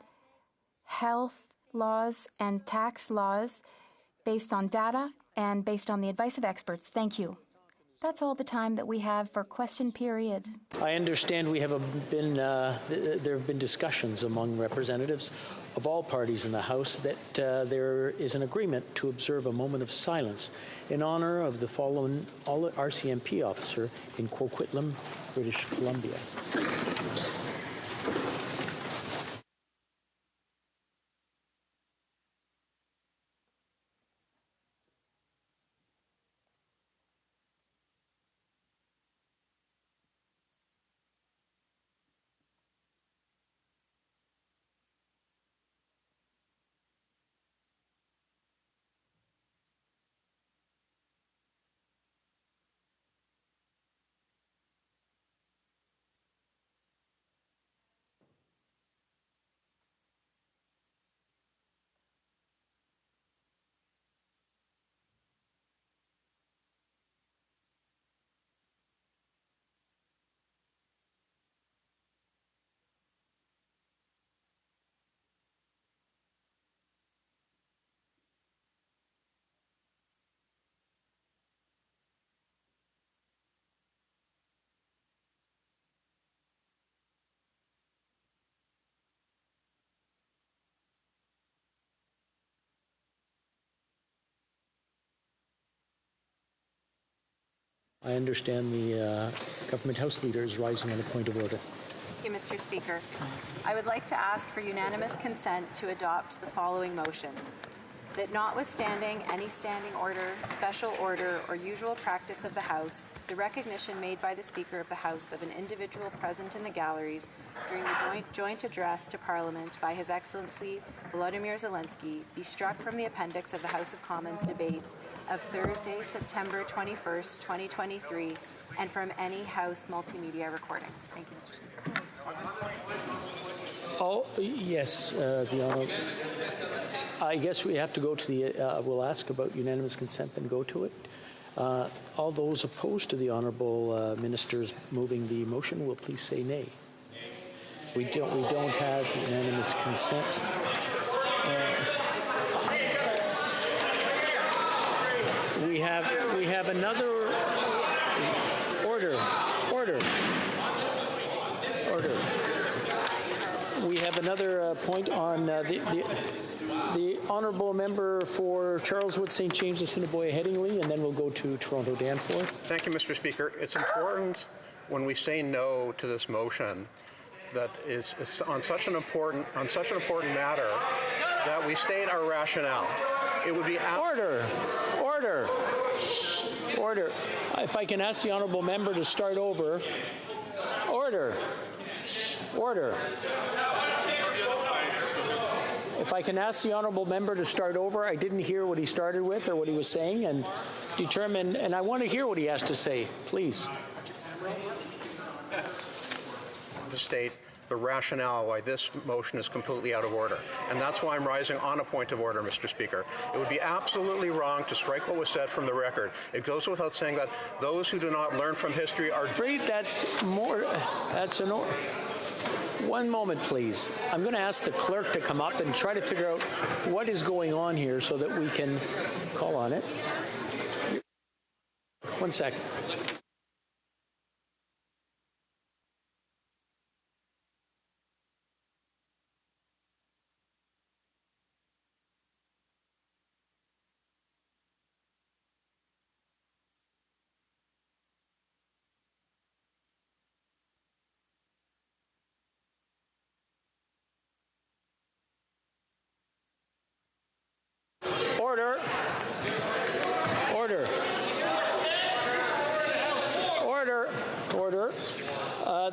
health laws and tax laws based on data and based on the advice of experts. Thank you. That's all the time that we have for question period. I understand there have been discussions among representatives of all parties in the House that there is an agreement to observe a moment of silence in honor of the fallen RCMP officer in Coquitlam, British Columbia. I understand the Government House Leader is rising on a point of order. Thank you, Mr. Speaker. I would like to ask for unanimous consent to adopt the following motion. That notwithstanding any standing order, special order, or usual practice of the House, the recognition made by the Speaker of the House of an individual present in the galleries during the joint address to Parliament by His Excellency Volodymyr Zelensky be struck from the appendix of the House of Commons debates of Thursday, September 21st, 2023, and from any House multimedia recording. Thank you, Mr. Speaker. Oh, yes, the Honourable. I guess we have to go to the, we'll ask about unanimous consent, then go to it. All those opposed to the Honourable Minister's moving the motion will please say nay. We don't have unanimous consent. We have another order. We have another point on the honourable member for Charleswood, St. James, Assiniboia, Headingley, and then we'll go to Toronto Danforth. Thank you, Mr. Speaker. It's important when we say no to this motion that is on such an important matter that we state our rationale. It would be order. If I can ask the honourable member to start over. Order. If I can ask the honourable member to start over, I didn't hear what he started with or what he was saying, and determine, and I want to hear what he has to say, please. To state the rationale why this motion is completely out of order. And that's why I'm rising on a point of order, Mr. Speaker. It would be absolutely wrong to strike what was said from the record. It goes without saying that those who do not learn from history are... One moment, please. I'm going to ask the clerk to come up and try to figure out what is going on here so that we can call on it. 1 second. Order. Order. Order. Order.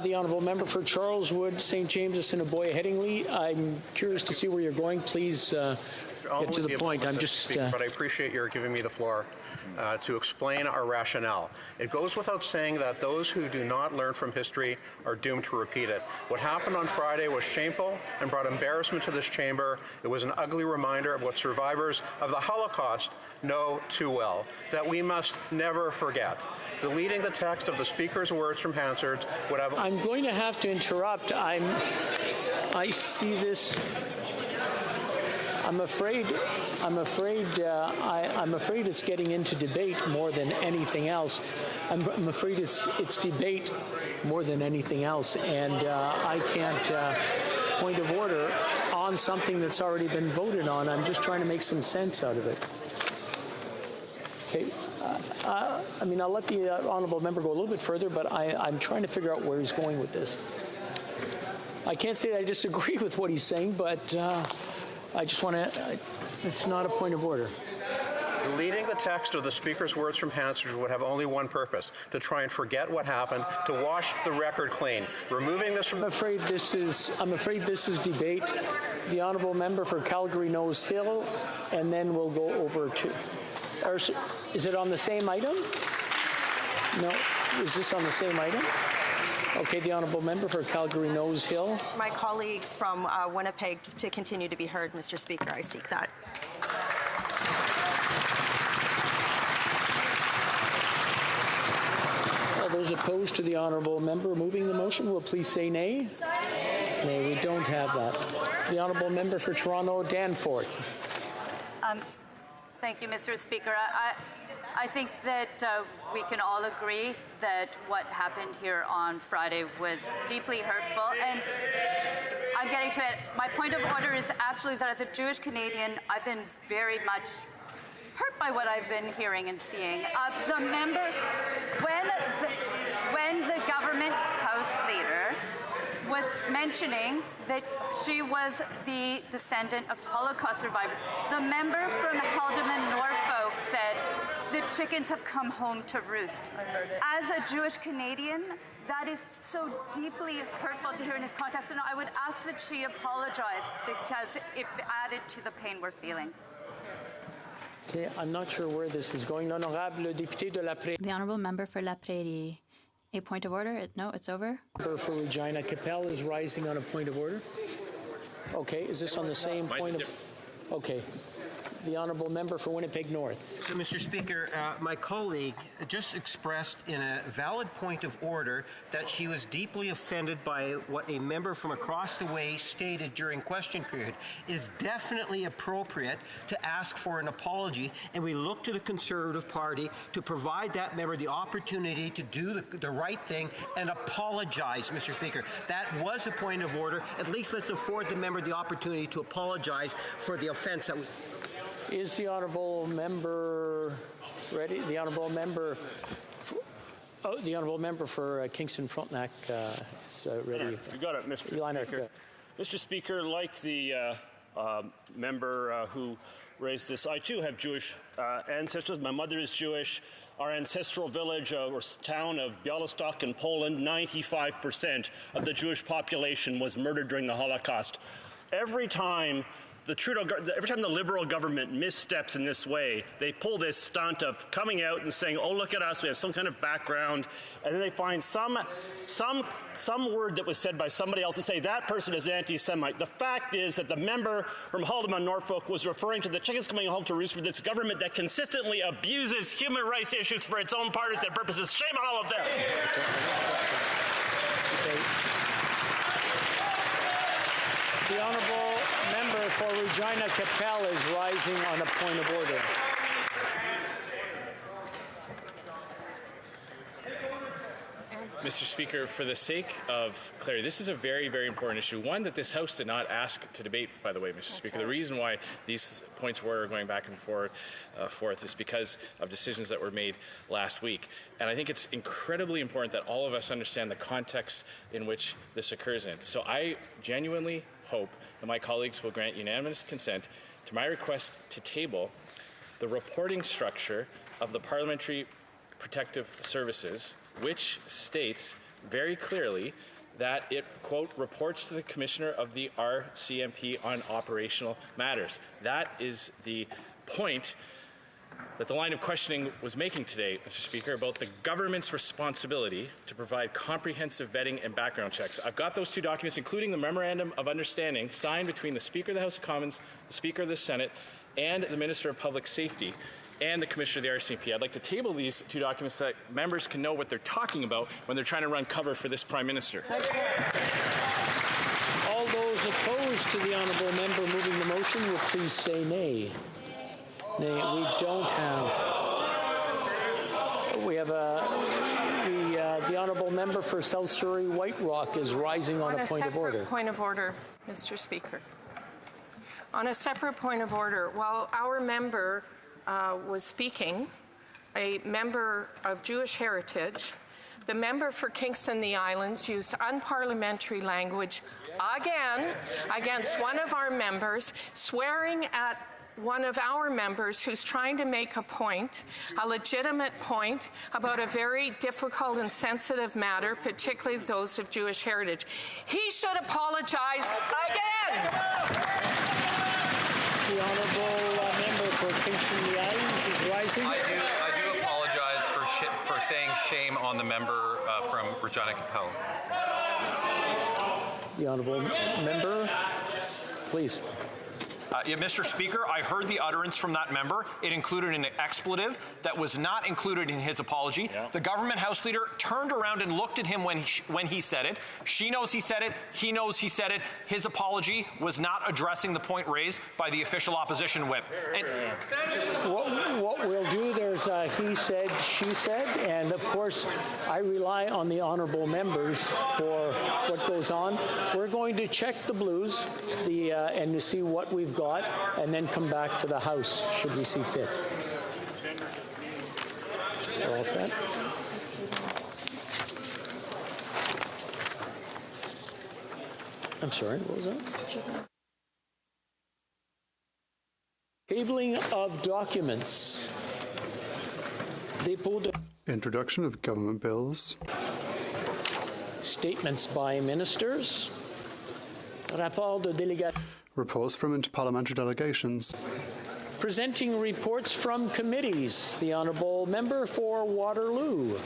The Honourable Member for Charleswood, St. James, Assiniboia, Headingley. I'm curious to see where you're going. Please get to the point. I'm just... But I appreciate your giving me the floor to explain our rationale. It goes without saying that those who do not learn from history are doomed to repeat it. What happened on Friday was shameful and brought embarrassment to this chamber. It was an ugly reminder of what survivors of the Holocaust know too well, that we must never forget. Deleting the text of the Speaker's words from Hansard's would have... I'm going to have to interrupt. I see this... I'm afraid it's getting into debate more than anything else. I'm afraid it's debate more than anything else, and I can't point of order on something that's already been voted on. I'm just trying to make some sense out of it. Okay. I mean, I'll let the honourable member go a little bit further, but I'm trying to figure out where he's going with this. I can't say that I disagree with what he's saying, but I just want to, it's not a point of order. Deleting the text of the Speaker's words from Hansard would have only one purpose, to try and forget what happened, to wash the record clean. Removing this from... I'm afraid this is debate. The honourable member for Calgary Nose Hill, and then we'll go over to... Or is it on the same item? No. Is this on the same item? Okay, the honourable member for Calgary Nose Hill. My colleague from Winnipeg to continue to be heard, Mr. Speaker. I seek that. All those opposed to the honourable member moving the motion will please say nay. Nay, we don't have that. The honourable member for Toronto Danforth. Thank you, Mr. Speaker. I think that we can all agree that what happened here on Friday was deeply hurtful, and I'm getting to it. My point of order is actually that as a Jewish Canadian, I've been very much hurt by what I've been hearing and seeing. The member, when the government House leader was mentioning that she was the descendant of Holocaust survivors, the member from Haldimand, Norfolk said, the chickens have come home to roost. As a Jewish Canadian, that is so deeply hurtful to hear in this context, and I would ask that she apologize because it added to the pain we're feeling. Okay, I'm not sure where this is going. Honorable député de la Prairie. The honourable member for La Prairie. A point of order? No, it's over. Member for Regina Capel is rising on a point of order. Okay, is this on the same point of... Okay. The honourable member for Winnipeg North. So, Mr. Speaker, my colleague just expressed in a valid point of order that she was deeply offended by what a member from across the way stated during question period. It is definitely appropriate to ask for an apology, and we look to the Conservative Party to provide that member the opportunity to do the right thing and apologize, Mr. Speaker. That was a point of order. At least let's afford the member the opportunity to apologize for the offence that was... Is the honourable member ready? The honourable member, the honourable member for Kingston Frontenac is ready. You got it, Mr. Speaker. Mr. Speaker, like the member who raised this, I too have Jewish ancestors. My mother is Jewish. Our ancestral village or town of Białystok in Poland, 95% of the Jewish population was murdered during the Holocaust. Every time the Liberal government missteps in this way, they pull this stunt of coming out and saying, oh, look at us, we have some kind of background, and then they find some word that was said by somebody else and say that person is anti-Semite. The fact is that the member from Haldimand, Norfolk was referring to the chickens coming home to roost for this government that consistently abuses human rights issues for its own partisan purposes. Shame on all of them. The honourable member for Regina Capel is rising on a point of order. Mr. Speaker, for the sake of clarity, this is a very, very important issue. One that this House did not ask to debate, by the way, Mr. Speaker. The reason why these points were going back and forth is because of decisions that were made last week. And I think it's incredibly important that all of us understand the context in which this occurs in. So I genuinely hope that my colleagues will grant unanimous consent to my request to table the reporting structure of the Parliamentary Protective Services, which states very clearly that it, quote, reports to the Commissioner of the RCMP on operational matters. That is the point that the line of questioning was making today, Mr. Speaker, about the government's responsibility to provide comprehensive vetting and background checks. I've got those two documents, including the Memorandum of Understanding signed between the Speaker of the House of Commons, the Speaker of the Senate, and the Minister of Public Safety, and the Commissioner of the RCMP. I'd like to table these two documents so that members can know what they're talking about when they're trying to run cover for this Prime Minister. All those opposed to the honourable member moving the motion will please say nay. Nay, we don't have. We have the honourable member for South Surrey White Rock is rising on a point of order. Point of order, Mr. Speaker. On a separate point of order, while our member was speaking, a member of Jewish heritage, the member for Kingston the Islands used unparliamentary language again against one of our members, swearing at one of our members who's trying to make a point, a legitimate point about a very difficult and sensitive matter, particularly those of Jewish heritage. He should apologize again. The honourable member for Kingston the Islands is rising. I do apologize for saying shame on the member from Regina Capel. The honourable member, please. Mr. Speaker, I heard the utterance from that member. It included an expletive that was not included in his apology. Yeah. The government House Leader turned around and looked at him when he said it. She knows he said it. He knows he said it. His apology was not addressing the point raised by the official opposition whip. And what we'll do, there's he said, she said, and of course I rely on the honourable members for what goes on. We're going to check the blues and to see what we've got, and then come back to the House should we see fit. We're all set? I'm sorry, what was that? Tabling of documents. Introduction of government bills. Statements by ministers. Rapport de délégation. Reports from interparliamentary delegations. Presenting reports from committees. The honourable member for Waterloo.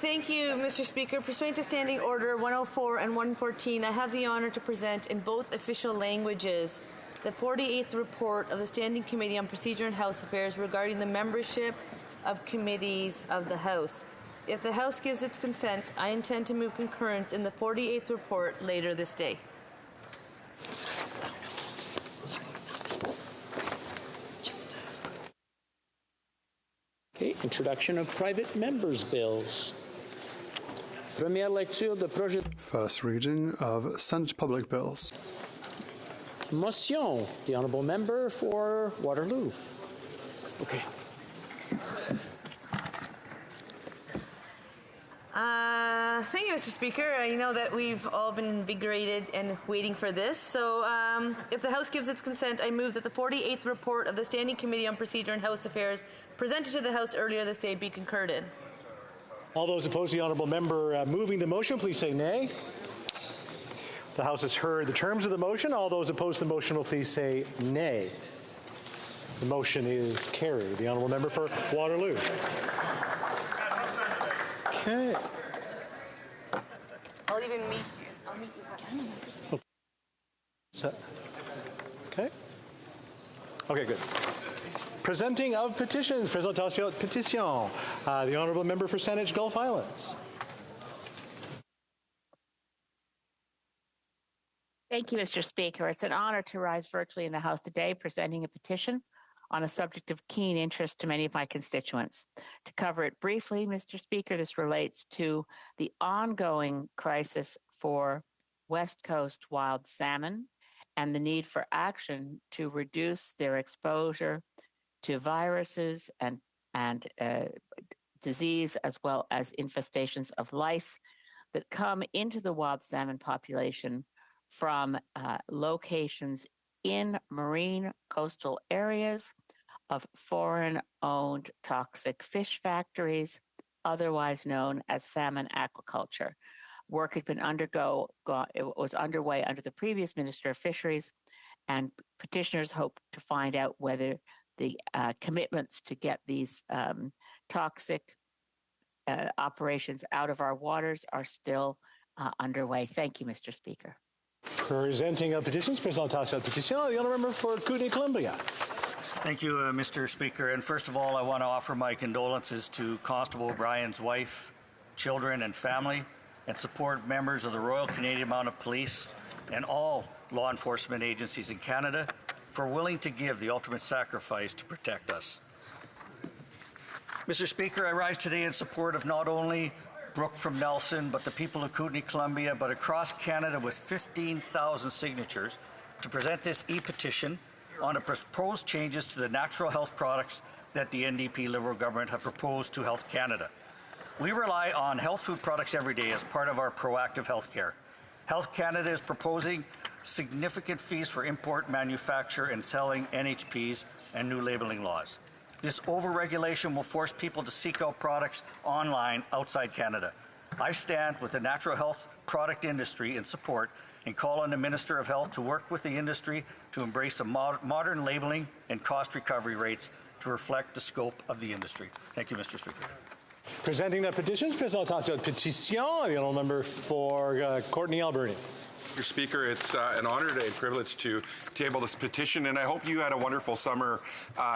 Thank you, Mr. Speaker. Pursuant to Standing Order 104 and 114, I have the honour to present in both official languages the 48th report of the Standing Committee on Procedure and House Affairs regarding the membership of committees of the House. If the House gives its consent, I intend to move concurrence in the 48th report later this day. Okay, introduction of private members' bills. Première lecture de projet. First reading of Senate public bills. Motion, the honourable member for Waterloo. Okay. Thank you, Mr. Speaker. I know that we've all been invigorated and waiting for this. So if the House gives its consent, I move that the 48th report of the Standing Committee on Procedure and House Affairs presented to the House earlier this day be concurred in. All those opposed to the honourable member moving the motion, please say nay. The House has heard the terms of the motion. All those opposed to the motion will please say nay. The motion is carried. The honourable member for Waterloo. Okay. I'll even meet you. I'll meet you again. Okay. Okay, good. Presenting of petitions. Présentation de pétitions. The honourable member for Saanich Gulf Islands. Thank you, Mr. Speaker. It's an honor to rise virtually in the House today presenting a petition on a subject of keen interest to many of my constituents. To cover it briefly, Mr. Speaker, this relates to the ongoing crisis for West Coast wild salmon and the need for action to reduce their exposure to viruses and disease, as well as infestations of lice that come into the wild salmon population from locations in marine coastal areas of foreign-owned toxic fish factories, otherwise known as salmon aquaculture. Work had been was underway under the previous Minister of Fisheries, and petitioners hope to find out whether the commitments to get these toxic operations out of our waters are still underway. Thank you, Mr. Speaker. Presenting petitions, présentation de pétition, the honourable member for Kootenay-Columbia. Thank you, Mr. Speaker. And first of all, I want to offer my condolences to Constable O'Brien's wife, children, and family, and support members of the Royal Canadian Mounted Police and all law enforcement agencies in Canada for willing to give the ultimate sacrifice to protect us. Mr. Speaker, I rise today in support of not only Brooke from Nelson, but the people of Kootenay-Columbia, but across Canada with 15,000 signatures to present this e-petition on the proposed changes to the natural health products that the NDP Liberal government have proposed to Health Canada. We rely on health food products every day as part of our proactive health care. Health Canada is proposing significant fees for import, manufacture, and selling NHPs and new labeling laws. This overregulation will force people to seek out products online outside Canada. I stand with the natural health product industry in support and call on the Minister of Health to work with the industry to embrace a modern labeling and cost recovery rates to reflect the scope of the industry. Thank you, Mr. Speaker. Presenting the petitions, présentation de pétition, the honourable member for Courtenay, Alberni. Mr. Speaker, it's an honor and a privilege to table this petition, and I hope you had a wonderful summer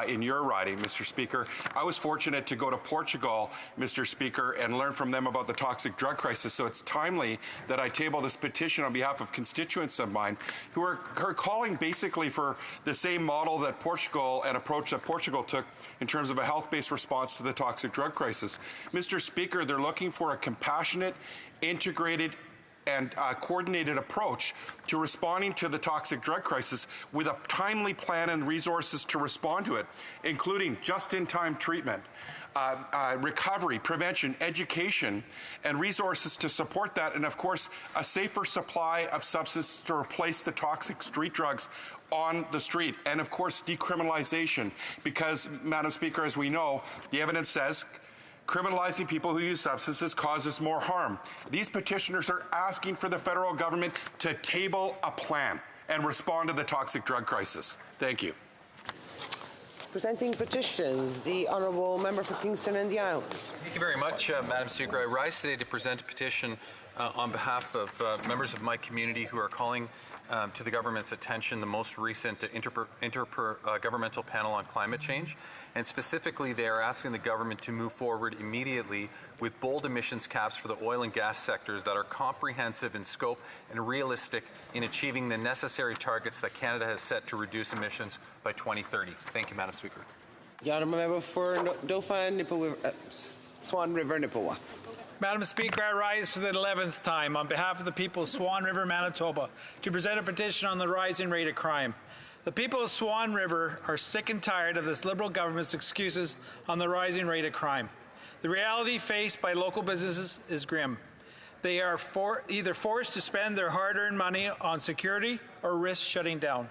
in your riding, Mr. Speaker. I was fortunate to go to Portugal, Mr. Speaker, and learn from them about the toxic drug crisis, so it's timely that I table this petition on behalf of constituents of mine who are calling basically for the same model that Portugal and approach that Portugal took in terms of a health-based response to the toxic drug crisis. Mr. Speaker, they're looking for a compassionate, integrated, and coordinated approach to responding to the toxic drug crisis with a timely plan and resources to respond to it, including just-in-time treatment, recovery, prevention, education, and resources to support that, and of course, a safer supply of substances to replace the toxic street drugs on the street, and of course, decriminalization, because, Madam Speaker, as we know, the evidence says criminalizing people who use substances causes more harm. These petitioners are asking for the federal government to table a plan and respond to the toxic drug crisis. Thank you. Presenting petitions, the honourable member for Kingston and the Islands. Thank you very much, Madam Speaker. I rise today to present a petition on behalf of members of my community who are calling to the government's attention the most recent intergovernmental panel on climate change. And specifically, they are asking the government to move forward immediately with bold emissions caps for the oil and gas sectors that are comprehensive in scope and realistic in achieving the necessary targets that Canada has set to reduce emissions by 2030. Thank you, Madam Speaker. The honourable member for Dauphin, Swan River, Nipawin. Madam Speaker, I rise for the 11th time on behalf of the people of Swan River, Manitoba, to present a petition on the rising rate of crime. The people of Swan River are sick and tired of this Liberal government's excuses on the rising rate of crime. The reality faced by local businesses is grim. They are either forced to spend their hard-earned money on security or risk shutting down.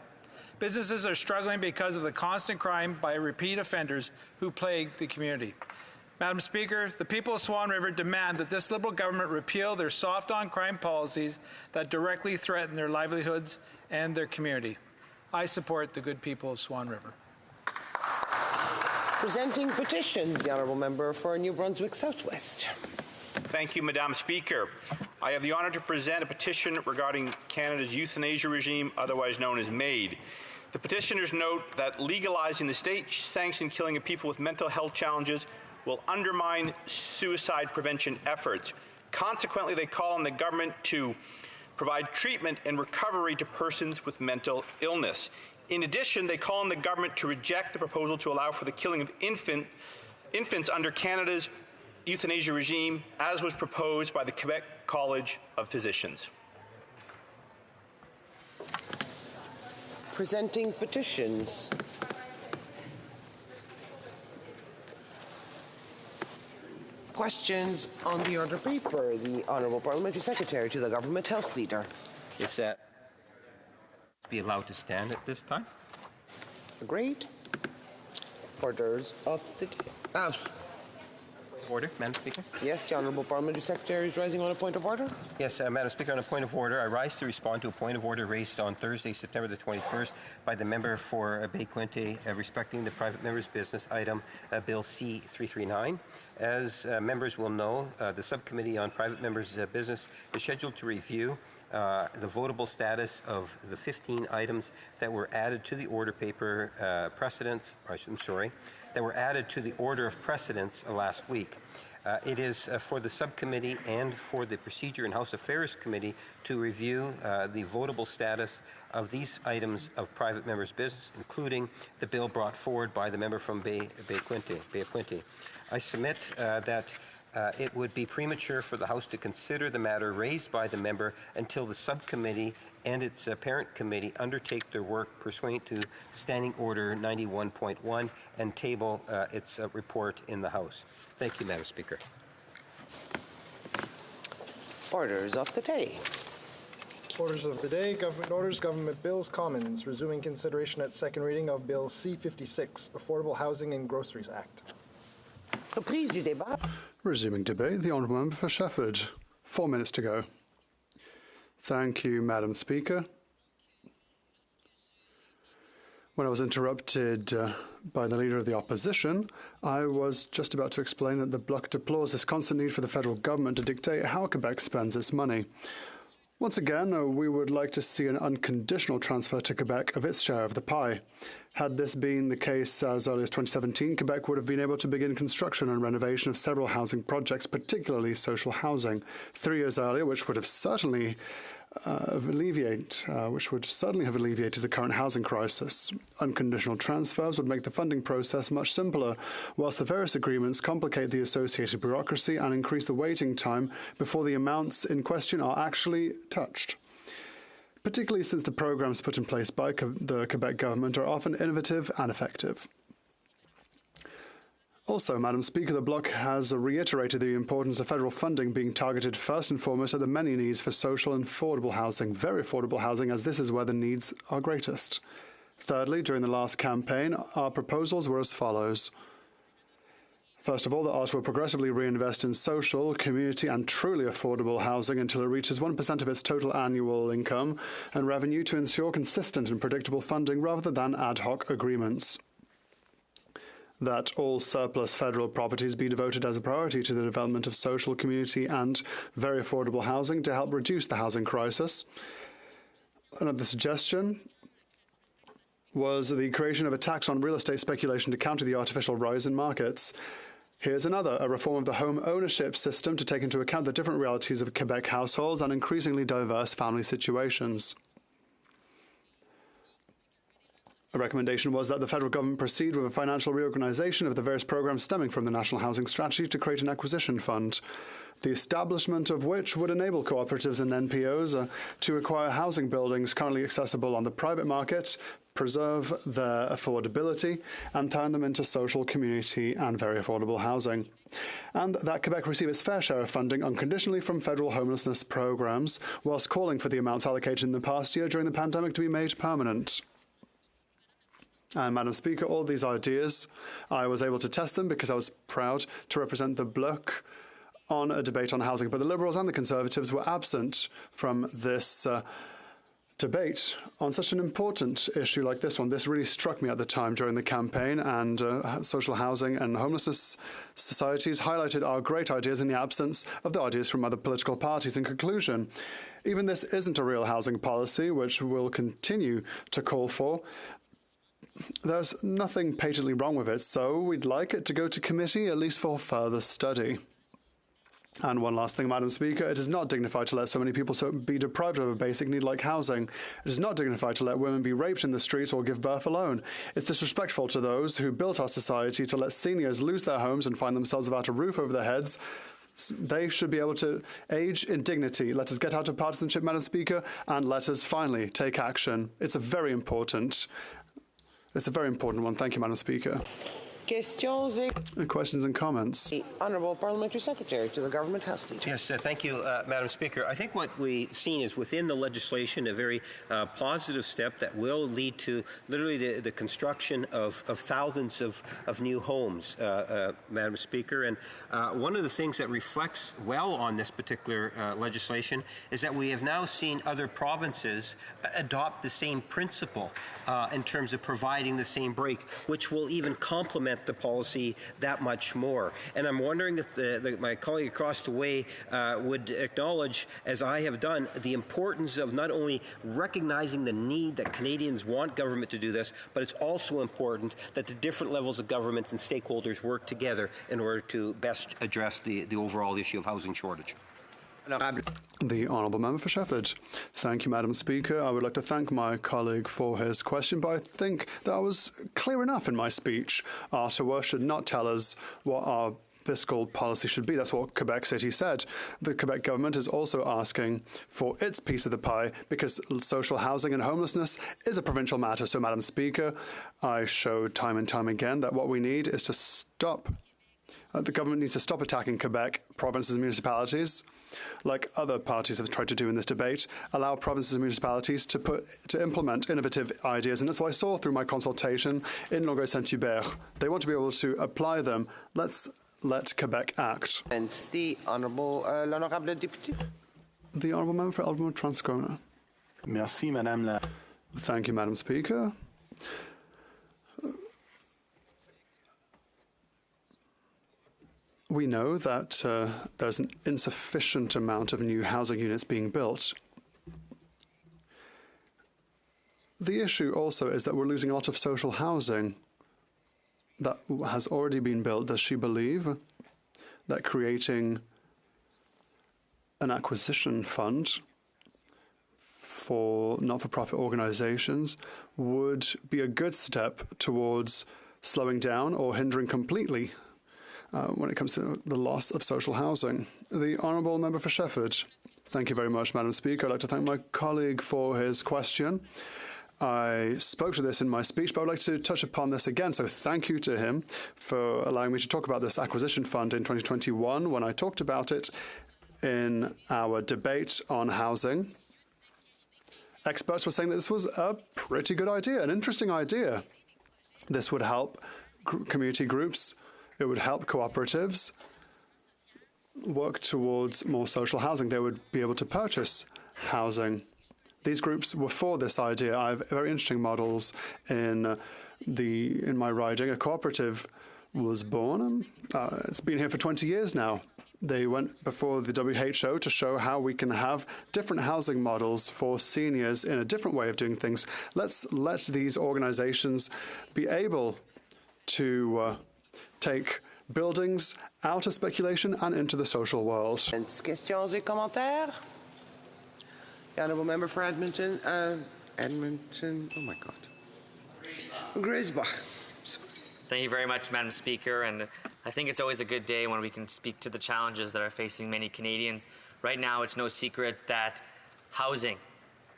Businesses are struggling because of the constant crime by repeat offenders who plague the community. Madam Speaker, the people of Swan River demand that this Liberal government repeal their soft-on-crime policies that directly threaten their livelihoods and their community. I support the good people of Swan River. Presenting petitions, the honourable member for New Brunswick Southwest. Thank you, Madam Speaker. I have the honour to present a petition regarding Canada's euthanasia regime, otherwise known as MAID. The petitioners note that legalizing the state-sanctioned killing of people with mental health challenges will undermine suicide prevention efforts. Consequently, they call on the government to provide treatment and recovery to persons with mental illness. In addition, they call on the government to reject the proposal to allow for the killing of infants under Canada's euthanasia regime, as was proposed by the Quebec College of Physicians. Presenting petitions. Questions on the order paper. The Honourable Parliamentary Secretary to the Government Health Leader. Yes, Be allowed to stand at this time. Agreed. Orders of the day. Order, Madam Speaker. Yes, the Honourable Parliamentary Secretary is rising on a point of order. Yes, Madam Speaker, on a point of order, I rise to respond to a point of order raised on Thursday, September the 21st, by the member for Bay Quinte respecting the private member's business item, Bill C-339. As members will know, the Subcommittee on Private Members' Business is scheduled to review the votable status of the 15 items that were added to the order paper that were added to the order of precedence last week. It is for the subcommittee and for the Procedure and House Affairs Committee to review the votable status of these items of private members' business, including the bill brought forward by the member from Bay Quinte. I submit that it would be premature for the House to consider the matter raised by the member until the subcommittee and its parent committee undertake their work pursuant to Standing Order 91.1 and table its report in the House. Thank you, Madam Speaker. Orders of the day. Orders of the day, government orders, government bills, commons, resuming consideration at second reading of Bill C-56, Affordable Housing and Groceries Act. Reprise du débat. Resuming debate, the Honourable Member for Shefford. 4 minutes to go. Thank you, Madam Speaker. When I was interrupted by the Leader of the Opposition, I was just about to explain that the Bloc deplores this constant need for the federal government to dictate how Quebec spends its money. Once again, we would like to see an unconditional transfer to Quebec of its share of the pie. Had this been the case as early as 2017, Quebec would have been able to begin construction and renovation of several housing projects, particularly social housing, 3 years earlier, which would have certainly have alleviated the current housing crisis. Unconditional transfers would make the funding process much simpler, whilst the various agreements complicate the associated bureaucracy and increase the waiting time before the amounts in question are actually touched. Particularly since the programs put in place by the Quebec government are often innovative and effective. Also, Madam Speaker, the Bloc has reiterated the importance of federal funding being targeted first and foremost at the many needs for social and affordable housing, very affordable housing, as this is where the needs are greatest. Thirdly, during the last campaign, our proposals were as follows. First of all, the Ottawa will progressively reinvest in social, community and truly affordable housing until it reaches 1% of its total annual income and revenue to ensure consistent and predictable funding rather than ad hoc agreements. That all surplus federal properties be devoted as a priority to the development of social, community and very affordable housing to help reduce the housing crisis. Another suggestion was the creation of a tax on real estate speculation to counter the artificial rise in markets. Here's another, a reform of the home ownership system to take into account the different realities of Quebec households and increasingly diverse family situations. A recommendation was that the federal government proceed with a financial reorganization of the various programs stemming from the National Housing Strategy to create an acquisition fund, the establishment of which would enable cooperatives and NPOs to acquire housing buildings currently accessible on the private market, preserve their affordability, and turn them into social, community, and very affordable housing. And that Quebec receive its fair share of funding unconditionally from federal homelessness programs, whilst calling for the amounts allocated in the past year during the pandemic to be made permanent. And Madam Speaker, all these ideas, I was able to test them because I was proud to represent the Bloc on a debate on housing. But the Liberals and the Conservatives were absent from this debate on such an important issue like this one. This really struck me at the time during the campaign, and social housing and homelessness societies highlighted our great ideas in the absence of the ideas from other political parties. In conclusion, even this isn't a real housing policy, which we'll continue to call for. There's nothing patently wrong with it, so we'd like it to go to committee, at least for further study. And one last thing, Madam Speaker, it is not dignified to let so many people be deprived of a basic need like housing. It is not dignified to let women be raped in the streets or give birth alone. It's disrespectful to those who built our society to let seniors lose their homes and find themselves without a roof over their heads. They should be able to age in dignity. Let us get out of partisanship, Madam Speaker, and let us finally take action. It's a very important one. Thank you, Madam Speaker. Questions et Questions and comments. the Honourable Parliamentary Secretary to the Government House Leader. Yes, thank you, Madam Speaker. I think what we've seen is within the legislation a very positive step that will lead to literally the construction of thousands of new homes, Madam Speaker. And one of the things that reflects well on this particular legislation is that we have now seen other provinces adopt the same principle in terms of providing the same break, which will even complement the policy that much more. And I'm wondering if my colleague across the way would acknowledge, as I have done, the importance of not only recognizing the need that Canadians want government to do this, but it's also important that the different levels of governments and stakeholders work together in order to best address the overall issue of housing shortage. The Honourable Member for Shefford. Thank you, Madam Speaker. I would like to thank my colleague for his question, but I think that I was clear enough in my speech. Ottawa should not tell us what our fiscal policy should be. That's what Quebec City said. The Quebec government is also asking for its piece of the pie because social housing and homelessness is a provincial matter. So, Madam Speaker, I showed time and time again that what we need is to stop. The government needs to stop attacking Quebec, provinces and municipalities, like other parties have tried to do in this debate, allow provinces and municipalities to implement innovative ideas. And that's what I saw through my consultation in Longueuil-Saint-Hubert. They want to be able to apply them. Let's let Quebec act. And the Honourable, l'Honourable Député. The Honourable Member for Alderman-Transcona. Merci, Madame la... Thank you, Madam Speaker. We know that there's an insufficient amount of new housing units being built. The issue also is that we're losing a lot of social housing that has already been built. Does she believe that creating an acquisition fund for not-for-profit organizations would be a good step towards slowing down or hindering completely when it comes to the loss of social housing? The Honourable Member for Shefford. Thank you very much, Madam Speaker. I'd like to thank my colleague for his question. I spoke to this in my speech, but I'd like to touch upon this again. So thank you to him for allowing me to talk about this acquisition fund in 2021 when I talked about it in our debate on housing. Experts were saying that this was a pretty good idea, an interesting idea. This would help community groups. It would help cooperatives work towards more social housing. They would be able to purchase housing. These groups were for this idea. I have very interesting models in my riding. A cooperative was born. It's been here for 20 years now. They went before the WHO to show how we can have different housing models for seniors in a different way of doing things. Let's let these organizations be able to take buildings out of speculation and into the social world. Questions et commentaires? The Honourable Member for Edmonton. Edmonton. Oh my God. Grisba. Thank you very much, Madam Speaker. And I think it's always a good day when we can speak to the challenges that are facing many Canadians. Right now, it's no secret that housing,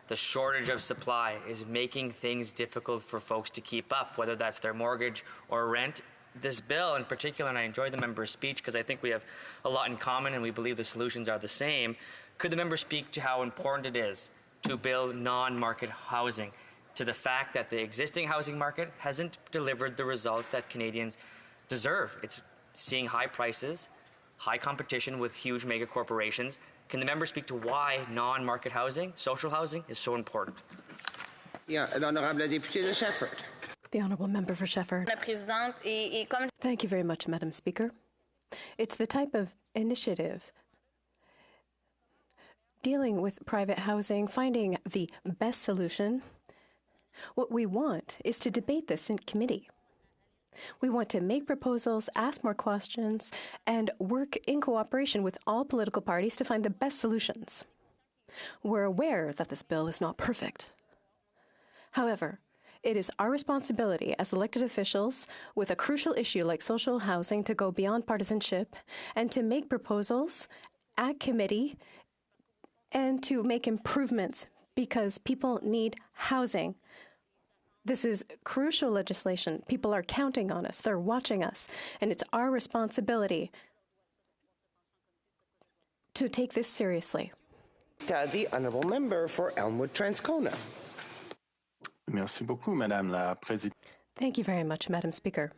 the shortage of supply, is making things difficult for folks to keep up, whether that's their mortgage or rent. This bill in particular, and I enjoyed the member's speech because I think we have a lot in common and we believe the solutions are the same. Could the member speak to how important it is to build non-market housing, to the fact that the existing housing market hasn't delivered the results that Canadians deserve? It's seeing high prices, high competition with huge mega corporations. Can the member speak to why non-market housing, social housing, is so important? Yeah, l'Honourable Député de Shefford. The Honourable Member for Shefford. Thank you very much, Madam Speaker. It's the type of initiative dealing with private housing, finding the best solution. What we want is to debate this in committee. We want to make proposals, ask more questions, and work in cooperation with all political parties to find the best solutions. We're aware that this bill is not perfect. However, it is our responsibility as elected officials with a crucial issue like social housing to go beyond partisanship and to make proposals at committee and to make improvements because people need housing. This is crucial legislation. People are counting on us. They're watching us. And it's our responsibility to take this seriously. The honourable member for Elmwood Transcona. Merci beaucoup, Madame la Présidente. Thank you very much, Madam Speaker.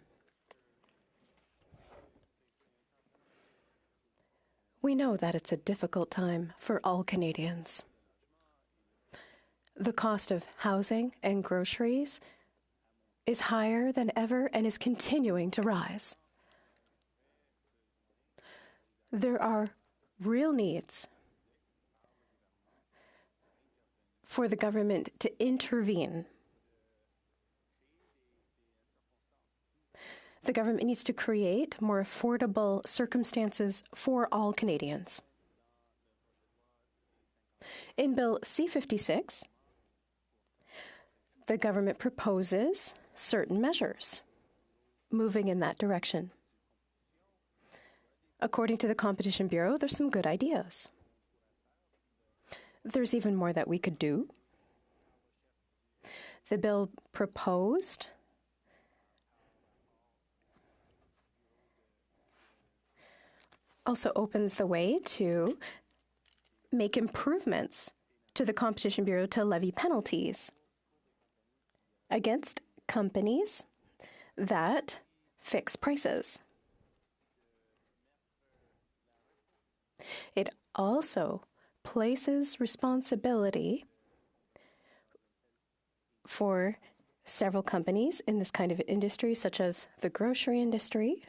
We know that it's a difficult time for all Canadians. The cost of housing and groceries is higher than ever and is continuing to rise. There are real needs for the government to intervene. The government needs to create more affordable circumstances for all Canadians. In Bill C-56, the government proposes certain measures moving in that direction. According to the Competition Bureau, there's some good ideas. There's even more that we could do. The bill proposed also opens the way to make improvements to the Competition Bureau to levy penalties against companies that fix prices. It also places responsibility for several companies in this kind of industry, such as the grocery industry.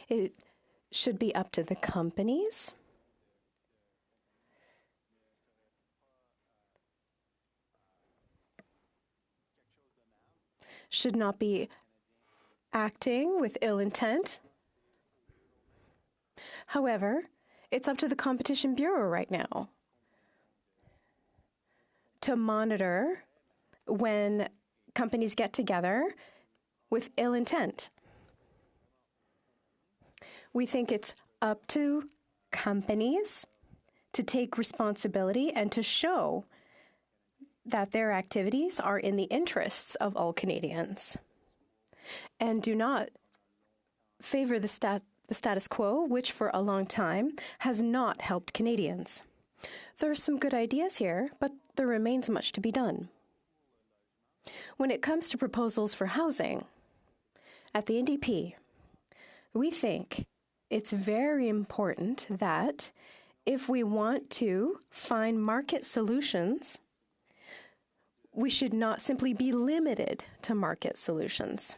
It should be up to the companies should not be acting with ill intent. However, it's up to the Competition Bureau right now to monitor when companies get together with ill intent. We think it's up to companies to take responsibility and to show that their activities are in the interests of all Canadians and do not favor the status quo, which for a long time has not helped Canadians. There are some good ideas here, but there remains much to be done. When it comes to proposals for housing, at the NDP, we think it's very important that if we want to find market solutions, we should not simply be limited to market solutions.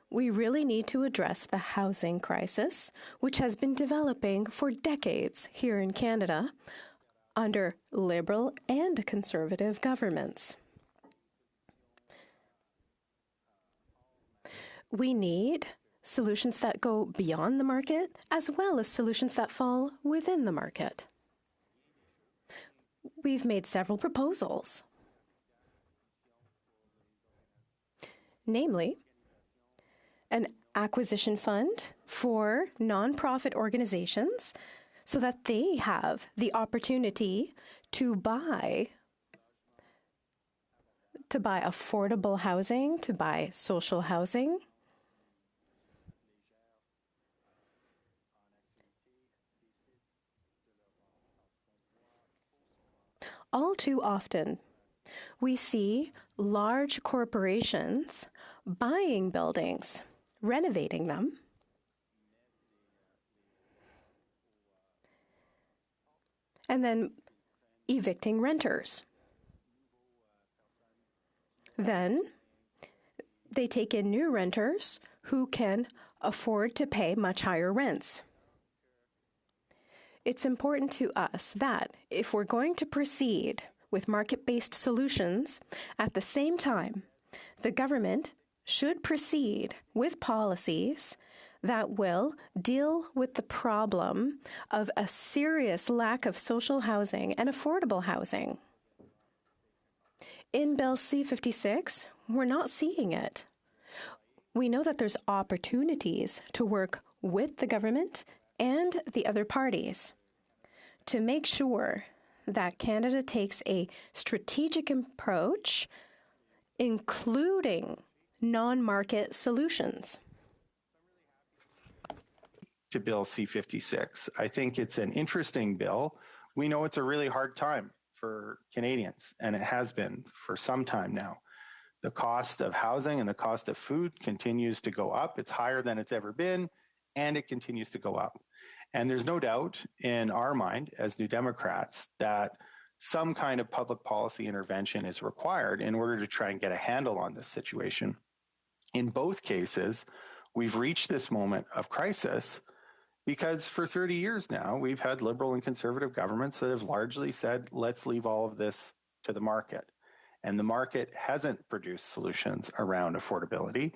We really need to address the housing crisis, which has been developing for decades here in Canada under Liberal and Conservative governments. We need solutions that go beyond the market, as well as solutions that fall within the market. We've made several proposals, namely an acquisition fund for nonprofit organizations so that they have the opportunity to buy affordable housing, to buy social housing. All too often, we see large corporations buying buildings, renovating them, and then evicting renters. Then they take in new renters who can afford to pay much higher rents. It's important to us that if we're going to proceed with market-based solutions, at the same time, the government should proceed with policies that will deal with the problem of a serious lack of social housing and affordable housing. In Bill C-56, we're not seeing it. We know that there's opportunities to work with the government and the other parties to make sure that Canada takes a strategic approach, including non-market solutions. To Bill C-56. I think it's an interesting bill. We know it's a really hard time for Canadians, and it has been for some time now. The cost of housing and the cost of food continues to go up. It's higher than it's ever been, and it continues to go up. And there's no doubt in our mind as New Democrats that some kind of public policy intervention is required in order to try and get a handle on this situation. In both cases, we've reached this moment of crisis because for 30 years now, we've had Liberal and Conservative governments that have largely said, let's leave all of this to the market. And the market hasn't produced solutions around affordability.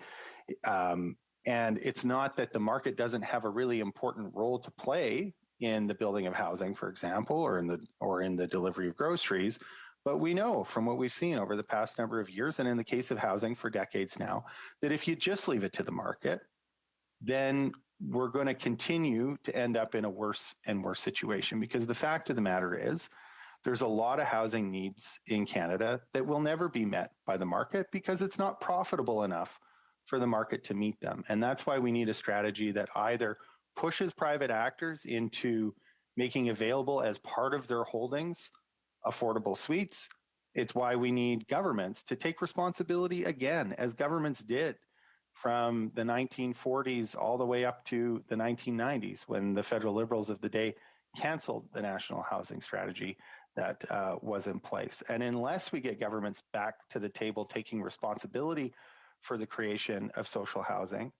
And it's not that the market doesn't have a really important role to play in the building of housing, for example, or in the delivery of groceries. But we know from what we've seen over the past number of years, and in the case of housing for decades now, that if you just leave it to the market, then we're going to continue to end up in a worse and worse situation. Because the fact of the matter is, there's a lot of housing needs in Canada that will never be met by the market because it's not profitable enough for the market to meet them. And that's why we need a strategy that either pushes private actors into making available as part of their holdings affordable suites. It's why we need governments to take responsibility again, as governments did from the 1940s all the way up to the 1990s, when the federal Liberals of the day canceled the national housing strategy that was in place. And unless we get governments back to the table taking responsibility for the creation of social housing,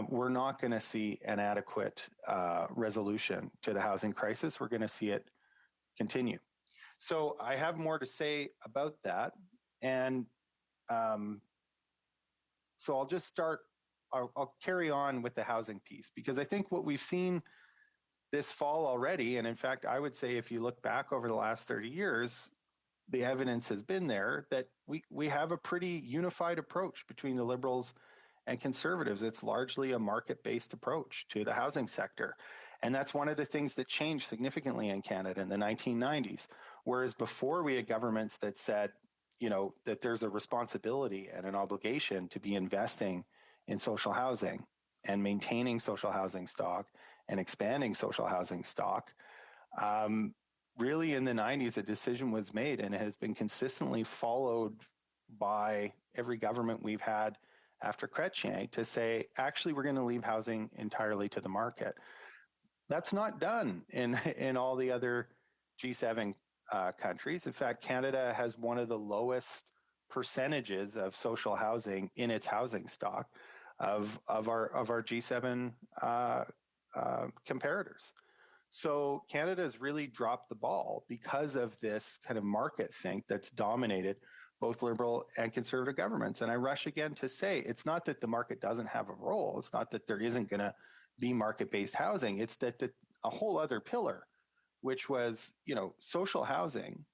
we're not going to see an adequate resolution to the housing crisis. We're going to see it continue. So I have more to say about that. And so I'll just start, I'll carry on with the housing piece, because I think what we've seen this fall already, and in fact, I would say if you look back over the last 30 years, the evidence has been there that we have a pretty unified approach between the Liberals and Conservatives. It's largely a market-based approach to the housing sector. And that's one of the things that changed significantly in Canada in the 1990s. Whereas before we had governments that said, you know, that there's a responsibility and an obligation to be investing in social housing and maintaining social housing stock and expanding social housing stock. Really in the 90s, a decision was made, and it has been consistently followed by every government we've had after Chrétien to say, actually, we're going to leave housing entirely to the market. That's not done in all the other G7 countries. In fact, Canada has one of the lowest percentages of social housing in its housing stock of our G7 comparators. So Canada has really dropped the ball because of this kind of market think that's dominated both Liberal and Conservative governments. And I rush again to say, it's not that the market doesn't have a role. It's not that there isn't going to be market-based housing. It's that a whole other pillar, which was, you know, social housing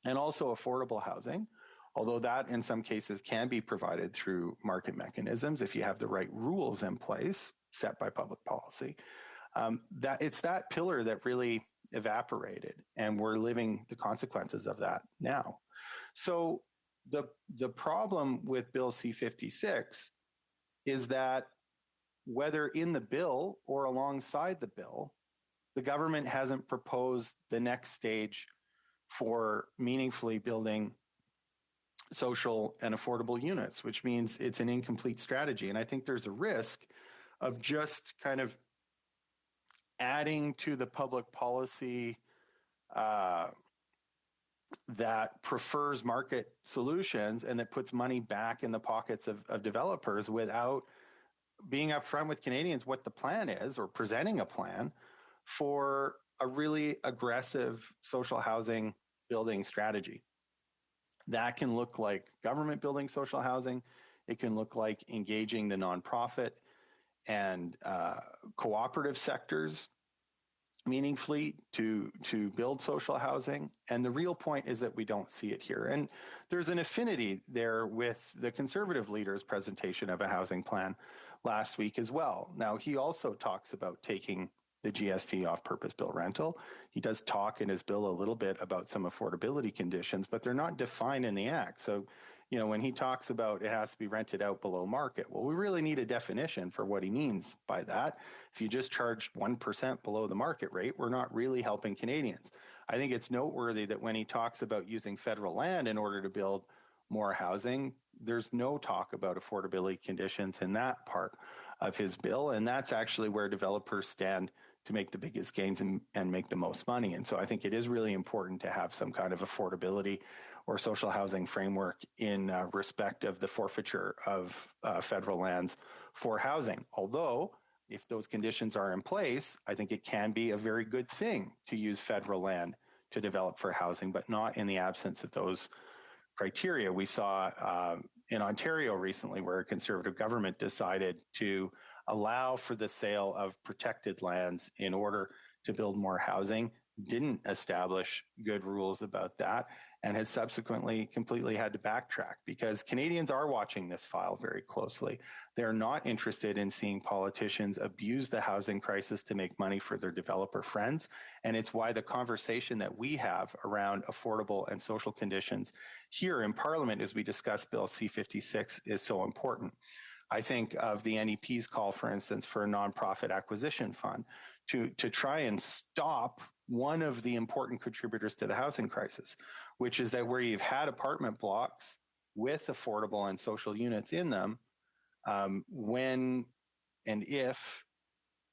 and also affordable housing, although that in some cases can be provided through market mechanisms if you have the right rules in place set by public policy. That it's that pillar that really evaporated, and we're living the consequences of that now. So the problem with Bill C-56 is that whether in the bill or alongside the bill, the government hasn't proposed the next stage for meaningfully building social and affordable units, which means it's an incomplete strategy. And I think there's a risk of just kind of adding to the public policy that prefers market solutions and that puts money back in the pockets of developers without being upfront with Canadians what the plan is, or presenting a plan for a really aggressive social housing building strategy. That can look like government building social housing. It can look like engaging the nonprofit and cooperative sectors meaningfully to build social housing. And the real point is that we don't see it here. And there's an affinity there with the Conservative leader's presentation of a housing plan last week as well. Now, he also talks about taking the GST off-purpose built rental. He does talk in his bill a little bit about some affordability conditions, but they're not defined in the Act. So, when he talks about it has to be rented out below market, well, we really need a definition for what he means by that. If you just charge 1% below the market rate, we're not really helping Canadians. I think it's noteworthy that when he talks about using federal land in order to build more housing, there's no talk about affordability conditions in that part of his bill. And that's actually where developers stand to make the biggest gains and make the most money. And so I think it is really important to have some kind of affordability or social housing framework in respect of the forfeiture of federal lands for housing. Although, if those conditions are in place, I think it can be a very good thing to use federal land to develop for housing, but not in the absence of those criteria. We saw in Ontario recently where a Conservative government decided to allow for the sale of protected lands in order to build more housing, didn't establish good rules about that, and has subsequently completely had to backtrack because Canadians are watching this file very closely. They're not interested in seeing politicians abuse the housing crisis to make money for their developer friends. And it's why the conversation that we have around affordable and social conditions here in Parliament as we discuss Bill C-56 is so important. I think of the NEP's call, for instance, for a nonprofit acquisition fund to try and stop one of the important contributors to the housing crisis, which is that where you've had apartment blocks with affordable and social units in them, when and if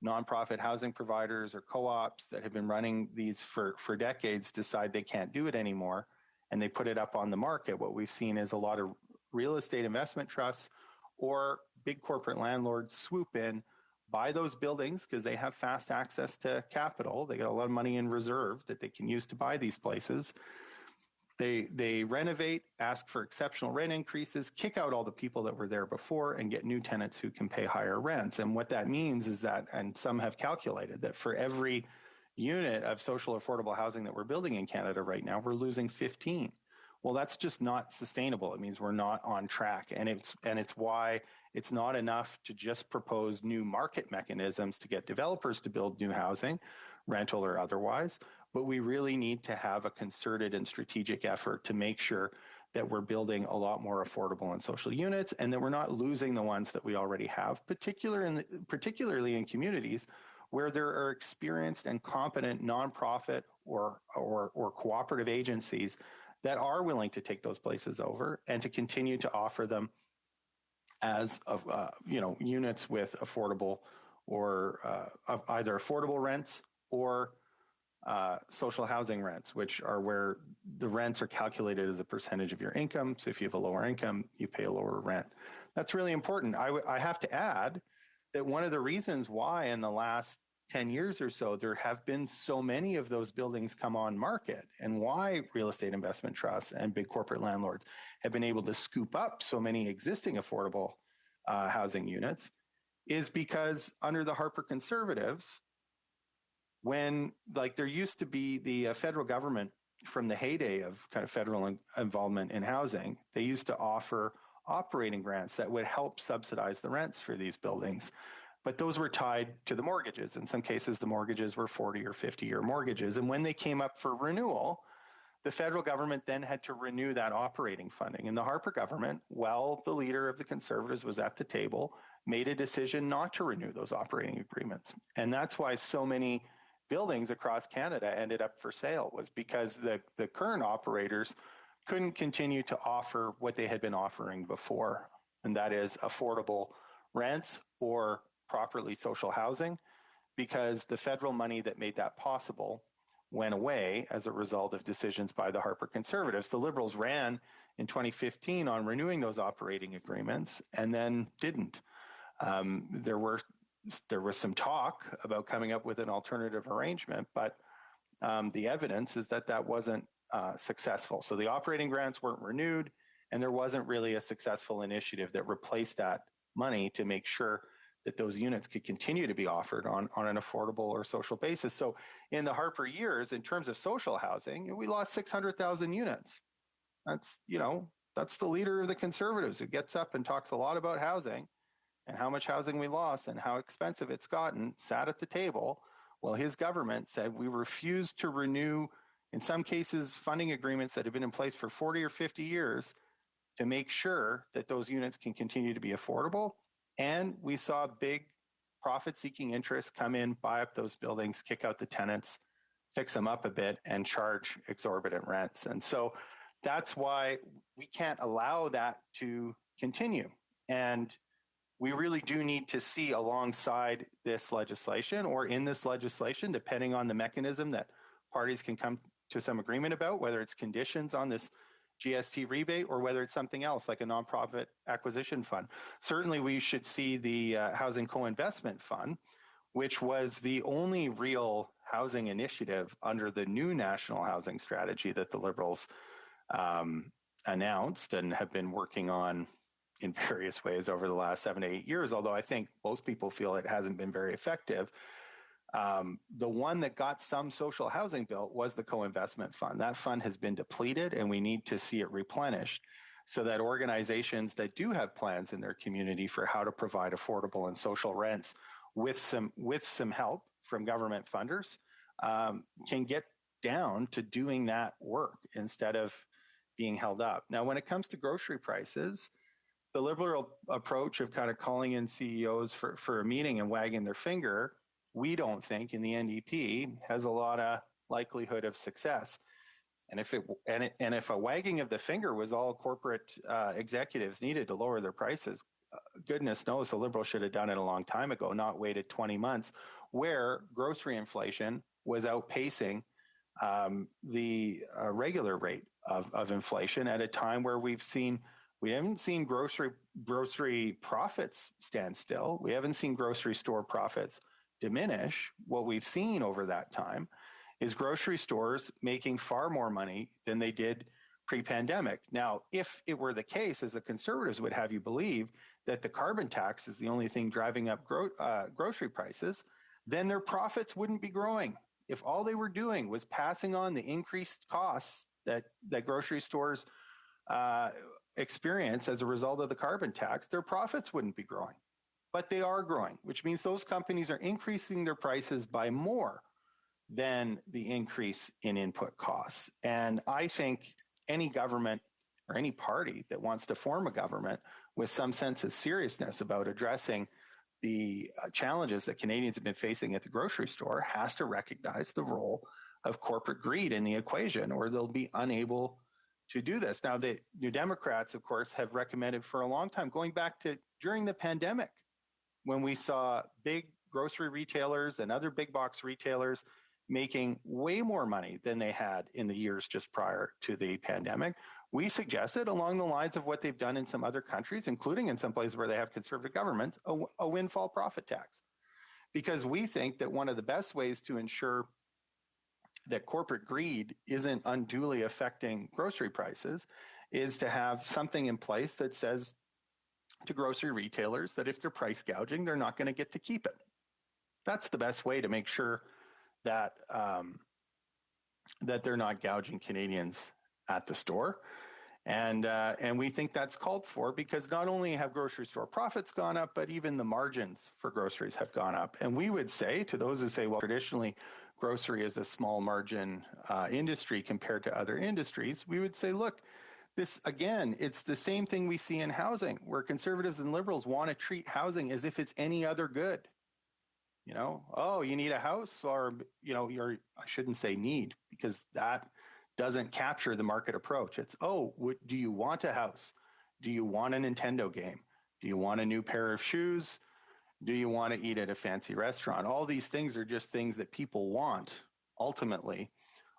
nonprofit housing providers or co-ops that have been running these for decades decide they can't do it anymore and they put it up on the market, what we've seen is a lot of real estate investment trusts or big corporate landlords swoop in, buy those buildings because they have fast access to capital. They got a lot of money in reserve that they can use to buy these places. They renovate, ask for exceptional rent increases, kick out all the people that were there before, and get new tenants who can pay higher rents. And what that means is that, and some have calculated that for every unit of social affordable housing that we're building in Canada right now, we're losing 15. Well, that's just not sustainable. It means we're not on track. And it's why it's not enough to just propose new market mechanisms to get developers to build new housing, rental or otherwise, but we really need to have a concerted and strategic effort to make sure that we're building a lot more affordable and social units and that we're not losing the ones that we already have, particularly in communities where there are experienced and competent nonprofit or cooperative agencies that are willing to take those places over and to continue to offer them as units with affordable or either affordable rents or social housing rents, which are where the rents are calculated as a percentage of your income. So if you have a lower income, you pay a lower rent. That's really important. I have to add that one of the reasons why in the last 10 years or so, there have been so many of those buildings come on market and why real estate investment trusts and big corporate landlords have been able to scoop up so many existing affordable housing units is because under the Harper Conservatives, when there used to be the federal government from the heyday of kind of federal involvement in housing, they used to offer operating grants that would help subsidize the rents for these buildings. But those were tied to the mortgages. In some cases, the mortgages were 40 or 50-year mortgages. And when they came up for renewal, the federal government then had to renew that operating funding. And the Harper government, while the leader of the Conservatives was at the table, made a decision not to renew those operating agreements. And that's why so many buildings across Canada ended up for sale, was because the current operators couldn't continue to offer what they had been offering before, and that is affordable rents or properly social housing, because the federal money that made that possible went away as a result of decisions by the Harper Conservatives. The Liberals ran in 2015 on renewing those operating agreements and then didn't. There was some talk about coming up with an alternative arrangement, but the evidence is that wasn't successful. So the operating grants weren't renewed, and there wasn't really a successful initiative that replaced that money to make sure that those units could continue to be offered on an affordable or social basis. So in the Harper years, in terms of social housing, we lost 600,000 units. That's the leader of the Conservatives who gets up and talks a lot about housing and how much housing we lost and how expensive it's gotten, sat at the table Well, his government said we refuse to renew, in some cases, funding agreements that have been in place for 40 or 50 years to make sure that those units can continue to be affordable. And we saw big profit-seeking interests come in, buy up those buildings, kick out the tenants, fix them up a bit, and charge exorbitant rents. And so that's why we can't allow that to continue. And we really do need to see alongside this legislation, or in this legislation, depending on the mechanism that parties can come to some agreement about, whether it's conditions on this GST rebate or whether it's something else like a nonprofit acquisition fund. Certainly we should see the Housing Co-Investment Fund, which was the only real housing initiative under the new national housing strategy that the Liberals announced and have been working on in various ways over the last 7 to 8 years, although I think most people feel it hasn't been very effective. The one that got some social housing built was the co-investment fund. That fund has been depleted, and we need to see it replenished so that organizations that do have plans in their community for how to provide affordable and social rents with some help from government funders can get down to doing that work instead of being held up. Now, when it comes to grocery prices, the Liberal approach of kind of calling in CEOs for a meeting and wagging their finger, we don't think in the NDP has a lot of likelihood of success. And if a wagging of the finger was all corporate executives needed to lower their prices, goodness knows the Liberals should have done it a long time ago, not waited 20 months, where grocery inflation was outpacing the regular rate of inflation at a time where we haven't seen grocery profits stand still. We haven't seen grocery store profits diminish. What we've seen over that time is grocery stores making far more money than they did pre-pandemic. Now, if it were the case, as the Conservatives would have you believe, that the carbon tax is the only thing driving up grocery prices, then their profits wouldn't be growing. If all they were doing was passing on the increased costs that grocery stores experience as a result of the carbon tax, their profits wouldn't be growing. But they are growing, which means those companies are increasing their prices by more than the increase in input costs. And I think any government or any party that wants to form a government with some sense of seriousness about addressing the challenges that Canadians have been facing at the grocery store has to recognize the role of corporate greed in the equation, or they'll be unable to do this. Now, the New Democrats, of course, have recommended for a long time, going back to during the pandemic, when we saw big grocery retailers and other big box retailers making way more money than they had in the years just prior to the pandemic, we suggested, along the lines of what they've done in some other countries, including in some places where they have conservative governments, a windfall profit tax. Because we think that one of the best ways to ensure that corporate greed isn't unduly affecting grocery prices is to have something in place that says to grocery retailers that if they're price gouging, they're not going to get to keep it. That's the best way to make sure that that they're not gouging Canadians at the store. And we think that's called for because not only have grocery store profits gone up, but even the margins for groceries have gone up. And we would say to those who say, well, traditionally grocery is a small margin industry compared to other industries, we would say, look, this, again, it's the same thing we see in housing, where Conservatives and Liberals want to treat housing as if it's any other good. You know, oh, you need a house, or, you know, I shouldn't say need, because that doesn't capture the market approach. It's, oh, do you want a house? Do you want a Nintendo game? Do you want a new pair of shoes? Do you want to eat at a fancy restaurant? All these things are just things that people want, ultimately,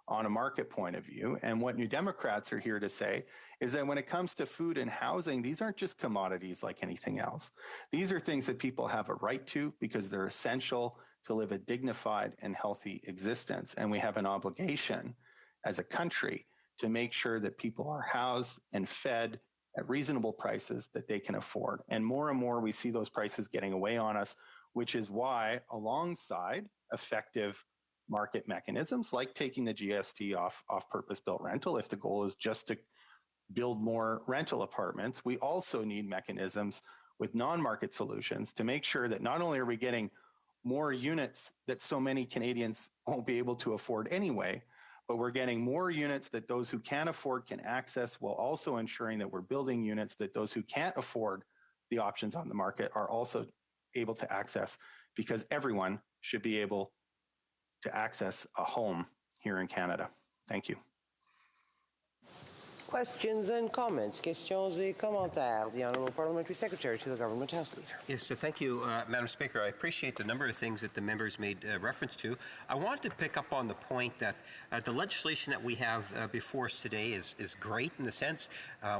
on a market point of view. And what New Democrats are here to say is that when it comes to food and housing, these aren't just commodities like anything else. These are things that people have a right to because they're essential to live a dignified and healthy existence. And we have an obligation as a country to make sure that people are housed and fed at reasonable prices that they can afford. And more we see those prices getting away on us, which is why, alongside effective market mechanisms like taking the GST off purpose-built rental, if the goal is just to build more rental apartments, we also need mechanisms with non-market solutions to make sure that not only are we getting more units that so many Canadians won't be able to afford anyway, but we're getting more units that those who can afford can access, while also ensuring that we're building units that those who can't afford the options on the market are also able to access, because everyone should be able to access a home here in Canada. Thank you. Questions and comments, questions et commentaires. The Honourable Parliamentary Secretary to the Government House Leader. Yes, so thank you, Madam Speaker. I appreciate the number of things that the members made reference to. I wanted to pick up on the point that the legislation that we have before us today is great in the sense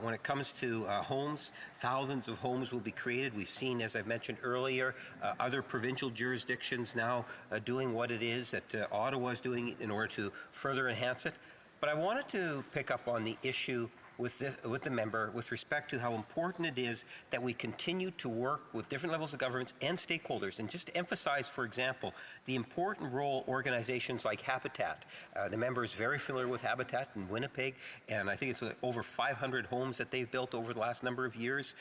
when it comes to homes, thousands of homes will be created. We've seen, as I mentioned earlier, other provincial jurisdictions now doing what it is that Ottawa is doing in order to further enhance it. But I wanted to pick up on the issue with the member with respect to how important it is that we continue to work with different levels of governments and stakeholders. And just to emphasize, for example, the important role organizations like Habitat. The member is very familiar with Habitat in Winnipeg, and I think it's over 500 homes that they've built over the last number of years.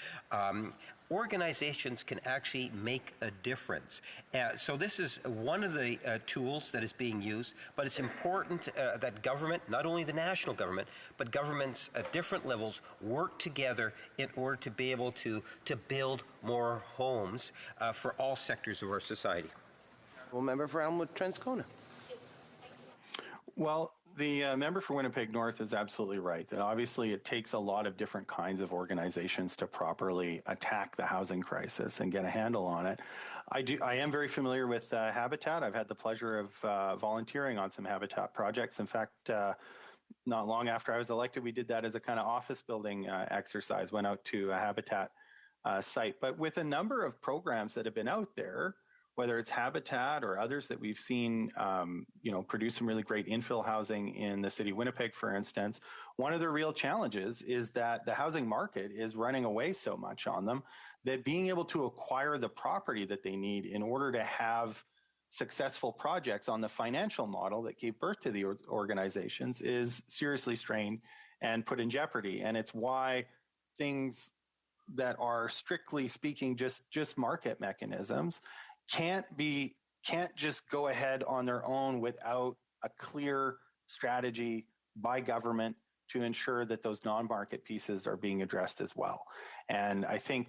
Organizations can actually make a difference. So this is one of the tools that is being used, but it's important that government, not only the national government, but governments at different levels work together in order to be able to build more homes for all sectors of our society. Well, member for Elmwood Transcona. Well, the member for Winnipeg North is absolutely right that obviously it takes a lot of different kinds of organizations to properly attack the housing crisis and get a handle on it. I am very familiar with Habitat. I've had the pleasure of volunteering on some Habitat projects. In fact, not long after I was elected, we did that as a kind of office building exercise, went out to a Habitat site. But with a number of programs that have been out there, whether it's Habitat or others that we've seen, produce some really great infill housing in the city of Winnipeg, for instance, one of the real challenges is that the housing market is running away so much on them that being able to acquire the property that they need in order to have successful projects on the financial model that gave birth to the organizations is seriously strained and put in jeopardy. And it's why things that are strictly speaking just market mechanisms can't just go ahead on their own without a clear strategy by government to ensure that those non-market pieces are being addressed as well. And I think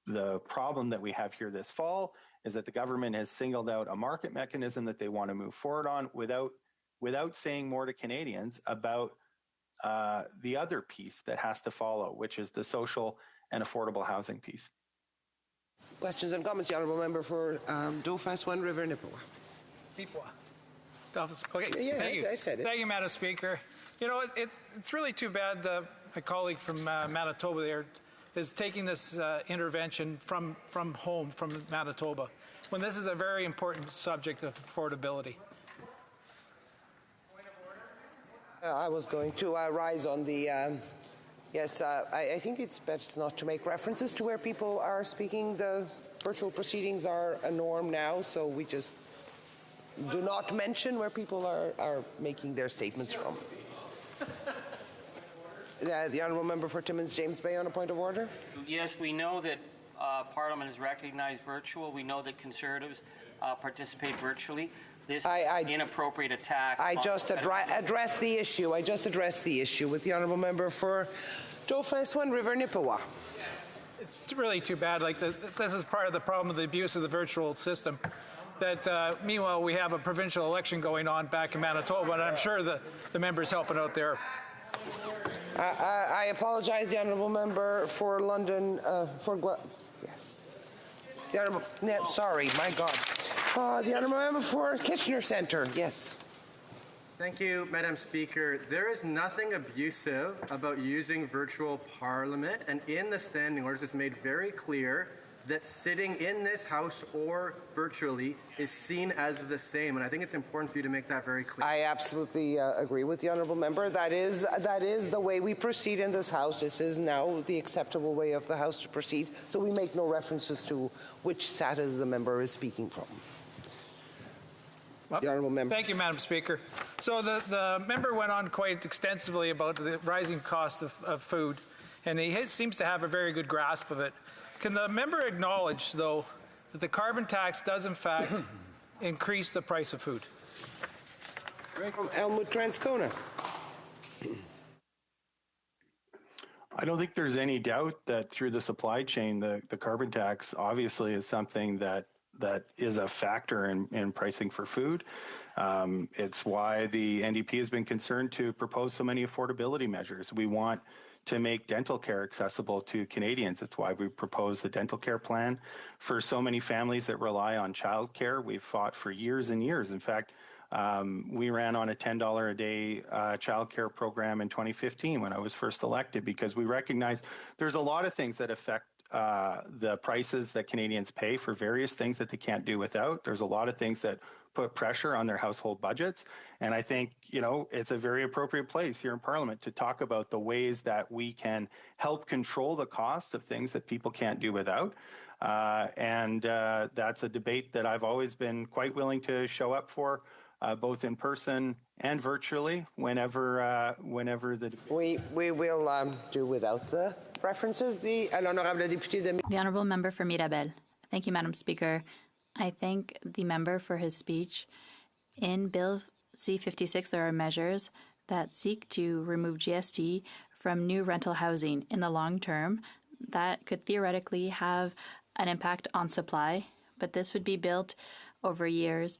the problem that we have here this fall is that the government has singled out a market mechanism that they want to move forward on without saying more to Canadians about the other piece that has to follow, which is the social and affordable housing piece. Questions and comments, the Honourable Member for Dauphin, Swan River, Nipawin. Okay, yeah, thank you. I said it. Thank you, Madam Speaker. You know, it's really too bad my colleague from Manitoba there is taking this intervention from home, from Manitoba, when this is a very important subject of affordability. I was going to rise on the... Yes, I think it's best not to make references to where people are speaking. The virtual proceedings are a norm now, so we just do not mention where people are making their statements from. The Honourable Member for Timmins James Bay on a point of order. Yes, we know that Parliament has recognized virtual. We know that Conservatives participate virtually. This inappropriate attack. I just addressed the issue. I just addressed the issue with the Honourable Member for Dauphin, Swan River, Nipawin. It's really too bad. Like this is part of the problem of the abuse of the virtual system. That meanwhile we have a provincial election going on back in Manitoba, and I'm sure the member's helping out there. I apologize, the Honourable Member for London, yes. The Honourable, sorry, my God. The Honourable Member for Kitchener Centre, yes. Thank you, Madam Speaker. There is nothing abusive about using virtual parliament, and in the standing orders it's made very clear that sitting in this House or virtually is seen as the same, and I think it's important for you to make that very clear. I absolutely agree with the Honourable Member. That is the way we proceed in this House. This is now the acceptable way of the House to proceed, so we make no references to which status the member is speaking from. The Honourable Member. Thank you, Madam Speaker. So the member went on quite extensively about the rising cost of food, and he seems to have a very good grasp of it. Can the member acknowledge, though, that the carbon tax does in fact increase the price of food? From Elmwood Transcona. I don't think there's any doubt that through the supply chain, the carbon tax obviously is something that is a factor in pricing for food. It's why the NDP has been concerned to propose so many affordability measures. We want to make dental care accessible to Canadians. It's why we proposed the dental care plan for so many families that rely on childcare. We've fought for years and years. In fact, we ran on a $10 a day childcare program in 2015 when I was first elected, because we recognize there's a lot of things that affect the prices that Canadians pay for various things that they can't do without. There's a lot of things that put pressure on their household budgets. And I think, it's a very appropriate place here in Parliament to talk about the ways that we can help control the cost of things that people can't do without. And that's a debate that I've always been quite willing to show up for, both in person and virtually, whenever the... We will do without the references. The Honourable Member for Mirabel. Thank you, Madam Speaker. I thank the member for his speech. In Bill C-56, there are measures that seek to remove GST from new rental housing in the long term. That could theoretically have an impact on supply, but this would be built over years.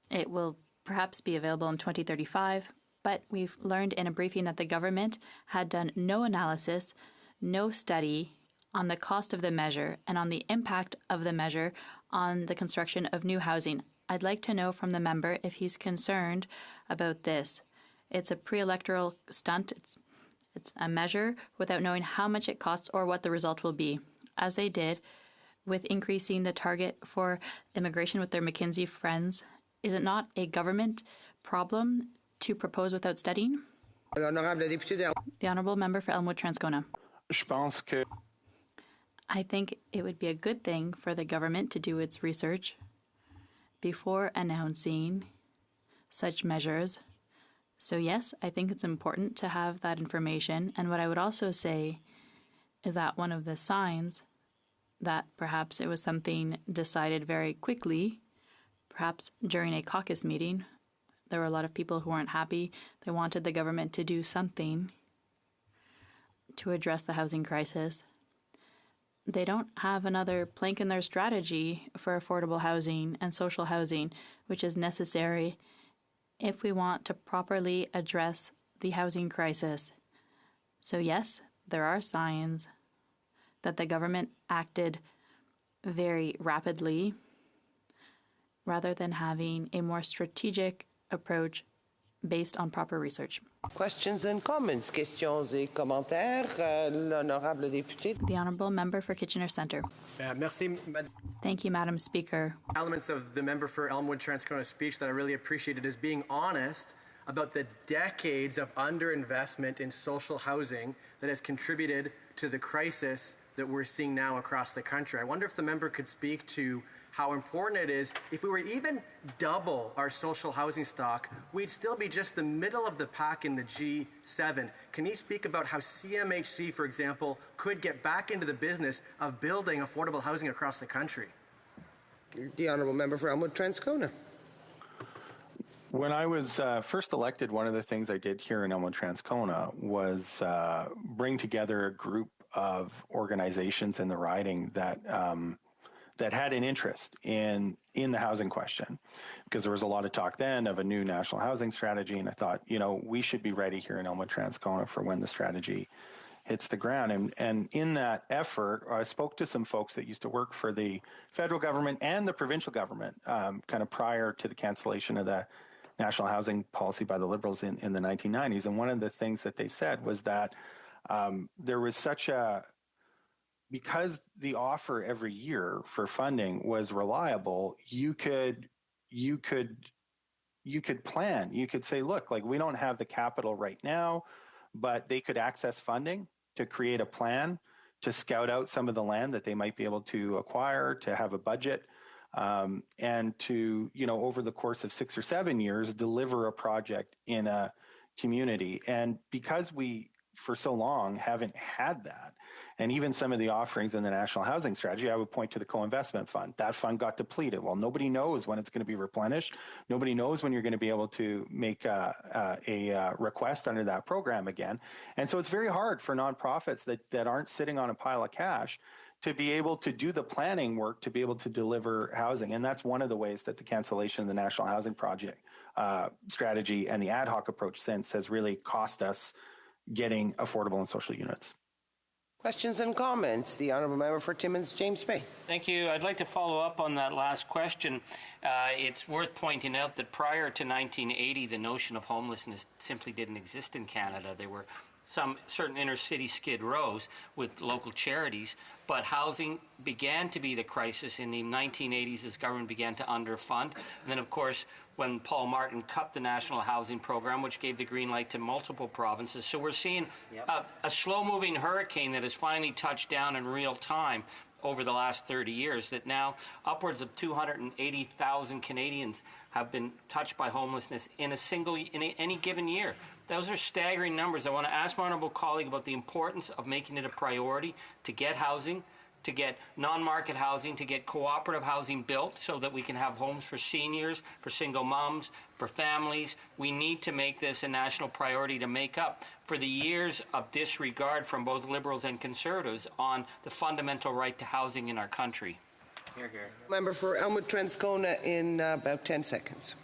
It will perhaps be available in 2035, but we've learned in a briefing that the government had done no analysis, no study on the cost of the measure and on the impact of the measure on the construction of new housing. I'd like to know from the member if he's concerned about this. It's a pre-electoral stunt. It's a measure without knowing how much it costs or what the result will be, as they did with increasing the target for immigration with their McKinsey friends. Is it not a government problem to propose without studying? The Honourable Member for Elmwood Transcona. I think it would be a good thing for the government to do its research before announcing such measures. So yes, I think it's important to have that information. And what I would also say is that one of the signs that perhaps it was something decided very quickly, perhaps during a caucus meeting, there were a lot of people who weren't happy. They wanted the government to do something to address the housing crisis. They don't have another plank in their strategy for affordable housing and social housing, which is necessary if we want to properly address the housing crisis. So yes, there are signs that the government acted very rapidly rather than having a more strategic approach based on proper research. Questions and comments. Questions et commentaires. L'honorable député. The Honourable Member for Kitchener Centre. Merci. Thank you, Madam Speaker. Elements of the member for Elmwood Transcona speech that I really appreciated is being honest about the decades of underinvestment in social housing that has contributed to the crisis that we're seeing now across the country. I wonder if the member could speak to how important it is. If we were even double our social housing stock, we'd still be just the middle of the pack in the G7. Can he speak about how CMHC, for example, could get back into the business of building affordable housing across the country? The Honourable Member for Elmwood Transcona. When I was first elected, one of the things I did here in Elmwood Transcona was bring together a group of organizations in the riding that that had an interest in the housing question, because there was a lot of talk then of a new national housing strategy, and I thought, we should be ready here in Elmwood Transcona for when the strategy hits the ground. And in that effort, I spoke to some folks that used to work for the federal government and the provincial government, kind of prior to the cancellation of the national housing policy by the Liberals in the 1990s. And one of the things that they said was that there was such a, because the offer every year for funding was reliable, you could plan. You could say, look, like, we don't have the capital right now, but they could access funding to create a plan to scout out some of the land that they might be able to acquire, to have a budget, and to, over the course of 6 or 7 years, deliver a project in a community. And because we, for so long, haven't had that, And even some of the offerings in the National Housing Strategy, I would point to the co-investment fund. That fund got depleted. Well, nobody knows when it's going to be replenished. Nobody knows when you're going to be able to make a request under that program again. And so it's very hard for nonprofits that aren't sitting on a pile of cash to be able to do the planning work to be able to deliver housing. And that's one of the ways that the cancellation of the National Housing Project strategy and the ad hoc approach since has really cost us getting affordable and social units. Questions and comments? The Honourable Member for Timmins, James Bay. Thank you. I'd like to follow up on that last question. It's worth pointing out that prior to 1980, the notion of homelessness simply didn't exist in Canada. There were some certain inner city skid rows with local charities, but housing began to be the crisis in the 1980s as government began to underfund. And then, of course, when Paul Martin cut the National Housing Program, which gave the green light to multiple provinces. So we're seeing a slow-moving hurricane that has finally touched down in real time over the last 30 years, that now upwards of 280,000 Canadians have been touched by homelessness in any given year. Those are staggering numbers. I want to ask my honourable colleague about the importance of making it a priority to get housing, to get non-market housing, to get cooperative housing built so that we can have homes for seniors, for single moms, for families. We need to make this a national priority to make up for the years of disregard from both Liberals and Conservatives on the fundamental right to housing in our country. Hear, hear. Member for Elmwood-Transcona in about 10 seconds.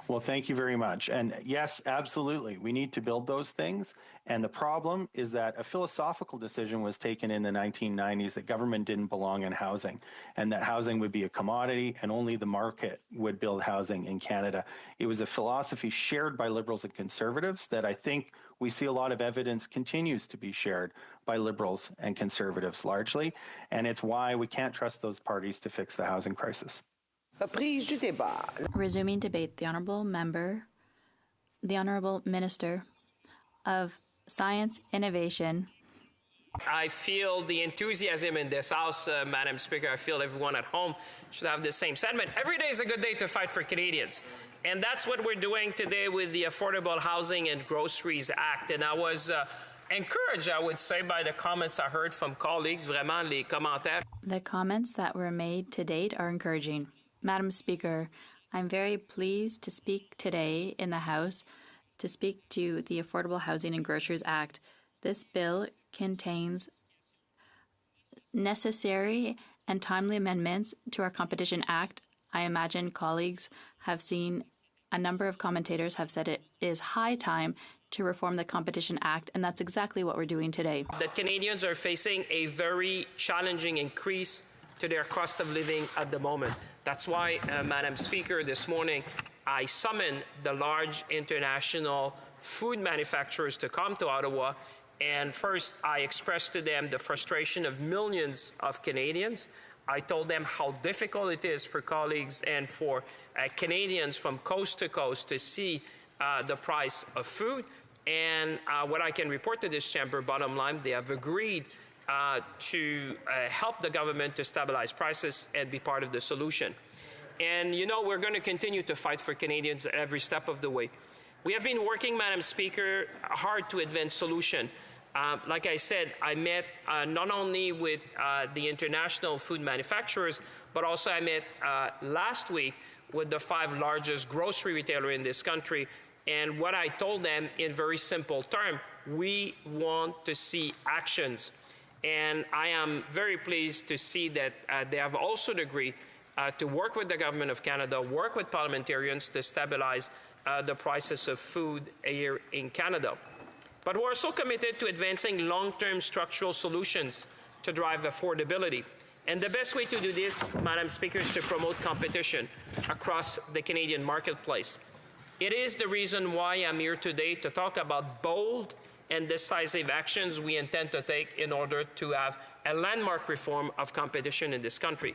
Well, thank you very much. And yes, absolutely. We need to build those things. And the problem is that a philosophical decision was taken in the 1990s that government didn't belong in housing and that housing would be a commodity and only the market would build housing in Canada. It was a philosophy shared by Liberals and Conservatives that I think we see a lot of evidence continues to be shared by Liberals and Conservatives largely. And it's why we can't trust those parties to fix the housing crisis. Resuming debate, the Honourable Minister of Science, Innovation. I feel the enthusiasm in this House, Madam Speaker. I feel everyone at home should have the same sentiment. Every day is a good day to fight for Canadians. And that's what we're doing today with the Affordable Housing and Groceries Act. And I was encouraged, I would say, by the comments I heard from colleagues, vraiment les commentaires. The comments that were made to date are encouraging. Madam Speaker, I'm very pleased to speak today in the House to speak to the Affordable Housing and Groceries Act. This bill contains necessary and timely amendments to our Competition Act. I imagine colleagues have seen, a number of commentators have said it is high time to reform the Competition Act, and that's exactly what we're doing today. That Canadians are facing a very challenging increase to their cost of living at the moment. That's why, Madam Speaker, this morning I summoned the large international food manufacturers to come to Ottawa. And first, I expressed to them the frustration of millions of Canadians. I told them how difficult it is for colleagues and for Canadians from coast to coast to see the price of food. And what I can report to this chamber, bottom line, they have agreed to help the government to stabilize prices and be part of the solution. And, you know, we're going to continue to fight for Canadians at every step of the way. We have been working, Madam Speaker, hard to advance solution. Like I said, I met not only with the international food manufacturers, but also I met last week with the 5 largest grocery retailers in this country. And what I told them in very simple terms, we want to see actions. And I am very pleased to see that they have also agreed to work with the Government of Canada, work with parliamentarians to stabilize the prices of food here in Canada. But we're also committed to advancing long-term structural solutions to drive affordability. And the best way to do this, Madam Speaker, is to promote competition across the Canadian marketplace. It is the reason why I'm here today to talk about bold and decisive actions we intend to take in order to have a landmark reform of competition in this country.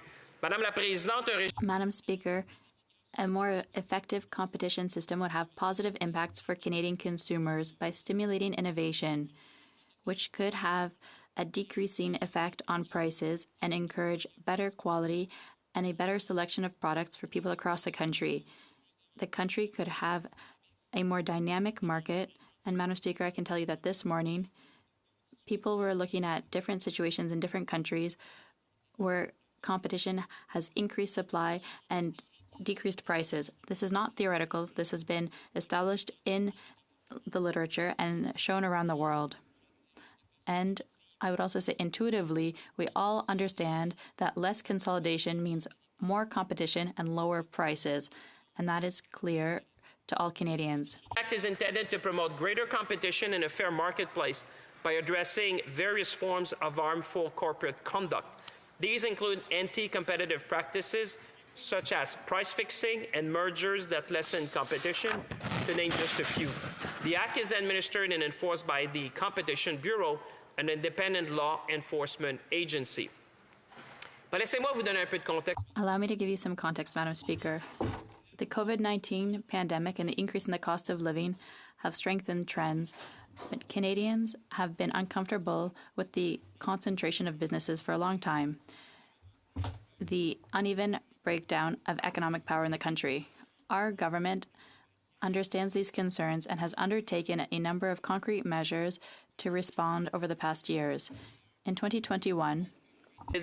Madam Speaker, a more effective competition system would have positive impacts for Canadian consumers by stimulating innovation, which could have a decreasing effect on prices and encourage better quality and a better selection of products for people across the country. The country could have a more dynamic market. And Madam Speaker, I can tell you that this morning, people were looking at different situations in different countries where competition has increased supply and decreased prices. This is not theoretical. This has been established in the literature and shown around the world. And I would also say intuitively, we all understand that less consolidation means more competition and lower prices. And that is clear to all Canadians. The Act is intended to promote greater competition in a fair marketplace by addressing various forms of harmful corporate conduct. These include anti-competitive practices such as price fixing and mergers that lessen competition, to name just a few. The Act is administered and enforced by the Competition Bureau, an independent law enforcement agency. Laissez-moi vous donner un peu de contexte. Allow me to give you some context, Madam Speaker. The COVID-19 pandemic and the increase in the cost of living have strengthened trends, but Canadians have been uncomfortable with the concentration of businesses for a long time. The uneven breakdown of economic power in the country. Our government understands these concerns and has undertaken a number of concrete measures to respond over the past years. In 2021,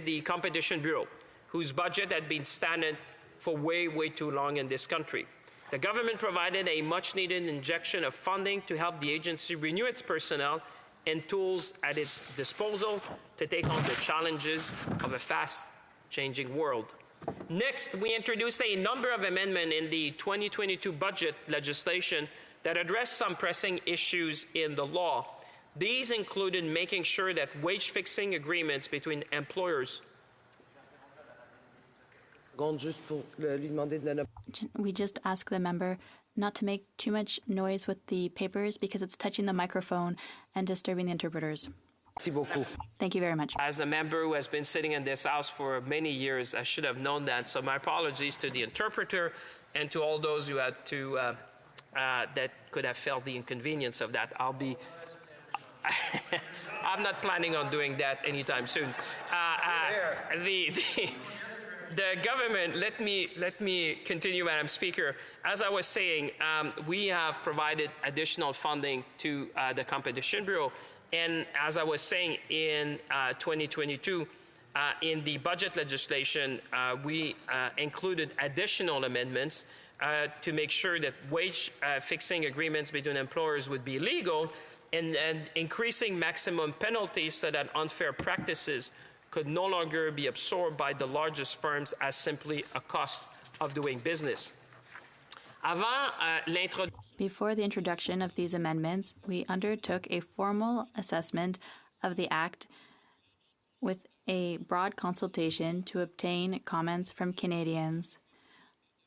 the Competition Bureau, whose budget had been stagnant for way too long in this country. The government provided a much-needed injection of funding to help the agency renew its personnel and tools at its disposal to take on the challenges of a fast-changing world. Next, we introduced a number of amendments in the 2022 budget legislation that addressed some pressing issues in the law. These included making sure that wage-fixing agreements between employers we just ask the member not to make too much noise with the papers because it's touching the microphone and disturbing the interpreters. Thank you very much. As a member who has been sitting in this House for many years, I should have known that. So my apologies to the interpreter and to all those who had to that could have felt the inconvenience of that. I'm not planning on doing that anytime soon. The government, let me continue, Madam Speaker. As I was saying, we have provided additional funding to the Competition Bureau. And as I was saying, in 2022, in the budget legislation, we included additional amendments to make sure that wage fixing agreements between employers would be legal and increasing maximum penalties so that unfair practices could no longer be absorbed by the largest firms as simply a cost of doing business. Before the introduction of these amendments, we undertook a formal assessment of the Act with a broad consultation to obtain comments from Canadians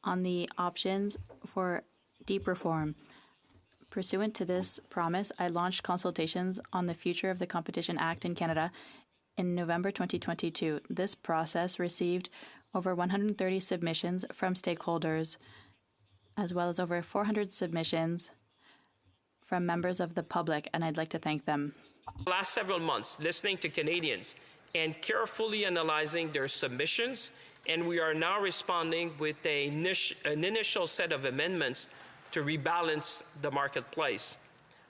on the options for deep reform. Pursuant to this promise, I launched consultations on the future of the Competition Act in Canada in November 2022. This process received over 130 submissions from stakeholders, as well as over 400 submissions from members of the public, and I'd like to thank them. The last several months, listening to Canadians and carefully analyzing their submissions, and we are now responding with an initial set of amendments to rebalance the marketplace.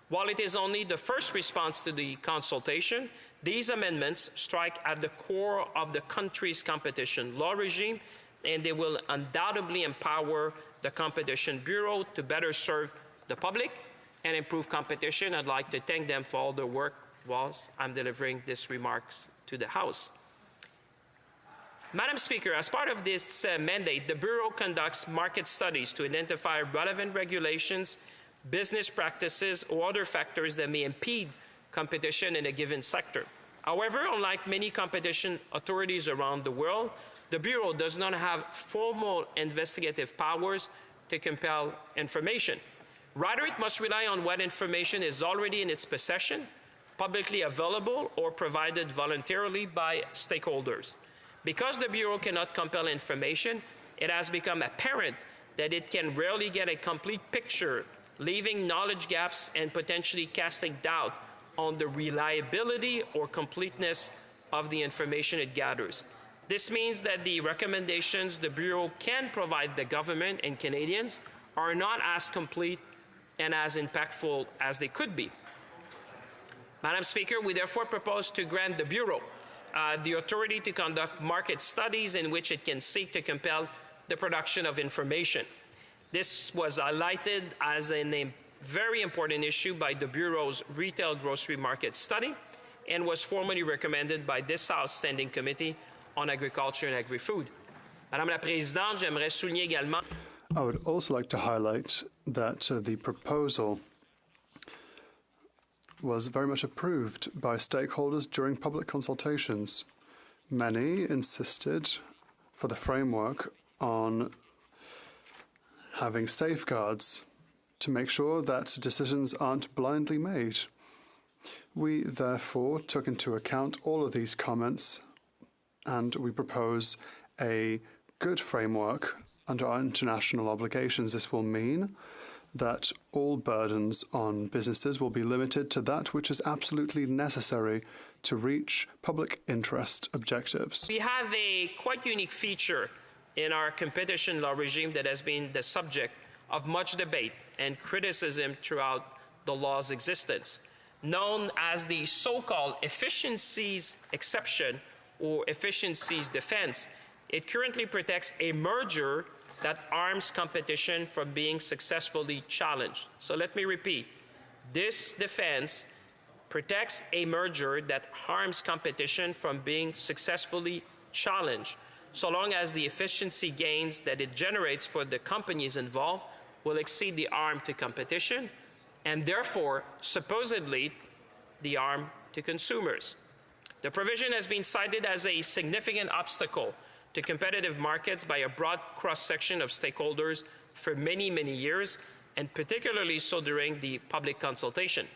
While it is only the first response to the consultation, these amendments strike at the core of the country's competition law regime, and they will undoubtedly empower the Competition Bureau to better serve the public and improve competition. I'd like to thank them for all their work whilst I'm delivering these remarks to the House. Madam Speaker, as part of this mandate, the Bureau conducts market studies to identify relevant regulations, business practices, or other factors that may impede competition in a given sector. However, unlike many competition authorities around the world, the Bureau does not have formal investigative powers to compel information. Rather, it must rely on what information is already in its possession, publicly available, or provided voluntarily by stakeholders. Because the Bureau cannot compel information, it has become apparent that it can rarely get a complete picture, leaving knowledge gaps and potentially casting doubt on the reliability or completeness of the information it gathers. This means that the recommendations the Bureau can provide the government and Canadians are not as complete and as impactful as they could be. Madam Speaker, we therefore propose to grant the Bureau the authority to conduct market studies in which it can seek to compel the production of information. This was highlighted as a very important issue by the Bureau's Retail Grocery Market Study and was formally recommended by this House Standing Committee on Agriculture and Agri-Food. Madame la Présidente, j'aimerais souligner également. I would also like to highlight that the proposal was very much approved by stakeholders during public consultations. Many insisted for the framework on having safeguards to make sure that decisions aren't blindly made. We therefore took into account all of these comments and we propose a good framework under our international obligations. This will mean that all burdens on businesses will be limited to that which is absolutely necessary to reach public interest objectives. We have a quite unique feature in our competition law regime that has been the subject of much debate and criticism throughout the law's existence, known as the so-called efficiencies exception or efficiencies defense. It currently protects a merger that harms competition from being successfully challenged. So let me repeat. This defense protects a merger that harms competition from being successfully challenged, so long as the efficiency gains that it generates for the companies involved will exceed the harm to competition and therefore supposedly the harm to consumers. The provision has been cited as a significant obstacle to competitive markets by a broad cross-section of stakeholders for many, many years, and particularly so during the public consultation.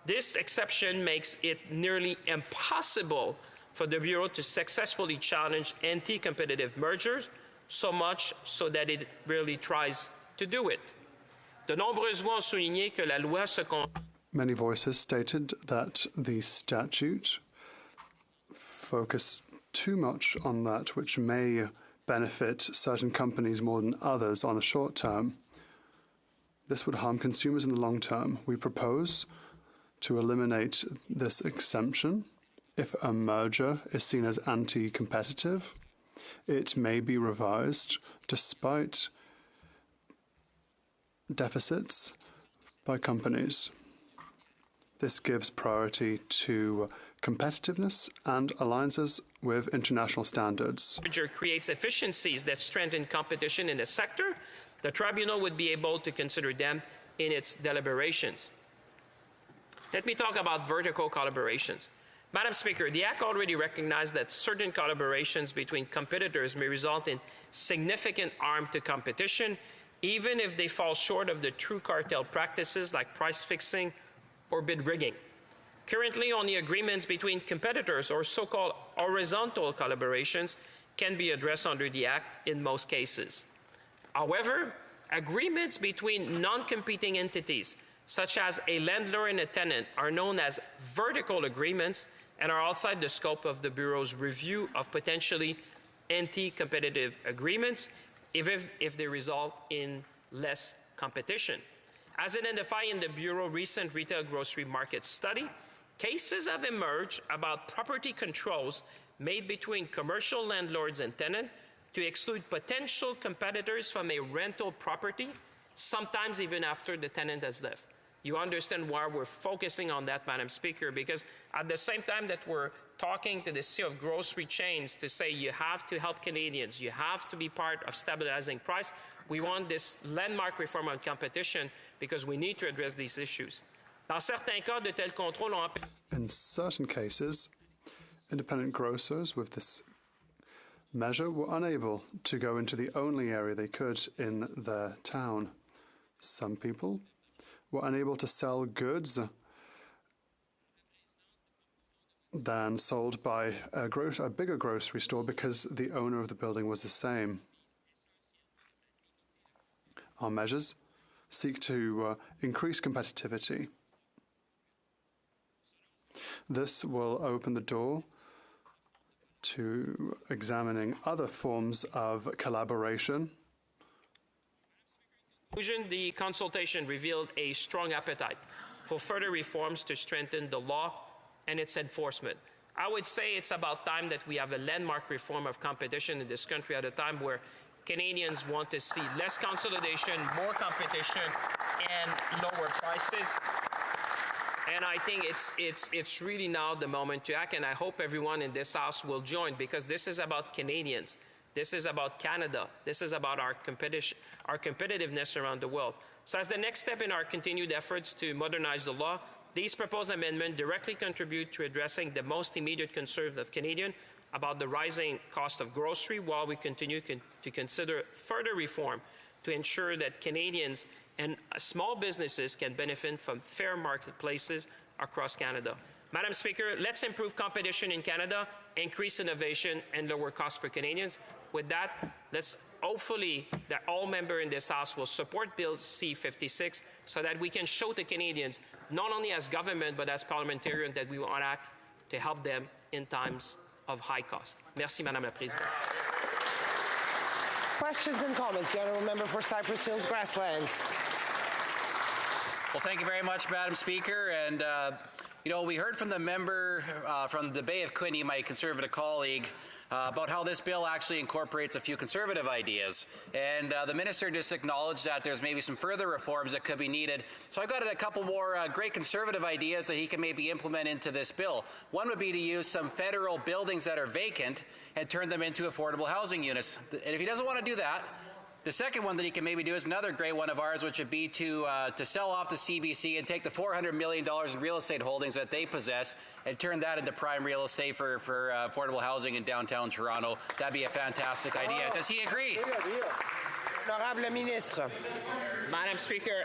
This exception makes it nearly impossible for the Bureau to successfully challenge anti-competitive mergers, so much so that it really tries to do it. De nombreuses voix ont souligné que la loi se Many voices stated that the statute focused too much on that which may benefit certain companies more than others on a short term. This would harm consumers in the long term. We propose to eliminate this exemption. If a merger is seen as anti-competitive, it may be revised despite deficits by companies. This gives priority to competitiveness and alliances with international standards. Merger creates efficiencies that strengthen competition in the sector. The tribunal would be able to consider them in its deliberations. Let me talk about vertical collaborations. Madam Speaker, the Act already recognized that certain collaborations between competitors may result in significant harm to competition, even if they fall short of the true cartel practices like price fixing or bid rigging. Currently, only agreements between competitors or so-called horizontal collaborations can be addressed under the Act in most cases. However, agreements between non-competing entities, such as a landlord and a tenant, are known as vertical agreements and are outside the scope of the Bureau's review of potentially anti-competitive agreements if they result in less competition. As identified in the Bureau recent retail grocery market study, cases have emerged about property controls made between commercial landlords and tenants to exclude potential competitors from a rental property, sometimes even after the tenant has left. You understand why we're focusing on that, Madam Speaker, because at the same time that we're talking to the sea of grocery chains to say you have to help Canadians, you have to be part of stabilizing price, we want this landmark reform on competition because we need to address these issues. Dans certains cas, de tels contrôles ont... In certain cases, independent grocers with this measure were unable to go into the only area they could in their town. Some people were unable to sell goods than sold by a bigger grocery store because the owner of the building was the same. Our measures seek to increase competitivity. This will open the door to examining other forms of collaboration. The consultation revealed a strong appetite for further reforms to strengthen the law and its enforcement. I would say it's about time that we have a landmark reform of competition in this country at a time where Canadians want to see less consolidation, more competition, and lower prices. And I think it's really now the moment to act, and I hope everyone in this House will join, because this is about Canadians. This is about Canada. This is about our competitiveness around the world. So as the next step in our continued efforts to modernize the law, these proposed amendments directly contribute to addressing the most immediate concerns of Canadians about the rising cost of grocery, while we continue to consider further reform to ensure that Canadians and small businesses can benefit from fair marketplaces across Canada. Madam Speaker, let's improve competition in Canada, increase innovation, and lower costs for Canadians. With that, let's hopefully that all members in this House will support Bill C-56 so that we can show to Canadians, not only as government but as parliamentarians, that we will act to help them in times of high cost. Merci, Madame la Présidente. Questions and comments. The Honourable Member for Cypress Hills Grasslands. Well, thank you very much, Madam Speaker. And, you know, we heard from the member from the Bay of Quinte, my Conservative colleague, about how this bill actually incorporates a few Conservative ideas. And the minister just acknowledged that there's maybe some further reforms that could be needed. So I've got a couple more great Conservative ideas that he can maybe implement into this bill. One would be to use some federal buildings that are vacant and turn them into affordable housing units. And if he doesn't want to do that, the second one that he can maybe do is another great one of ours, which would be to sell off the CBC and take the $400 million in real estate holdings that they possess and turn that into prime real estate for affordable housing in downtown Toronto. That'd be a fantastic idea. Does he agree? Honorable Ministre. Madam Speaker,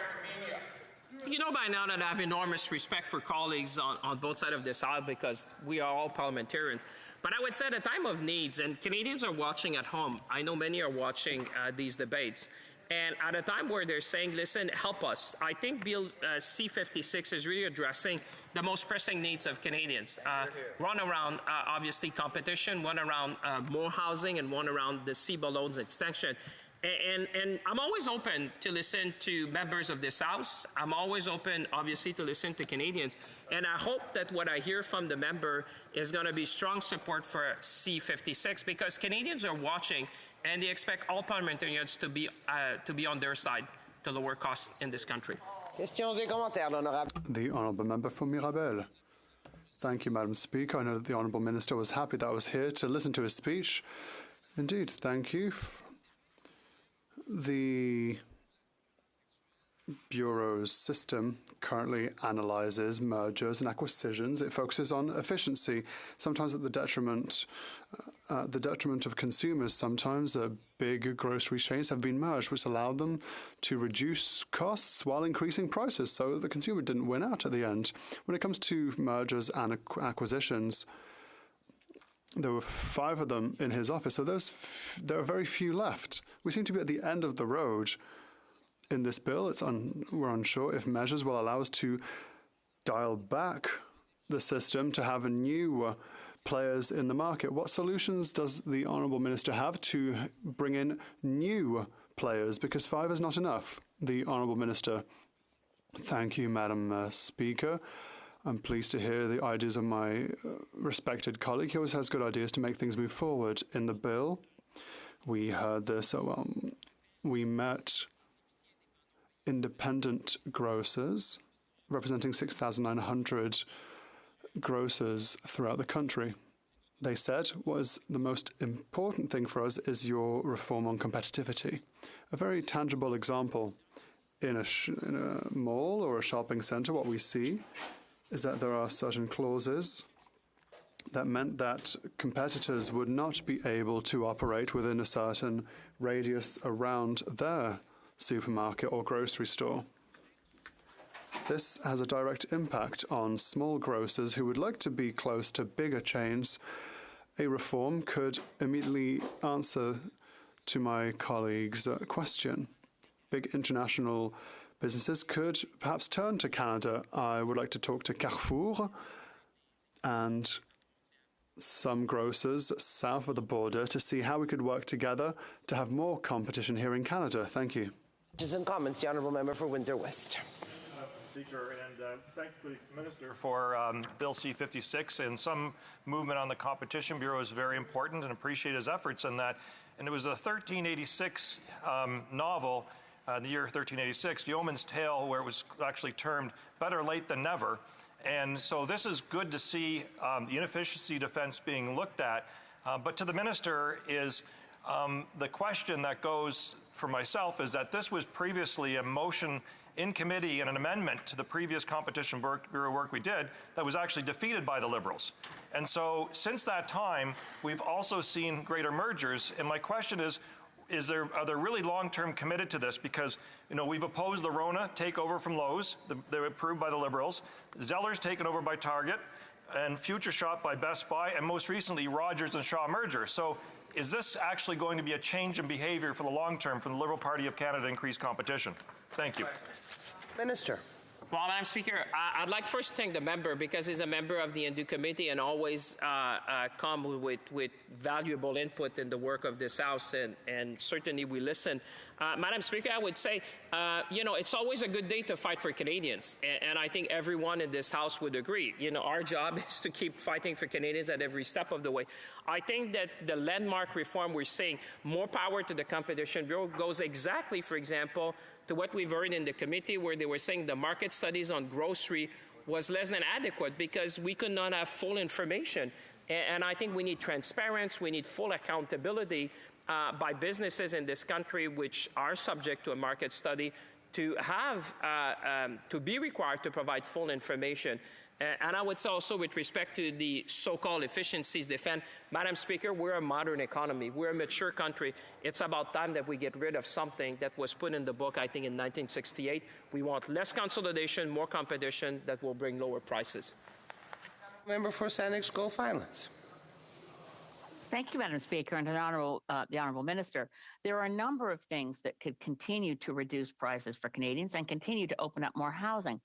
you know by now that I have enormous respect for colleagues on both sides of this aisle, because we are all parliamentarians. But I would say at a time of needs, and Canadians are watching at home, I know many are watching these debates, and at a time where they're saying, listen, help us, I think Bill C-56 is really addressing the most pressing needs of Canadians. One around, obviously, competition, one around more housing, and one around the CEBA loans extension. And I'm always open to listen to members of this House. I'm always open, obviously, to listen to Canadians. And I hope that what I hear from the member is going to be strong support for C-56, because Canadians are watching and they expect all parliamentarians to be on their side to lower costs in this country. Questions et commentaires, l'honorable. The Honourable Member for Mirabel. Thank you, Madam Speaker. I know that the Honourable Minister was happy that I was here to listen to his speech. Indeed, thank you. The Bureau's system currently analyzes mergers and acquisitions. It focuses on efficiency, sometimes at the detriment of consumers. Sometimes big grocery chains have been merged, which allowed them to reduce costs while increasing prices. So the consumer didn't win out at the end. When it comes to mergers and acquisitions, there were 5 of them in his office, so there are very few left. We seem to be at the end of the road in this bill. We're unsure if measures will allow us to dial back the system to have new players in the market. What solutions does the Honourable Minister have to bring in new players? Because 5 is not enough. The Honourable Minister. Thank you, Madam Speaker. I'm pleased to hear the ideas of my respected colleague. He always has good ideas to make things move forward in the bill. We heard this. We met independent grocers representing 6,900 grocers throughout the country. They said what is the most important thing for us is your reform on competitivity. A very tangible example in a mall or a shopping centre, what we see is that there are certain clauses that meant that competitors would not be able to operate within a certain radius around their supermarket or grocery store. This has a direct impact on small grocers who would like to be close to bigger chains. A reform could immediately answer to my colleague's question. Big international businesses could perhaps turn to Canada. I would like to talk to Carrefour and some grocers south of the border to see how we could work together to have more competition here in Canada. Thank you. Questions and comments. The Honourable Member for Windsor West. Speaker, and thank the Minister for Bill C-56. And some movement on the Competition Bureau is very important, and appreciate his efforts in that. And it was a 1386 novel, the year 1386, Yeoman's Tale, where it was actually termed Better Late Than Never. And so this is good to see the inefficiency defense being looked at. But to the Minister is the question that goes for myself is that this was previously a motion in committee and an amendment to the previous Competition Bureau work we did that was actually defeated by the Liberals. And so since that time, we've also seen greater mergers. And my question is are they really long-term committed to this? Because, we've opposed the Rona takeover from Lowe's. They were approved by the Liberals. Zeller's taken over by Target, and Future Shop by Best Buy, and most recently Rogers and Shaw merger. So is this actually going to be a change in behavior for the long term from the Liberal Party of Canada to increase competition? Thank you. Minister. Well, Madam Speaker, I'd like first to thank the member because he's a member of the Indu Committee and always come with valuable input in the work of this House, and certainly we listen. Madam Speaker, I would say, it's always a good day to fight for Canadians, and I think everyone in this House would agree. Our job is to keep fighting for Canadians at every step of the way. I think that the landmark reform we're seeing, more power to the Competition Bureau, goes exactly, for example, to what we've heard in the committee where they were saying the market studies on grocery was less than adequate because we could not have full information. And I think we need transparency, we need full accountability by businesses in this country which are subject to a market study to have, to be required to provide full information. And I would say also with respect to the so-called efficiencies defend, Madam Speaker, we're a modern economy. We're a mature country. It's about time that we get rid of something that was put in the book, I think, in 1968. We want less consolidation, more competition that will bring lower prices. Member for Saanich Gulf Islands. Thank you, Madam Speaker, and the Honourable Minister. There are a number of things that could continue to reduce prices for Canadians and continue to open up more housing.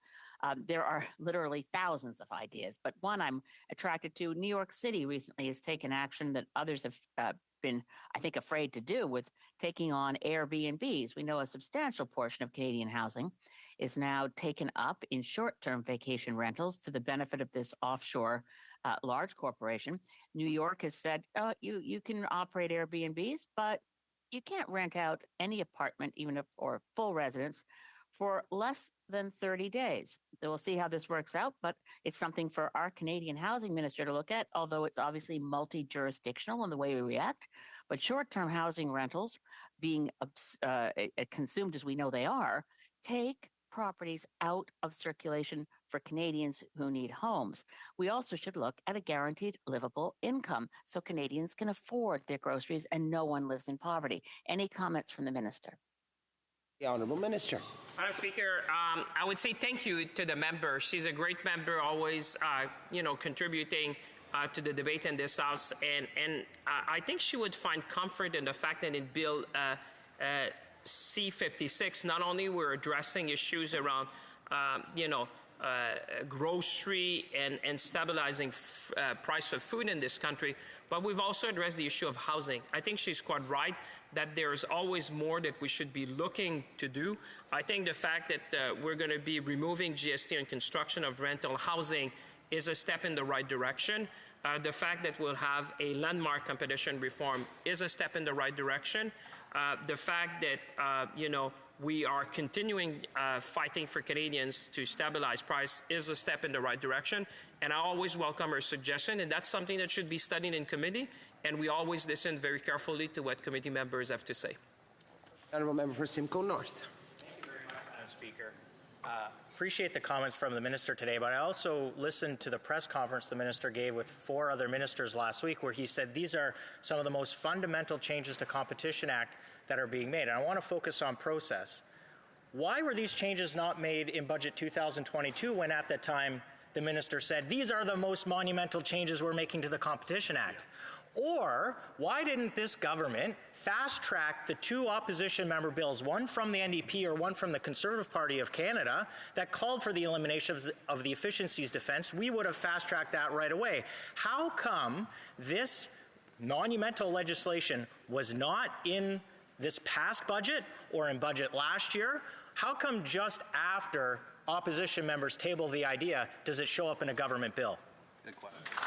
There are literally thousands of ideas, but one I'm attracted to. New York City recently has taken action that others have been, I think, afraid to do with taking on Airbnbs. We know a substantial portion of Canadian housing is now taken up in short-term vacation rentals to the benefit of this offshore large corporation. New York has said, you can operate Airbnbs, but you can't rent out any apartment, even if or full residence, for less than 30 days. So we'll see how this works out, but it's something for our Canadian housing minister to look at, although it's obviously multi-jurisdictional in the way we react. But short-term housing rentals, being consumed as we know they are, take properties out of circulation for Canadians who need homes. We also should look at a guaranteed livable income so Canadians can afford their groceries and no one lives in poverty. Any comments from the minister? The Honourable Minister. Madam Speaker, I would say thank you to the member. She's a great member, always, contributing to the debate in this House. And I think she would find comfort in the fact that in Bill C-56, not only we're addressing issues around, grocery and stabilizing price of food in this country, but we've also addressed the issue of housing. I think she's quite right that there's always more that we should be looking to do. I think the fact that we're going to be removing GST on construction of rental housing is a step in the right direction. The fact that we'll have a landmark competition reform is a step in the right direction. The fact that, we are continuing fighting for Canadians to stabilize price is a step in the right direction. And I always welcome her suggestion, and that's something that should be studied in committee. And we always listen very carefully to what committee members have to say. Honourable Member for Simcoe North. Thank you very much, Madam Speaker. Appreciate the comments from the minister today, but I also listened to the press conference the minister gave with 4 other ministers last week where he said these are some of the most fundamental changes to Competition Act that are being made. And I want to focus on process. Why were these changes not made in Budget 2022 when at that time the minister said these are the most monumental changes we're making to the Competition Act? Or why didn't this government fast-track the 2 opposition member bills, one from the NDP or one from the Conservative Party of Canada, that called for the elimination of the efficiencies defense? We would have fast-tracked that right away. How come this monumental legislation was not in this past budget or in budget last year? How come just after opposition members table the idea, does it show up in a government bill?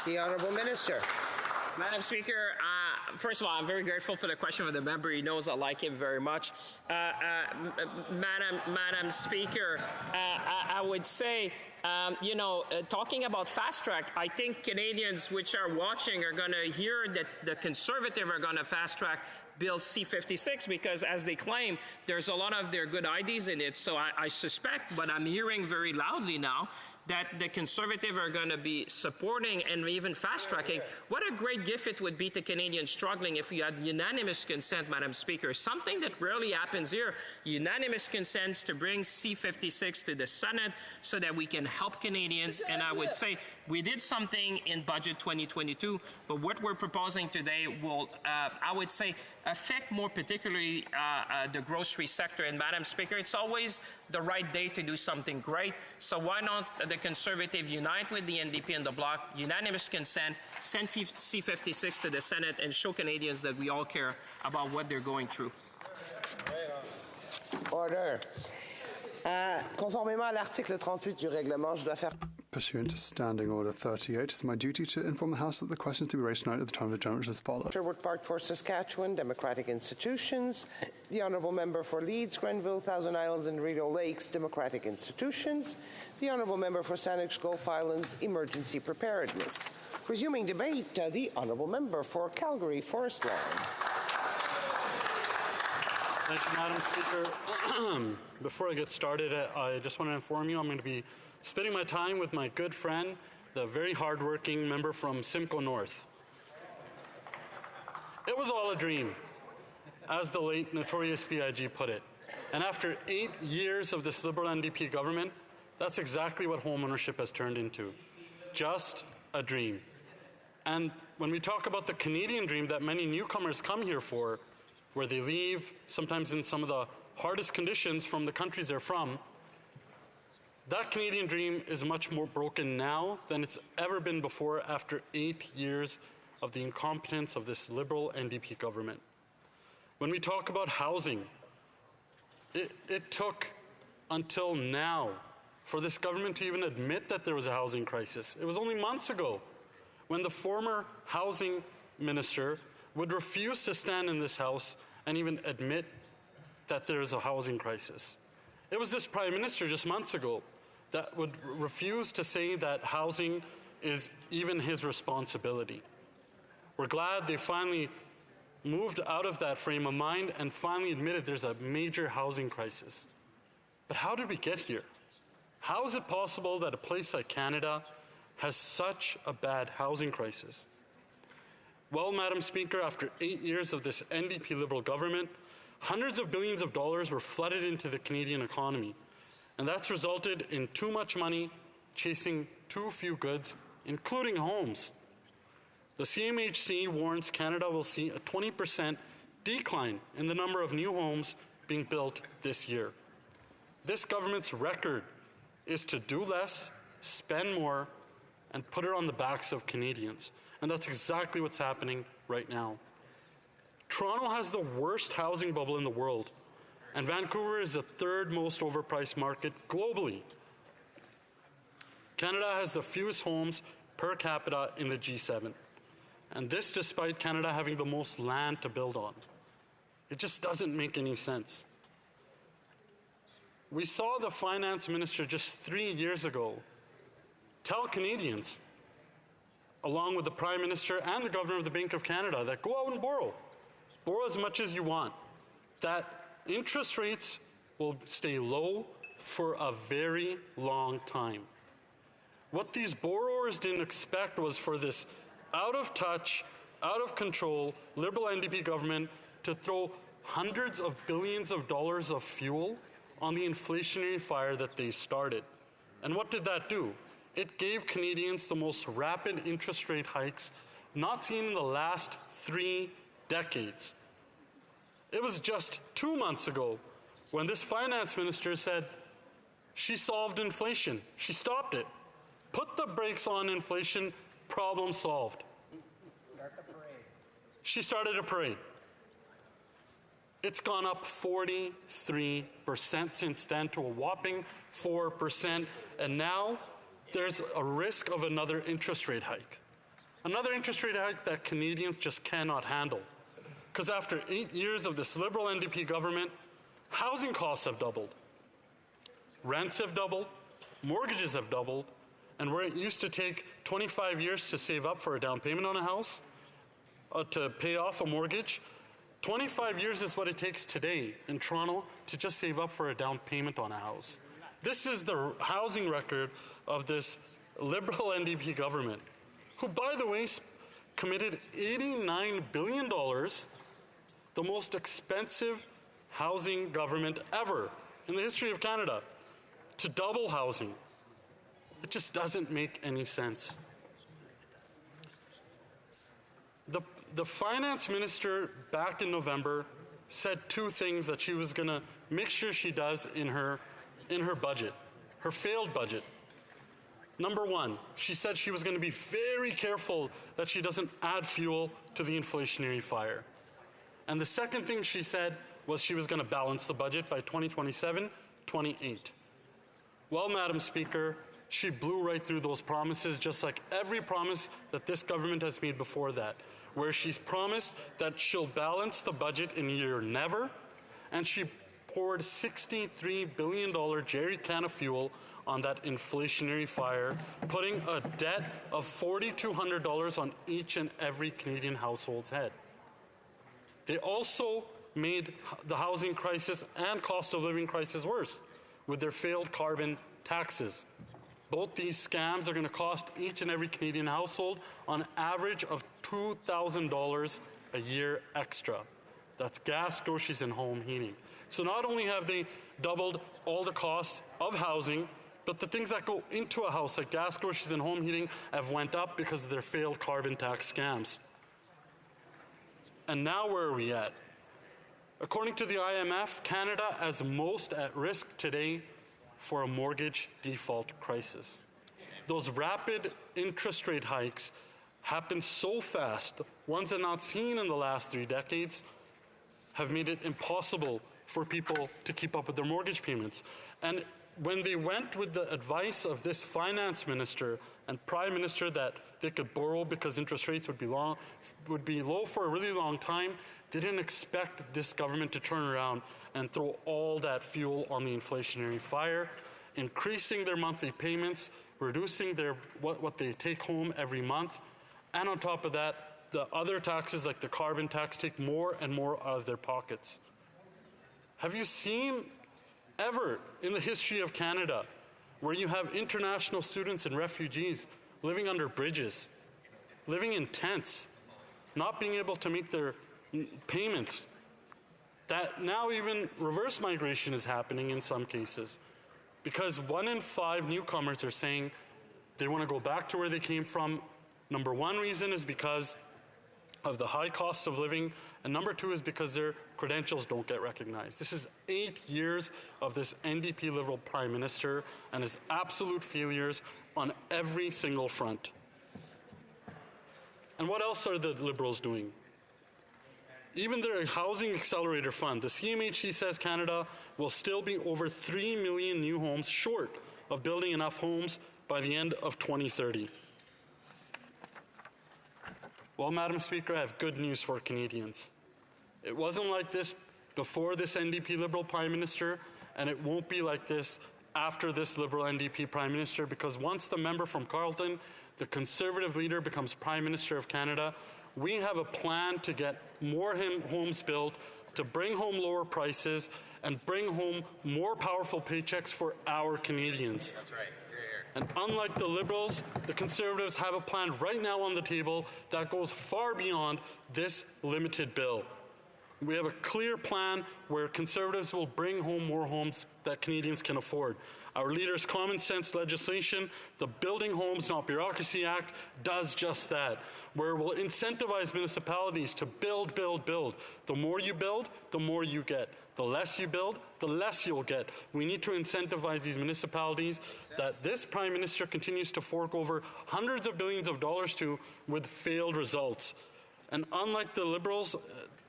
The Honourable Minister. Madam Speaker, first of all, I'm very grateful for the question of the member. He knows I like him very much. Madam Speaker, I would say, talking about fast track, I think Canadians which are watching are going to hear that the Conservative are going to fast track Bill C-56 because, as they claim, there's a lot of their good ideas in it. So I suspect, but I'm hearing very loudly now, that the Conservative are going to be supporting and even fast-tracking. What a great gift it would be to Canadians struggling if we had unanimous consent, Madam Speaker, something that rarely happens here, unanimous consents to bring C-56 to the Senate so that we can help Canadians. And I would say we did something in Budget 2022, but what we're proposing today will, I would say, affect more particularly the grocery sector. And Madam Speaker, it's always the right day to do something great. So why not the Conservative unite with the NDP and the Bloc, unanimous consent, send C-56 to the Senate and show Canadians that we all care about what they're going through. Order. Conformément à l'article 38 du règlement, je dois faire... Pursuant to Standing Order 38, it's my duty to inform the House that the questions to be raised tonight at the time of the general is as follows. Sherwood Park for Saskatchewan, Democratic Institutions. The Honourable Member for Leeds, Grenville, Thousand Islands and Rideau Lakes, Democratic Institutions. The Honourable Member for Saanich Gulf Islands, Emergency Preparedness. Resuming debate, the Honourable Member for Calgary, Forest Lawn. Thank you, Madam Speaker. Before I get started, I just want to inform you I'm going to be spending my time with my good friend, the very hardworking member from Simcoe North. It was all a dream, as the late Notorious B.I.G. put it. And after 8 years of this Liberal NDP government, that's exactly what homeownership has turned into. Just a dream. And when we talk about the Canadian dream that many newcomers come here for, where they leave, sometimes in some of the hardest conditions from the countries they're from, that Canadian dream is much more broken now than it's ever been before after 8 years of the incompetence of this Liberal NDP government. When we talk about housing, it took until now for this government to even admit that there was a housing crisis. It was only months ago when the former housing minister would refuse to stand in this House and even admit that there is a housing crisis. It was this Prime Minister just months ago that would refuse to say that housing is even his responsibility. We're glad they finally moved out of that frame of mind and finally admitted there's a major housing crisis. But how did we get here? How is it possible that a place like Canada has such a bad housing crisis? Well, Madam Speaker, after 8 years of this NDP Liberal government, hundreds of billions of dollars were flooded into the Canadian economy. And that's resulted in too much money chasing too few goods, including homes. The CMHC warns Canada will see a 20% decline in the number of new homes being built this year. This government's record is to do less, spend more, and put it on the backs of Canadians. And that's exactly what's happening right now. Toronto has the worst housing bubble in the world, and Vancouver is the third most overpriced market globally. Canada has the fewest homes per capita in the G7, and this despite Canada having the most land to build on. It just doesn't make any sense. We saw the finance minister just 3 years ago tell Canadians, along with the Prime Minister and the Governor of the Bank of Canada, that go out and borrow as much as you want, that interest rates will stay low for a very long time. What these borrowers didn't expect was for this out of touch, out of control Liberal NDP government to throw hundreds of billions of dollars of fuel on the inflationary fire that they started. And what did that do? It gave Canadians the most rapid interest rate hikes not seen in the last 3 decades. It was just 2 months ago when this finance minister said she solved inflation. She stopped it. Put the brakes on inflation, problem solved. She started a parade. It's gone up 43% since then to a whopping 4%. And now there's a risk of another interest rate hike. Another interest rate hike that Canadians just cannot handle. Because after 8 years of this Liberal NDP government, housing costs have doubled. Rents have doubled, mortgages have doubled, and where it used to take 25 years to save up for a down payment on a house, to pay off a mortgage, 25 years is what it takes today in Toronto to just save up for a down payment on a house. This is the housing record of this Liberal NDP government, who, by the way, committed $89 billion, the most expensive housing government ever in the history of Canada, to double housing. It just doesn't make any sense. The finance minister back in November said two things that she was going to make sure she does in her budget, her failed budget. Number one, she said she was going to be very careful that she doesn't add fuel to the inflationary fire. And the second thing she said was she was going to balance the budget by 2027-28. Well, Madam Speaker, she blew right through those promises, just like every promise that this government has made before that, where she's promised that she'll balance the budget in year never, and she poured $63 billion jerry can of fuel on that inflationary fire, putting a debt of $4,200 on each and every Canadian household's head. They also made the housing crisis and cost of living crisis worse with their failed carbon taxes. Both these scams are going to cost each and every Canadian household on average of $2,000 a year extra. That's gas, groceries, and home heating. So not only have they doubled all the costs of housing, but the things that go into a house, like gas, groceries, and home heating, have went up because of their failed carbon tax scams. And now where are we at? According to the IMF, Canada is most at risk today for a mortgage default crisis. Those rapid interest rate hikes happened so fast, ones that are not seen in the last 3 decades, have made it impossible for people to keep up with their mortgage payments. And when they went with the advice of this finance minister and prime minister that they could borrow because interest rates would be low for a really long time, they didn't expect this government to turn around and throw all that fuel on the inflationary fire, increasing their monthly payments, reducing what they take home every month, and on top of that, the other taxes like the carbon tax take more and more out of their pockets. Have you seen ever in the history of Canada where you have international students and refugees living under bridges, living in tents, not being able to make their payments? That now even reverse migration is happening in some cases, because 1 in 5 newcomers are saying they want to go back to where they came from. Number one reason is because of the high cost of living, and number two is because their credentials don't get recognized. This is 8 years of this NDP Liberal Prime Minister and his absolute failures on every single front. And what else are the Liberals doing? Even their Housing Accelerator Fund, the CMHC says Canada will still be over 3 million new homes short of building enough homes by the end of 2030. Well, Madam Speaker, I have good news for Canadians. It wasn't like this before this NDP Liberal Prime Minister, and it won't be like this after this Liberal NDP Prime Minister, because once the member from Carleton, the Conservative leader, becomes Prime Minister of Canada, we have a plan to get more homes built, to bring home lower prices, and bring home more powerful paychecks for our Canadians. That's right. And unlike the Liberals, the Conservatives have a plan right now on the table that goes far beyond this limited bill. We have a clear plan where Conservatives will bring home more homes that Canadians can afford. Our leader's common sense legislation, the Building Homes Not Bureaucracy Act, does just that, where we'll incentivize municipalities to build, build, build. The more you build, the more you get. The less you build, the less you'll get. We need to incentivize these municipalities that this Prime Minister continues to fork over hundreds of billions of dollars to with failed results. And unlike the Liberals,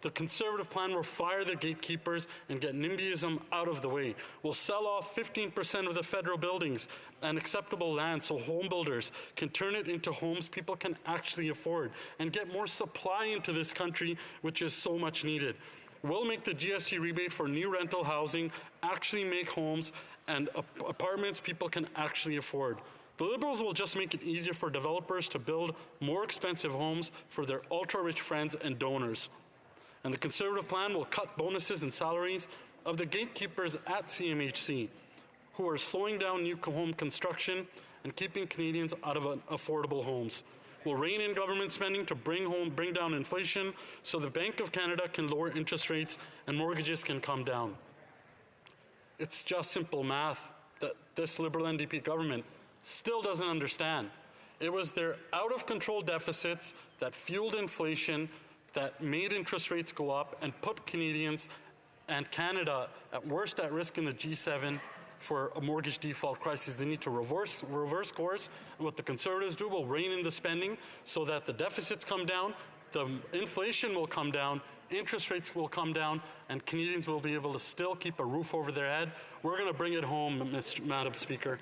The Conservative plan will fire the gatekeepers and get NIMBYism out of the way. We'll sell off 15% of the federal buildings and acceptable land so home builders can turn it into homes people can actually afford and get more supply into this country, which is so much needed. We'll make the GST rebate for new rental housing actually make homes and apartments people can actually afford. The Liberals will just make it easier for developers to build more expensive homes for their ultra-rich friends and donors. And the Conservative plan will cut bonuses and salaries of the gatekeepers at CMHC, who are slowing down new home construction and keeping Canadians out of affordable homes. We'll rein in government spending to bring down inflation so the Bank of Canada can lower interest rates and mortgages can come down. It's just simple math that this Liberal NDP government still doesn't understand. It was their out-of-control deficits that fueled inflation, that made interest rates go up and put Canadians and Canada at worst at risk in the G7 for a mortgage default crisis. They need to reverse course. And what the Conservatives do will rein in the spending so that the deficits come down, the inflation will come down, interest rates will come down, and Canadians will be able to still keep a roof over their head. We're going to bring it home, Madam Speaker.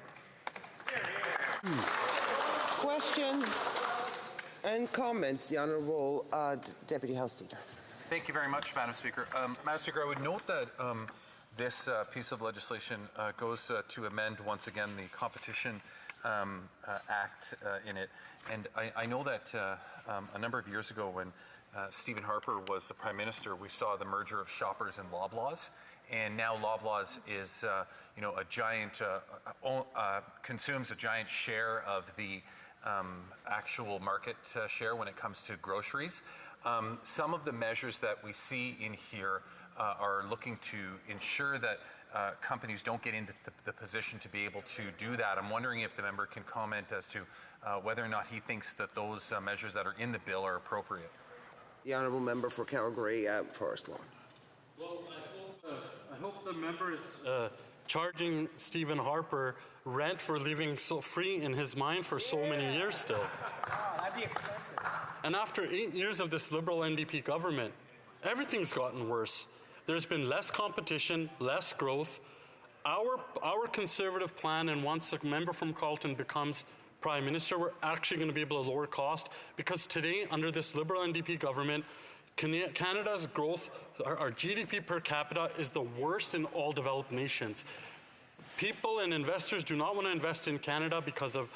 Questions and comments. The Honourable Deputy House Leader. Thank you very much, Madam Speaker. Madam Speaker, I would note that this piece of legislation goes to amend once again the Competition Act in it. And I know that a number of years ago when Stephen Harper was the Prime Minister, we saw the merger of Shoppers and Loblaws. And now Loblaws is, a giant, consumes a giant share of the actual market share when it comes to groceries. Some of the measures that we see in here are looking to ensure that companies don't get into the position to be able to do that. I'm wondering if the member can comment as to whether or not he thinks that those measures that are in the bill are appropriate. The Honourable Member for Calgary, Forest Lawn. Well, I hope the member is charging Stephen Harper rent for living so free in his mind for so many years still. That'd be expensive. And after 8 years of this Liberal NDP government, everything's gotten worse. There's been less competition, less growth. Our Conservative plan, and once a member from Carleton becomes Prime Minister, we're actually going to be able to lower cost, because today, under this Liberal NDP government, Canada's growth, our GDP per capita is the worst in all developed nations. People and investors do not want to invest in Canada because of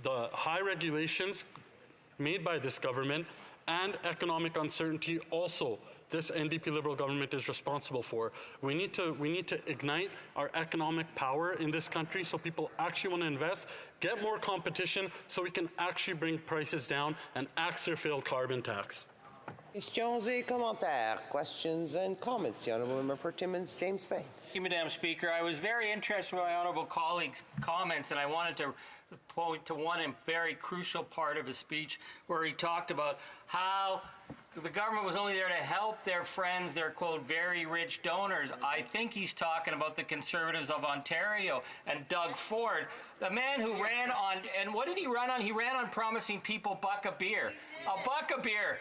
the high regulations made by this government and economic uncertainty also this NDP Liberal government is responsible for. We need to ignite our economic power in this country so people actually want to invest, get more competition so we can actually bring prices down and axe their failed carbon tax. Questions et commentaires. Questions and comments. The Honourable Member for Timmins, James Bay. Thank you, Madam Speaker. I was very interested in my honourable colleague's comments, and I wanted to point to one very crucial part of his speech where he talked about how the government was only there to help their friends, their, quote, very rich donors. I think he's talking about the Conservatives of Ontario and Doug Ford, the man who ran on, and what did he run on? He ran on promising people a buck of beer. A buck of beer.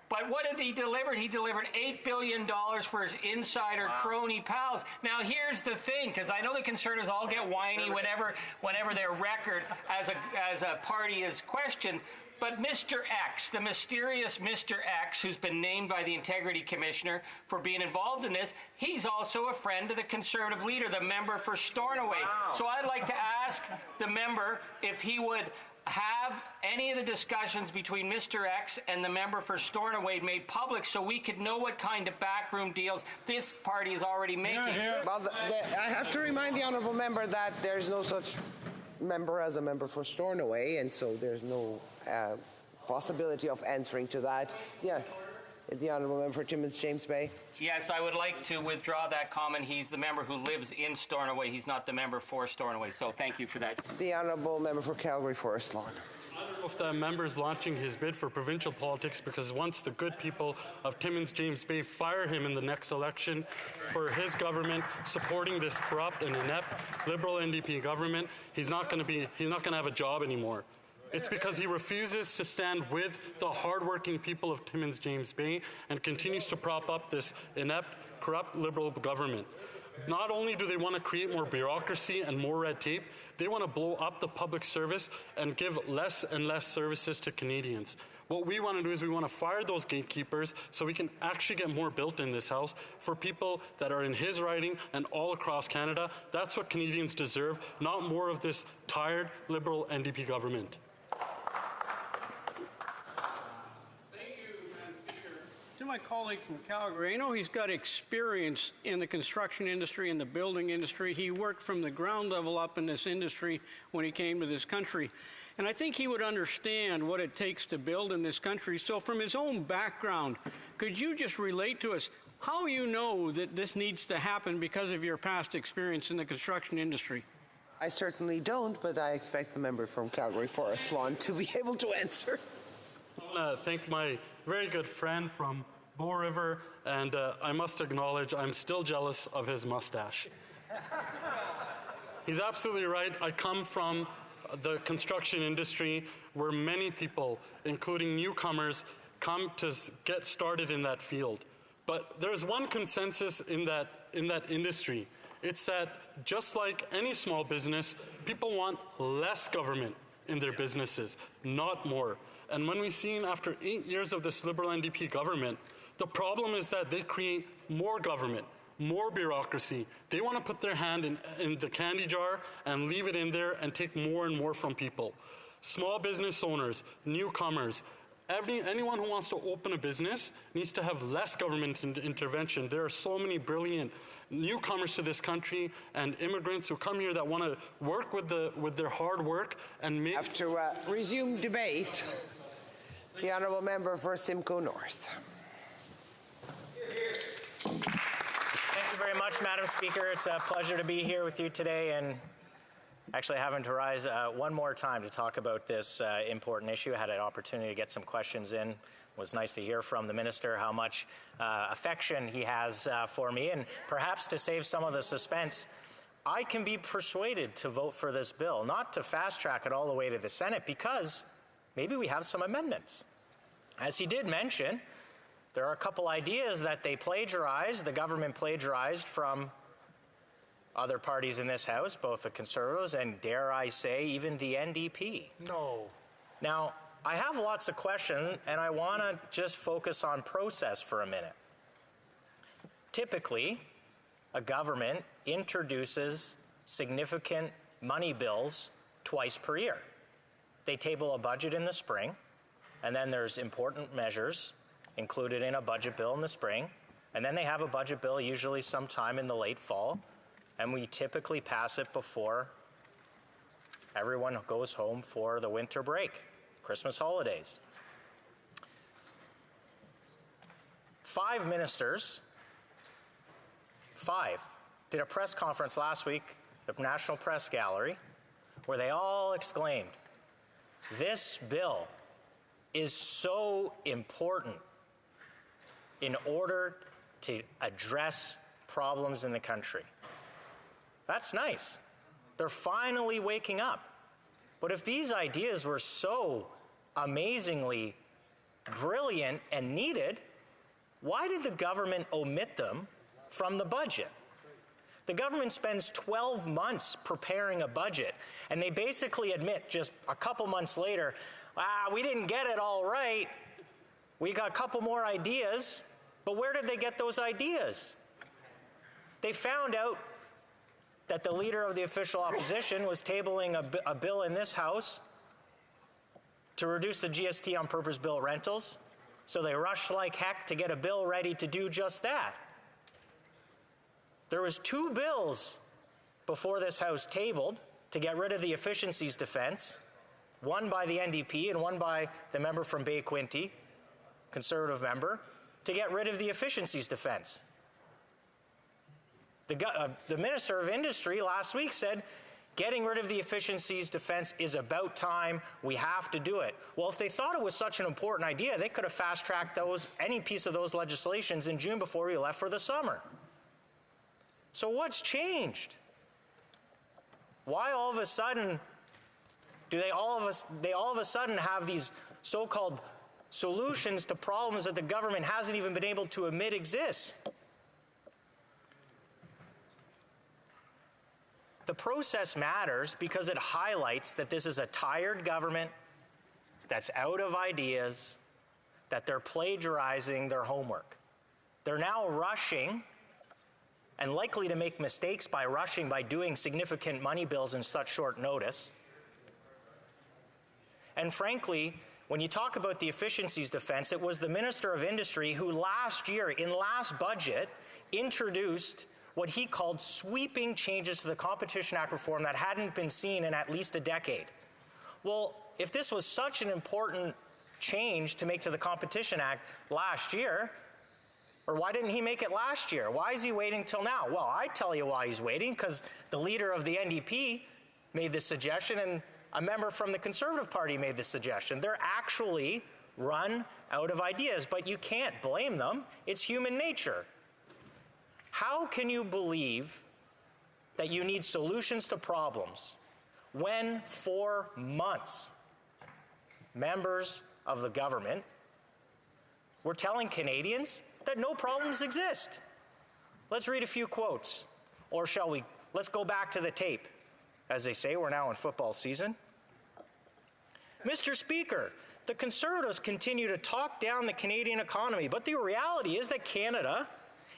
But what did he deliver? He delivered $8 billion for his insider crony pals. Now, here's the thing, because I know the Conservatives all get whiny whenever their record as a party is questioned. But Mr. X, the mysterious Mr. X, who's been named by the Integrity Commissioner for being involved in this, he's also a friend of the Conservative leader, the member for Stornoway. So I'd like to ask the member if he would have any of the discussions between Mr. X and the member for Stornoway made public so we could know what kind of backroom deals this party is already making. Well, I have to remind the Honourable Member that there's no such member as a member for Stornoway, and so there's no possibility of answering to that. Yeah. The Honourable Member for Timmins, James Bay. Yes, I would like to withdraw that comment. He's the member who lives in Stornoway. He's not the member for Stornoway. So thank you for that. The Honourable Member for Calgary Forest Lawn. I don't know if the member's launching his bid for provincial politics because once the good people of Timmins, James Bay fire him in the next election for his government supporting this corrupt and inept Liberal NDP government, he's not going to have a job anymore. It's because he refuses to stand with the hardworking people of Timmins James Bay and continues to prop up this inept, corrupt Liberal government. Not only do they want to create more bureaucracy and more red tape, they want to blow up the public service and give less and less services to Canadians. What we want to do is we want to fire those gatekeepers so we can actually get more built in this House for people that are in his riding and all across Canada. That's what Canadians deserve, not more of this tired Liberal NDP government. To my colleague from Calgary, I know he's got experience in the construction industry and the building industry. He worked from the ground level up in this industry when he came to this country. And I think he would understand what it takes to build in this country. So from his own background, could you just relate to us how you know that this needs to happen because of your past experience in the construction industry? I certainly don't, but I expect the member from Calgary Forest Lawn to be able to answer. I want to thank my very good friend from Bow River, and I must acknowledge I'm still jealous of his mustache. He's absolutely right. I come from the construction industry where many people, including newcomers, come to get started in that field. But there's one consensus in that industry. It's that just like any small business, people want less government in their businesses, not more. And when we've seen after 8 years of this Liberal NDP government, the problem is that they create more government, more bureaucracy. They want to put their hand in the candy jar and leave it in there and take more and more from people. Small business owners, newcomers, anyone who wants to open a business needs to have less government intervention. There are so many brilliant newcomers to this country and immigrants who come here that want to work with their hard work and make... Have to resume debate. The honourable member for Simcoe North. Thank you very much, Madam Speaker. It's a pleasure to be here with you today and actually having to rise one more time to talk about this important issue. I had an opportunity to get some questions in. It was nice to hear from the minister how much affection he has for me, and perhaps to save some of the suspense, I can be persuaded to vote for this bill, not to fast track it all the way to the Senate, because maybe we have some amendments. As he did mention, there are a couple ideas that they plagiarized, the government plagiarized from other parties in this House, both the Conservatives and, dare I say, even the NDP. No. Now, I have lots of questions, and I want to just focus on process for a minute. Typically, a government introduces significant money bills twice per year. They table a budget in the spring, and then there's important measures included in a budget bill in the spring, and then they have a budget bill usually sometime in the late fall, and we typically pass it before everyone goes home for the winter break, Christmas holidays. 5 ministers, 5, did a press conference last week at the National Press Gallery where they all exclaimed, "This bill is so important in order to address problems in the country." That's nice. They're finally waking up. But if these ideas were so amazingly brilliant and needed, why did the government omit them from the budget? The government spends 12 months preparing a budget, and they basically admit just a couple months later, we didn't get it all right. We got a couple more ideas. But where did they get those ideas? They found out that the leader of the official opposition was tabling a bill in this House to reduce the GST on purpose built rentals. So they rushed like heck to get a bill ready to do just that. There was 2 bills before this House tabled to get rid of the efficiencies defense, one by the NDP and one by the member from Bay Quinte, Conservative member, to get rid of the efficiencies defense. The Minister of Industry last week said, getting rid of the efficiencies defense is about time. We have to do it. Well, if they thought it was such an important idea, they could have fast-tracked any piece of those legislations in June before we left for the summer. So what's changed? Why all of a sudden Do they all of a sudden have these so-called solutions to problems that the government hasn't even been able to admit exist? The process matters because it highlights that this is a tired government that's out of ideas, that they're plagiarizing their homework. They're now rushing and likely to make mistakes by rushing by doing significant money bills in such short notice. And frankly, when you talk about the efficiencies defense, it was the Minister of Industry who last year, in last budget, introduced what he called sweeping changes to the Competition Act reform that hadn't been seen in at least a decade. Well, if this was such an important change to make to the Competition Act last year, or why didn't he make it last year? Why is he waiting till now? Well, I tell you why he's waiting, because the leader of the NDP made this suggestion and a member from the Conservative Party made this suggestion. They're actually run out of ideas, but you can't blame them. It's human nature. How can you believe that you need solutions to problems when for months members of the government were telling Canadians that no problems exist? Let's read a few quotes. Or shall we? Let's go back to the tape. As they say, we're now in football season. Mr. Speaker, the Conservatives continue to talk down the Canadian economy, but the reality is that Canada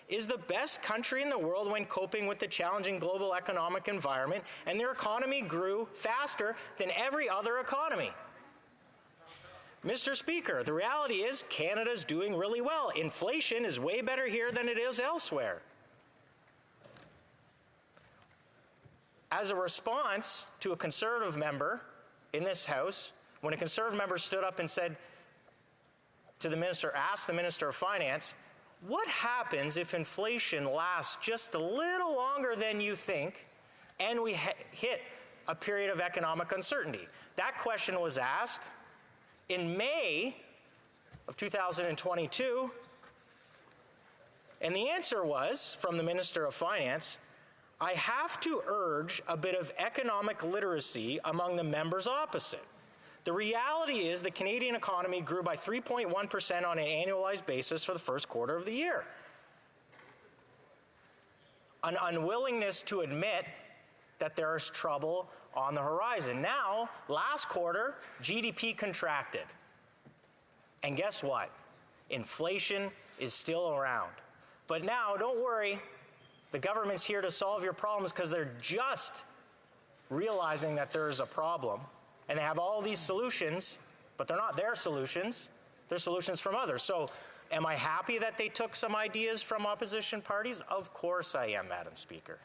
is the best country in the world when coping with the challenging global economic environment, and their economy grew faster than every other economy. Mr. Speaker, the reality is Canada's doing really well. Inflation is way better here than it is elsewhere. As a response to a Conservative member in this House, when a Conservative member stood up and said to the minister, asked the Minister of Finance, what happens if inflation lasts just a little longer than you think and we hit a period of economic uncertainty? That question was asked in May of 2022, and the answer was, from the Minister of Finance, I have to urge a bit of economic literacy among the members opposite. The reality is the Canadian economy grew by 3.1% on an annualized basis for the first quarter of the year. An unwillingness to admit that there is trouble on the horizon. Now, last quarter, GDP contracted. And guess what? Inflation is still around. But now, don't worry, the government's here to solve your problems because they're just realizing that there's a problem. And they have all these solutions, but they're not their solutions. They're solutions from others. So am I happy that they took some ideas from opposition parties? Of course I am, Madam Speaker.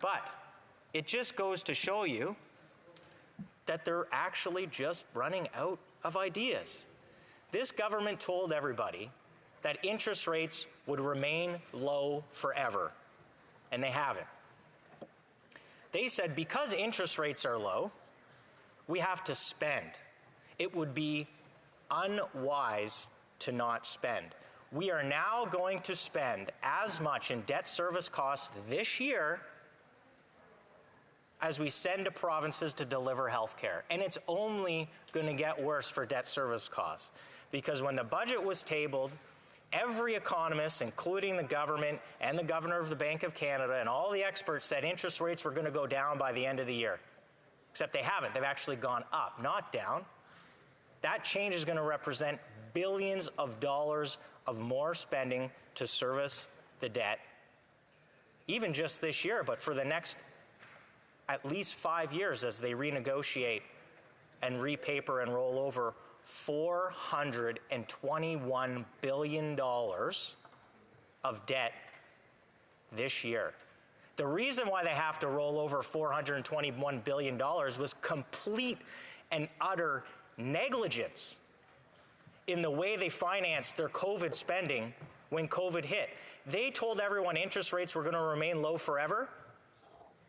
But it just goes to show you that they're actually just running out of ideas. This government told everybody that interest rates would remain low forever, and they haven't. They said because interest rates are low, we have to spend. It would be unwise to not spend. We are now going to spend as much in debt service costs this year as we send to provinces to deliver health care. And it's only going to get worse for debt service costs. Because when the budget was tabled, every economist, including the government and the Governor of the Bank of Canada and all the experts said interest rates were going to go down by the end of the year. Except they haven't. They've actually gone up, not down. That change is going to represent billions of dollars of more spending to service the debt, even just this year, but for the next at least 5 years as they renegotiate and repaper and roll over $421 billion of debt this year. The reason why they have to roll over $421 billion was complete and utter negligence in the way they financed their COVID spending when COVID hit. They told everyone interest rates were going to remain low forever,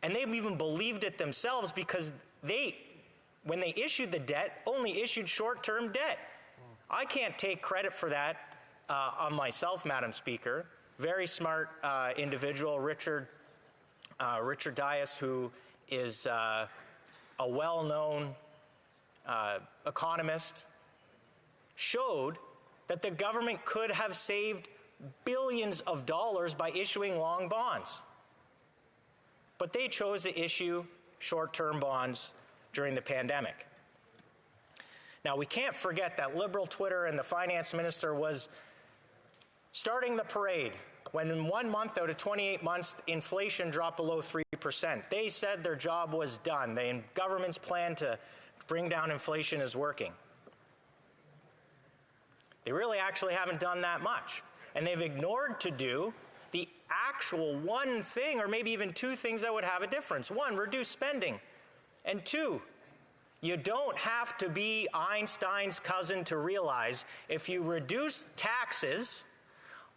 and they even believed it themselves because when they issued the debt, only issued short-term debt. I can't take credit for that on myself, Madam Speaker. Very smart individual, Richard Dias, who is a well-known economist, showed that the government could have saved billions of dollars by issuing long bonds. But they chose to issue short-term bonds during the pandemic. Now, we can't forget that Liberal Twitter and the finance minister was starting the parade when in 1 month out of 28 months, inflation dropped below 3%. They said their job was done. The government's plan to bring down inflation is working. They really actually haven't done that much. And they've ignored to do the actual one thing, or maybe even two things that would have a difference. One, reduce spending. And two, you don't have to be Einstein's cousin to realize if you reduce taxes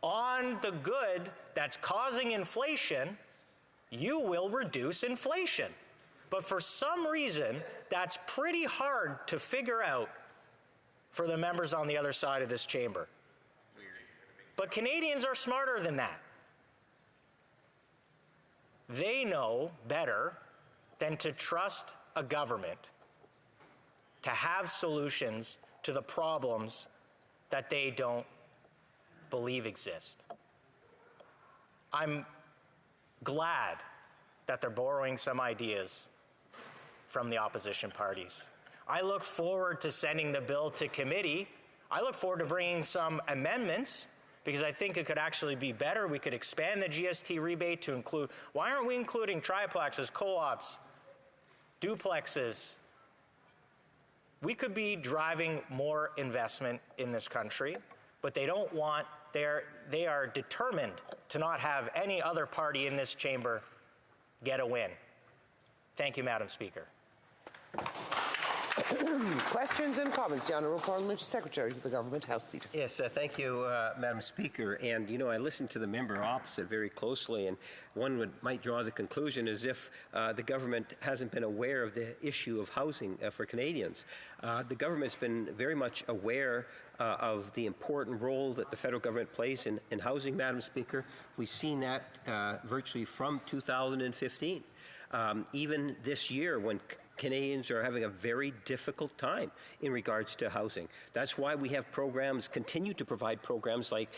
on the good that's causing inflation, you will reduce inflation. But for some reason, that's pretty hard to figure out for the members on the other side of this chamber. But Canadians are smarter than that. They know better than to trust a government to have solutions to the problems that they don't believe exist. I'm glad that they're borrowing some ideas from the opposition parties. I look forward to sending the bill to committee. I look forward to bringing some amendments because I think it could actually be better. We could expand the GST rebate to include, why aren't we including triplexes, co-ops, duplexes? We could be driving more investment in this country, but they don't want, they are determined to not have any other party in this chamber get a win. Thank you, Madam Speaker. Questions and comments. The Honourable Parliamentary Secretary to the Government House Leader. Yes, thank you, Madam Speaker. And, you know, I listened to the member opposite very closely, and one might draw the conclusion as if the government hasn't been aware of the issue of housing for Canadians. The government's been very much aware of the important role that the federal government plays in housing, Madam Speaker. We've seen that virtually from 2015. Even this year, when Canadians are having a very difficult time in regards to housing. That's why we have programs, continue to provide programs like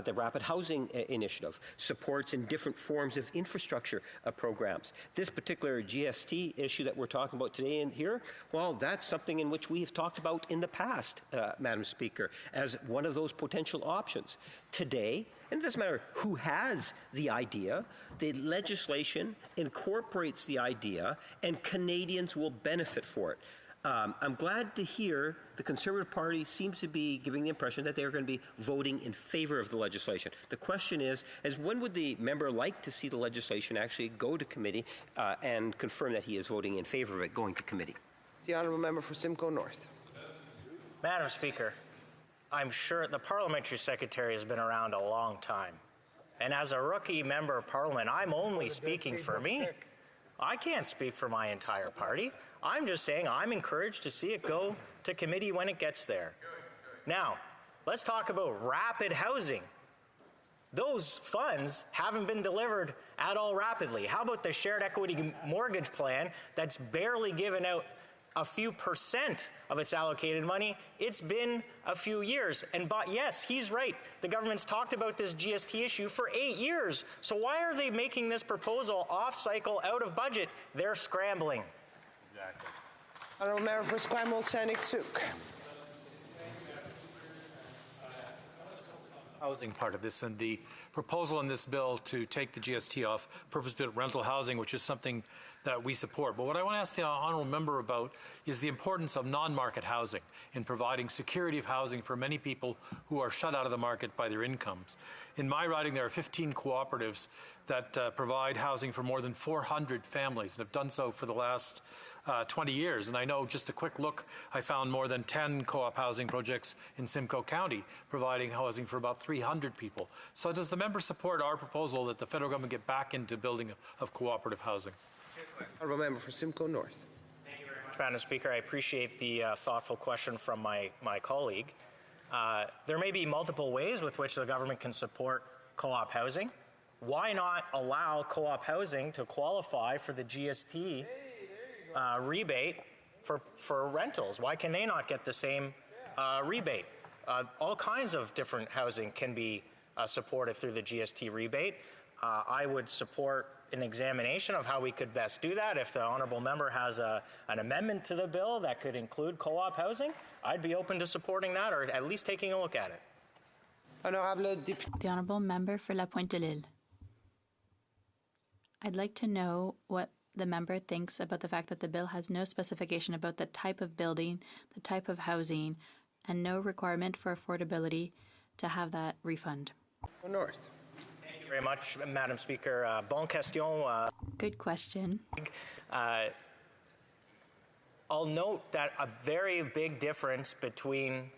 the Rapid Housing Initiative, supports in different forms of infrastructure programs. This particular GST issue that we're talking about today and here, well, that's something in which we have talked about in the past, Madam Speaker, as one of those potential options. Today, and it doesn't matter who has the idea, the legislation incorporates the idea and Canadians will benefit for it. I'm glad to hear the Conservative Party seems to be giving the impression that they're going to be voting in favor of the legislation. The question is when would the member like to see the legislation actually go to committee and confirm that he is voting in favor of it going to committee? The Honourable Member for Simcoe North. Madam Speaker, I'm sure the Parliamentary Secretary has been around a long time. And as a rookie member of Parliament, I'm only speaking for me. I can't speak for my entire party. I'm just saying I'm encouraged to see it go to committee when it gets there. Now, let's talk about rapid housing. Those funds haven't been delivered at all rapidly. How about the shared equity mortgage plan that's barely given out a few percent of its allocated money? It's been a few years. And yes, he's right. The government's talked about this GST issue for 8 years. So why are they making this proposal off cycle, out of budget? They're scrambling. Exactly. Honourable Member for Esquimalt, Saanich-Sooke. Housing part of this and the proposal in this bill to take the GST off purpose-built rental housing, which is something that we support. But what I want to ask the honourable member about is the importance of non-market housing in providing security of housing for many people who are shut out of the market by their incomes. In my riding, there are 15 cooperatives that provide housing for more than 400 families and have done so for the last 20 years. And I know, just a quick look, I found more than 10 co-op housing projects in Simcoe County providing housing for about 300 people. So does the member support our proposal that the federal government get back into building of cooperative housing? Honourable Member for Simcoe North. Thank you very much, Madam Speaker. I appreciate the thoughtful question from my colleague. There may be multiple ways with which the government can support co-op housing. why not allow co-op housing to qualify for the GST rebate for rentals? Why can they not get the same rebate? All kinds of different housing can be supported through the GST rebate. I would support an examination of how we could best do that. If the honourable member has an amendment to the bill that could include co-op housing, I'd be open to supporting that, or at least taking a look at it. The honourable member for La Pointe-de-l'Île. I'd like to know what the member thinks about the fact that the bill has no specification about the type of building, the type of housing, and no requirement for affordability to have that refund. North. Thank you very much, Madam Speaker. Bonne question. Good question. I'll note that a very big difference between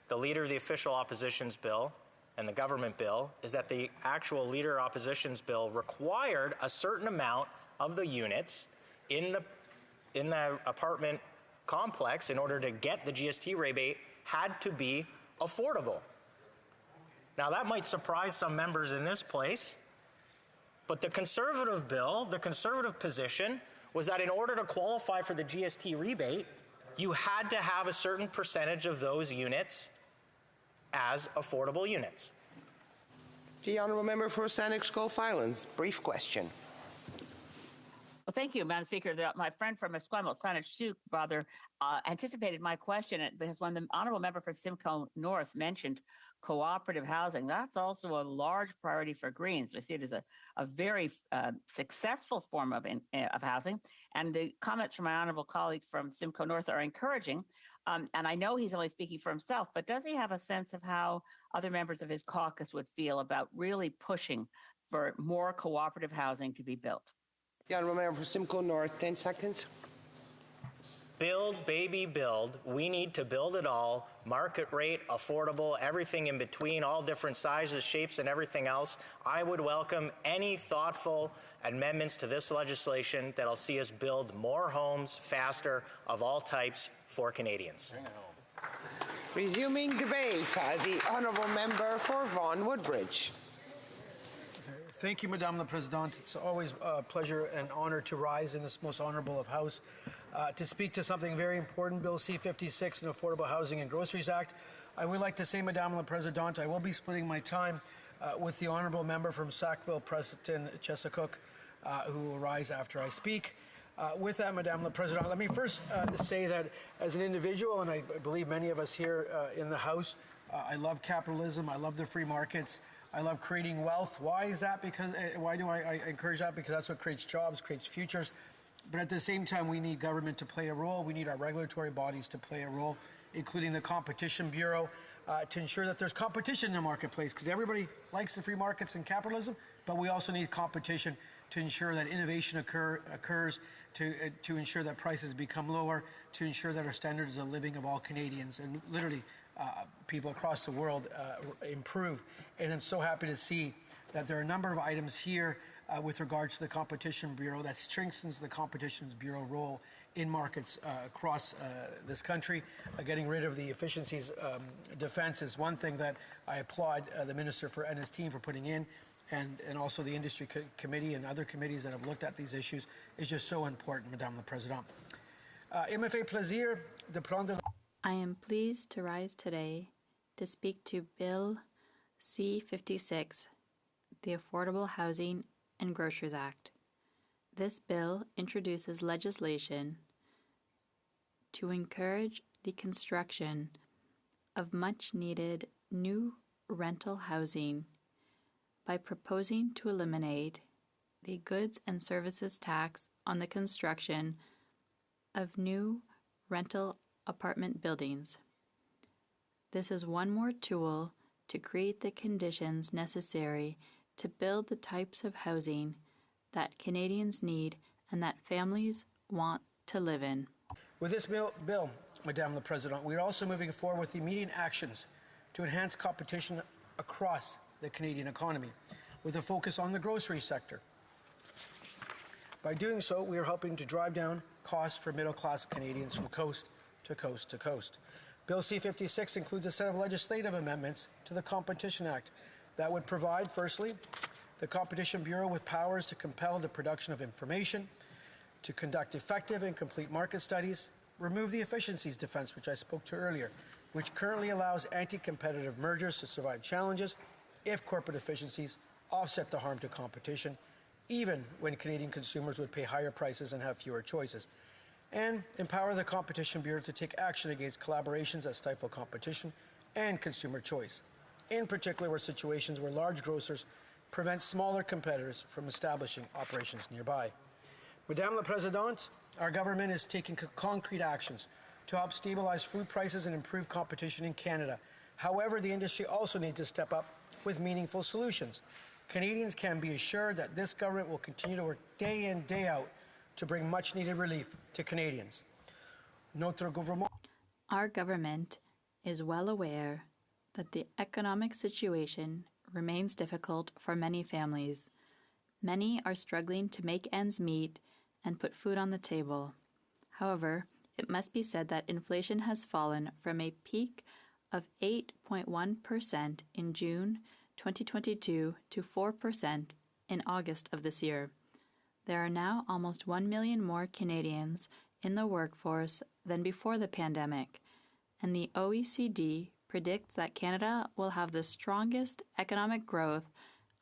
the Leader of the Official Opposition's bill and the government bill is that the actual Leader Opposition's bill required a certain amount of the units in the apartment complex in order to get the GST rebate had to be affordable. Now that might surprise some members in this place, but the Conservative bill, the Conservative position was that in order to qualify for the GST rebate, you had to have a certain percentage of those units as affordable units. The honourable member for Saanich Gulf Islands, brief question. Well, thank you, Madam Speaker. My friend from Esquimalt, Saanich Sooke, rather anticipated my question because when the honourable member from Simcoe North mentioned cooperative housing, that's also a large priority for Greens. We see it as a very successful form of housing. And the comments from my honourable colleague from Simcoe North are encouraging. And I know he's only speaking for himself, but does he have a sense of how other members of his caucus would feel about really pushing for more cooperative housing to be built? The honourable member for Simcoe North, 10 seconds. Build, baby, build. We need to build it all. Market rate, affordable, everything in between, all different sizes, shapes, and everything else. I would welcome any thoughtful amendments to this legislation that'll see us build more homes faster of all types for Canadians. Resuming debate, the honourable member for Vaughan Woodbridge. Thank you, Madame la Présidente. It's always a pleasure and honor to rise in this most honourable of House to speak to something very important, Bill C-56, an Affordable Housing and Groceries Act. I would like to say, Madame la Présidente, I will be splitting my time with the honourable member from Sackville, Preston, Chesapeake, who will rise after I speak. With that, Madame la Présidente, let me first say that as an individual, and I believe many of us here in the House, I love capitalism, I love the free markets, I love creating wealth. Why is that? Because why do I encourage that? Because that's what creates jobs, creates futures. But at the same time, we need government to play a role. We need our regulatory bodies to play a role, including the Competition Bureau, to ensure that there's competition in the marketplace. Because everybody likes the free markets and capitalism, but we also need competition to ensure that innovation occurs, to ensure that prices become lower, to ensure that our standards of living of all Canadians and literally people across the world improve. And I'm so happy to see that there are a number of items here with regards to the Competition Bureau that strengthens the Competition Bureau role in markets across this country. Getting rid of the efficiencies defense is one thing that I applaud the Minister and his team for putting in, and also the Industry Committee and other committees that have looked at these issues is just so important, Madame la Présidente. Il me fait plaisir de prendre... I am pleased to rise today to speak to Bill C-56, the Affordable Housing and Groceries Act. This bill introduces legislation to encourage the construction of much-needed new rental housing by proposing to eliminate the goods and services tax on the construction of new rental apartment buildings. This is one more tool to create the conditions necessary to build the types of housing that Canadians need and that families want to live in. With this bill, Madame la Présidente, we are also moving forward with immediate actions to enhance competition across the Canadian economy, with a focus on the grocery sector. By doing so, we are helping to drive down costs for middle-class Canadians from coast to coast to coast. Bill C-56 includes a set of legislative amendments to the Competition Act that would provide, firstly, the Competition Bureau with powers to compel the production of information, to conduct effective and complete market studies, remove the efficiencies defense, which I spoke to earlier, which currently allows anti-competitive mergers to survive challenges if corporate efficiencies offset the harm to competition, even when Canadian consumers would pay higher prices and have fewer choices, and empower the Competition Bureau to take action against collaborations that stifle competition and consumer choice, in particular where situations where large grocers prevent smaller competitors from establishing operations nearby. Madame la Présidente, our government is taking concrete actions to help stabilize food prices and improve competition in Canada. However, the industry also needs to step up with meaningful solutions. Canadians can be assured that this government will continue to work day in, day out to bring much-needed relief to Canadians. Our government is well aware that the economic situation remains difficult for many families. Many are struggling to make ends meet and put food on the table. However, it must be said that inflation has fallen from a peak of 8.1% in June 2022 to 4% in August of this year. There are now almost 1 million more Canadians in the workforce than before the pandemic, and the OECD predicts that Canada will have the strongest economic growth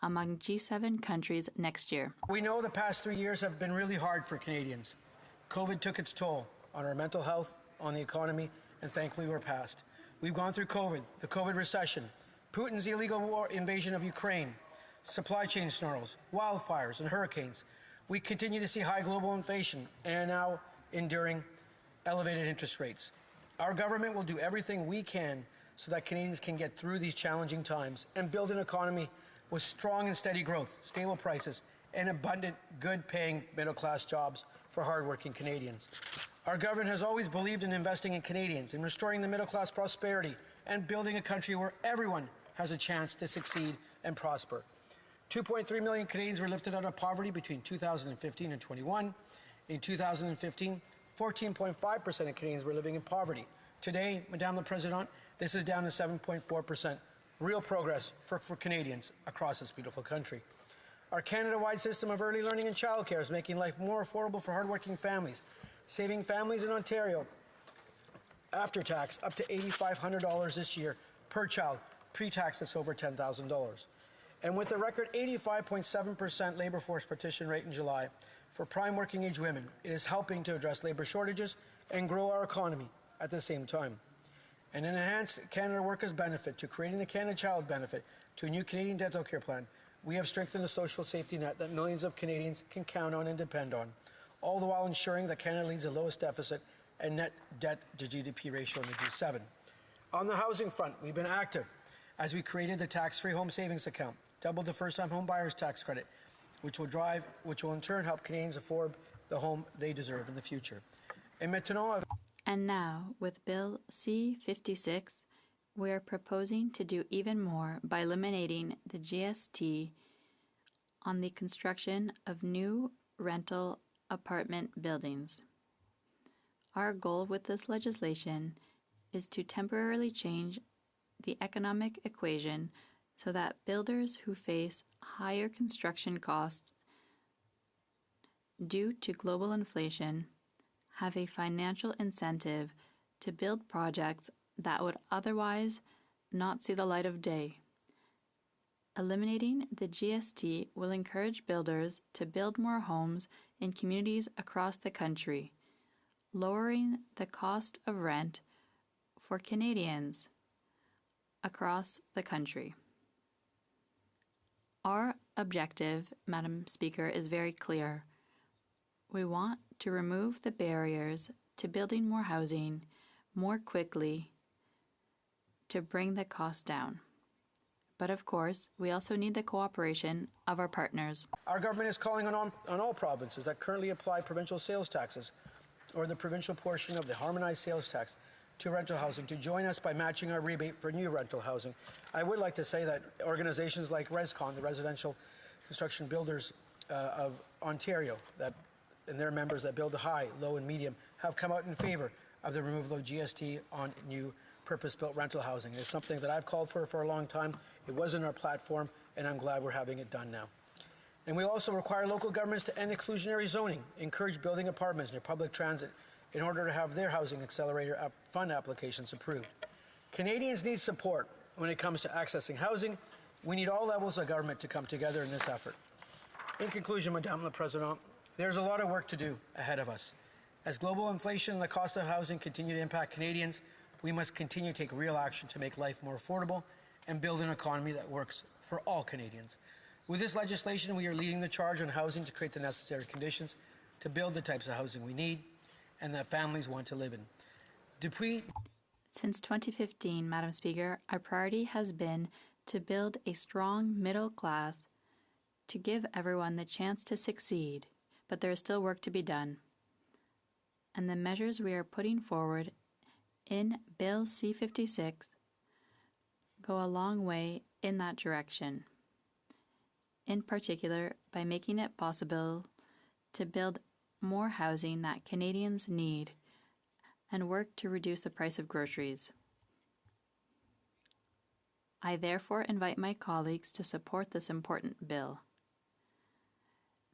among G7 countries next year. We know the past 3 years have been really hard for Canadians. COVID took its toll on our mental health, on the economy, and thankfully we're past. We've gone through COVID, the COVID recession, Putin's illegal invasion of Ukraine, supply chain snarls, wildfires, and hurricanes. We continue to see high global inflation and are now enduring elevated interest rates. Our government will do everything we can so that Canadians can get through these challenging times and build an economy with strong and steady growth, stable prices, and abundant, good-paying middle-class jobs for hardworking Canadians. Our government has always believed in investing in Canadians, in restoring the middle-class prosperity, and building a country where everyone has a chance to succeed and prosper. 2.3 million Canadians were lifted out of poverty between 2015 and 21. In 2015, 14.5% of Canadians were living in poverty. Today, Madame la Présidente, this is down to 7.4%. Real progress for Canadians across this beautiful country. Our Canada-wide system of early learning and childcare is making life more affordable for hardworking families, saving families in Ontario after tax up to $8,500 this year per child, pre-tax that's over $10,000. And with a record 85.7% labour force participation rate in July for prime working age women, it is helping to address labour shortages and grow our economy at the same time. And an enhanced Canada Workers Benefit to creating the Canada Child Benefit to a new Canadian dental care plan, we have strengthened the social safety net that millions of Canadians can count on and depend on, all the while ensuring that Canada leads the lowest deficit and net debt to GDP ratio in the G7. On the housing front, we've been active as we created the tax-free home savings account, doubled the first-time home buyers tax credit, which will in turn help Canadians afford the home they deserve in the future. And now, with Bill C-56, we are proposing to do even more by eliminating the GST on the construction of new rental apartment buildings. Our goal with this legislation is to temporarily change the economic equation so that builders who face higher construction costs due to global inflation have a financial incentive to build projects that would otherwise not see the light of day. Eliminating the GST will encourage builders to build more homes in communities across the country, lowering the cost of rent for Canadians across the country. Our objective, Madam Speaker, is very clear. We want to remove the barriers to building more housing more quickly to bring the cost down. But of course, we also need the cooperation of our partners. Our government is calling on all provinces that currently apply provincial sales taxes or the provincial portion of the harmonized sales tax to rental housing to join us by matching our rebate for new rental housing. I would like to say that organizations like ResCon, the Residential Construction Builders of Ontario, and their members that build the high, low, and medium, have come out in favor of the removal of GST on new purpose-built rental housing. It's something that I've called for a long time. It was in our platform, and I'm glad we're having it done now. And we also require local governments to end exclusionary zoning, encourage building apartments near public transit in order to have their Housing Accelerator Fund applications approved. Canadians need support when it comes to accessing housing. We need all levels of government to come together in this effort. In conclusion, Madame la Présidente, there's a lot of work to do ahead of us. As global inflation and the cost of housing continue to impact Canadians, we must continue to take real action to make life more affordable and build an economy that works for all Canadians. With this legislation, we are leading the charge on housing to create the necessary conditions to build the types of housing we need and that families want to live in. Since 2015, Madam Speaker, our priority has been to build a strong middle class to give everyone the chance to succeed, but there is still work to be done. And the measures we are putting forward in Bill C-56 go a long way in that direction. In particular, by making it possible to build more housing that Canadians need and work to reduce the price of groceries. I therefore invite my colleagues to support this important bill.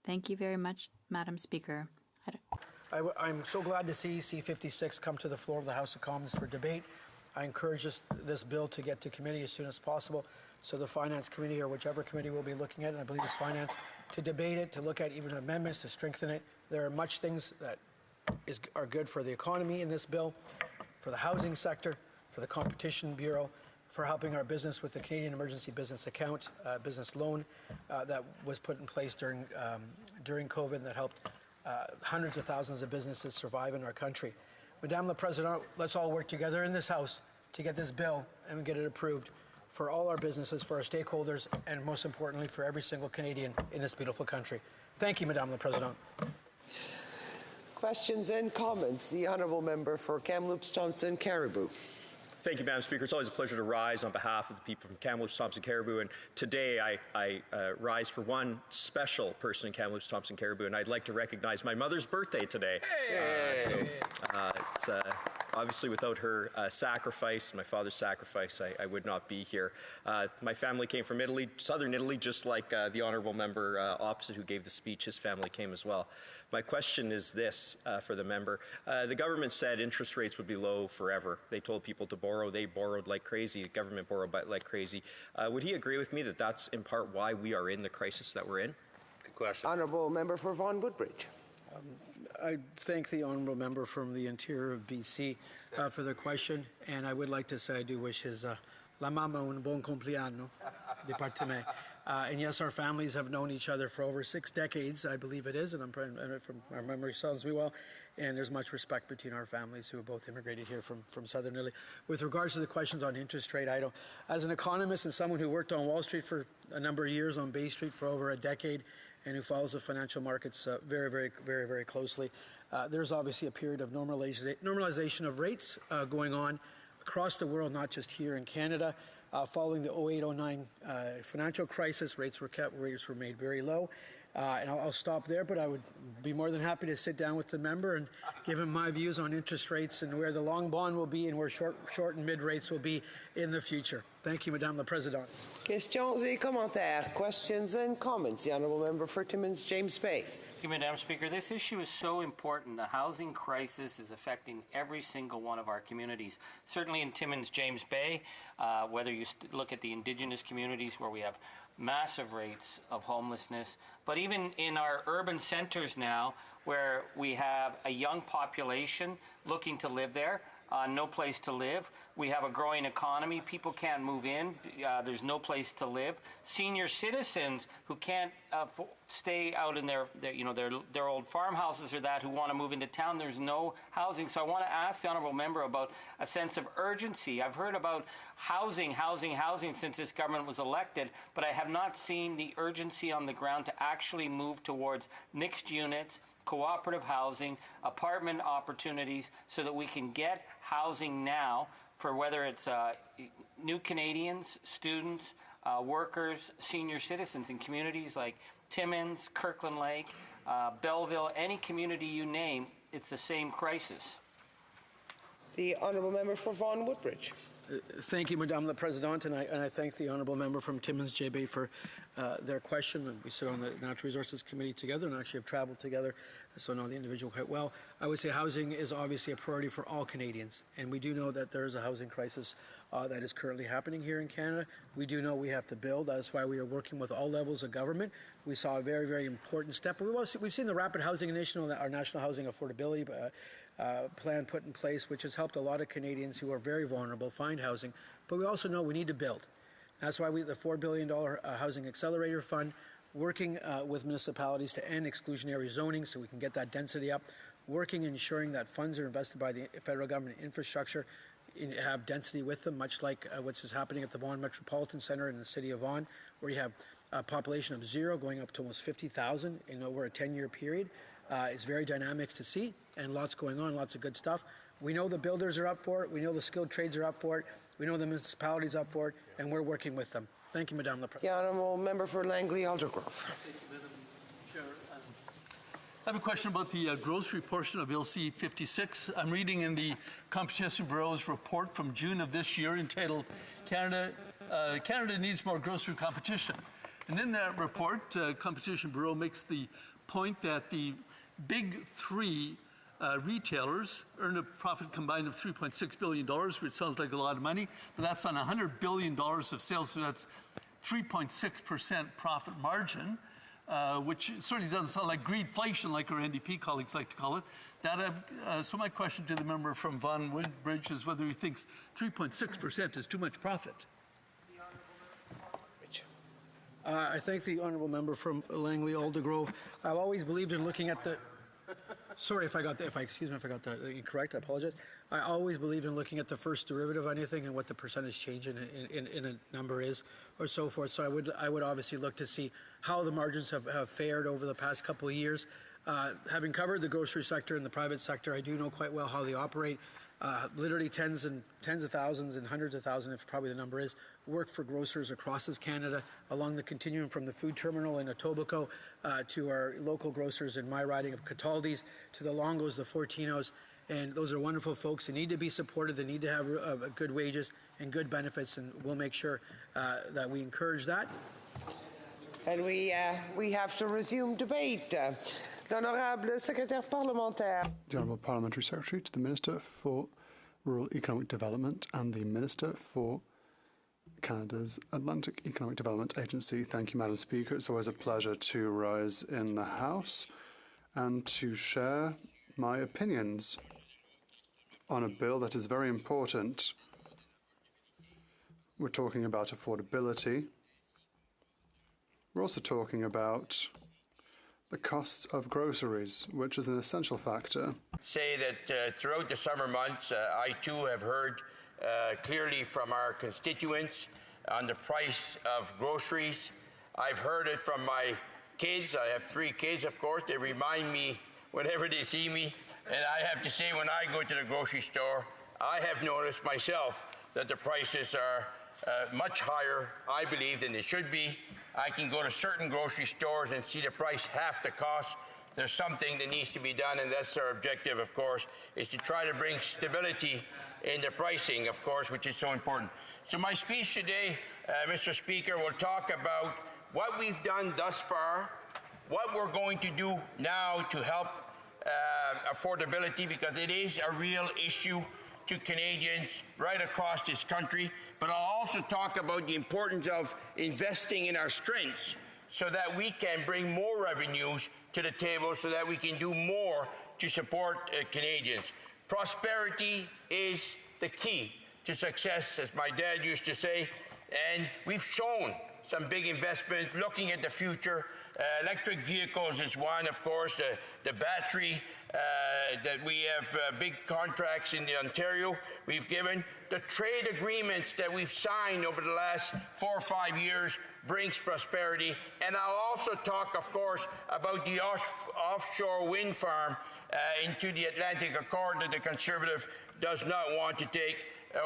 Thank you very much, Madam Speaker. I'm so glad to see C-56 come to the floor of the House of Commons for debate. I encourage this bill to get to committee as soon as possible, so the Finance Committee or whichever committee will be looking at it, and I believe it's Finance, to debate it, to look at even amendments to strengthen it. There are much things that are good for the economy in this bill, for the housing sector, for the Competition Bureau, for helping our business with the Canadian Emergency Business Account, business loan that was put in place during COVID and that helped hundreds of thousands of businesses survive in our country. Madame la Présidente, let's all work together in this House to get this bill and get it approved for all our businesses, for our stakeholders, and most importantly, for every single Canadian in this beautiful country. Thank you, Madame la Présidente. Questions and comments. The Honourable Member for Kamloops, Thompson, Caribou. Thank you, Madam Speaker. It's always a pleasure to rise on behalf of the people from Kamloops, Thompson, Caribou. And today I rise for one special person in Kamloops, Thompson, Caribou. And I'd like to recognize my mother's birthday today. It's obviously without her sacrifice, my father's sacrifice, I would not be here. My family came from Italy, southern Italy, just like the honourable member opposite who gave the speech. His family came as well. My question is this for the member. The government said interest rates would be low forever. They told people to borrow. They borrowed like crazy. The government borrowed like crazy. Would he agree with me that that's in part why we are in the crisis that we're in? Good question. Honourable Member for Vaughan Woodbridge. I thank the Honourable Member from the interior of BC for the question, and I would like to say I do wish his La Mama un bon compleanno de parte me. And yes, our families have known each other for over 6 decades, I believe it is, and from our memory serves me well. And there's much respect between our families who have both immigrated here from southern Italy. With regards to the questions on interest rate, as an economist and someone who worked on Wall Street for a number of years, on Bay Street for over a decade, and who follows the financial markets very, very, very, very closely, there's obviously a period of normalization of rates going on across the world, not just here in Canada. Following the 08-09 financial crisis, rates were made very low. And I'll stop there, but I would be more than happy to sit down with the member and give him my views on interest rates and where the long bond will be and where short and mid rates will be in the future. Thank you, Madame la Présidente. Questions et commentaires. Questions and comments. The Honourable Member for Timmins, James Bay. Thank you, Madam Speaker. This issue is so important. The housing crisis is affecting every single one of our communities. Certainly in Timmins, James Bay, whether you look at the Indigenous communities where we have massive rates of homelessness, but even in our urban centers now where we have a young population looking to live there, no place to live. We have a growing economy. People can't move in. There's no place to live. Senior citizens who can't stay out in their old farmhouses or that, who want to move into town, there's no housing. So I want to ask the honourable member about a sense of urgency. I've heard about housing since this government was elected, but I have not seen the urgency on the ground to actually move towards mixed units, cooperative housing, apartment opportunities, so that we can get housing now for whether it's new Canadians, students, workers, senior citizens in communities like Timmins, Kirkland Lake, Belleville, any community you name, it's the same crisis. The Honourable Member for Vaughan Woodbridge. Thank you, Madame la Présidente, and I thank the honourable member from Timmins, JB, for their question. And we sit on the Natural Resources Committee together and actually have travelled together, so I know the individual quite well. I would say housing is obviously a priority for all Canadians, and we do know that there is a housing crisis that is currently happening here in Canada. We do know we have to build. That's why we are working with all levels of government. We saw a very, very important step. We've seen the Rapid Housing Initiative, our National Housing Affordability plan put in place, which has helped a lot of Canadians who are very vulnerable find housing. But we also know we need to build. That's why the $4 billion Housing Accelerator Fund, working with municipalities to end exclusionary zoning so we can get that density up, working ensuring that funds are invested by the federal government in infrastructure, have density with them, much like what's happening at the Vaughan Metropolitan Centre in the city of Vaughan, where you have a population of 0 going up to almost 50,000 in over a 10-year period. It's very dynamic to see, and lots going on, lots of good stuff. We know the builders are up for it. We know the skilled trades are up for it. We know the municipalities are up for it, and we're working with them. Thank you, Madame la Presidente. The Honourable Member for Langley-Aldergrove. I have a question about the grocery portion of Bill C-56. I'm reading in the Competition Bureau's report from June of this year entitled Canada Needs More Grocery Competition. And in that report, Competition Bureau makes the point that the big three retailers earn a profit combined of $3.6 billion, which sounds like a lot of money, but that's on $100 billion of sales, so that's 3.6% profit margin, which certainly doesn't sound like greedflation like our NDP colleagues like to call it. So my question to the member from Vaughan Woodbridge is whether he thinks 3.6% is too much profit. I thank the honourable member from Langley-Aldergrove. I've always believed in looking at the. Sorry if I got that. Excuse me if I got that incorrect. I apologize. I always believe in looking at the first derivative of anything and what the percentage change in a number is, or so forth. So I would obviously look to see how the margins have fared over the past couple of years. Having covered the grocery sector and the private sector, I do know quite well how they operate. Literally tens of thousands and hundreds of thousands, if probably the number is, work for grocers across this Canada, along the continuum from the food terminal in Etobicoke to our local grocers in my riding of Cataldi's, to the Longos, the Fortinos, and those are wonderful folks. They need to be supported. They need to have good wages and good benefits, and we'll make sure that we encourage that. And we have to resume debate. L'honorable secrétaire parlementaire. The Honourable Parliamentary Secretary to the Minister for Rural Economic Development and the Minister for Canada's Atlantic Economic Development Agency. Thank you, Madam Speaker. It's always a pleasure to rise in the House and to share my opinions on a bill that is very important. We're talking about affordability. We're also talking about the cost of groceries, which is an essential factor. Say that throughout the summer months, I too have heard clearly from our constituents on the price of groceries. I've heard it from my kids. I have 3 kids, of course. They remind me whenever they see me. And I have to say, when I go to the grocery store, I have noticed myself that the prices are much higher, I believe, than they should be. I can go to certain grocery stores and see the price half the cost. There's something that needs to be done, and that's our objective, of course, is to try to bring stability in the pricing, of course, which is so important. So my speech today, Mr. Speaker, will talk about what we've done thus far, what we're going to do now to help affordability, because it is a real issue to Canadians right across this country. But I'll also talk about the importance of investing in our strengths so that we can bring more revenues to the table, so that we can do more to support Canadians. Prosperity is the key to success, as my dad used to say, and we've shown some big investment looking at the future. Electric vehicles is one, of course, the battery, that we have big contracts in the Ontario we've given. The trade agreements that we've signed over the last 4 or 5 years brings prosperity. And I'll also talk, of course, about the offshore wind farm into the Atlantic Accord that the Conservative does not want to take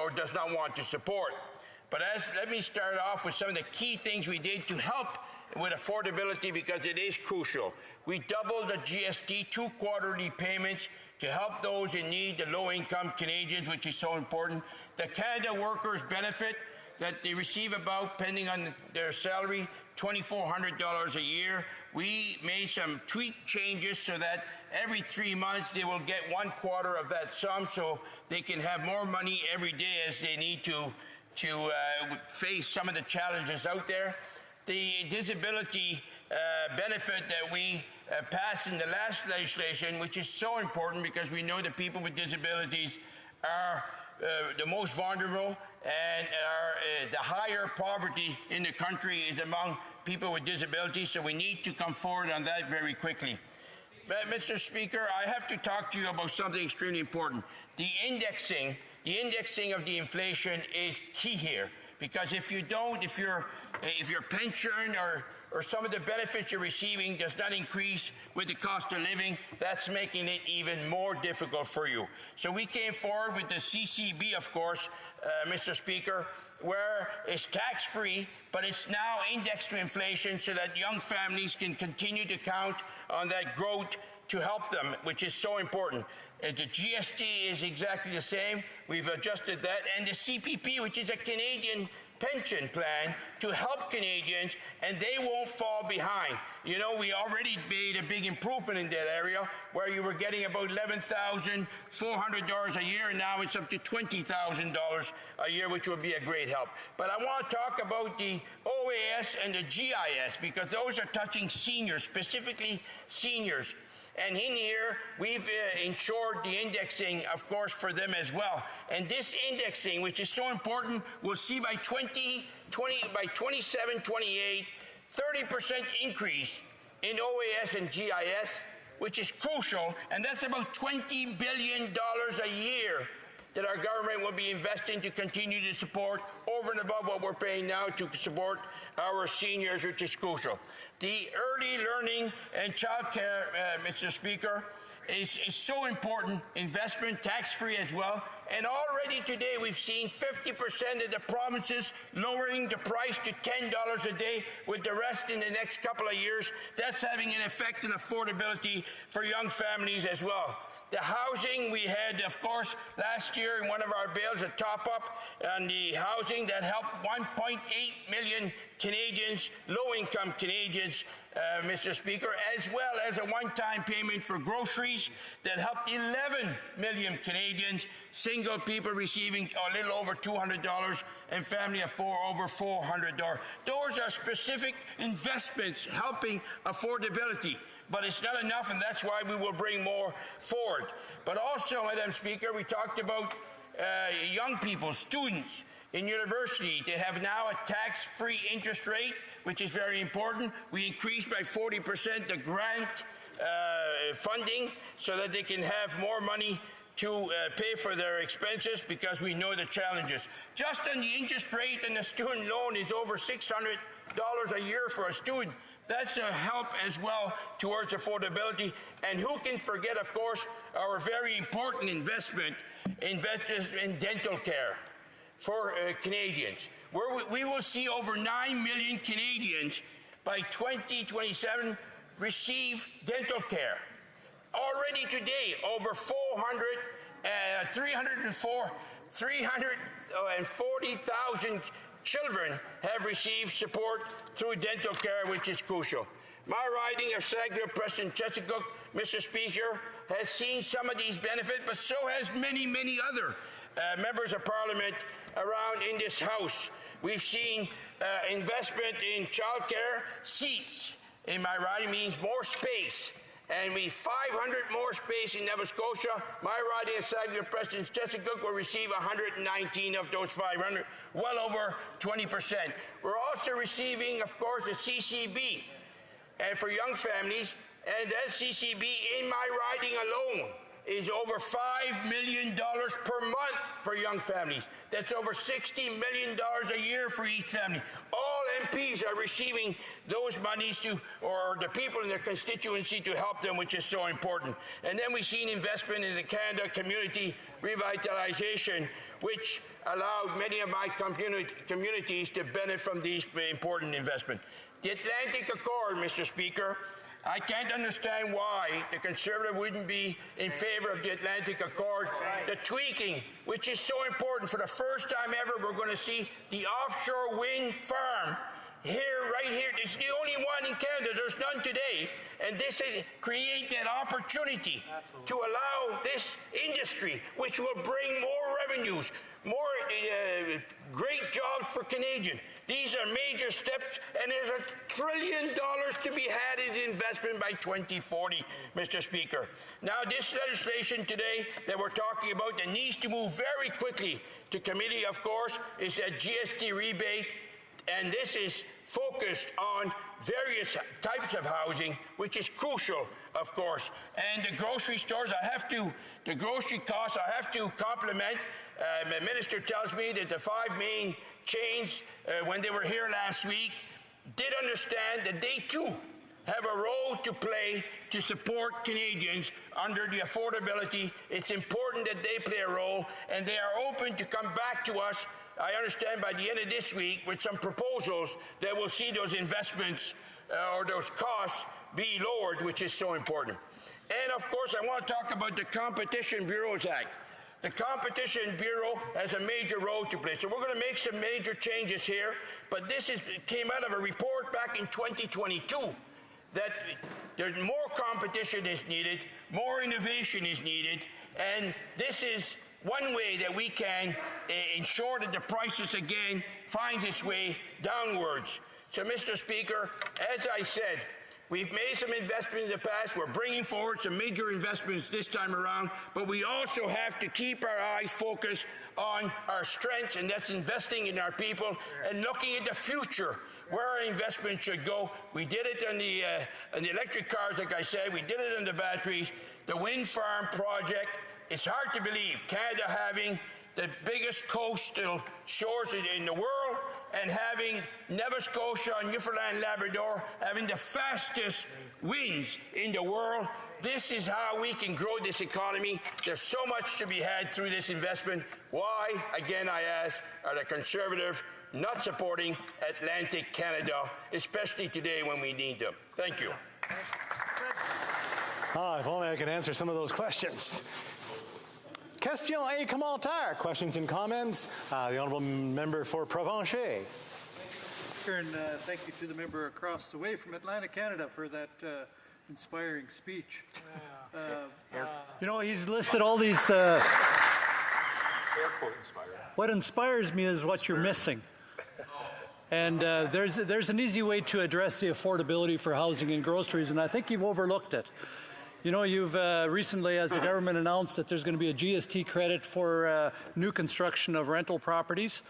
or does not want to support. But let me start off with some of the key things we did to help with affordability because it is crucial. We doubled the GST, 2 quarterly payments to help those in need, the low-income Canadians, which is so important. The Canada Workers Benefit that they receive about, depending on their salary, $2,400 a year. We made some tweak changes so that every 3 months they will get 1/4 of that sum so they can have more money every day as they need to face some of the challenges out there. The disability benefit that we passed in the last legislation, which is so important because we know that people with disabilities are the most vulnerable and the higher poverty in the country is among people with disabilities, so we need to come forward on that very quickly. But, Mr. Speaker, I have to talk to you about something extremely important. The indexing of the inflation is key here, because if your pension or some of the benefits you're receiving does not increase with the cost of living, that's making it even more difficult for you. So we came forward with the CCB, of course, Mr. Speaker, where it's tax-free, but it's now indexed to inflation so that young families can continue to count on that growth to help them, which is so important. The GST is exactly the same. We've adjusted that. And the CPP, which is a Canadian pension plan to help Canadians, and they won't fall behind. You know, we already made a big improvement in that area where you were getting about $11,400 a year, and now it's up to $20,000 a year, which would be a great help. But I want to talk about the OAS and the GIS because those are touching seniors, specifically seniors. And in here, we've ensured the indexing, of course, for them as well. And this indexing, which is so important, we'll see by 27-28, 30% increase in OAS and GIS, which is crucial. And that's about $20 billion a year that our government will be investing to continue to support over and above what we're paying now to support our seniors, which is crucial. The early learning and child care, Mr. Speaker, is so important. Investment, tax-free as well. And already today we've seen 50% of the provinces lowering the price to $10 a day, with the rest in the next couple of years. That's having an effect on affordability for young families as well. The housing, we had, of course, last year in one of our bills, a top-up on the housing that helped 1.8 million Canadians, low-income Canadians, Mr. Speaker, as well as a one-time payment for groceries that helped 11 million Canadians, single people receiving a little over $200 and family of four over $400. Those are specific investments helping affordability. But it's not enough, and that's why we will bring more forward. But also, Madam Speaker, we talked about young people, students in university. They have now a tax-free interest rate, which is very important. We increased by 40% the grant funding so that they can have more money to pay for their expenses because we know the challenges. Just on the interest rate and the student loan is over $600 a year for a student. That's a help as well towards affordability. And who can forget, of course, our very important investment in dental care for Canadians, where we will see over 9 million Canadians by 2027 receive dental care. Already today, over 340,000 children have received support through dental care, which is crucial. My riding of Sackville-Preston Chechachook, Mr. Speaker, has seen some of these benefits, but so has many, many other members of Parliament around in this House. We've seen investment in childcare. Seats in my riding means more space. And we 500 more space in Nova Scotia. My riding of Sackville-Preston Chechachook will receive 119 of those 500, well over 20%. We're also receiving, of course, a CCB and for young families, and that CCB in my riding alone is over $5 million per month for young families. That's over $60 million a year for each family. All MPs are receiving those monies or the people in their constituency to help them, which is so important. And then we've seen investment in the Canada Community Revitalization, which allowed many of my communities to benefit from these important investments. The Atlantic Accord, Mr. Speaker, I can't understand why the Conservative wouldn't be in favor of the Atlantic Accord. The tweaking, which is so important, for the first time ever, we're going to see the offshore wind farm here, right here. It's the only one in Canada. There's none today. And this is create that opportunity to allow this industry, which will bring more revenues, more great jobs for Canadians. These are major steps, and there's $1 trillion to be had in investment by 2040, Mr. Speaker. Now, this legislation today that we're talking about that needs to move very quickly to committee, of course, is that GST rebate, and this is focused on various types of housing, which is crucial, of course. And the grocery stores, the grocery costs, I have to compliment. The minister tells me that the 5 main chains, when they were here last week, did understand that they too have a role to play to support Canadians under the affordability. It's important that they play a role, and they are open to come back to us, I understand, by the end of this week with some proposals that will see those investments or those costs be lowered, which is so important. And of course, I want to talk about the Competition Bureaus Act. The Competition Bureau has a major role to play. So we're going to make some major changes here, but this came out of a report back in 2022 that there's more competition is needed, more innovation is needed, and this is one way that we can ensure that the prices again finds its way downwards. So, Mr. Speaker, as I said, we've made some investments in the past. We're bringing forward some major investments this time around, but we also have to keep our eyes focused on our strengths, and that's investing in our people and looking at the future, where our investment should go. We did it on the electric cars, like I said. We did it on the batteries. The wind farm project. It's hard to believe Canada having the biggest coastal shores in the world and having Nova Scotia and Newfoundland, Labrador having the fastest winds in the world. This is how we can grow this economy. There's so much to be had through this investment. Why, again, I ask, are the Conservative not supporting Atlantic Canada, especially today when we need them? Thank you. If only I could answer some of those questions. Question et commentaire. Questions and comments. The honourable member for Provencher. And thank you to the member across the way from Atlantic Canada for that inspiring speech. You know, he's listed all these. What inspires me is what you're missing. And there's an easy way to address the affordability for housing and groceries, and I think you've overlooked it. You know, you've recently, as the government announced, that there's going to be a GST credit for new construction of rental properties.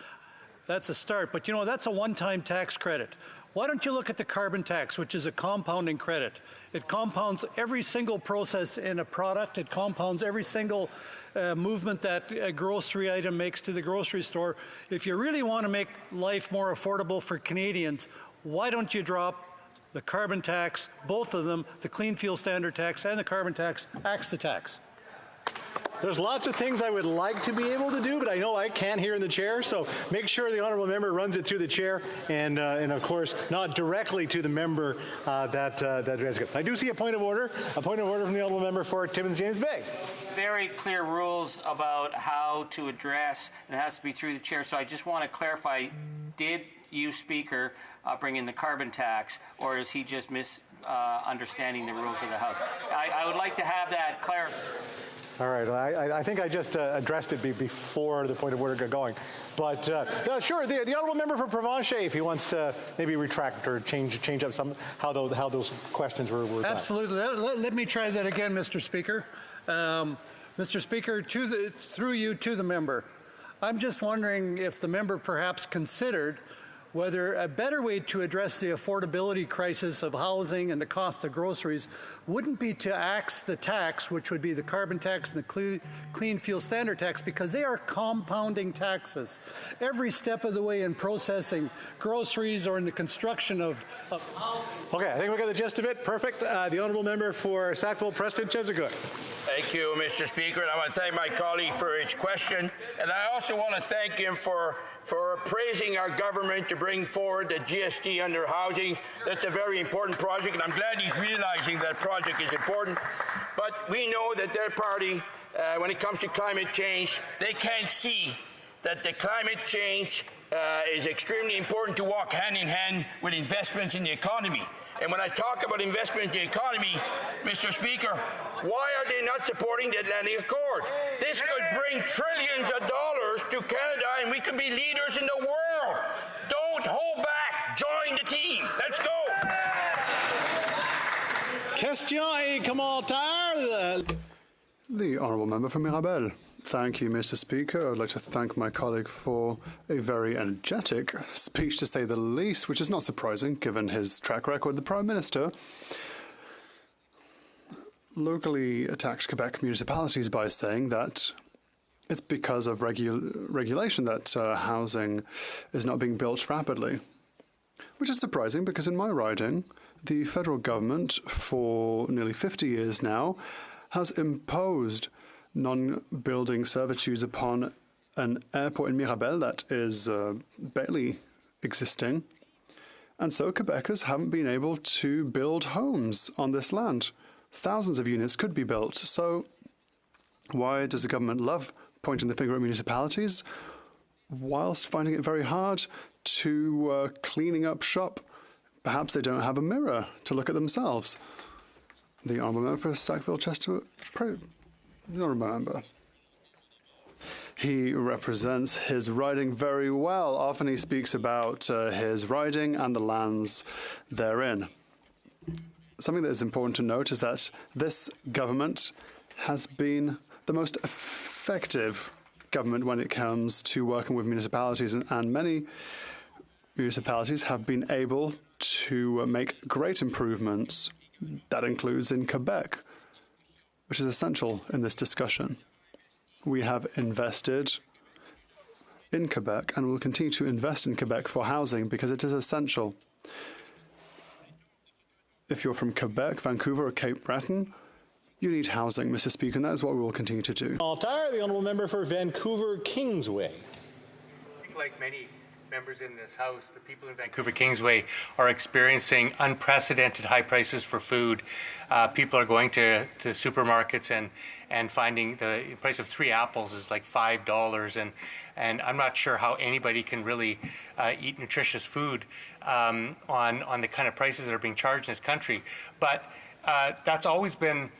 That's a start, but you know, that's a one-time tax credit. Why don't you look at the carbon tax, which is a compounding credit? It compounds every single process in a product. It compounds every single movement that a grocery item makes to the grocery store. If you really want to make life more affordable for Canadians, why don't you drop the carbon tax, both of them, the Clean Fuel Standard tax and the carbon tax, axe the tax? There's lots of things I would like to be able to do, but I know I can't here in the chair, so make sure the honourable member runs it through the chair and of course, not directly to the member that I do see a point of order from the honourable member for Timmins James Bay. Very clear rules about how to address, and it has to be through the chair, so I just want to clarify, did you, Speaker, bring in the carbon tax, or is he just misunderstanding the rules of the House? I would like to have that clarified. All right, I think I just addressed it before the point of order got going. But sure, the honourable member for Provencher, if he wants to maybe retract or change up some how those questions were done. Absolutely. Let me try that again, Mr. Speaker. Mr. Speaker, through you to the member, I'm just wondering if the member perhaps considered whether a better way to address the affordability crisis of housing and the cost of groceries wouldn't be to axe the tax, which would be the carbon tax and the clean fuel standard tax, because they are compounding taxes. Every step of the way in processing groceries or in the construction of housing. Okay, I think we got the gist of it. Perfect. The honourable member for Sackville, Preston, Chesapeake. Thank you, Mr. Speaker. And I want to thank my colleague for his question. And I also want to thank him for praising our government to bring forward the GST under housing. That's a very important project, and I'm glad he's realizing that project is important. But we know that their party, when it comes to climate change, they can't see that the climate change is extremely important to walk hand in hand with investments in the economy. And when I talk about investment in the economy, Mr. Speaker, why are they not supporting the Atlantic Accord? This could bring trillions of dollars to Canada, and we could be leaders in the world. Don't hold back. Join the team. Let's go. Question et commentaire. The honourable member for Mirabel. Thank you, Mr. Speaker. I would like to thank my colleague for a very energetic speech, to say the least, which is not surprising given his track record. The Prime Minister locally attacked Quebec municipalities by saying that it's because of regulation that housing is not being built rapidly, which is surprising because in my riding, the federal government for nearly 50 years now has imposed non-building servitudes upon an airport in Mirabel that is barely existing. And so Quebecers haven't been able to build homes on this land. Thousands of units could be built. So why does the government love pointing the finger at municipalities whilst finding it very hard to cleaning up shop? Perhaps they don't have a mirror to look at themselves. The honourable member for Sackville, Chester. The honourable member. He represents his riding very well. Often he speaks about his riding and the lands therein. Something that is important to note is that this government has been the most effective government when it comes to working with municipalities, and many municipalities have been able to make great improvements. That includes in Quebec, which is essential in this discussion. We have invested in Quebec and will continue to invest in Quebec for housing because it is essential. If you're from Quebec, Vancouver, or Cape Breton, you need housing, Mr. Speaker, and that is what we will continue to do. Altar, the honourable member for Vancouver Kingsway. I think like many members in this House, the people in Vancouver Kingsway are experiencing unprecedented high prices for food. People are going to supermarkets and finding the price of 3 apples is like $5, and I'm not sure how anybody can really eat nutritious food on the kind of prices that are being charged in this country. But there's always been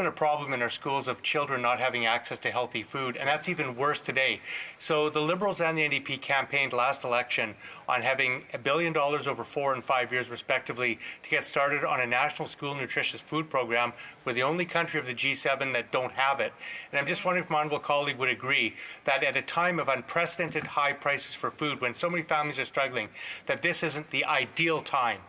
a problem in our schools of children not having access to healthy food, and that's even worse today. So the Liberals and the NDP campaigned last election on having $1 billion over 4 and 5 years, respectively, to get started on a national school nutritious food program. We're the only country of the G7 that don't have it. And I'm just wondering if my honourable colleague would agree that at a time of unprecedented high prices for food, when so many families are struggling, that this isn't the ideal time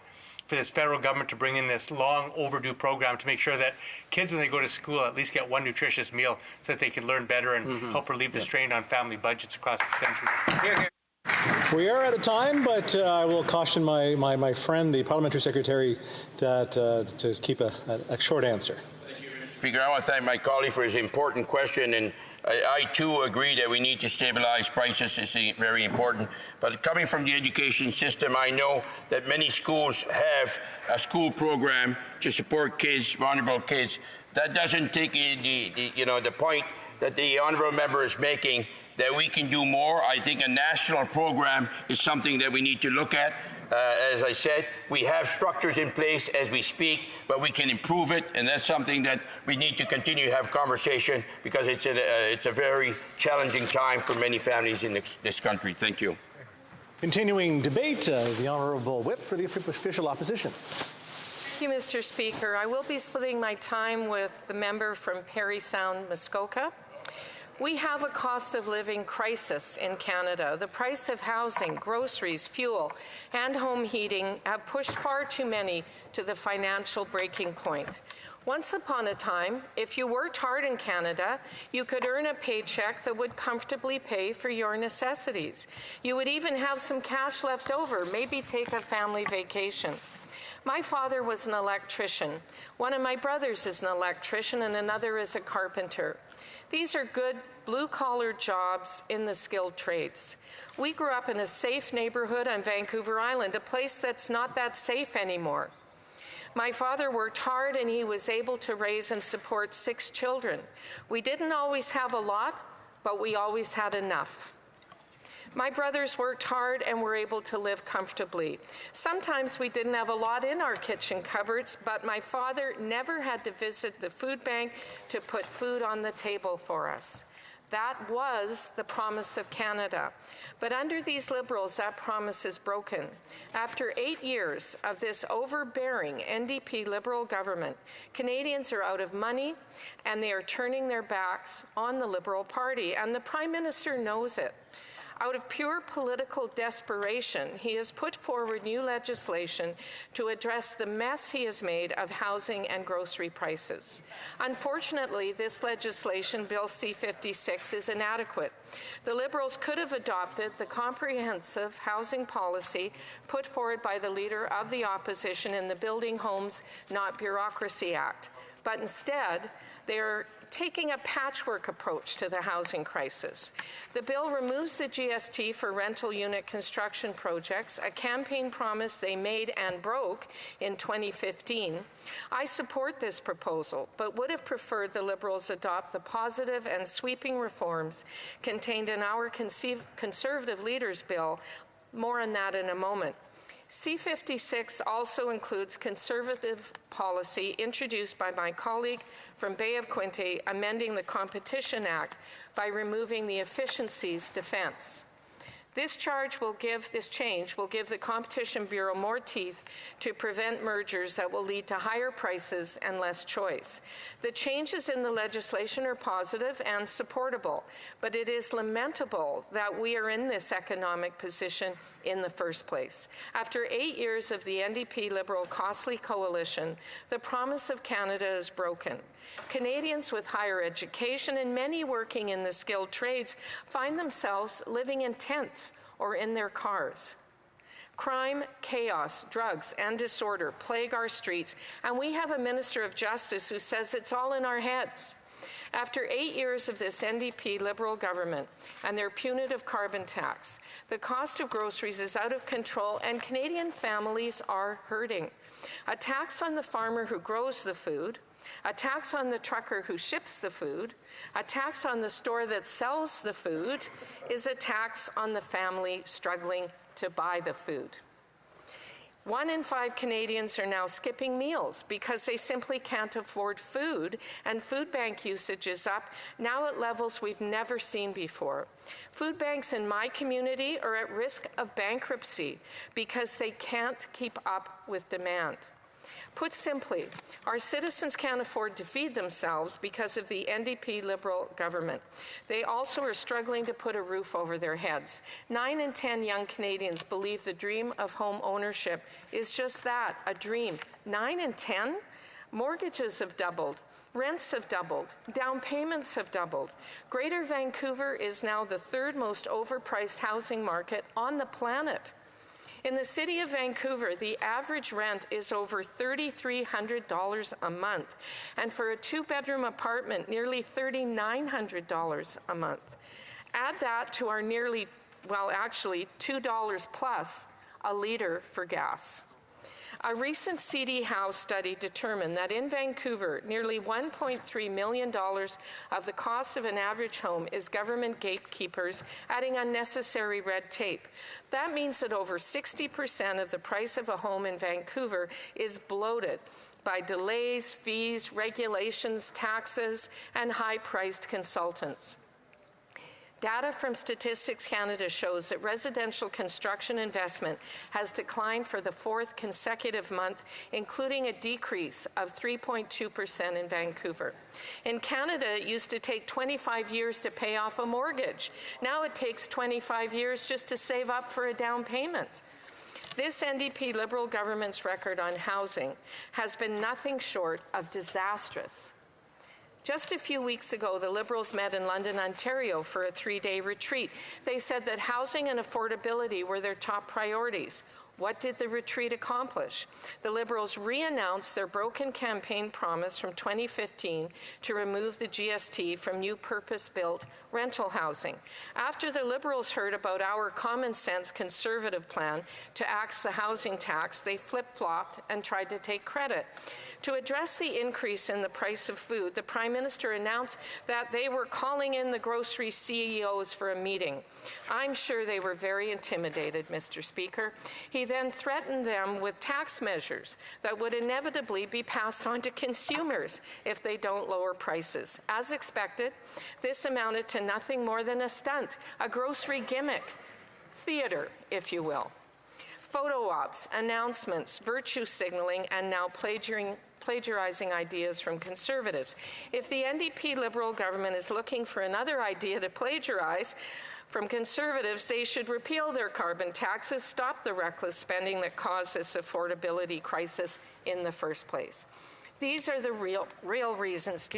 for this federal government to bring in this long overdue program to make sure that kids, when they go to school, at least get one nutritious meal so that they can learn better and help relieve the strain on family budgets across this country. Here, here. We are out of time, but I will caution my friend, the parliamentary secretary, that to keep a short answer. Speaker, I want to thank my colleague for his important question, and I too agree that we need to stabilize prices. It's very important. But coming from the education system, I know that many schools have a school program to support kids, vulnerable kids. That doesn't take the point that the honourable member is making, that we can do more. I think a national program is something that we need to look at. As I said, we have structures in place as we speak, but we can improve it, and that's something that we need to continue to have conversation, because it's a very challenging time for many families in this country. Thank you. Continuing debate, the Honourable Whip for the official opposition. Thank you, Mr. Speaker. I will be splitting my time with the member from Parry Sound, Muskoka. We have a cost of living crisis in Canada. The price of housing, groceries, fuel, and home heating have pushed far too many to the financial breaking point. Once upon a time, if you worked hard in Canada, you could earn a paycheck that would comfortably pay for your necessities. You would even have some cash left over, maybe take a family vacation. My father was an electrician. One of my brothers is an electrician and another is a carpenter. These are good blue-collar jobs in the skilled trades. We grew up in a safe neighborhood on Vancouver Island, a place that's not that safe anymore. My father worked hard and he was able to raise and support 6 children. We didn't always have a lot, but we always had enough. My brothers worked hard and were able to live comfortably. Sometimes we didn't have a lot in our kitchen cupboards, but my father never had to visit the food bank to put food on the table for us. That was the promise of Canada. But under these Liberals, that promise is broken. After 8 years of this overbearing NDP Liberal government, Canadians are out of money and they are turning their backs on the Liberal Party, and the Prime Minister knows it. Out of pure political desperation, he has put forward new legislation to address the mess he has made of housing and grocery prices. Unfortunately, this legislation, Bill C-56, is inadequate. The Liberals could have adopted the comprehensive housing policy put forward by the Leader of the Opposition in the Building Homes, Not Bureaucracy Act. But instead, they're taking a patchwork approach to the housing crisis. The bill removes the GST for rental unit construction projects, a campaign promise they made and broke in 2015. I support this proposal, but would have preferred the Liberals adopt the positive and sweeping reforms contained in our Conservative Leaders' Bill. More on that in a moment. C-56 also includes conservative policy introduced by my colleague from Bay of Quinte, amending the Competition Act by removing the efficiencies defense. This change will give the Competition Bureau more teeth to prevent mergers that will lead to higher prices and less choice. The changes in the legislation are positive and supportable, but it is lamentable that we are in this economic position in the first place. After 8 years of the NDP Liberal costly coalition, the promise of Canada is broken. Canadians with higher education and many working in the skilled trades find themselves living in tents or in their cars. Crime, chaos, drugs, and disorder plague our streets, and we have a Minister of Justice who says it's all in our heads. After 8 years of this NDP Liberal government and their punitive carbon tax, the cost of groceries is out of control and Canadian families are hurting. A tax on the farmer who grows the food, a tax on the trucker who ships the food, a tax on the store that sells the food is a tax on the family struggling to buy the food. 1 in 5 Canadians are now skipping meals because they simply can't afford food, and food bank usage is up, now at levels we've never seen before. Food banks in my community are at risk of bankruptcy because they can't keep up with demand. Put simply, our citizens can't afford to feed themselves because of the NDP Liberal government. They also are struggling to put a roof over their heads. 9 in 10 young Canadians believe the dream of home ownership is just that, a dream. 9 in 10? Mortgages have doubled. Rents have doubled. Down payments have doubled. Greater Vancouver is now the 3rd most overpriced housing market on the planet. In the city of Vancouver, the average rent is over $3,300 a month, and for a 2-bedroom apartment, nearly $3,900 a month. Add that to our nearly, well, actually $2 plus a litre for gas. A recent CD House study determined that in Vancouver, nearly $1.3 million of the cost of an average home is government gatekeepers adding unnecessary red tape. That means that over 60% of the price of a home in Vancouver is bloated by delays, fees, regulations, taxes, and high-priced consultants. Data from Statistics Canada shows that residential construction investment has declined for the 4th consecutive month, including a decrease of 3.2% in Vancouver. In Canada, it used to take 25 years to pay off a mortgage. Now it takes 25 years just to save up for a down payment. This NDP Liberal government's record on housing has been nothing short of disastrous. Just a few weeks ago, the Liberals met in London, Ontario for a 3-day retreat. They said that housing and affordability were their top priorities. What did the retreat accomplish? The Liberals re-announced their broken campaign promise from 2015 to remove the GST from new purpose-built rental housing. After the Liberals heard about our common-sense Conservative plan to axe the housing tax, they flip-flopped and tried to take credit. To address the increase in the price of food, the Prime Minister announced that they were calling in the grocery CEOs for a meeting. I'm sure they were very intimidated, Mr. Speaker. He then threatened them with tax measures that would inevitably be passed on to consumers if they don't lower prices. As expected, this amounted to nothing more than a stunt, a grocery gimmick, theater, if you will. Photo ops, announcements, virtue signaling, and now plagiarizing ideas from Conservatives. If the NDP Liberal government is looking for another idea to plagiarize from Conservatives, they should repeal their carbon taxes, stop the reckless spending that caused this affordability crisis in the first place. These are the real reasons,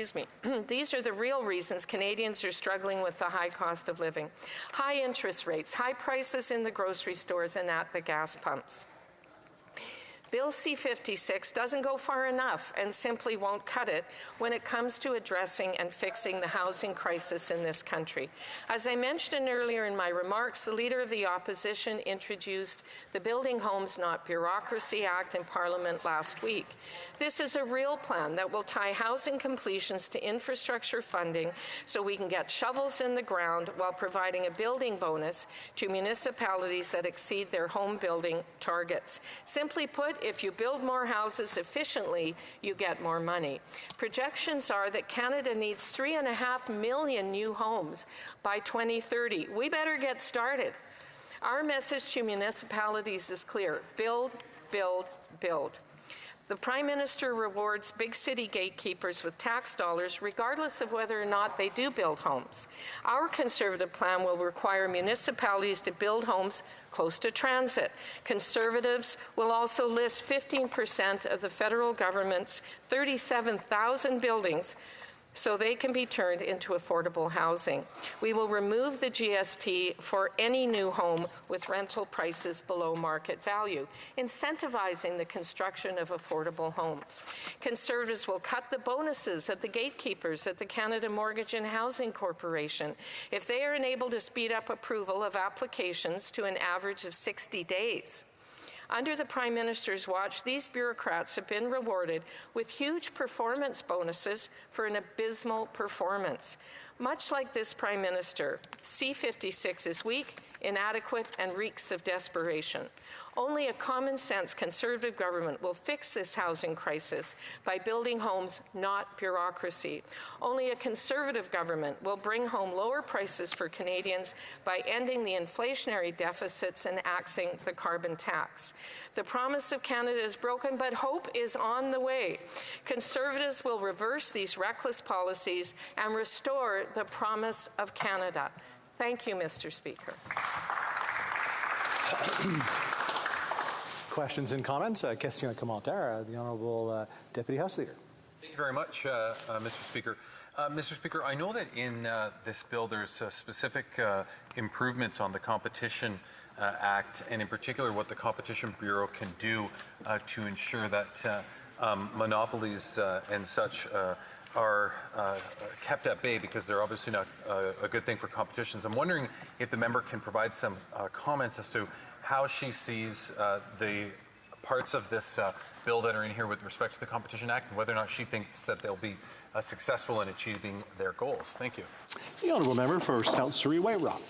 These are the real reasons Canadians are struggling with the high cost of living. High interest rates, high prices in the grocery stores and at the gas pumps. Bill C-56 doesn't go far enough and simply won't cut it when it comes to addressing and fixing the housing crisis in this country. As I mentioned earlier in my remarks, the Leader of the Opposition introduced the Building Homes Not Bureaucracy Act in Parliament last week. This is a real plan that will tie housing completions to infrastructure funding so we can get shovels in the ground while providing a building bonus to municipalities that exceed their home building targets. Simply put, if you build more houses efficiently, you get more money. Projections are that Canada needs 3.5 million new homes by 2030. We better get started. Our message to municipalities is clear: build, build, build. The Prime Minister rewards big city gatekeepers with tax dollars regardless of whether or not they do build homes. Our Conservative plan will require municipalities to build homes close to transit. Conservatives will also list 15% of the federal government's 37,000 buildings so they can be turned into affordable housing. We will remove the GST for any new home with rental prices below market value, incentivizing the construction of affordable homes. Conservatives will cut the bonuses of the gatekeepers at the Canada Mortgage and Housing Corporation if they are unable to speed up approval of applications to an average of 60 days. Under the Prime Minister's watch, these bureaucrats have been rewarded with huge performance bonuses for an abysmal performance. Much like this Prime Minister, C-56 is weak, inadequate, and reeks of desperation. Only a common-sense Conservative government will fix this housing crisis by building homes, not bureaucracy. Only a Conservative government will bring home lower prices for Canadians by ending the inflationary deficits and axing the carbon tax. The promise of Canada is broken, but hope is on the way. Conservatives will reverse these reckless policies and restore the promise of Canada. Thank you, Mr. Speaker. Questions and comments? Question commentaire. The Honourable Deputy House Leader. Thank you very much, Mr. Speaker. Mr. Speaker, I know that in this bill there's specific improvements on the Competition Act, and in particular what the Competition Bureau can do to ensure that monopolies and such are kept at bay, because they're obviously not a good thing for competitions. I'm wondering if the member can provide some comments as to how she sees the parts of this bill that are in here with respect to the Competition Act, and whether or not she thinks that they'll be successful in achieving their goals. Thank you. The Honourable Member for South Surrey White Rock.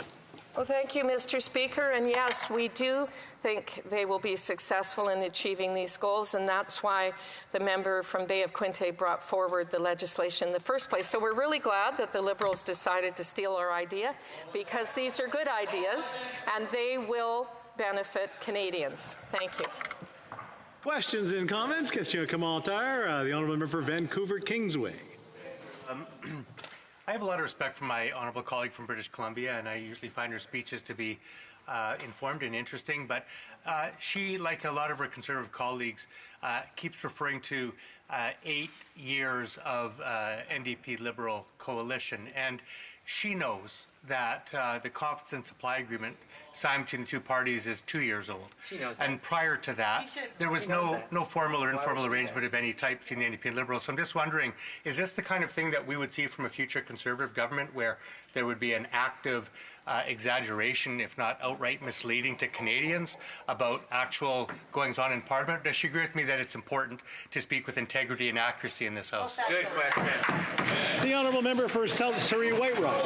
Well, thank you, Mr. Speaker. And yes, we do think they will be successful in achieving these goals, and that's why the member from Bay of Quinte brought forward the legislation in the first place. So we're really glad that the Liberals decided to steal our idea, because these are good ideas, and they will benefit Canadians. Thank you. Questions and comments? Question commentaire. The honourable member for Vancouver Kingsway. I have a lot of respect for my honourable colleague from British Columbia, and I usually find her speeches to be informed and interesting, but she, like a lot of her Conservative colleagues, keeps referring to 8 years of NDP Liberal coalition, and she knows that the confidence and supply agreement signed between the two parties is 2 years old. She knows that. And prior to that, there was no formal or informal arrangement of any type between the NDP and Liberals. So I'm just wondering, is this the kind of thing that we would see from a future Conservative government, where there would be an active exaggeration, if not outright misleading to Canadians about actual goings-on in Parliament? Does she agree with me that it's important to speak with integrity and accuracy in this House? Good question. The honourable member for South Surrey White Rock.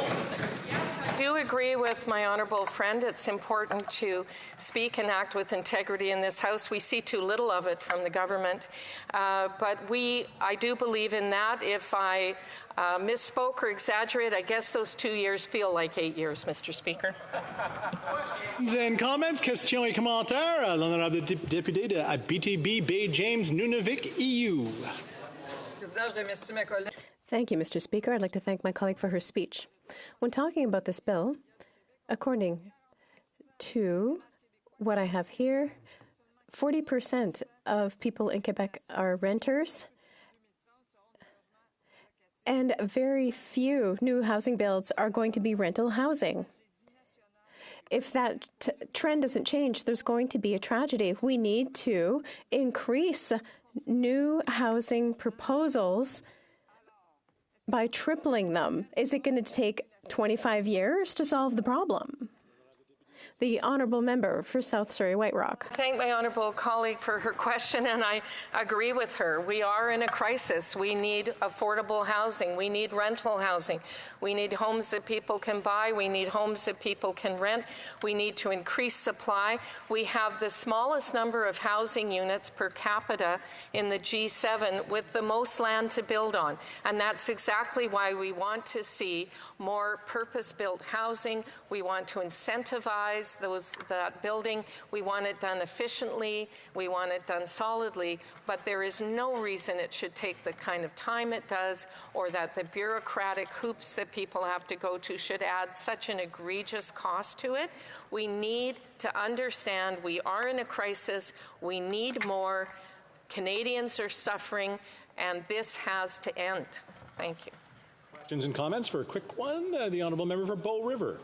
I do agree with my honourable friend. It's important to speak and act with integrity in this House. We see too little of it from the government. But I do believe in that. If I misspoke or exaggerate, I guess those 2 years feel like 8 years, Mr. Speaker. Questions and comments? Question et commentaire. L'honorable député de BTB Bay James Nunavik EU. Thank you, Mr. Speaker. I'd like to thank my colleague for her speech. When talking about this bill, according to what I have here, 40% of people in Quebec are renters, and very few new housing builds are going to be rental housing. If that trend doesn't change, there's going to be a tragedy. We need to increase new housing proposals by tripling them. Is it going to take 25 years to solve the problem? The honourable member for South Surrey White Rock. I thank my honourable colleague for her question, and I agree with her. We are in a crisis. We need affordable housing. We need rental housing. We need homes that people can buy. We need homes that people can rent. We need to increase supply. We have the smallest number of housing units per capita in the G7 with the most land to build on. And that's exactly why we want to see more purpose-built housing. We want to incentivize that building. We want it done efficiently. We want it done solidly. But there is no reason it should take the kind of time it does, or that the bureaucratic hoops that people have to go to should add such an egregious cost to it. We need to understand we are in a crisis. We need more. Canadians are suffering, and this has to end. Thank you. Questions and comments for a quick one. The honourable member for Bow River.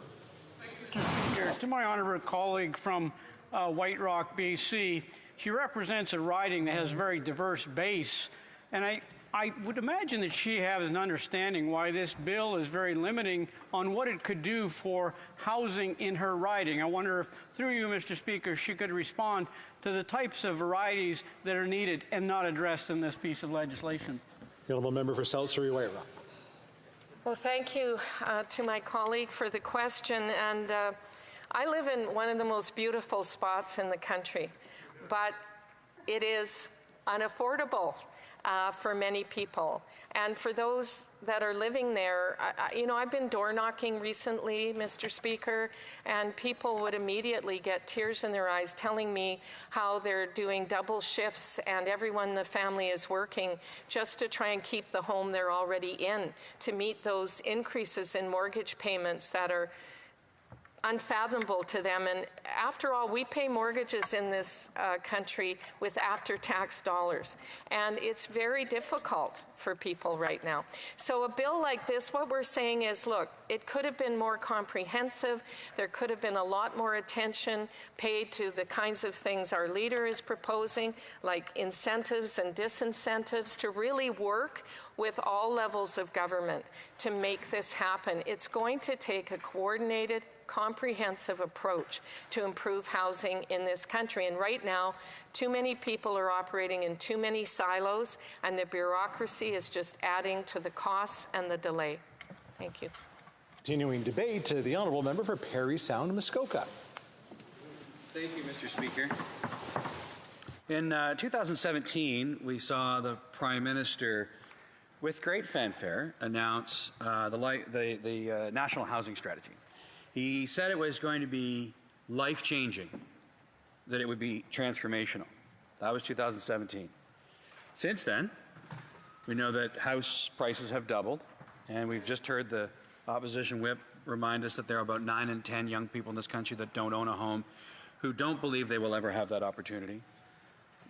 To my honourable colleague from White Rock, BC, she represents a riding that has a very diverse base, and I would imagine that she has an understanding why this bill is very limiting on what it could do for housing in her riding. I wonder if, through you, Mr. Speaker, she could respond to the types of varieties that are needed and not addressed in this piece of legislation. The honourable member for South Surrey White Rock. Well, thank you to my colleague for the question. And I live in one of the most beautiful spots in the country, but it is unaffordable for many people. And for those that are living there, I've been door knocking recently, Mr. Speaker, and people would immediately get tears in their eyes telling me how they're doing double shifts and everyone in the family is working just to try and keep the home they're already in, to meet those increases in mortgage payments that are unfathomable to them. And after all, we pay mortgages in this country with after-tax dollars. And it's very difficult for people right now. So a bill like this, what we're saying is, look, it could have been more comprehensive. There could have been a lot more attention paid to the kinds of things our leader is proposing, like incentives and disincentives, to really work with all levels of government to make this happen. It's going to take a coordinated, comprehensive approach to improve housing in this country. And right now, too many people are operating in too many silos, and the bureaucracy is just adding to the costs and the delay. Thank you. Continuing debate, the Honourable Member for Parry Sound, Muskoka. Thank you, Mr. Speaker. In 2017, we saw the Prime Minister, with great fanfare, announce the National Housing Strategy. He said it was going to be life-changing, that it would be transformational. That was 2017. Since then, we know that house prices have doubled, and we've just heard the opposition whip remind us that there are about 9 in 10 young people in this country that don't own a home, who don't believe they will ever have that opportunity.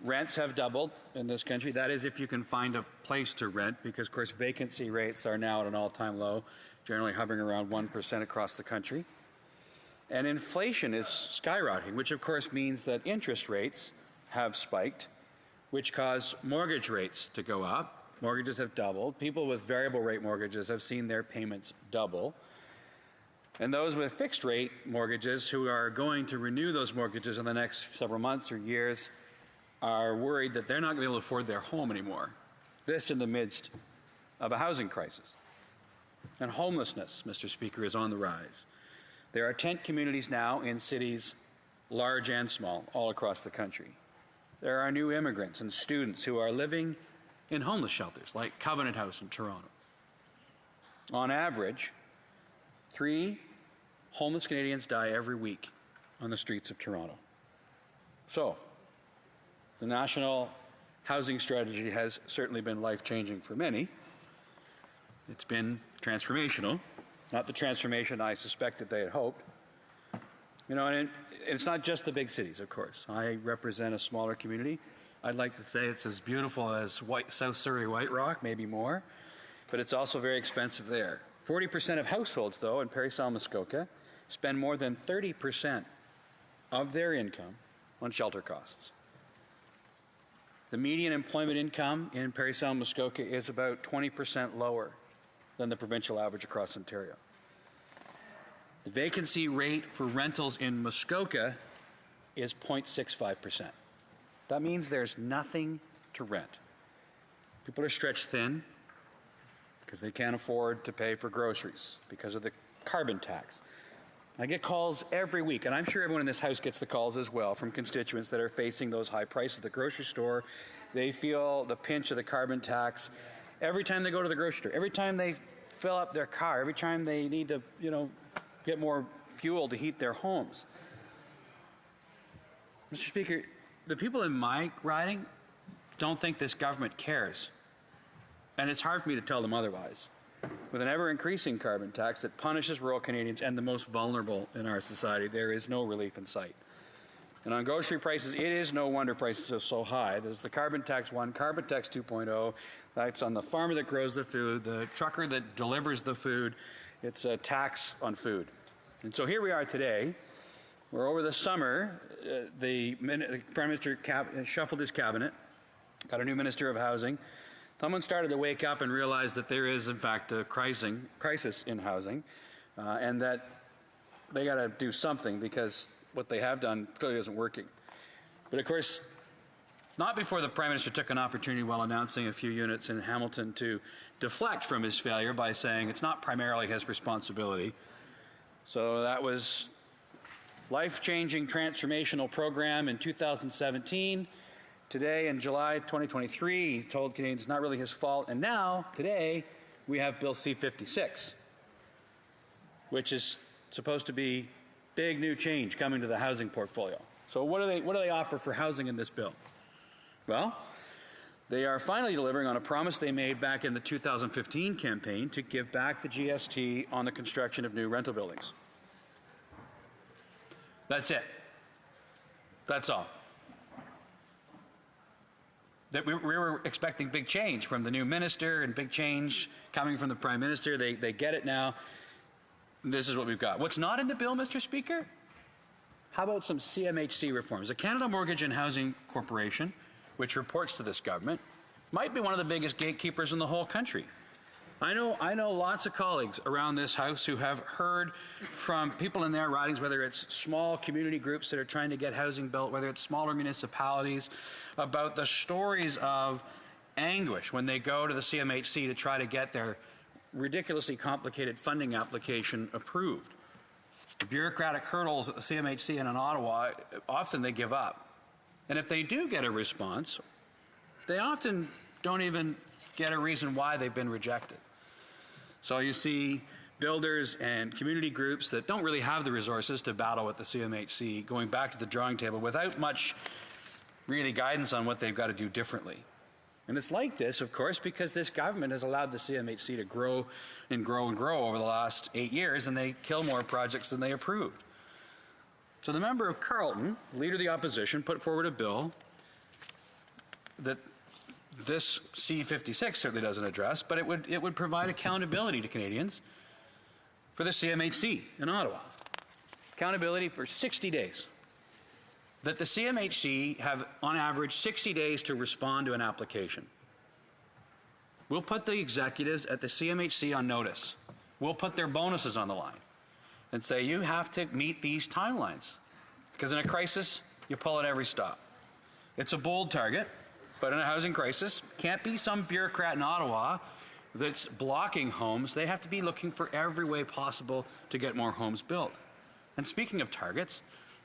Rents have doubled in this country. That is if you can find a place to rent, because, of course, vacancy rates are now at an all-time low, generally hovering around 1% across the country. And inflation is skyrocketing, which, of course, means that interest rates have spiked, which cause mortgage rates to go up. Mortgages have doubled. People with variable rate mortgages have seen their payments double. And those with fixed rate mortgages who are going to renew those mortgages in the next several months or years are worried that they're not going to be able to afford their home anymore. This in the midst of a housing crisis. And homelessness, Mr. Speaker, is on the rise. There are tent communities now in cities large and small all across the country. There are new immigrants and students who are living in homeless shelters like Covenant House in Toronto. On average, 3 homeless Canadians die every week on the streets of Toronto. So, the National Housing Strategy has certainly been life-changing for many. It's been transformational, not the transformation I suspected they had hoped. You know, and it's not just the big cities, of course. I represent a smaller community. I'd like to say it's as beautiful as South Surrey White Rock, maybe more, but it's also very expensive there. 40% of households, though, in Parry Sound, Muskoka, spend more than 30% of their income on shelter costs. The median employment income in Parry Sound, Muskoka is about 20% lower than the provincial average across Ontario. The vacancy rate for rentals in Muskoka is 0.65%. That means there's nothing to rent. People are stretched thin because they can't afford to pay for groceries because of the carbon tax. I get calls every week, and I'm sure everyone in this House gets the calls as well, from constituents that are facing those high prices at the grocery store. They feel the pinch of the carbon tax every time they go to the grocery store, every time they fill up their car, every time they need to, get more fuel to heat their homes. Mr. Speaker, the people in my riding don't think this government cares. And it's hard for me to tell them otherwise. With an ever-increasing carbon tax that punishes rural Canadians and the most vulnerable in our society, there is no relief in sight. And on grocery prices, it is no wonder prices are so high. There's the Carbon Tax 1, Carbon Tax 2.0. That's on the farmer that grows the food, the trucker that delivers the food. It's a tax on food. And so here we are today, where over the summer, the Prime Minister shuffled his cabinet, got a new Minister of Housing. Someone started to wake up and realize that there is, in fact, a crisis in housing, and that they got to do something because what they have done clearly isn't working. But of course, not before the Prime Minister took an opportunity while announcing a few units in Hamilton to deflect from his failure by saying it's not primarily his responsibility. So that was life-changing transformational program in 2017. Today, in July 2023, he told Canadians it's not really his fault. And now, today, we have Bill C-56, which is supposed to be big new change coming to the housing portfolio. So what do they offer for housing in this bill? Well, they are finally delivering on a promise they made back in the 2015 campaign to give back the GST on the construction of new rental buildings. That's it. That's all. That we were expecting big change from the new minister and big change coming from the Prime Minister. They get it now. This is what we've got. What's not in the bill, Mr. Speaker? How about some CMHC reforms? The Canada Mortgage and Housing Corporation, which reports to this government, might be one of the biggest gatekeepers in the whole country. I know lots of colleagues around this House who have heard from people in their ridings, whether it's small community groups that are trying to get housing built, whether it's smaller municipalities, about the stories of anguish when they go to the CMHC to try to get their ridiculously complicated funding application approved. The bureaucratic hurdles at the CMHC and in Ottawa, often they give up. And if they do get a response, they often don't even get a reason why they've been rejected. So you see builders and community groups that don't really have the resources to battle with the CMHC going back to the drawing table without much really guidance on what they've got to do differently. And it's like this, of course, because this government has allowed the CMHC to grow and grow and grow over the last 8 years, and they kill more projects than they approved. So the member of Carleton, leader of the opposition, put forward a bill that this C56 certainly doesn't address, but it would provide accountability to Canadians for the CMHC in Ottawa. Accountability for 60 days. That the CMHC have, on average, 60 days to respond to an application. We'll put the executives at the CMHC on notice. We'll put their bonuses on the line and say, you have to meet these timelines. Because in a crisis, you pull at every stop. It's a bold target, but in a housing crisis, can't be some bureaucrat in Ottawa that's blocking homes. They have to be looking for every way possible to get more homes built. And speaking of targets,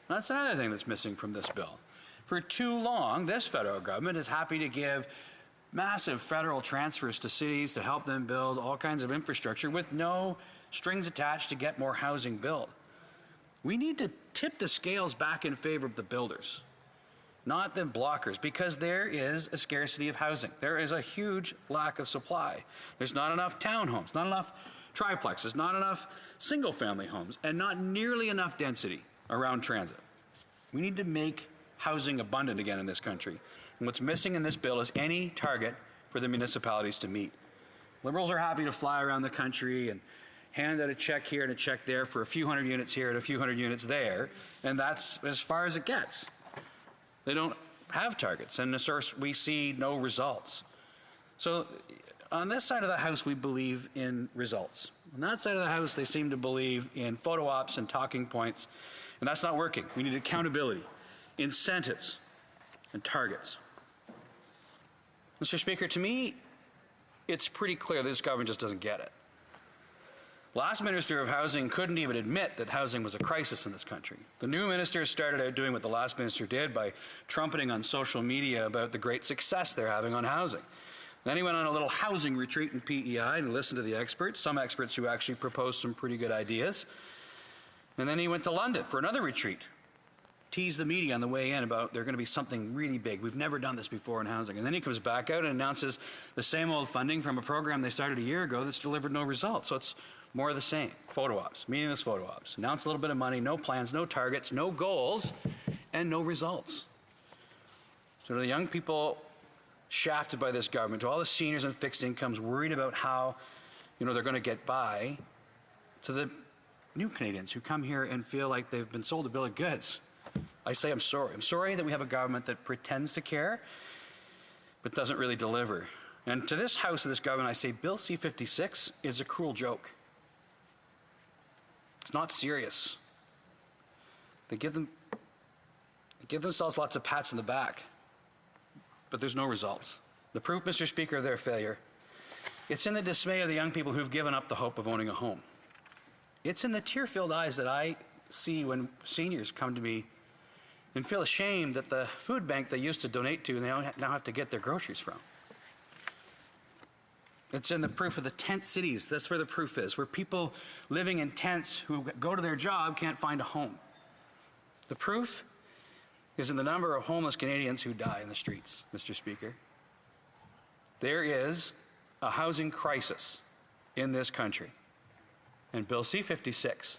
that's another thing that's missing from this bill. For too long, this federal government is happy to give massive federal transfers to cities to help them build all kinds of infrastructure with no strings attached to get more housing built. We need to tip the scales back in favor of the builders, not the blockers, because there is a scarcity of housing. There is a huge lack of supply. There's not enough townhomes, not enough triplexes, not enough single-family homes, and not nearly enough density around transit. We need to make housing abundant again in this country. And what's missing in this bill is any target for the municipalities to meet. Liberals are happy to fly around the country and hand out a check here and a check there for a few hundred units here and a few hundred units there, and that's as far as it gets. They don't have targets, and of course we see no results. So on this side of the House, we believe in results. On that side of the House, they seem to believe in photo ops and talking points, and that's not working. We need accountability, incentives, and targets. Mr. Speaker, to me, it's pretty clear that this government just doesn't get it. Last Minister of Housing couldn't even admit that housing was a crisis in this country. The new minister started out doing what the last minister did by trumpeting on social media about the great success they're having on housing. Then he went on a little housing retreat in PEI and listened to the experts, some experts who actually proposed some pretty good ideas. And then he went to London for another retreat, teased the media on the way in about there's going to be something really big. We've never done this before in housing. And then he comes back out and announces the same old funding from a program they started a year ago that's delivered no results. So it's more of the same. Photo ops, meaningless photo ops. Announce a little bit of money, no plans, no targets, no goals, and no results. So to the young people shafted by this government, to all the seniors on fixed incomes worried about how they're going to get by, to the new Canadians who come here and feel like they've been sold a bill of goods, I say I'm sorry. I'm sorry that we have a government that pretends to care but doesn't really deliver. And to this House and this government, I say Bill C-56 is a cruel joke. It's not serious. They give themselves lots of pats on the back, but there's no results. The proof, Mr. Speaker, of their failure, it's in the dismay of the young people who've given up the hope of owning a home. It's in the tear-filled eyes that I see when seniors come to me and feel ashamed that the food bank they used to donate to, they now have to get their groceries from. It's in the proof of the tent cities. That's where the proof is, where people living in tents who go to their job can't find a home. The proof is in the number of homeless Canadians who die in the streets, Mr. Speaker. There is a housing crisis in this country, and Bill C-56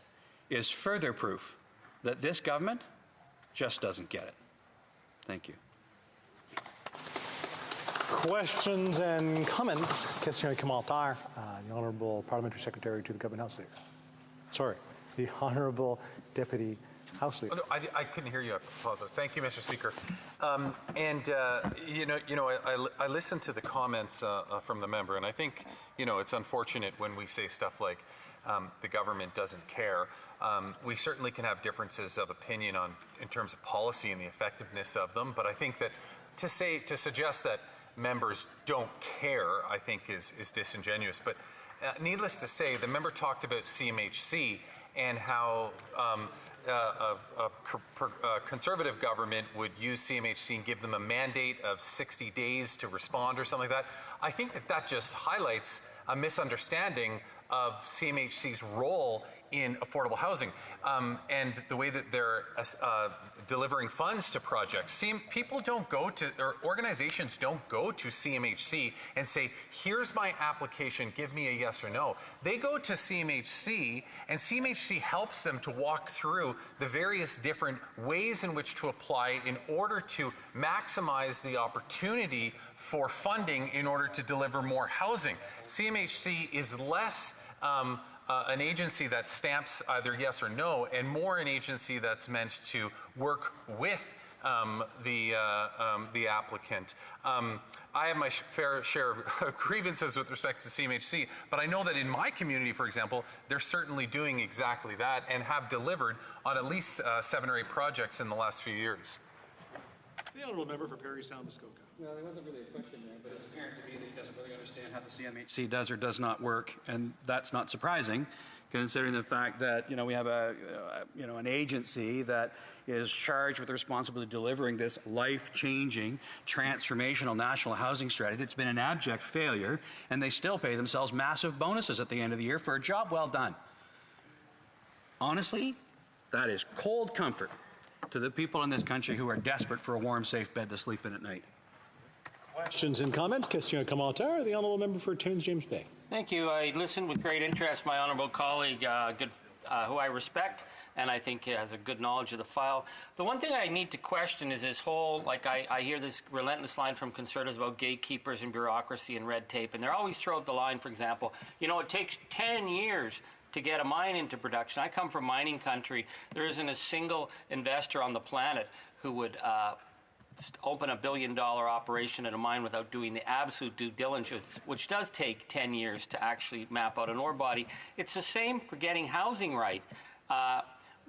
is further proof that this government just doesn't get it. Thank you. Questions and comments? Question commentaire. The Honourable Parliamentary Secretary to the Government House Leader. Sorry, the Honourable Deputy House Leader. Oh, no, I couldn't hear you. I apologize. Thank you, Mr. Speaker. I listened to the comments from the member, and I think it's unfortunate when we say stuff like the government doesn't care. We certainly can have differences of opinion in terms of policy and the effectiveness of them, but I think that to suggest that members don't care, I think is disingenuous. But needless to say, the member talked about CMHC and how a conservative government would use CMHC and give them a mandate of 60 days to respond or something like that. I think that just highlights a misunderstanding of CMHC's role in affordable housing and the way that they're delivering funds to projects. People don't go to, or organizations don't go to CMHC and say, here's my application, give me a yes or no. They go to CMHC, and CMHC helps them to walk through the various different ways in which to apply in order to maximize the opportunity for funding in order to deliver more housing. CMHC is less an agency that stamps either yes or no, and more an agency that's meant to work with the applicant. I have my fair share of grievances with respect to CMHC, but I know that in my community, for example, they're certainly doing exactly that and have delivered on at least 7 or 8 projects in the last few years. The honourable member for Parry Sound Muskoka. Well, there wasn't really a question there, but it's apparent to me that he doesn't really understand how the CMHC does or does not work, and that's not surprising, considering the fact that we have an agency that is charged with the responsibility of delivering this life-changing, transformational national housing strategy that's been an abject failure, and they still pay themselves massive bonuses at the end of the year for a job well done. Honestly, that is cold comfort to the people in this country who are desperate for a warm, safe bed to sleep in at night. Questions and comments? Question commentaire. The honourable member for Towns James Bay. Thank you. I listened with great interest. My honourable colleague, who I respect, and I think has a good knowledge of the file. The one thing I need to question is this whole, I hear this relentless line from Conservatives about gatekeepers and bureaucracy and red tape, and they're always throw out the line, for example, it takes 10 years to get a mine into production. I come from mining country. There isn't a single investor on the planet who would open $1 billion operation at a mine without doing the absolute due diligence, which does take 10 years to actually map out an ore body. It's the same for getting housing right.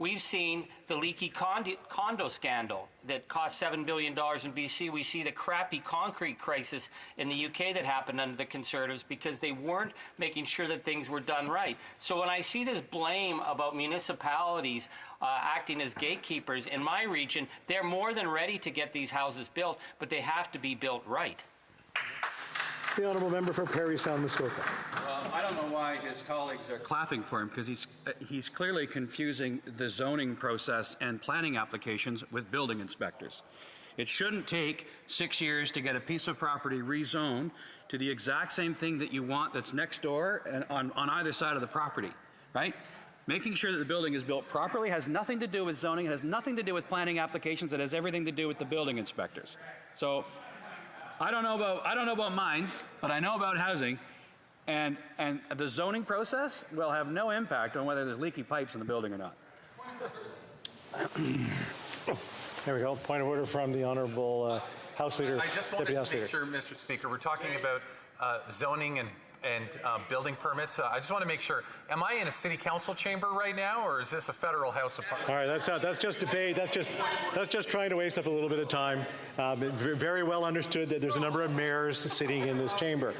We've seen the leaky condo scandal that cost $7 billion in BC. We see the crappy concrete crisis in the UK that happened under the Conservatives because they weren't making sure that things were done right. So when I see this blame about municipalities acting as gatekeepers in my region, they're more than ready to get these houses built, but they have to be built right. The honourable member for Parry Sound Muskoka. Well, I don't know why his colleagues are clapping for him, because he's clearly confusing the zoning process and planning applications with building inspectors. It shouldn't take 6 years to get a piece of property rezoned to the exact same thing that you want that's next door and on either side of the property, right? Making sure that the building is built properly has nothing to do with zoning. It has nothing to do with planning applications. It has everything to do with the building inspectors. So I don't know about mines, but I know about housing, and the zoning process will have no impact on whether there's leaky pipes in the building or not. There we go. Point of order from the honourable House Leader. I just wanted to make sure, Mr. Speaker, we're talking about zoning and building permits. I just want to make sure, am I in a city council chamber right now, or is this a federal House of Parliament? All right, that's just debate. That's just trying to waste up a little bit of time. Very well understood that there's a number of mayors sitting in this chamber.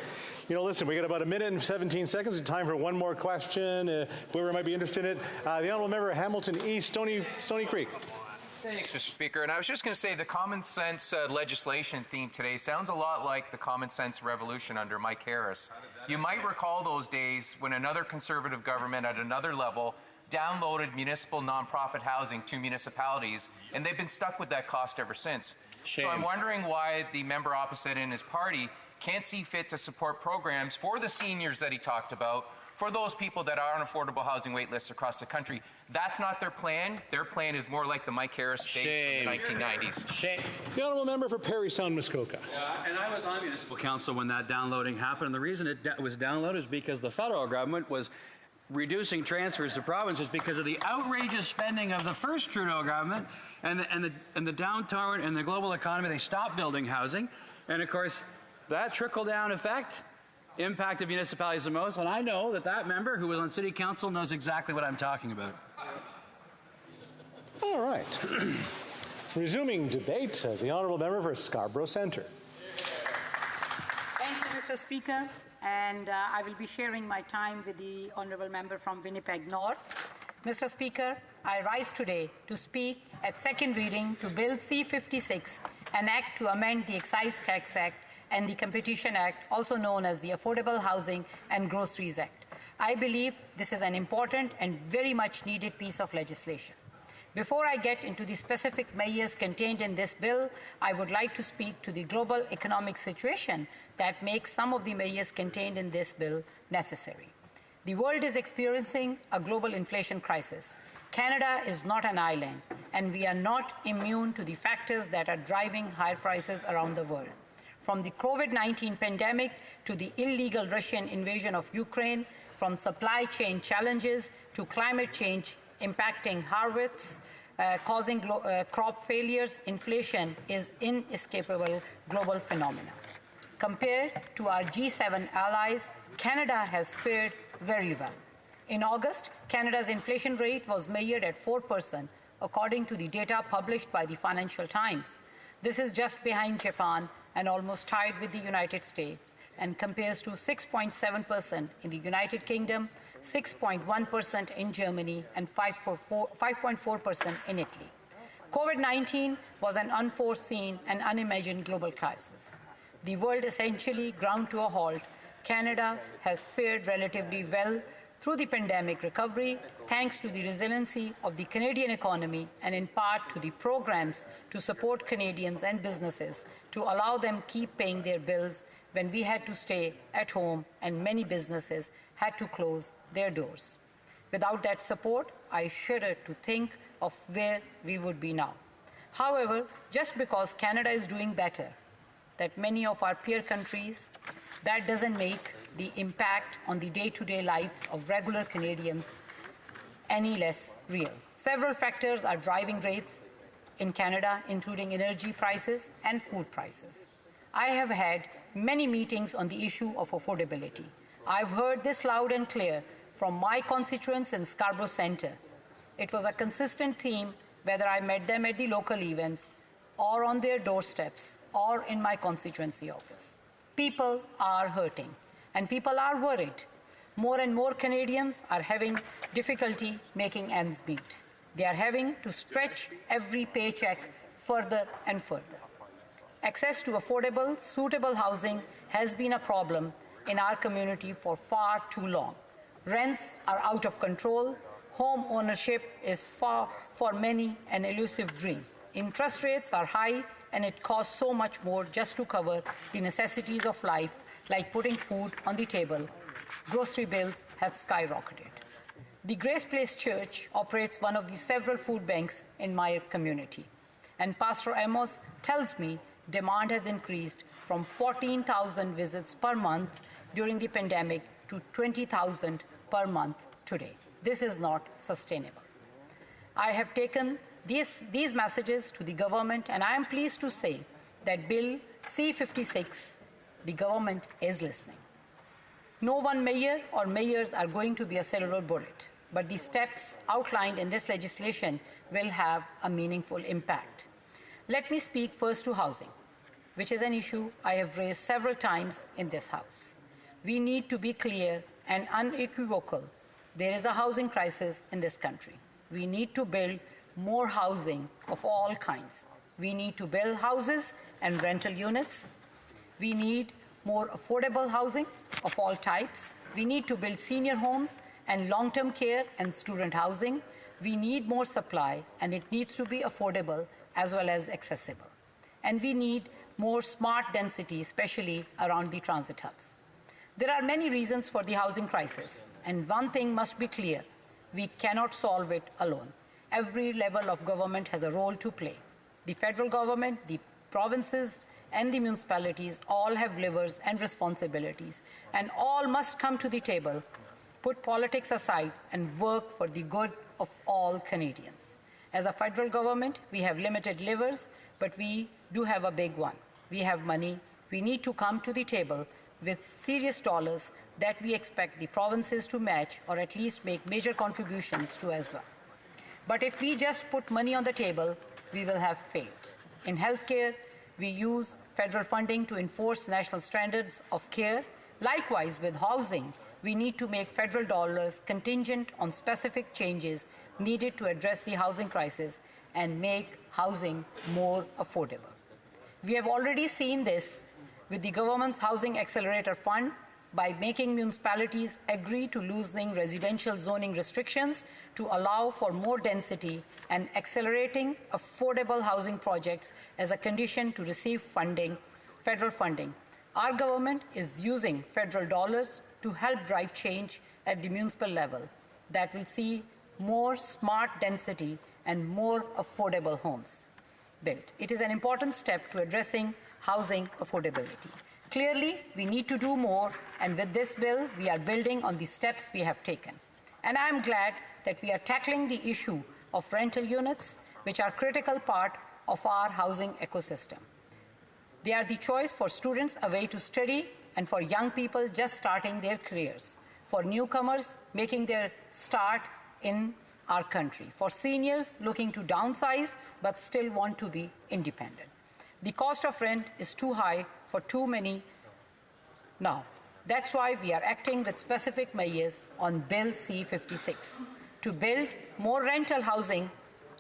Listen, we got about 1 minute and 17 seconds of time for one more question. Whoever might be interested in it. The honourable member of Hamilton East, Stony Creek. Thanks, Mr. Speaker. And I was just going to say the common sense legislation theme today sounds a lot like the common sense revolution under Mike Harris. You might recall those days when another Conservative government at another level downloaded municipal nonprofit housing to municipalities, and they've been stuck with that cost ever since. Shame. So I'm wondering why the member opposite in his party can't see fit to support programs for the seniors that he talked about, for those people that are on affordable housing wait lists across the country. That's not their plan. Their plan is more like the Mike Harris days from the 1990s. Shame. The honourable member for Parry Sound Muskoka. And I was on municipal council when that downloading happened. And the reason it was downloaded is because the federal government was reducing transfers to provinces because of the outrageous spending of the first Trudeau government and the downturn in the global economy. They stopped building housing. And of course, that trickle-down effect impacted municipalities the most, and I know that member who was on city council knows exactly what I'm talking about. All right. Resuming debate, the honourable member for Scarborough Centre. Mr. Speaker, and I will be sharing my time with the Honourable Member from Winnipeg North. Mr. Speaker, I rise today to speak at second reading to Bill C-56, an act to amend the Excise Tax Act and the Competition Act, also known as the Affordable Housing and Groceries Act. I believe this is an important and very much needed piece of legislation. Before I get into the specific measures contained in this bill, I would like to speak to the global economic situation that makes some of the measures contained in this bill necessary. The world is experiencing a global inflation crisis. Canada is not an island, and we are not immune to the factors that are driving higher prices around the world. From the COVID-19 pandemic to the illegal Russian invasion of Ukraine, from supply chain challenges to climate change impacting harvests, causing crop failures, inflation is an inescapable global phenomenon. Compared to our G7 allies, Canada has fared very well. In August, Canada's inflation rate was measured at 4%, according to the data published by the Financial Times. This is just behind Japan and almost tied with the United States, and compares to 6.7% in the United Kingdom, 6.1% in Germany, and 5.4% in Italy. COVID-19 was an unforeseen and unimagined global crisis. The world essentially ground to a halt. Canada has fared relatively well through the pandemic recovery, thanks to the resiliency of the Canadian economy and in part to the programs to support Canadians and businesses to allow them keep paying their bills when we had to stay at home and many businesses had to close their doors. Without that support, I shudder to think of where we would be now. However, just because Canada is doing better than many of our peer countries, that doesn't make the impact on the day-to-day lives of regular Canadians any less real. Several factors are driving rates in Canada, including energy prices and food prices. I have had many meetings on the issue of affordability. I've heard this loud and clear from my constituents in Scarborough Centre. It was a consistent theme whether I met them at the local events or on their doorsteps or in my constituency office. People are hurting and people are worried. More and more Canadians are having difficulty making ends meet. They are having to stretch every paycheck further and further. Access to affordable, suitable housing has been a problem in our community for far too long. Rents are out of control. Home ownership is for many an elusive dream. Interest rates are high, and it costs so much more just to cover the necessities of life, like putting food on the table. Grocery bills have skyrocketed. The Grace Place Church operates one of the several food banks in my community. And Pastor Amos tells me demand has increased from 14,000 visits per month during the pandemic to 20,000 per month today. This is not sustainable. I have taken these messages to the government, and I am pleased to say that Bill C-56, the government is listening. No one mayor or mayors are going to be a silver bullet, but the steps outlined in this legislation will have a meaningful impact. Let me speak first to housing, which is an issue I have raised several times in this House. We need to be clear and unequivocal. There is a housing crisis in this country. We need to build more housing of all kinds. We need to build houses and rental units. We need more affordable housing of all types. We need to build senior homes and long-term care and student housing. We need more supply, and it needs to be affordable as well as accessible. And we need more smart density, especially around the transit hubs. There are many reasons for the housing crisis, and one thing must be clear: we cannot solve it alone. Every level of government has a role to play. The federal government, the provinces, and the municipalities all have levers and responsibilities, and all must come to the table, put politics aside, and work for the good of all Canadians. As a federal government, we have limited levers, but we do have a big one. We have money. We need to come to the table with serious dollars that we expect the provinces to match or at least make major contributions to as well. But if we just put money on the table, we will have failed. In healthcare, we use federal funding to enforce national standards of care. Likewise, with housing, we need to make federal dollars contingent on specific changes needed to address the housing crisis and make housing more affordable. We have already seen this with the government's Housing Accelerator Fund by making municipalities agree to loosening residential zoning restrictions to allow for more density and accelerating affordable housing projects as a condition to receive funding, federal funding. Our government is using federal dollars to help drive change at the municipal level that will see more smart density and more affordable homes built. It is an important step to addressing housing affordability. Clearly, we need to do more, and with this bill, we are building on the steps we have taken. And I am glad that we are tackling the issue of rental units, which are a critical part of our housing ecosystem. They are the choice for students away to study and for young people just starting their careers, for newcomers making their start in our country, for seniors looking to downsize but still want to be independent. The cost of rent is too high for too many now. That's why we are acting with specific measures on Bill C-56. To build more rental housing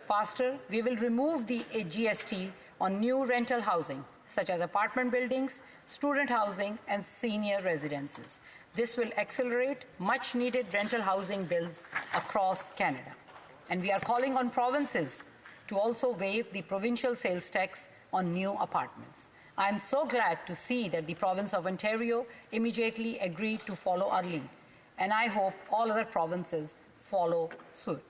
faster, we will remove the GST on new rental housing, such as apartment buildings, student housing, and senior residences. This will accelerate much-needed rental housing builds across Canada. And we are calling on provinces to also waive the provincial sales tax on new apartments. I am so glad to see that the province of Ontario immediately agreed to follow our lead, and I hope all other provinces follow suit.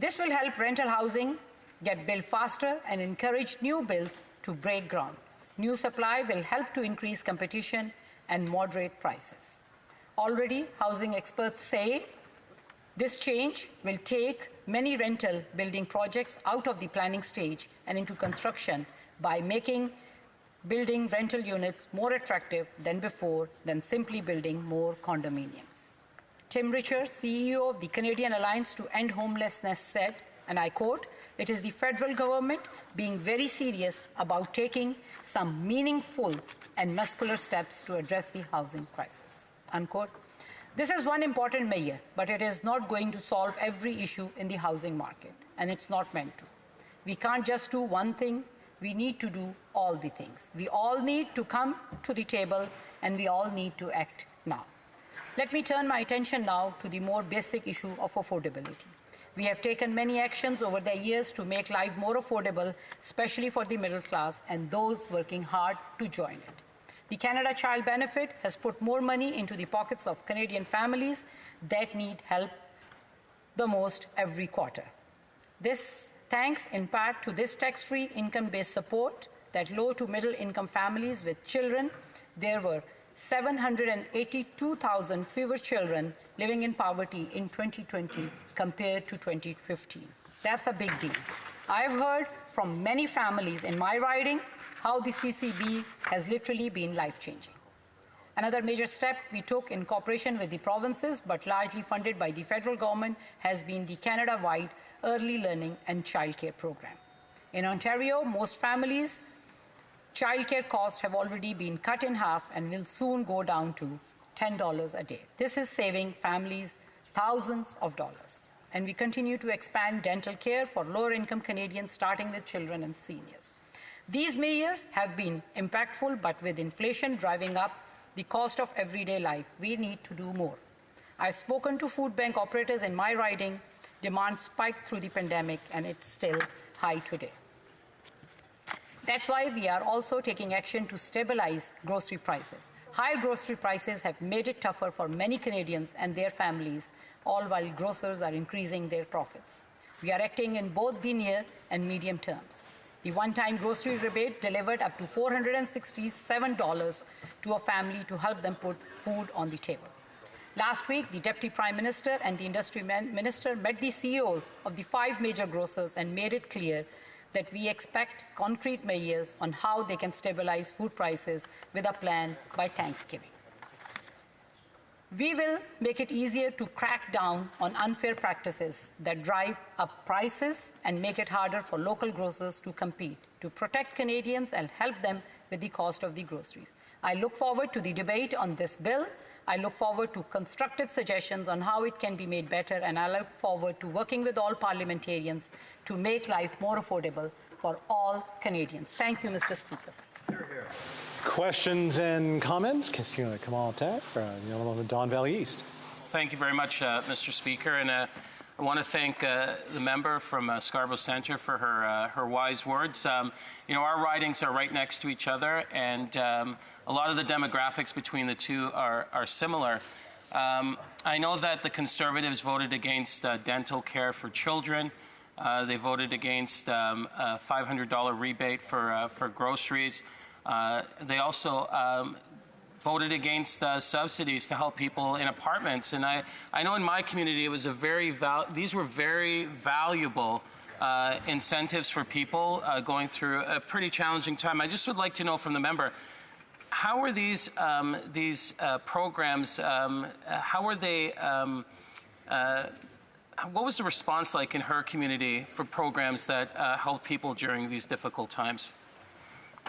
This will help rental housing get built faster and encourage new builds to break ground. New supply will help to increase competition and moderate prices. Already, housing experts say this change will take many rental building projects out of the planning stage and into construction by making building rental units more attractive than before than simply building more condominiums. Tim Richer, CEO of the Canadian Alliance to End Homelessness, said, and I quote, "It is the federal government being very serious about taking some meaningful and muscular steps to address the housing crisis," unquote. This is one important measure, but it is not going to solve every issue in the housing market, and it's not meant to. We can't just do one thing. We need to do all the things. We all need to come to the table, and we all need to act now. Let me turn my attention now to the more basic issue of affordability. We have taken many actions over the years to make life more affordable, especially for the middle class and those working hard to join it. The Canada Child Benefit has put more money into the pockets of Canadian families that need help the most every quarter. This thanks in part to this tax-free income-based support that low to middle-income families with children, there were 782,000 fewer children living in poverty in 2020 compared to 2015. That's a big deal. I've heard from many families in my riding how the CCB has literally been life-changing. Another major step we took in cooperation with the provinces, but largely funded by the federal government, has been the Canada-wide Early Learning and Childcare Program. In Ontario, most families' childcare costs have already been cut in half and will soon go down to $10 a day. This is saving families thousands of dollars. And we continue to expand dental care for lower-income Canadians, starting with children and seniors. These measures have been impactful, but with inflation driving up the cost of everyday life, we need to do more. I've spoken to food bank operators in my riding. Demand spiked through the pandemic, and it's still high today. That's why we are also taking action to stabilize grocery prices. Higher grocery prices have made it tougher for many Canadians and their families, all while grocers are increasing their profits. We are acting in both the near and medium terms. The one-time grocery rebate delivered up to $467 to a family to help them put food on the table. Last week, the Deputy Prime Minister and the Industry Minister met the CEOs of the 5 major grocers and made it clear that we expect concrete measures on how they can stabilize food prices with a plan by Thanksgiving. We will make it easier to crack down on unfair practices that drive up prices and make it harder for local grocers to compete, to protect Canadians and help them with the cost of the groceries. I look forward to the debate on this bill. I look forward to constructive suggestions on how it can be made better, and I look forward to working with all parliamentarians to make life more affordable for all Canadians. Thank you, Mr. Speaker. Questions and comments? Question commentaire from the Honourable Don Valley East. Thank you very much, Mr. Speaker, and I want to thank the member from Scarborough Centre for her wise words. Our ridings are right next to each other, and a lot of the demographics between the two are similar. I know that the Conservatives voted against dental care for children. They voted against a $500 rebate for groceries. They also voted against subsidies to help people in apartments. And I know in my community it was these were very valuable incentives for people going through a pretty challenging time. I just would like to know from the member, how are these programs, how were they, what was the response like in her community for programs that helped people during these difficult times?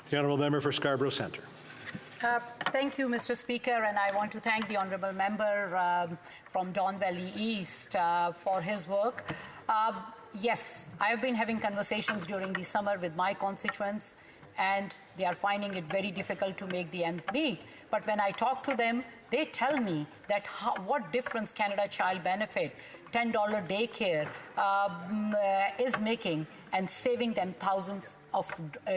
The Honourable Member for Scarborough Centre. Thank you, Mr. Speaker, and I want to thank the Honourable Member from Don Valley East for his work. Yes, I have been having conversations during the summer with my constituents, and they are finding it very difficult to make the ends meet. But when I talk to them, they tell me that what difference Canada Child Benefit, $10 daycare is making and saving them thousands of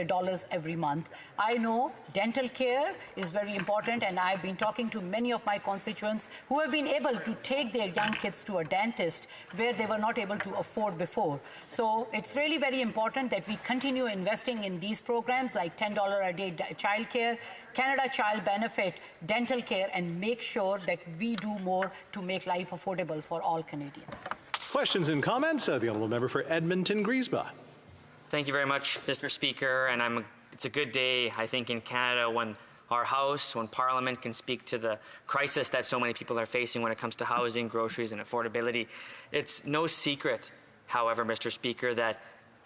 dollars every month. I know dental care is very important, and I've been talking to many of my constituents who have been able to take their young kids to a dentist where they were not able to afford before. So it's really very important that we continue investing in these programs like $10 a day child care, Canada Child Benefit, dental care, and make sure that we do more to make life affordable for all Canadians. Questions and comments? The Honourable Member for Edmonton-Griesbach. Thank you very much, Mr. Speaker. And it's a good day, I think, in Canada when our House, when Parliament can speak to the crisis that so many people are facing when it comes to housing, groceries, and affordability. It's no secret, however, Mr. Speaker, that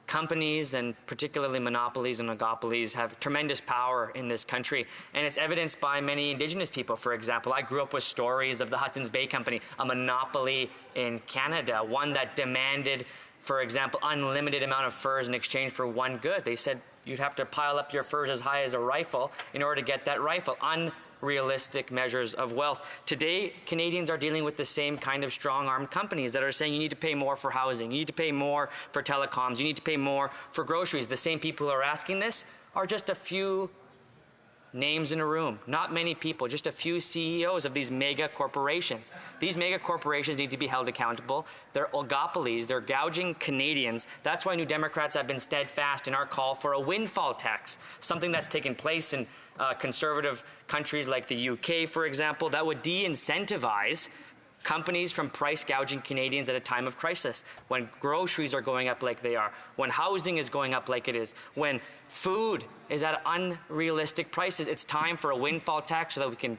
companies and particularly monopolies and oligopolies have tremendous power in this country, and it's evidenced by many Indigenous people. For example, I grew up with stories of the Hudson's Bay Company, a monopoly in Canada, one that demanded, for example, unlimited amount of furs in exchange for one good. They said you'd have to pile up your furs as high as a rifle in order to get that rifle. Unrealistic measures of wealth. Today, Canadians are dealing with the same kind of strong-armed companies that are saying you need to pay more for housing, you need to pay more for telecoms, you need to pay more for groceries. The same people who are asking this are just a few names in a room. Not many people, just a few CEOs of these mega corporations. These mega corporations need to be held accountable. They're oligopolies. They're gouging Canadians. That's why New Democrats have been steadfast in our call for a windfall tax, something that's taken place in conservative countries like the UK, for example, that would de-incentivize companies from price gouging Canadians at a time of crisis, when groceries are going up like they are, when housing is going up like it is, when food is at unrealistic prices. It's time for a windfall tax so that we can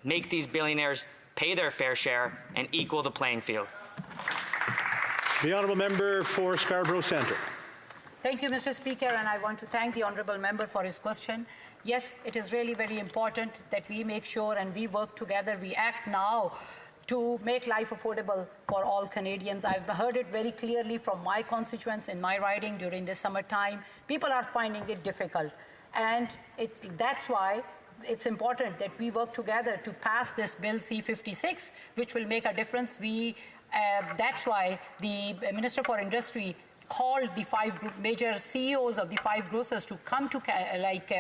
make these billionaires pay their fair share and equal the playing field. The Honourable Member for Scarborough Centre. Thank you, Mr. Speaker, and I want to thank the Honourable Member for his question. Yes, it is really very important that we make sure and we work together, we act now to make life affordable for all Canadians. I've heard it very clearly from my constituents in my riding during the summertime. People are finding it difficult. And that's why it's important that we work together to pass this Bill C-56, which will make a difference. That's why the Minister for Industry called the major CEOs of the 5 grocers to come to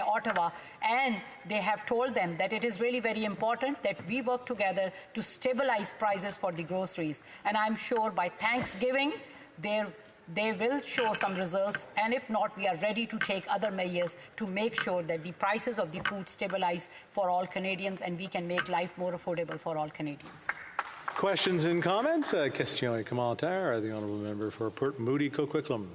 Ottawa, and they have told them that it is really very important that we work together to stabilize prices for the groceries. And I'm sure by Thanksgiving, they will show some results, and if not, we are ready to take other measures to make sure that the prices of the food stabilize for all Canadians and we can make life more affordable for all Canadians. Questions and comments? Question et commentaire. The Honourable Member for Port Moody Coquitlam.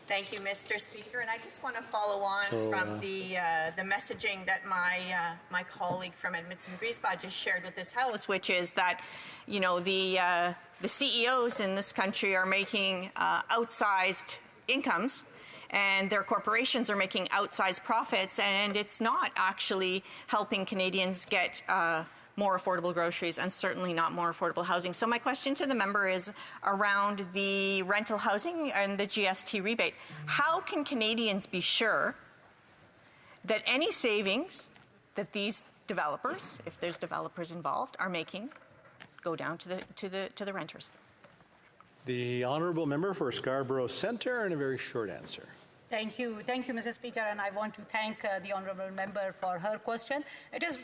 Thank you, Mr. Speaker. And I just want to follow on from the messaging that my colleague from Edmonton-Griesbach just shared with this House, which is that, you know, the CEOs in this country are making outsized incomes, and their corporations are making outsized profits, and it's not actually helping Canadians get more affordable groceries and certainly not more affordable housing. So my question to the member is around the rental housing and the GST rebate. How can Canadians be sure that any savings that these developers, if there's developers involved, are making go down to the renters? The honourable member for Scarborough Centre, and a very short answer. Thank you, Mr. Speaker, and I want to thank the honourable member for her question. It is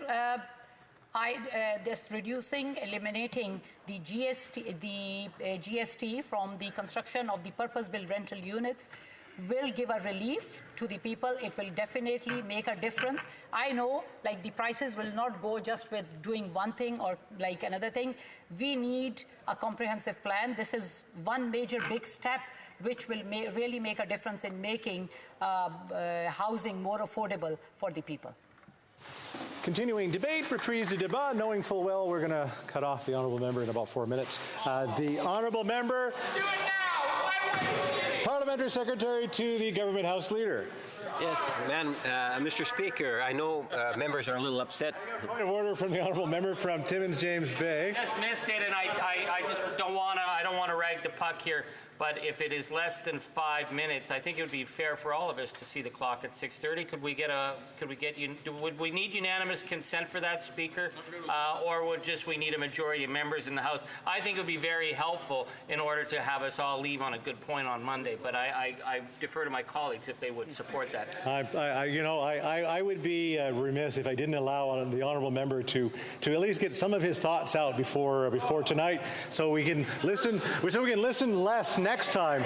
this eliminating the GST from the construction of the purpose-built rental units will give a relief to the people. It will definitely make a difference. I know, like, the prices will not go just with doing one thing or like another thing. We need a comprehensive plan. This is one major big step which will really make a difference in making housing more affordable for the people. Continuing debate, reprise du débat, knowing full well we're going to cut off the honourable member in about 4 minutes. The honourable member, Parliamentary Secretary to the Government House Leader. Yes, Mr. Speaker, I know members are a little upset. Point of order from the honourable member from Timmins James Bay. Just missed it, and I just don't want to rag the puck here. But if it is less than 5 minutes, I think it would be fair for all of us to see the clock at 6:30. Would we need unanimous consent for that, Speaker, or would we need a majority of members in the House? I think it would be very helpful in order to have us all leave on a good point on Monday. But I defer to my colleagues if they would support that. I would be remiss if I didn't allow the honourable member to at least get some of his thoughts out before tonight, so we can listen less next time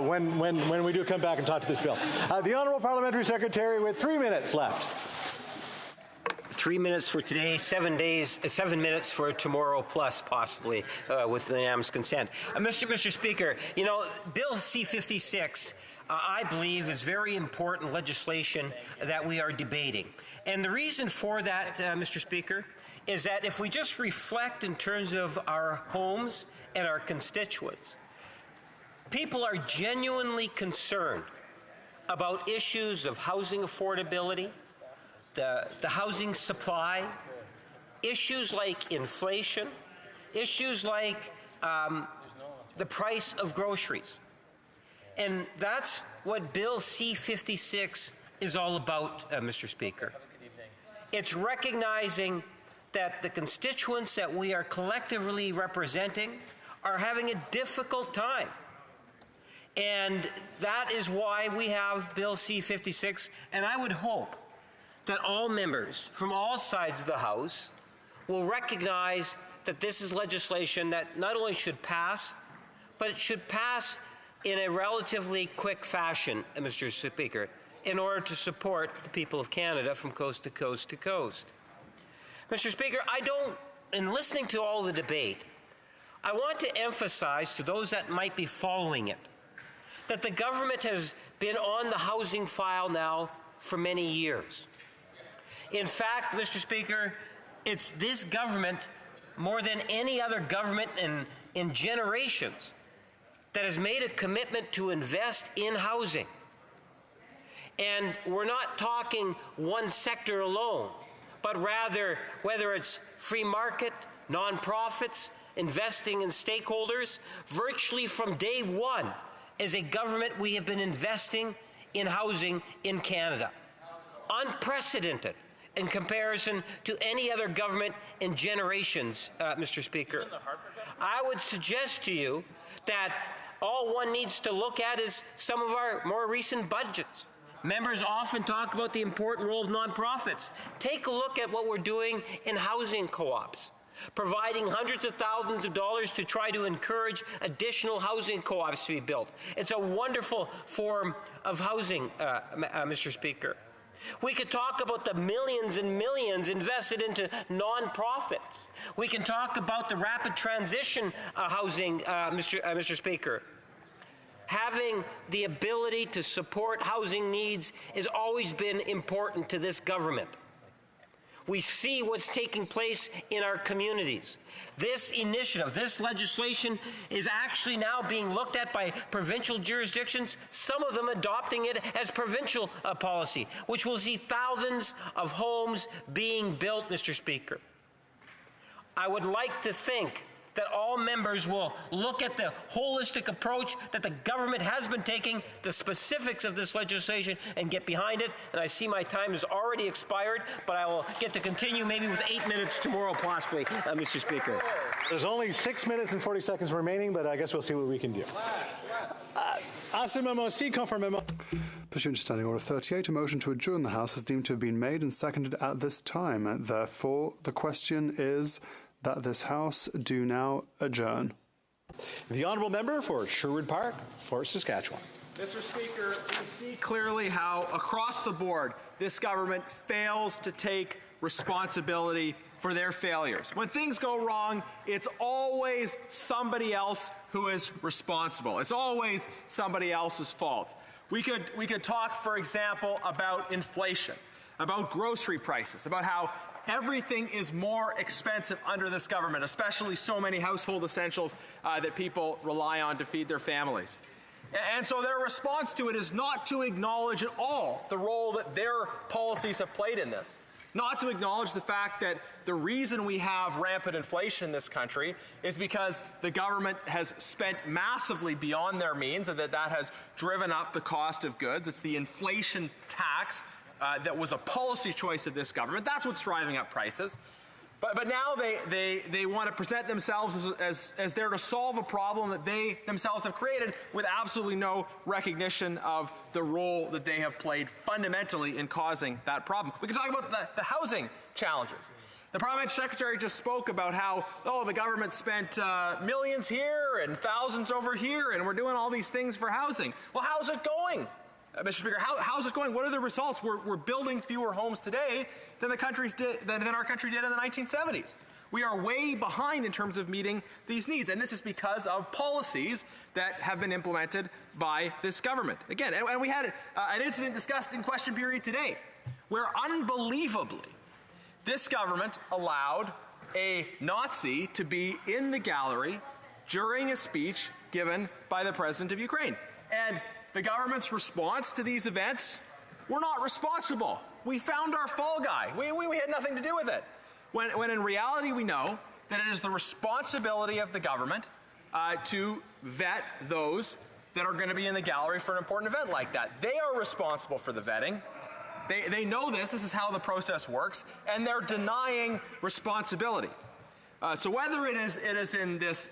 when we do come back and talk to this bill. The Honourable Parliamentary Secretary with 3 minutes left. 3 minutes for today, 7 minutes for tomorrow, plus possibly with the unanimous consent. Mr. Speaker, Bill C-56, I believe, is very important legislation that we are debating. And the reason for that, Mr. Speaker, is that if we just reflect in terms of our homes and our constituents, people are genuinely concerned about issues of housing affordability, the housing supply, issues like inflation, issues like the price of groceries. And that's what Bill C-56 is all about, Mr. Speaker. It's recognizing that the constituents that we are collectively representing are having a difficult time. And that is why we have Bill C-56, and I would hope that all members from all sides of the House will recognize that this is legislation that not only should pass, but it should pass in a relatively quick fashion, Mr. Speaker, in order to support the people of Canada from coast to coast to coast. Mr. Speaker, in listening to all the debate, I want to emphasize to those that might be following it, that the government has been on the housing file now for many years. In fact, Mr. Speaker, it's this government, more than any other government in generations, that has made a commitment to invest in housing. And we're not talking one sector alone, but rather whether it's free market, nonprofits, investing in stakeholders, virtually from day one, as a government, we have been investing in housing in Canada. Unprecedented in comparison to any other government in generations, Mr. Speaker. I would suggest to you that all one needs to look at is some of our more recent budgets. Members often talk about the important role of nonprofits. Take a look at what we're doing in housing co-ops, providing hundreds of thousands of dollars to try to encourage additional housing co-ops to be built. It's a wonderful form of housing, Mr. Speaker. We could talk about the millions and millions invested into nonprofits. We can talk about the rapid transition housing, Mr. Speaker. Having the ability to support housing needs has always been important to this government. We see what's taking place in our communities. This initiative, this legislation is actually now being looked at by provincial jurisdictions, some of them adopting it as provincial policy, which will see thousands of homes being built, Mr. Speaker. I would like to think that all members will look at the holistic approach that the government has been taking, the specifics of this legislation, and get behind it. And I see my time has already expired, but I will get to continue maybe with 8 minutes tomorrow, possibly, Mr. Speaker. There's only 6 minutes and 40 seconds remaining, but I guess we'll see what we can do. Pursuant to Standing Order 38, a motion to adjourn the House is deemed to have been made and seconded at this time. Therefore, the question is that this House do now adjourn. The Honourable Member for Sherwood Park, Fort Saskatchewan. Mr. Speaker, we see clearly how across the board this government fails to take responsibility for their failures. When things go wrong, it's always somebody else who is responsible. It's always somebody else's fault. We could talk, for example, about inflation, about grocery prices, about how everything is more expensive under this government, especially so many household essentials that people rely on to feed their families. And so their response to it is not to acknowledge at all the role that their policies have played in this. Not to acknowledge the fact that the reason we have rampant inflation in this country is because the government has spent massively beyond their means and that has driven up the cost of goods. It's the inflation tax that was a policy choice of this government. That's what's driving up prices. But now they want to present themselves as there to solve a problem that they themselves have created with absolutely no recognition of the role that they have played fundamentally in causing that problem. We can talk about the housing challenges. The Parliament Secretary just spoke about how, the government spent millions here and thousands over here, and we're doing all these things for housing. Well, how's it going? Mr. Speaker, how's it going? What are the results? We're building fewer homes today than our country did in the 1970s. We are way behind in terms of meeting these needs, and this is because of policies that have been implemented by this government. Again, and we had an incident discussed in question period today, where unbelievably, this government allowed a Nazi to be in the gallery during a speech given by the President of Ukraine. And the government's response to these events, we're not responsible. We found our fall guy. We had nothing to do with it. When in reality we know that it is the responsibility of the government to vet those that are going to be in the gallery for an important event like that. They are responsible for the vetting. They know this is how the process works, and they're denying responsibility. So whether it is in this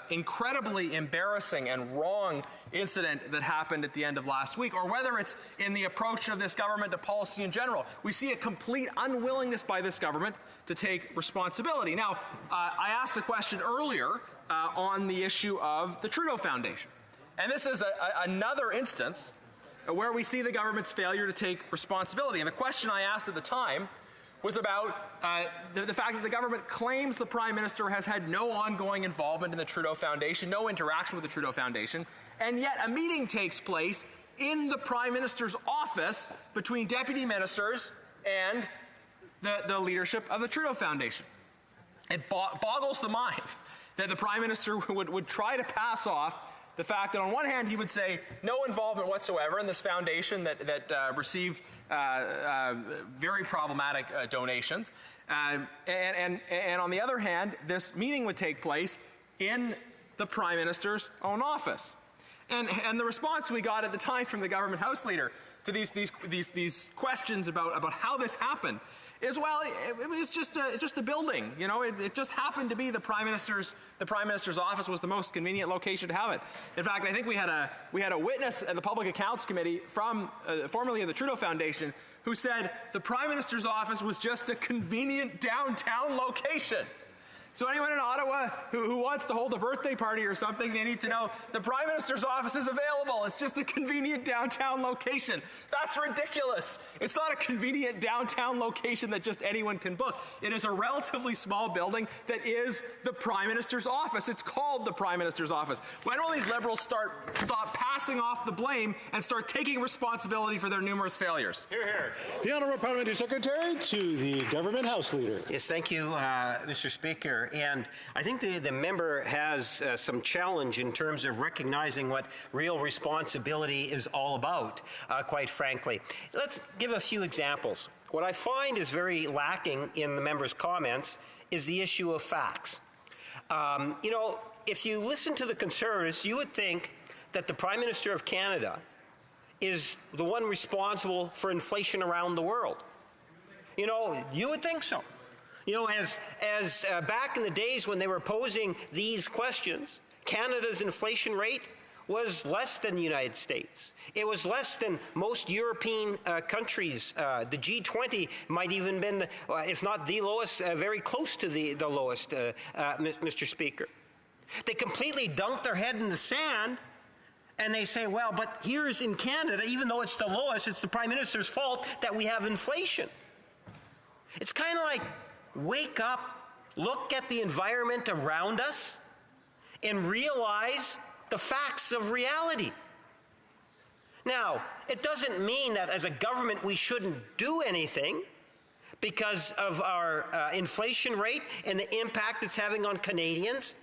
incredibly embarrassing and wrong incident that happened at the end of last week, or whether it's in the approach of this government to policy in general, we see a complete unwillingness by this government to take responsibility. Now, I asked a question earlier on the issue of the Trudeau Foundation. And this is another instance where we see the government's failure to take responsibility. And the question I asked at the time was about the fact that the government claims the Prime Minister has had no ongoing involvement in the Trudeau Foundation, no interaction with the Trudeau Foundation, and yet a meeting takes place in the Prime Minister's office between deputy ministers and the leadership of the Trudeau Foundation. It boggles the mind that the Prime Minister would try to pass off the fact that on one hand he would say no involvement whatsoever in this foundation that received very problematic donations, and on the other hand this meeting would take place in the Prime Minister's own office. And the response we got at the time from the government House Leader to these questions about how this happened is, well, it was just a building. You know, it just happened to be the Prime Minister's office was the most convenient location to have it. In fact, I think we had a witness at the Public Accounts Committee from formerly of the Trudeau Foundation who said the Prime Minister's office was just a convenient downtown location. So anyone in Ottawa who wants to hold a birthday party or something, they need to know the Prime Minister's office is available. It's just a convenient downtown location. That's ridiculous. It's not a convenient downtown location that just anyone can book. It is a relatively small building that is the Prime Minister's office. It's called the Prime Minister's office. When will these Liberals stop passing off the blame and start taking responsibility for their numerous failures? Hear, hear. The Honourable Parliamentary Secretary to the Government House Leader. Yes, thank you, Mr. Speaker. And I think the member has some challenge in terms of recognizing what real responsibility is all about, quite frankly. Let's give a few examples. What I find is very lacking in the member's comments is the issue of facts. You know, if you listen to the Conservatives, you would think that the Prime Minister of Canada is the one responsible for inflation around the world. You know, you would think so. You know, as back in the days when they were posing these questions, Canada's inflation rate was less than the United States. It was less than most European countries. The G20 might even been, if not the lowest, very close to the lowest, Mr. Speaker. They completely dunk their head in the sand and they say, well, but here's in Canada, even though it's the lowest, it's the Prime Minister's fault that we have inflation. It's kind of like, wake up, look at the environment around us, and realize the facts of reality. Now, it doesn't mean that as a government we shouldn't do anything because of our inflation rate and the impact it's having on Canadians.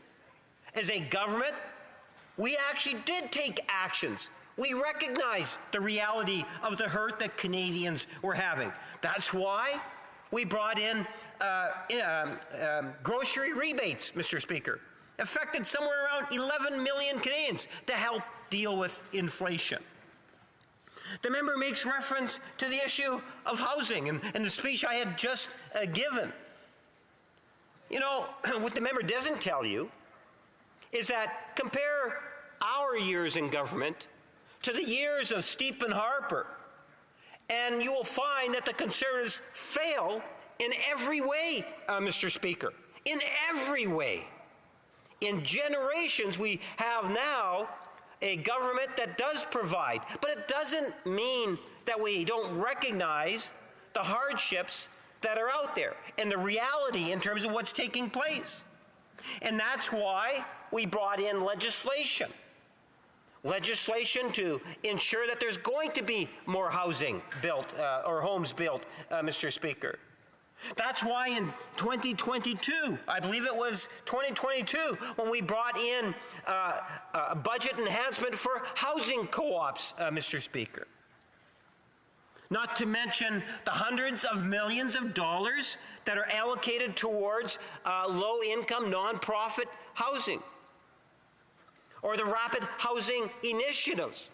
As a government, we actually did take actions. We recognize the reality of the hurt that Canadians were having. That's why we brought in grocery rebates, Mr. Speaker, affected somewhere around 11 million Canadians to help deal with inflation. The member makes reference to the issue of housing and the speech I had just given. You know, what the member doesn't tell you is that compare our years in government to the years of Stephen Harper, and you will find that the Conservatives fail in every way, Mr. Speaker, in every way. In generations, we have now a government that does provide, but it doesn't mean that we don't recognize the hardships that are out there and the reality in terms of what's taking place. And that's why we brought in legislation to ensure that there's going to be more housing built or homes built, Mr. Speaker. That's why in 2022, I believe it was 2022, when we brought in a budget enhancement for housing co-ops, Mr. Speaker. Not to mention the hundreds of millions of dollars that are allocated towards low-income, nonprofit housing, or the rapid housing initiatives.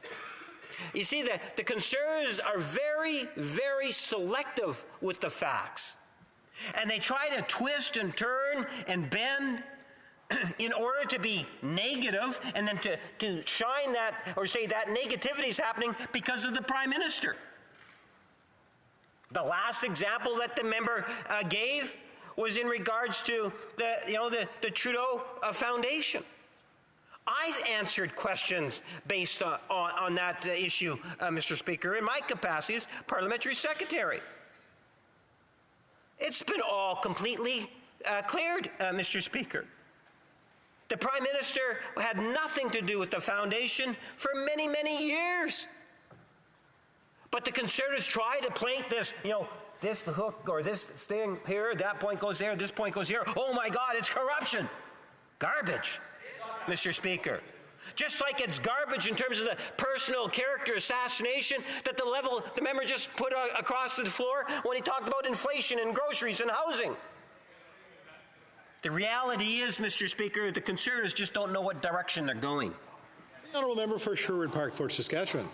You see, the Conservatives are very, very selective with the facts. And they try to twist and turn and bend in order to be negative and then to shine that or say that negativity is happening because of the Prime Minister. The last example that the member gave was in regards to the Trudeau Foundation. I answered questions based on that issue, Mr. Speaker, in my capacity as Parliamentary Secretary. It's been all completely cleared, Mr. Speaker. The Prime Minister had nothing to do with the foundation for many, many years. But the Conservatives try to paint this, this hook or this thing here, that point goes there, this point goes here. Oh my God, it's corruption. Garbage, Mr. Speaker. Just like it's garbage in terms of the personal character assassination that the member just put across the floor when he talked about inflation and groceries and housing. The reality is, Mr. Speaker, the Conservatives just don't know what direction they're going. The Honourable Member for Sherwood Park, Fort Saskatchewan.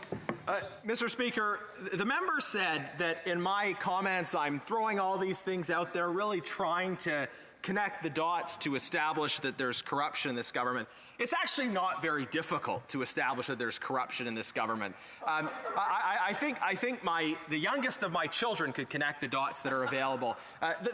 Mr. Speaker, the member said that in my comments I'm throwing all these things out there, really trying to connect the dots to establish that there's corruption in this government. It's actually not very difficult to establish that there's corruption in this government. I think the youngest of my children could connect the dots that are available.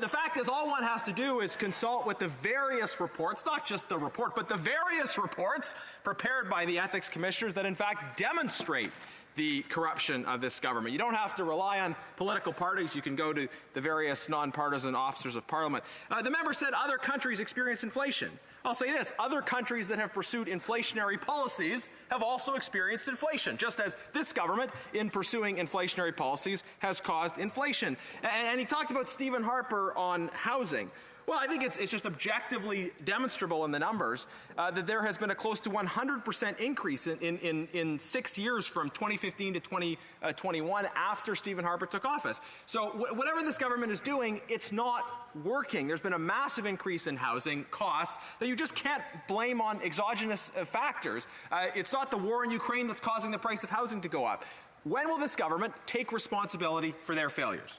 The fact is, all one has to do is consult with the various reports, not just the report, but the various reports prepared by the ethics commissioners that in fact demonstrate the corruption of this government. You don't have to rely on political parties. You can go to the various nonpartisan officers of parliament. The member said other countries experience inflation. I'll say this, other countries that have pursued inflationary policies have also experienced inflation, just as this government, in pursuing inflationary policies, has caused inflation. And he talked about Stephen Harper on housing. Well, I think it's just objectively demonstrable in the numbers that there has been a close to 100% increase in 6 years from 2015 to 2021 after Stephen Harper took office. So whatever this government is doing, it's not working. There's been a massive increase in housing costs that you just can't blame on exogenous factors. It's not the war in Ukraine that's causing the price of housing to go up. When will this government take responsibility for their failures?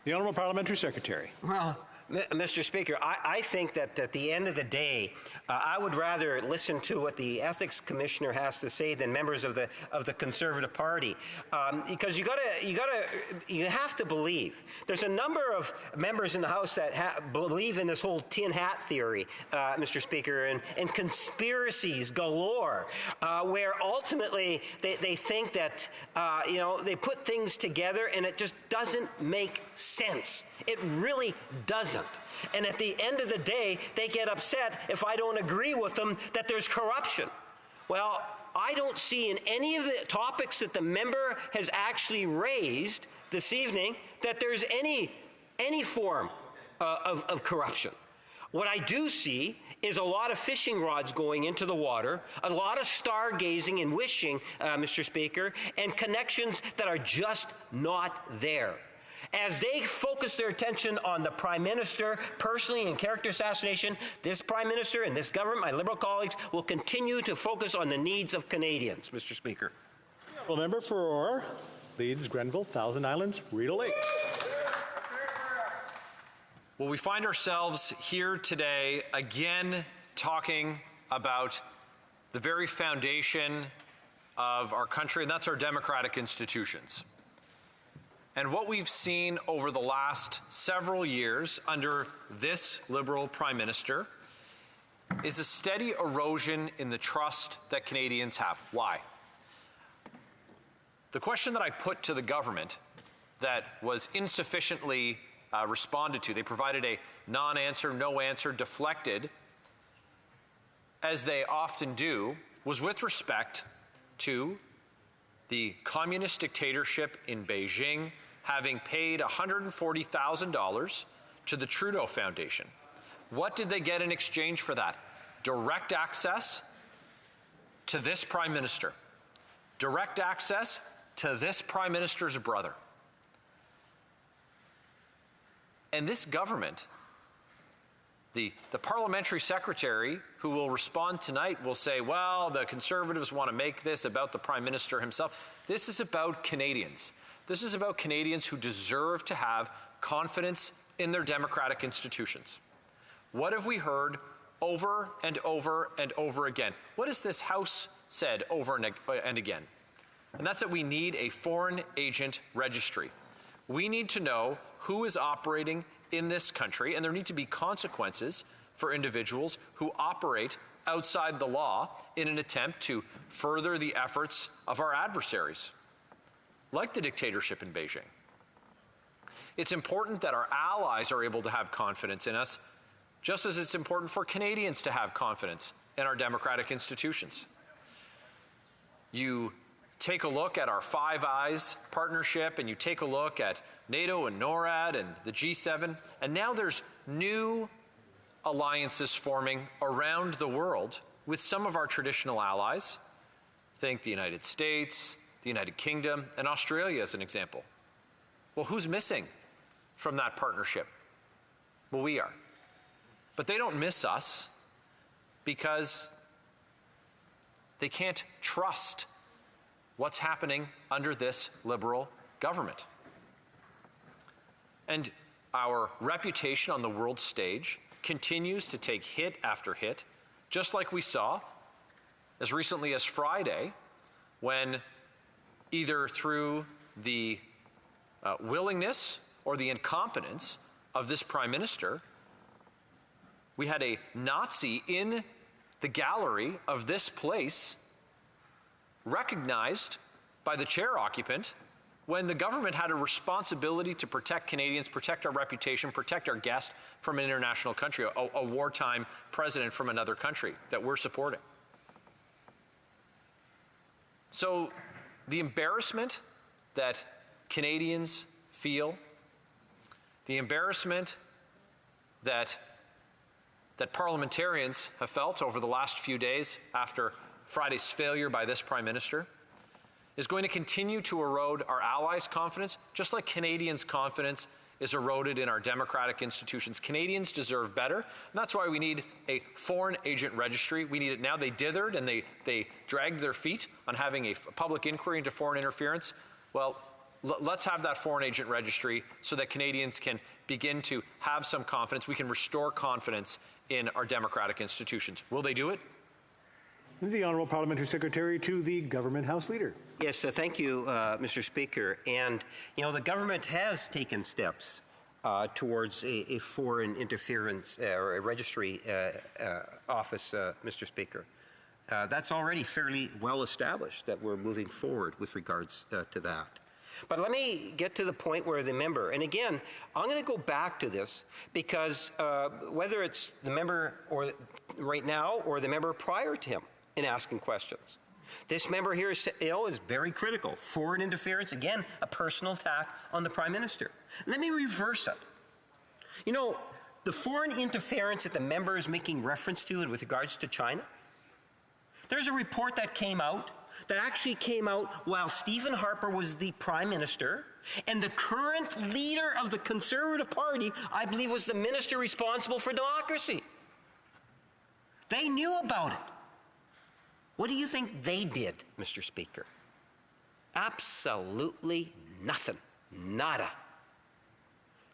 The Honourable Parliamentary Secretary. Well, Mr. Speaker, I think that at the end of the day, I would rather listen to what the Ethics Commissioner has to say than members of the Conservative Party, because you have to believe. There's a number of members in the House that believe in this whole tin hat theory, Mr. Speaker, and conspiracies galore, where ultimately they think that they put things together and it just doesn't make sense. It really doesn't. And at the end of the day, they get upset if I don't agree with them that there's corruption. Well, I don't see in any of the topics that the member has actually raised this evening that there's any form of corruption. What I do see is a lot of fishing rods going into the water, a lot of stargazing and wishing, Mr. Speaker, and connections that are just not there. As they focus their attention on the Prime Minister personally in character assassination, this Prime Minister and this government, my Liberal colleagues, will continue to focus on the needs of Canadians, Mr. Speaker. Well, member for Leeds, Grenville, Thousand Islands, Rideau Lakes. Well, we find ourselves here today again talking about the very foundation of our country, and that's our democratic institutions. And what we've seen over the last several years under this Liberal Prime Minister is a steady erosion in the trust that Canadians have. Why? The question that I put to the government that was insufficiently responded to, they provided a non-answer, no answer, deflected, as they often do, was with respect to the communist dictatorship in Beijing having paid $140,000 to the Trudeau Foundation. What did they get in exchange for that? Direct access to this Prime Minister. Direct access to this Prime Minister's brother. And this government, the parliamentary secretary who will respond tonight will say, well, the Conservatives want to make this about the Prime Minister himself. This is about Canadians. This is about Canadians who deserve to have confidence in their democratic institutions. What have we heard over and over and over again? What has this House said over and again? And that's that we need a foreign agent registry. We need to know who is operating in this country, and there need to be consequences for individuals who operate outside the law in an attempt to further the efforts of our adversaries, like the dictatorship in Beijing. It's important that our allies are able to have confidence in us, just as it's important for Canadians to have confidence in our democratic institutions. You take a look at our Five Eyes partnership, and you take a look at NATO and NORAD and the G7, and now there's new alliances forming around the world with some of our traditional allies. Think the United States, the United Kingdom, and Australia as an example. Well, who's missing from that partnership? Well, we are. But they don't miss us because they can't trust what's happening under this Liberal government. And our reputation on the world stage continues to take hit after hit, just like we saw as recently as Friday, when either through the willingness or the incompetence of this Prime Minister, we had a Nazi in the gallery of this place recognized by the chair occupant when the government had a responsibility to protect Canadians, protect our reputation, protect our guest from an international country, a wartime president from another country that we're supporting. So the embarrassment that Canadians feel, the embarrassment that parliamentarians have felt over the last few days after Friday's failure by this Prime Minister, is going to continue to erode our allies' confidence, just like Canadians' confidence is eroded in our democratic institutions. Canadians deserve better, and that's why we need a foreign agent registry. We need it now. They dithered and they dragged their feet on having a public inquiry into foreign interference. Well, let's have that foreign agent registry so that Canadians can begin to have some confidence. We can restore confidence in our democratic institutions. Will they do it? The Honourable Parliamentary Secretary to the Government House Leader. Yes, thank you, Mr. Speaker. And, you know, the government has taken steps towards a foreign interference or a registry office, Mr. Speaker. That's already fairly well established that we're moving forward with regards to that. But let me get to the point where the member, and again, I'm going to go back to this because whether it's the member or right now or the member prior to him in asking questions, this member here is very critical. Foreign interference, again, a personal attack on the Prime Minister. Let me reverse it. You know, the foreign interference that the member is making reference to with regards to China, there's a report that came out that actually came out while Stephen Harper was the Prime Minister, and the current leader of the Conservative Party, I believe, was the minister responsible for democracy. They knew about it. What do you think they did, Mr. Speaker? Absolutely nothing. Nada.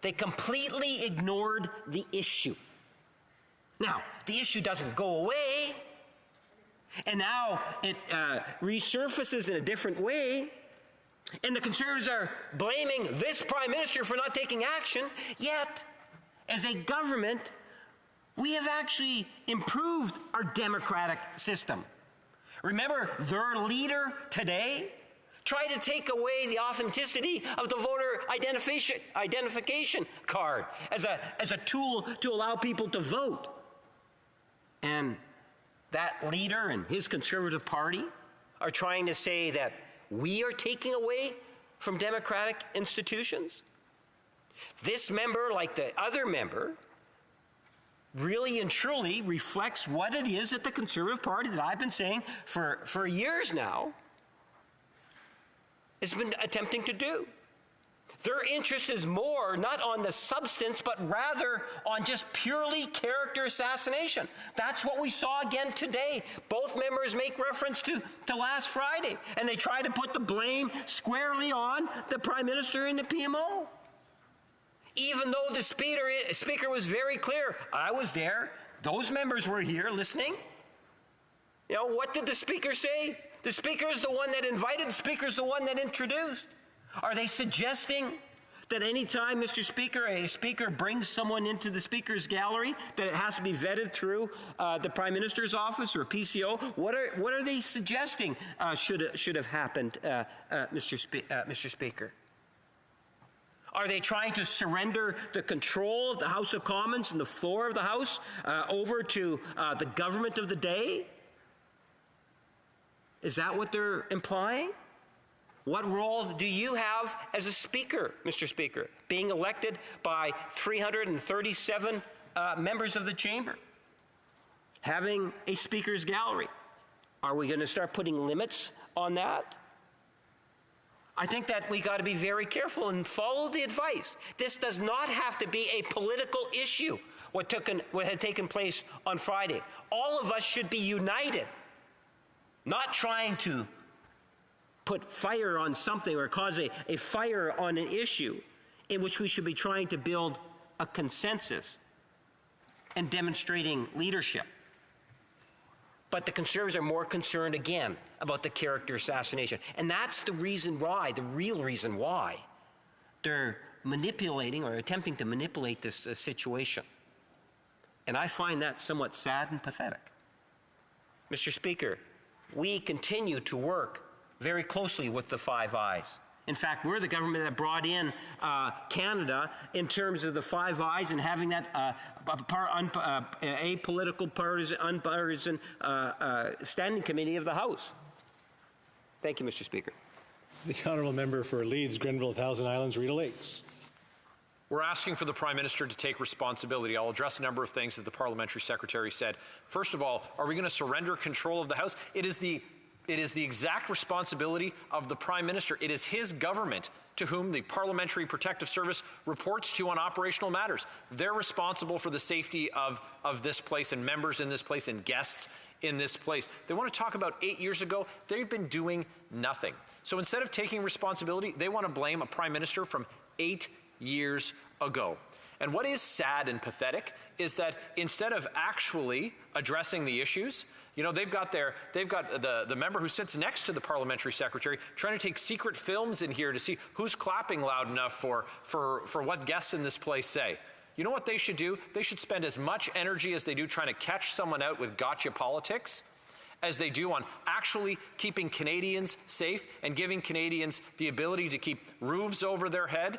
They completely ignored the issue. Now, the issue doesn't go away, and now it resurfaces in a different way, and the Conservatives are blaming this Prime Minister for not taking action, yet, as a government, we have actually improved our democratic system. Remember, their leader today tried to take away the authenticity of the voter identification card as a tool to allow people to vote. And that leader and his Conservative Party are trying to say that we are taking away from democratic institutions. This member, like the other member, really and truly reflects what it is that the Conservative Party that I've been saying for years now has been attempting to do. Their interest is more not on the substance, but rather on just purely character assassination. That's what we saw again today. Both members make reference to last Friday, and they try to put the blame squarely on the Prime Minister and the PMO. Even though the speaker was very clear. I was there. Those members were here listening. You know, what did the Speaker say? The Speaker is the one that invited. The Speaker is the one that introduced. Are they suggesting that any time, Mr. Speaker, a Speaker brings someone into the Speaker's gallery, that it has to be vetted through the Prime Minister's office or PCO? What are they suggesting should have happened, Mr. Speaker? Are they trying to surrender the control of the House of Commons and the floor of the House over to the government of the day? Is that what they're implying? What role do you have as a Speaker, Mr. Speaker, being elected by 337 members of the Chamber? Having a Speaker's gallery. Are we going to start putting limits on that? I think that we got to be very careful and follow the advice. This does not have to be a political issue, what had taken place on Friday. All of us should be united, not trying to put fire on something or cause a fire on an issue in which we should be trying to build a consensus and demonstrating leadership. But the Conservatives are more concerned again about the character assassination. And that's the reason why, the real reason why, they're manipulating or attempting to manipulate this situation. And I find that somewhat sad and pathetic. Mr. Speaker, we continue to work very closely with the Five Eyes. In fact, we're the government that brought in Canada in terms of the Five Eyes and having that apolitical, unpartisan standing committee of the House. Thank you, Mr. Speaker. The honourable member for Leeds, Grenville, Thousand Islands, Rideau Lakes. We're asking for the Prime Minister to take responsibility. I'll address a number of things that the Parliamentary Secretary said. First of all, are we going to surrender control of the House? It is the exact responsibility of the Prime Minister. It is his government to whom the Parliamentary Protective Service reports to on operational matters. They're responsible for the safety of this place and members in this place and guests in this place. They want to talk about 8 years ago. They've been doing nothing. So instead of taking responsibility, they want to blame a Prime Minister from 8 years ago. And what is sad and pathetic is that instead of actually addressing the issues, you know, they've got the member who sits next to the Parliamentary Secretary trying to take secret films in here to see who's clapping loud enough for what guests in this place say. You know what they should do? They should spend as much energy as they do trying to catch someone out with gotcha politics as they do on actually keeping Canadians safe and giving Canadians the ability to keep roofs over their head,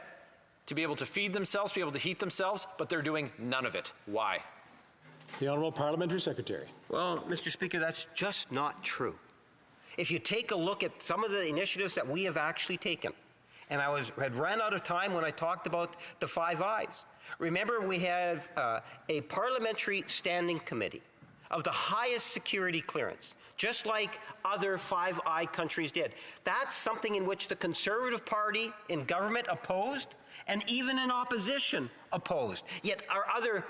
to be able to feed themselves, be able to heat themselves, but they're doing none of it. Why? The Honourable Parliamentary Secretary. Well, Mr. Speaker, that's just not true. If you take a look at some of the initiatives that we have actually taken, and I had ran out of time when I talked about the Five Eyes. Remember, we have a parliamentary standing committee of the highest security clearance, just like other Five Eye countries did. That's something in which the Conservative Party in government opposed, and even in opposition opposed. Yet our other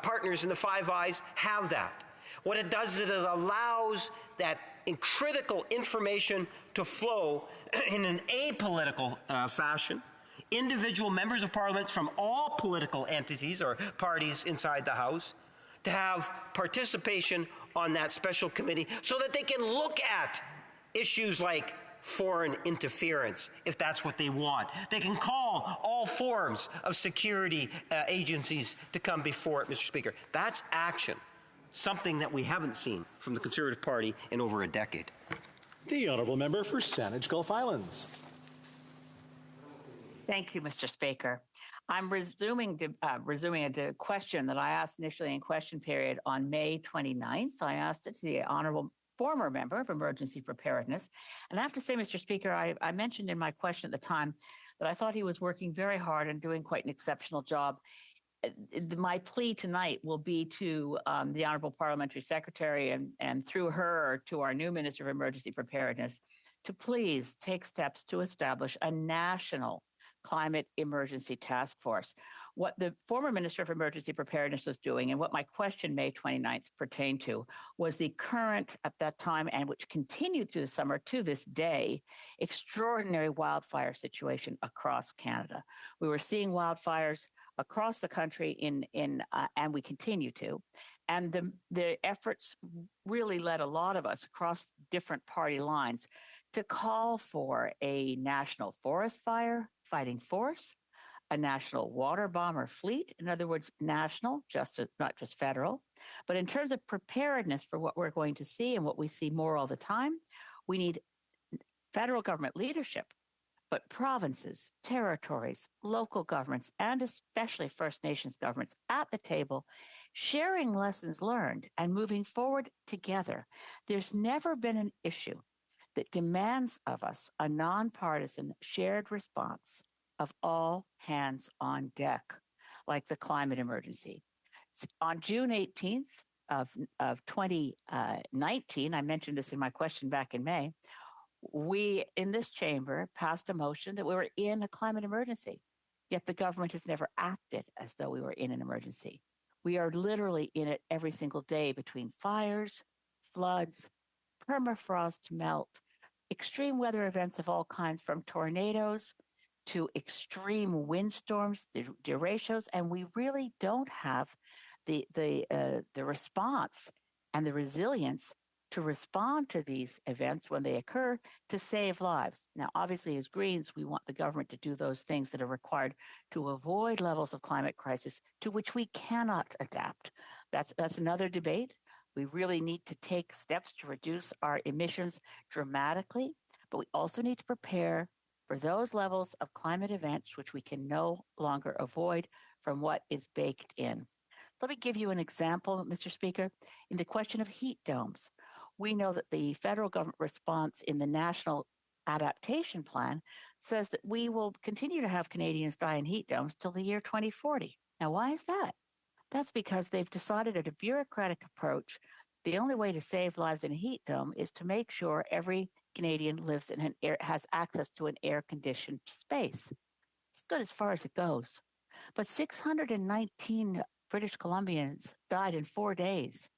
partners in the Five Eyes have that. What it does is it allows that critical information to flow in an apolitical fashion. Individual members of Parliament from all political entities or parties inside the House to have participation on that special committee so that they can look at issues like foreign interference, if that's what they want. They can call all forms of security agencies to come before it, Mr. Speaker. That's action, something that we haven't seen from the Conservative Party in over a decade. The Honourable Member for Saanich Gulf Islands. Thank you, Mr. Speaker. I'm resuming a question that I asked initially in question period on May 29th. I asked it to the Honourable former member of Emergency Preparedness. And I have to say, Mr. Speaker, I mentioned in my question at the time that I thought he was working very hard and doing quite an exceptional job. My plea tonight will be to the Honourable Parliamentary Secretary and through her to our new Minister of Emergency Preparedness to please take steps to establish a national climate emergency task force. What the former Minister of Emergency Preparedness was doing and what my question May 29th pertained to was the current, at that time, and which continued through the summer to this day, extraordinary wildfire situation across Canada. We were seeing wildfires across the country and we continue to. And the efforts really led a lot of us across different party lines to call for a national forest fire fighting force, a national water bomber fleet, in other words, national, not just federal. But in terms of preparedness for what we're going to see and what we see more all the time, we need federal government leadership, but provinces, territories, local governments, and especially First Nations governments at the table, sharing lessons learned and moving forward together. There's never been an issue that demands of us a nonpartisan shared response of all hands on deck, like the climate emergency. On June 18th of 2019, I mentioned this in my question back in May, we in this chamber passed a motion that we were in a climate emergency, yet the government has never acted as though we were in an emergency. We are literally in it every single day between fires, floods, permafrost melt, extreme weather events of all kinds, from tornadoes to extreme windstorms, derechos, and we really don't have the response and the resilience to respond to these events when they occur to save lives. Now, obviously, as Greens, we want the government to do those things that are required to avoid levels of climate crisis to which we cannot adapt. That's another debate. We really need to take steps to reduce our emissions dramatically, but we also need to prepare for those levels of climate events which we can no longer avoid from what is baked in. Let me give you an example, Mr. Speaker. In the question of heat domes, we know that the federal government response in the National Adaptation Plan says that we will continue to have Canadians die in heat domes till the year 2040. Now, why is that? That's because they've decided at a bureaucratic approach, the only way to save lives in a heat dome is to make sure every Canadian lives in has access to an air-conditioned space. It's good as far as it goes. But 619 British Columbians died in 4 days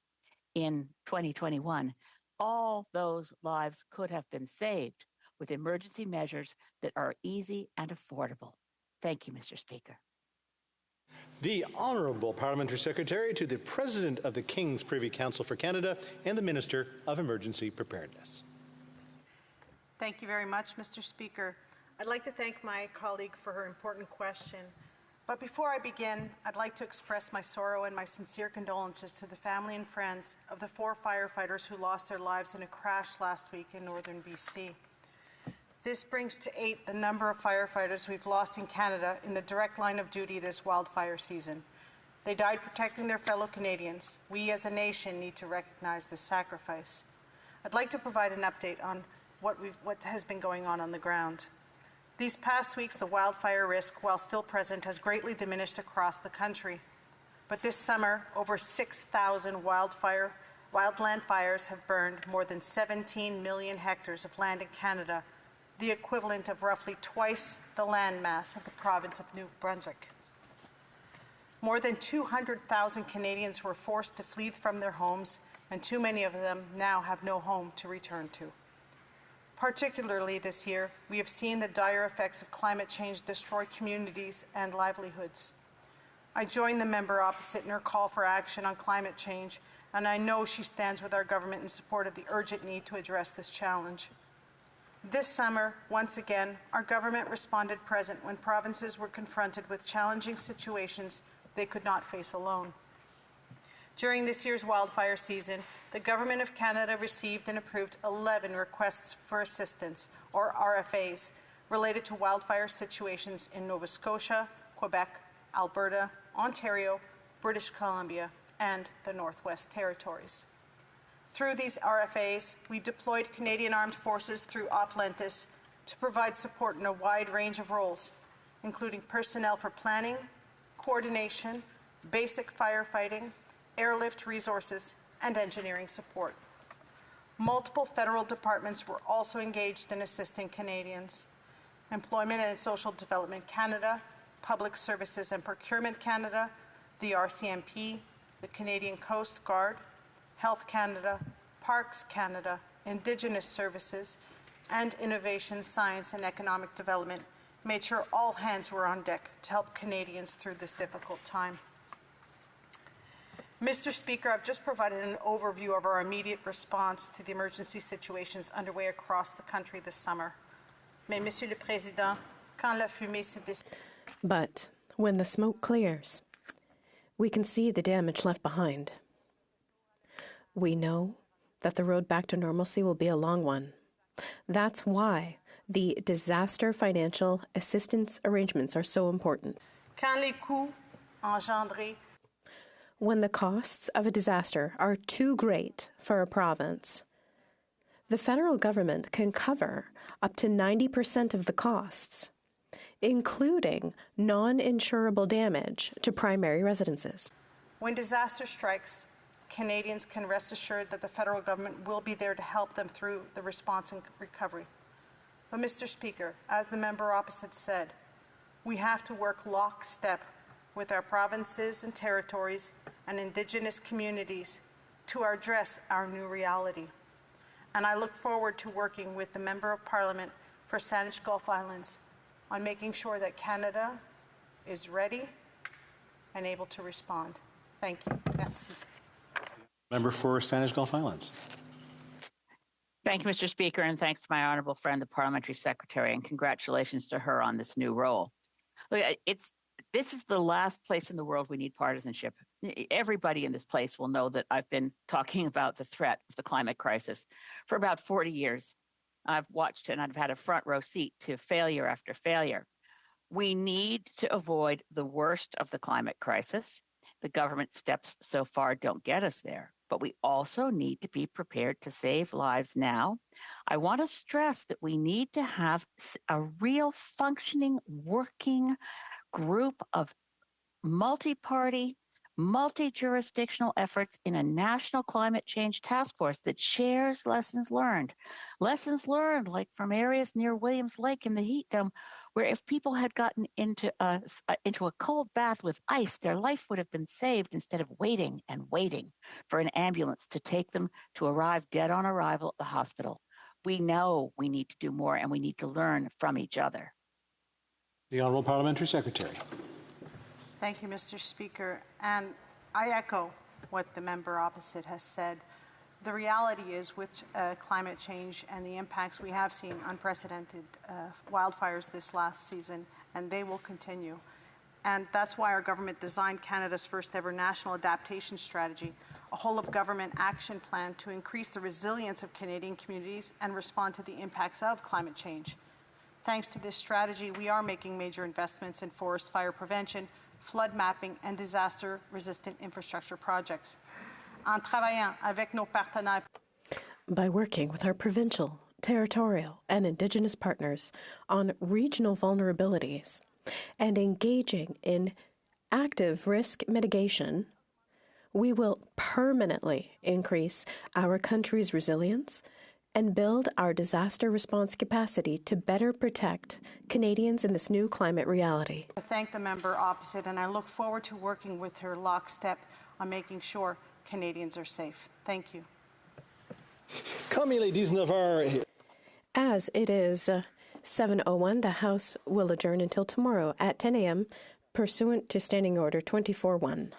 in 2021. All those lives could have been saved with emergency measures that are easy and affordable. Thank you, Mr. Speaker. The Honourable Parliamentary Secretary to the President of the King's Privy Council for Canada and the Minister of Emergency Preparedness. Thank you very much, Mr. Speaker. I'd like to thank my colleague for her important question. But before I begin, I'd like to express my sorrow and my sincere condolences to the family and friends of the 4 firefighters who lost their lives in a crash last week in northern BC. This brings to 8 the number of firefighters we've lost in Canada in the direct line of duty this wildfire season. They died protecting their fellow Canadians. We as a nation need to recognize this sacrifice. I'd like to provide an update on what has been going on the ground. These past weeks, the wildfire risk, while still present, has greatly diminished across the country. But this summer, over 6,000 wildland fires have burned more than 17 million hectares of land in Canada, the equivalent of roughly twice the land mass of the province of New Brunswick. More than 200,000 Canadians were forced to flee from their homes, and too many of them now have no home to return to. Particularly this year, we have seen the dire effects of climate change destroy communities and livelihoods. I join the member opposite in her call for action on climate change, and I know she stands with our government in support of the urgent need to address this challenge. This summer, once again, our government responded present when provinces were confronted with challenging situations they could not face alone. During this year's wildfire season, the Government of Canada received and approved 11 requests for assistance, or RFAs, related to wildfire situations in Nova Scotia, Quebec, Alberta, Ontario, British Columbia, and the Northwest Territories. Through these RFAs, we deployed Canadian Armed Forces through Oplentis to provide support in a wide range of roles, including personnel for planning, coordination, basic firefighting, airlift resources, and engineering support. Multiple federal departments were also engaged in assisting Canadians. Employment and Social Development Canada, Public Services and Procurement Canada, the RCMP, the Canadian Coast Guard, Health Canada, Parks Canada, Indigenous Services, and Innovation, Science and Economic Development made sure all hands were on deck to help Canadians through this difficult time. Mr. Speaker, I've just provided an overview of our immediate response to the emergency situations underway across the country this summer. Mais, Monsieur le Président, quand la fumée se But when the smoke clears, we can see the damage left behind. We know that the road back to normalcy will be a long one. That's why the disaster financial assistance arrangements are so important. Quand les coûts engendrés When the costs of a disaster are too great for a province, the federal government can cover up to 90% of the costs, including non-insurable damage to primary residences. When disaster strikes, Canadians can rest assured that the federal government will be there to help them through the response and recovery. But, Mr. Speaker, as the member opposite said, we have to work lockstep with our provinces and territories and Indigenous communities to address our new reality. And I look forward to working with the Member of Parliament for Saanich Gulf Islands on making sure that Canada is ready and able to respond. Thank you. Merci. Member for Saanich Gulf Islands. Thank you, Mr. Speaker, and thanks to my honorable friend, the parliamentary secretary, and congratulations to her on this new role. Look, this is the last place in the world we need partisanship. Everybody in this place will know that I've been talking about the threat of the climate crisis for about 40 years. I've watched and I've had a front row seat to failure after failure. We need to avoid the worst of the climate crisis. The government steps so far don't get us there, but we also need to be prepared to save lives now. I want to stress that we need to have a real functioning, working group of multi-party, multi-jurisdictional efforts in a national climate change task force that shares lessons learned. Lessons learned, like from areas near Williams Lake in the heat dome, where if people had gotten into a cold bath with ice, their life would have been saved instead of waiting and waiting for an ambulance to take them to arrive dead on arrival at the hospital. We know we need to do more, and we need to learn from each other. The Honourable Parliamentary Secretary. Thank you, Mr. Speaker. And I echo what the member opposite has said. The reality is, with climate change and the impacts, we have seen unprecedented wildfires this last season, and they will continue. And that's why our government designed Canada's first ever national adaptation strategy, a whole-of-government action plan to increase the resilience of Canadian communities and respond to the impacts of climate change. Thanks to this strategy, we are making major investments in forest fire prevention, flood mapping, and disaster-resistant infrastructure projects. En travaillant avec nos partenaires. By working with our provincial, territorial, and Indigenous partners on regional vulnerabilities and engaging in active risk mitigation, we will permanently increase our country's resilience and build our disaster response capacity to better protect Canadians in this new climate reality. I thank the member opposite, and I look forward to working with her lockstep on making sure Canadians are safe. Thank you. As it is 7:01, the House will adjourn until tomorrow at 10 a.m. pursuant to Standing Order 24-1.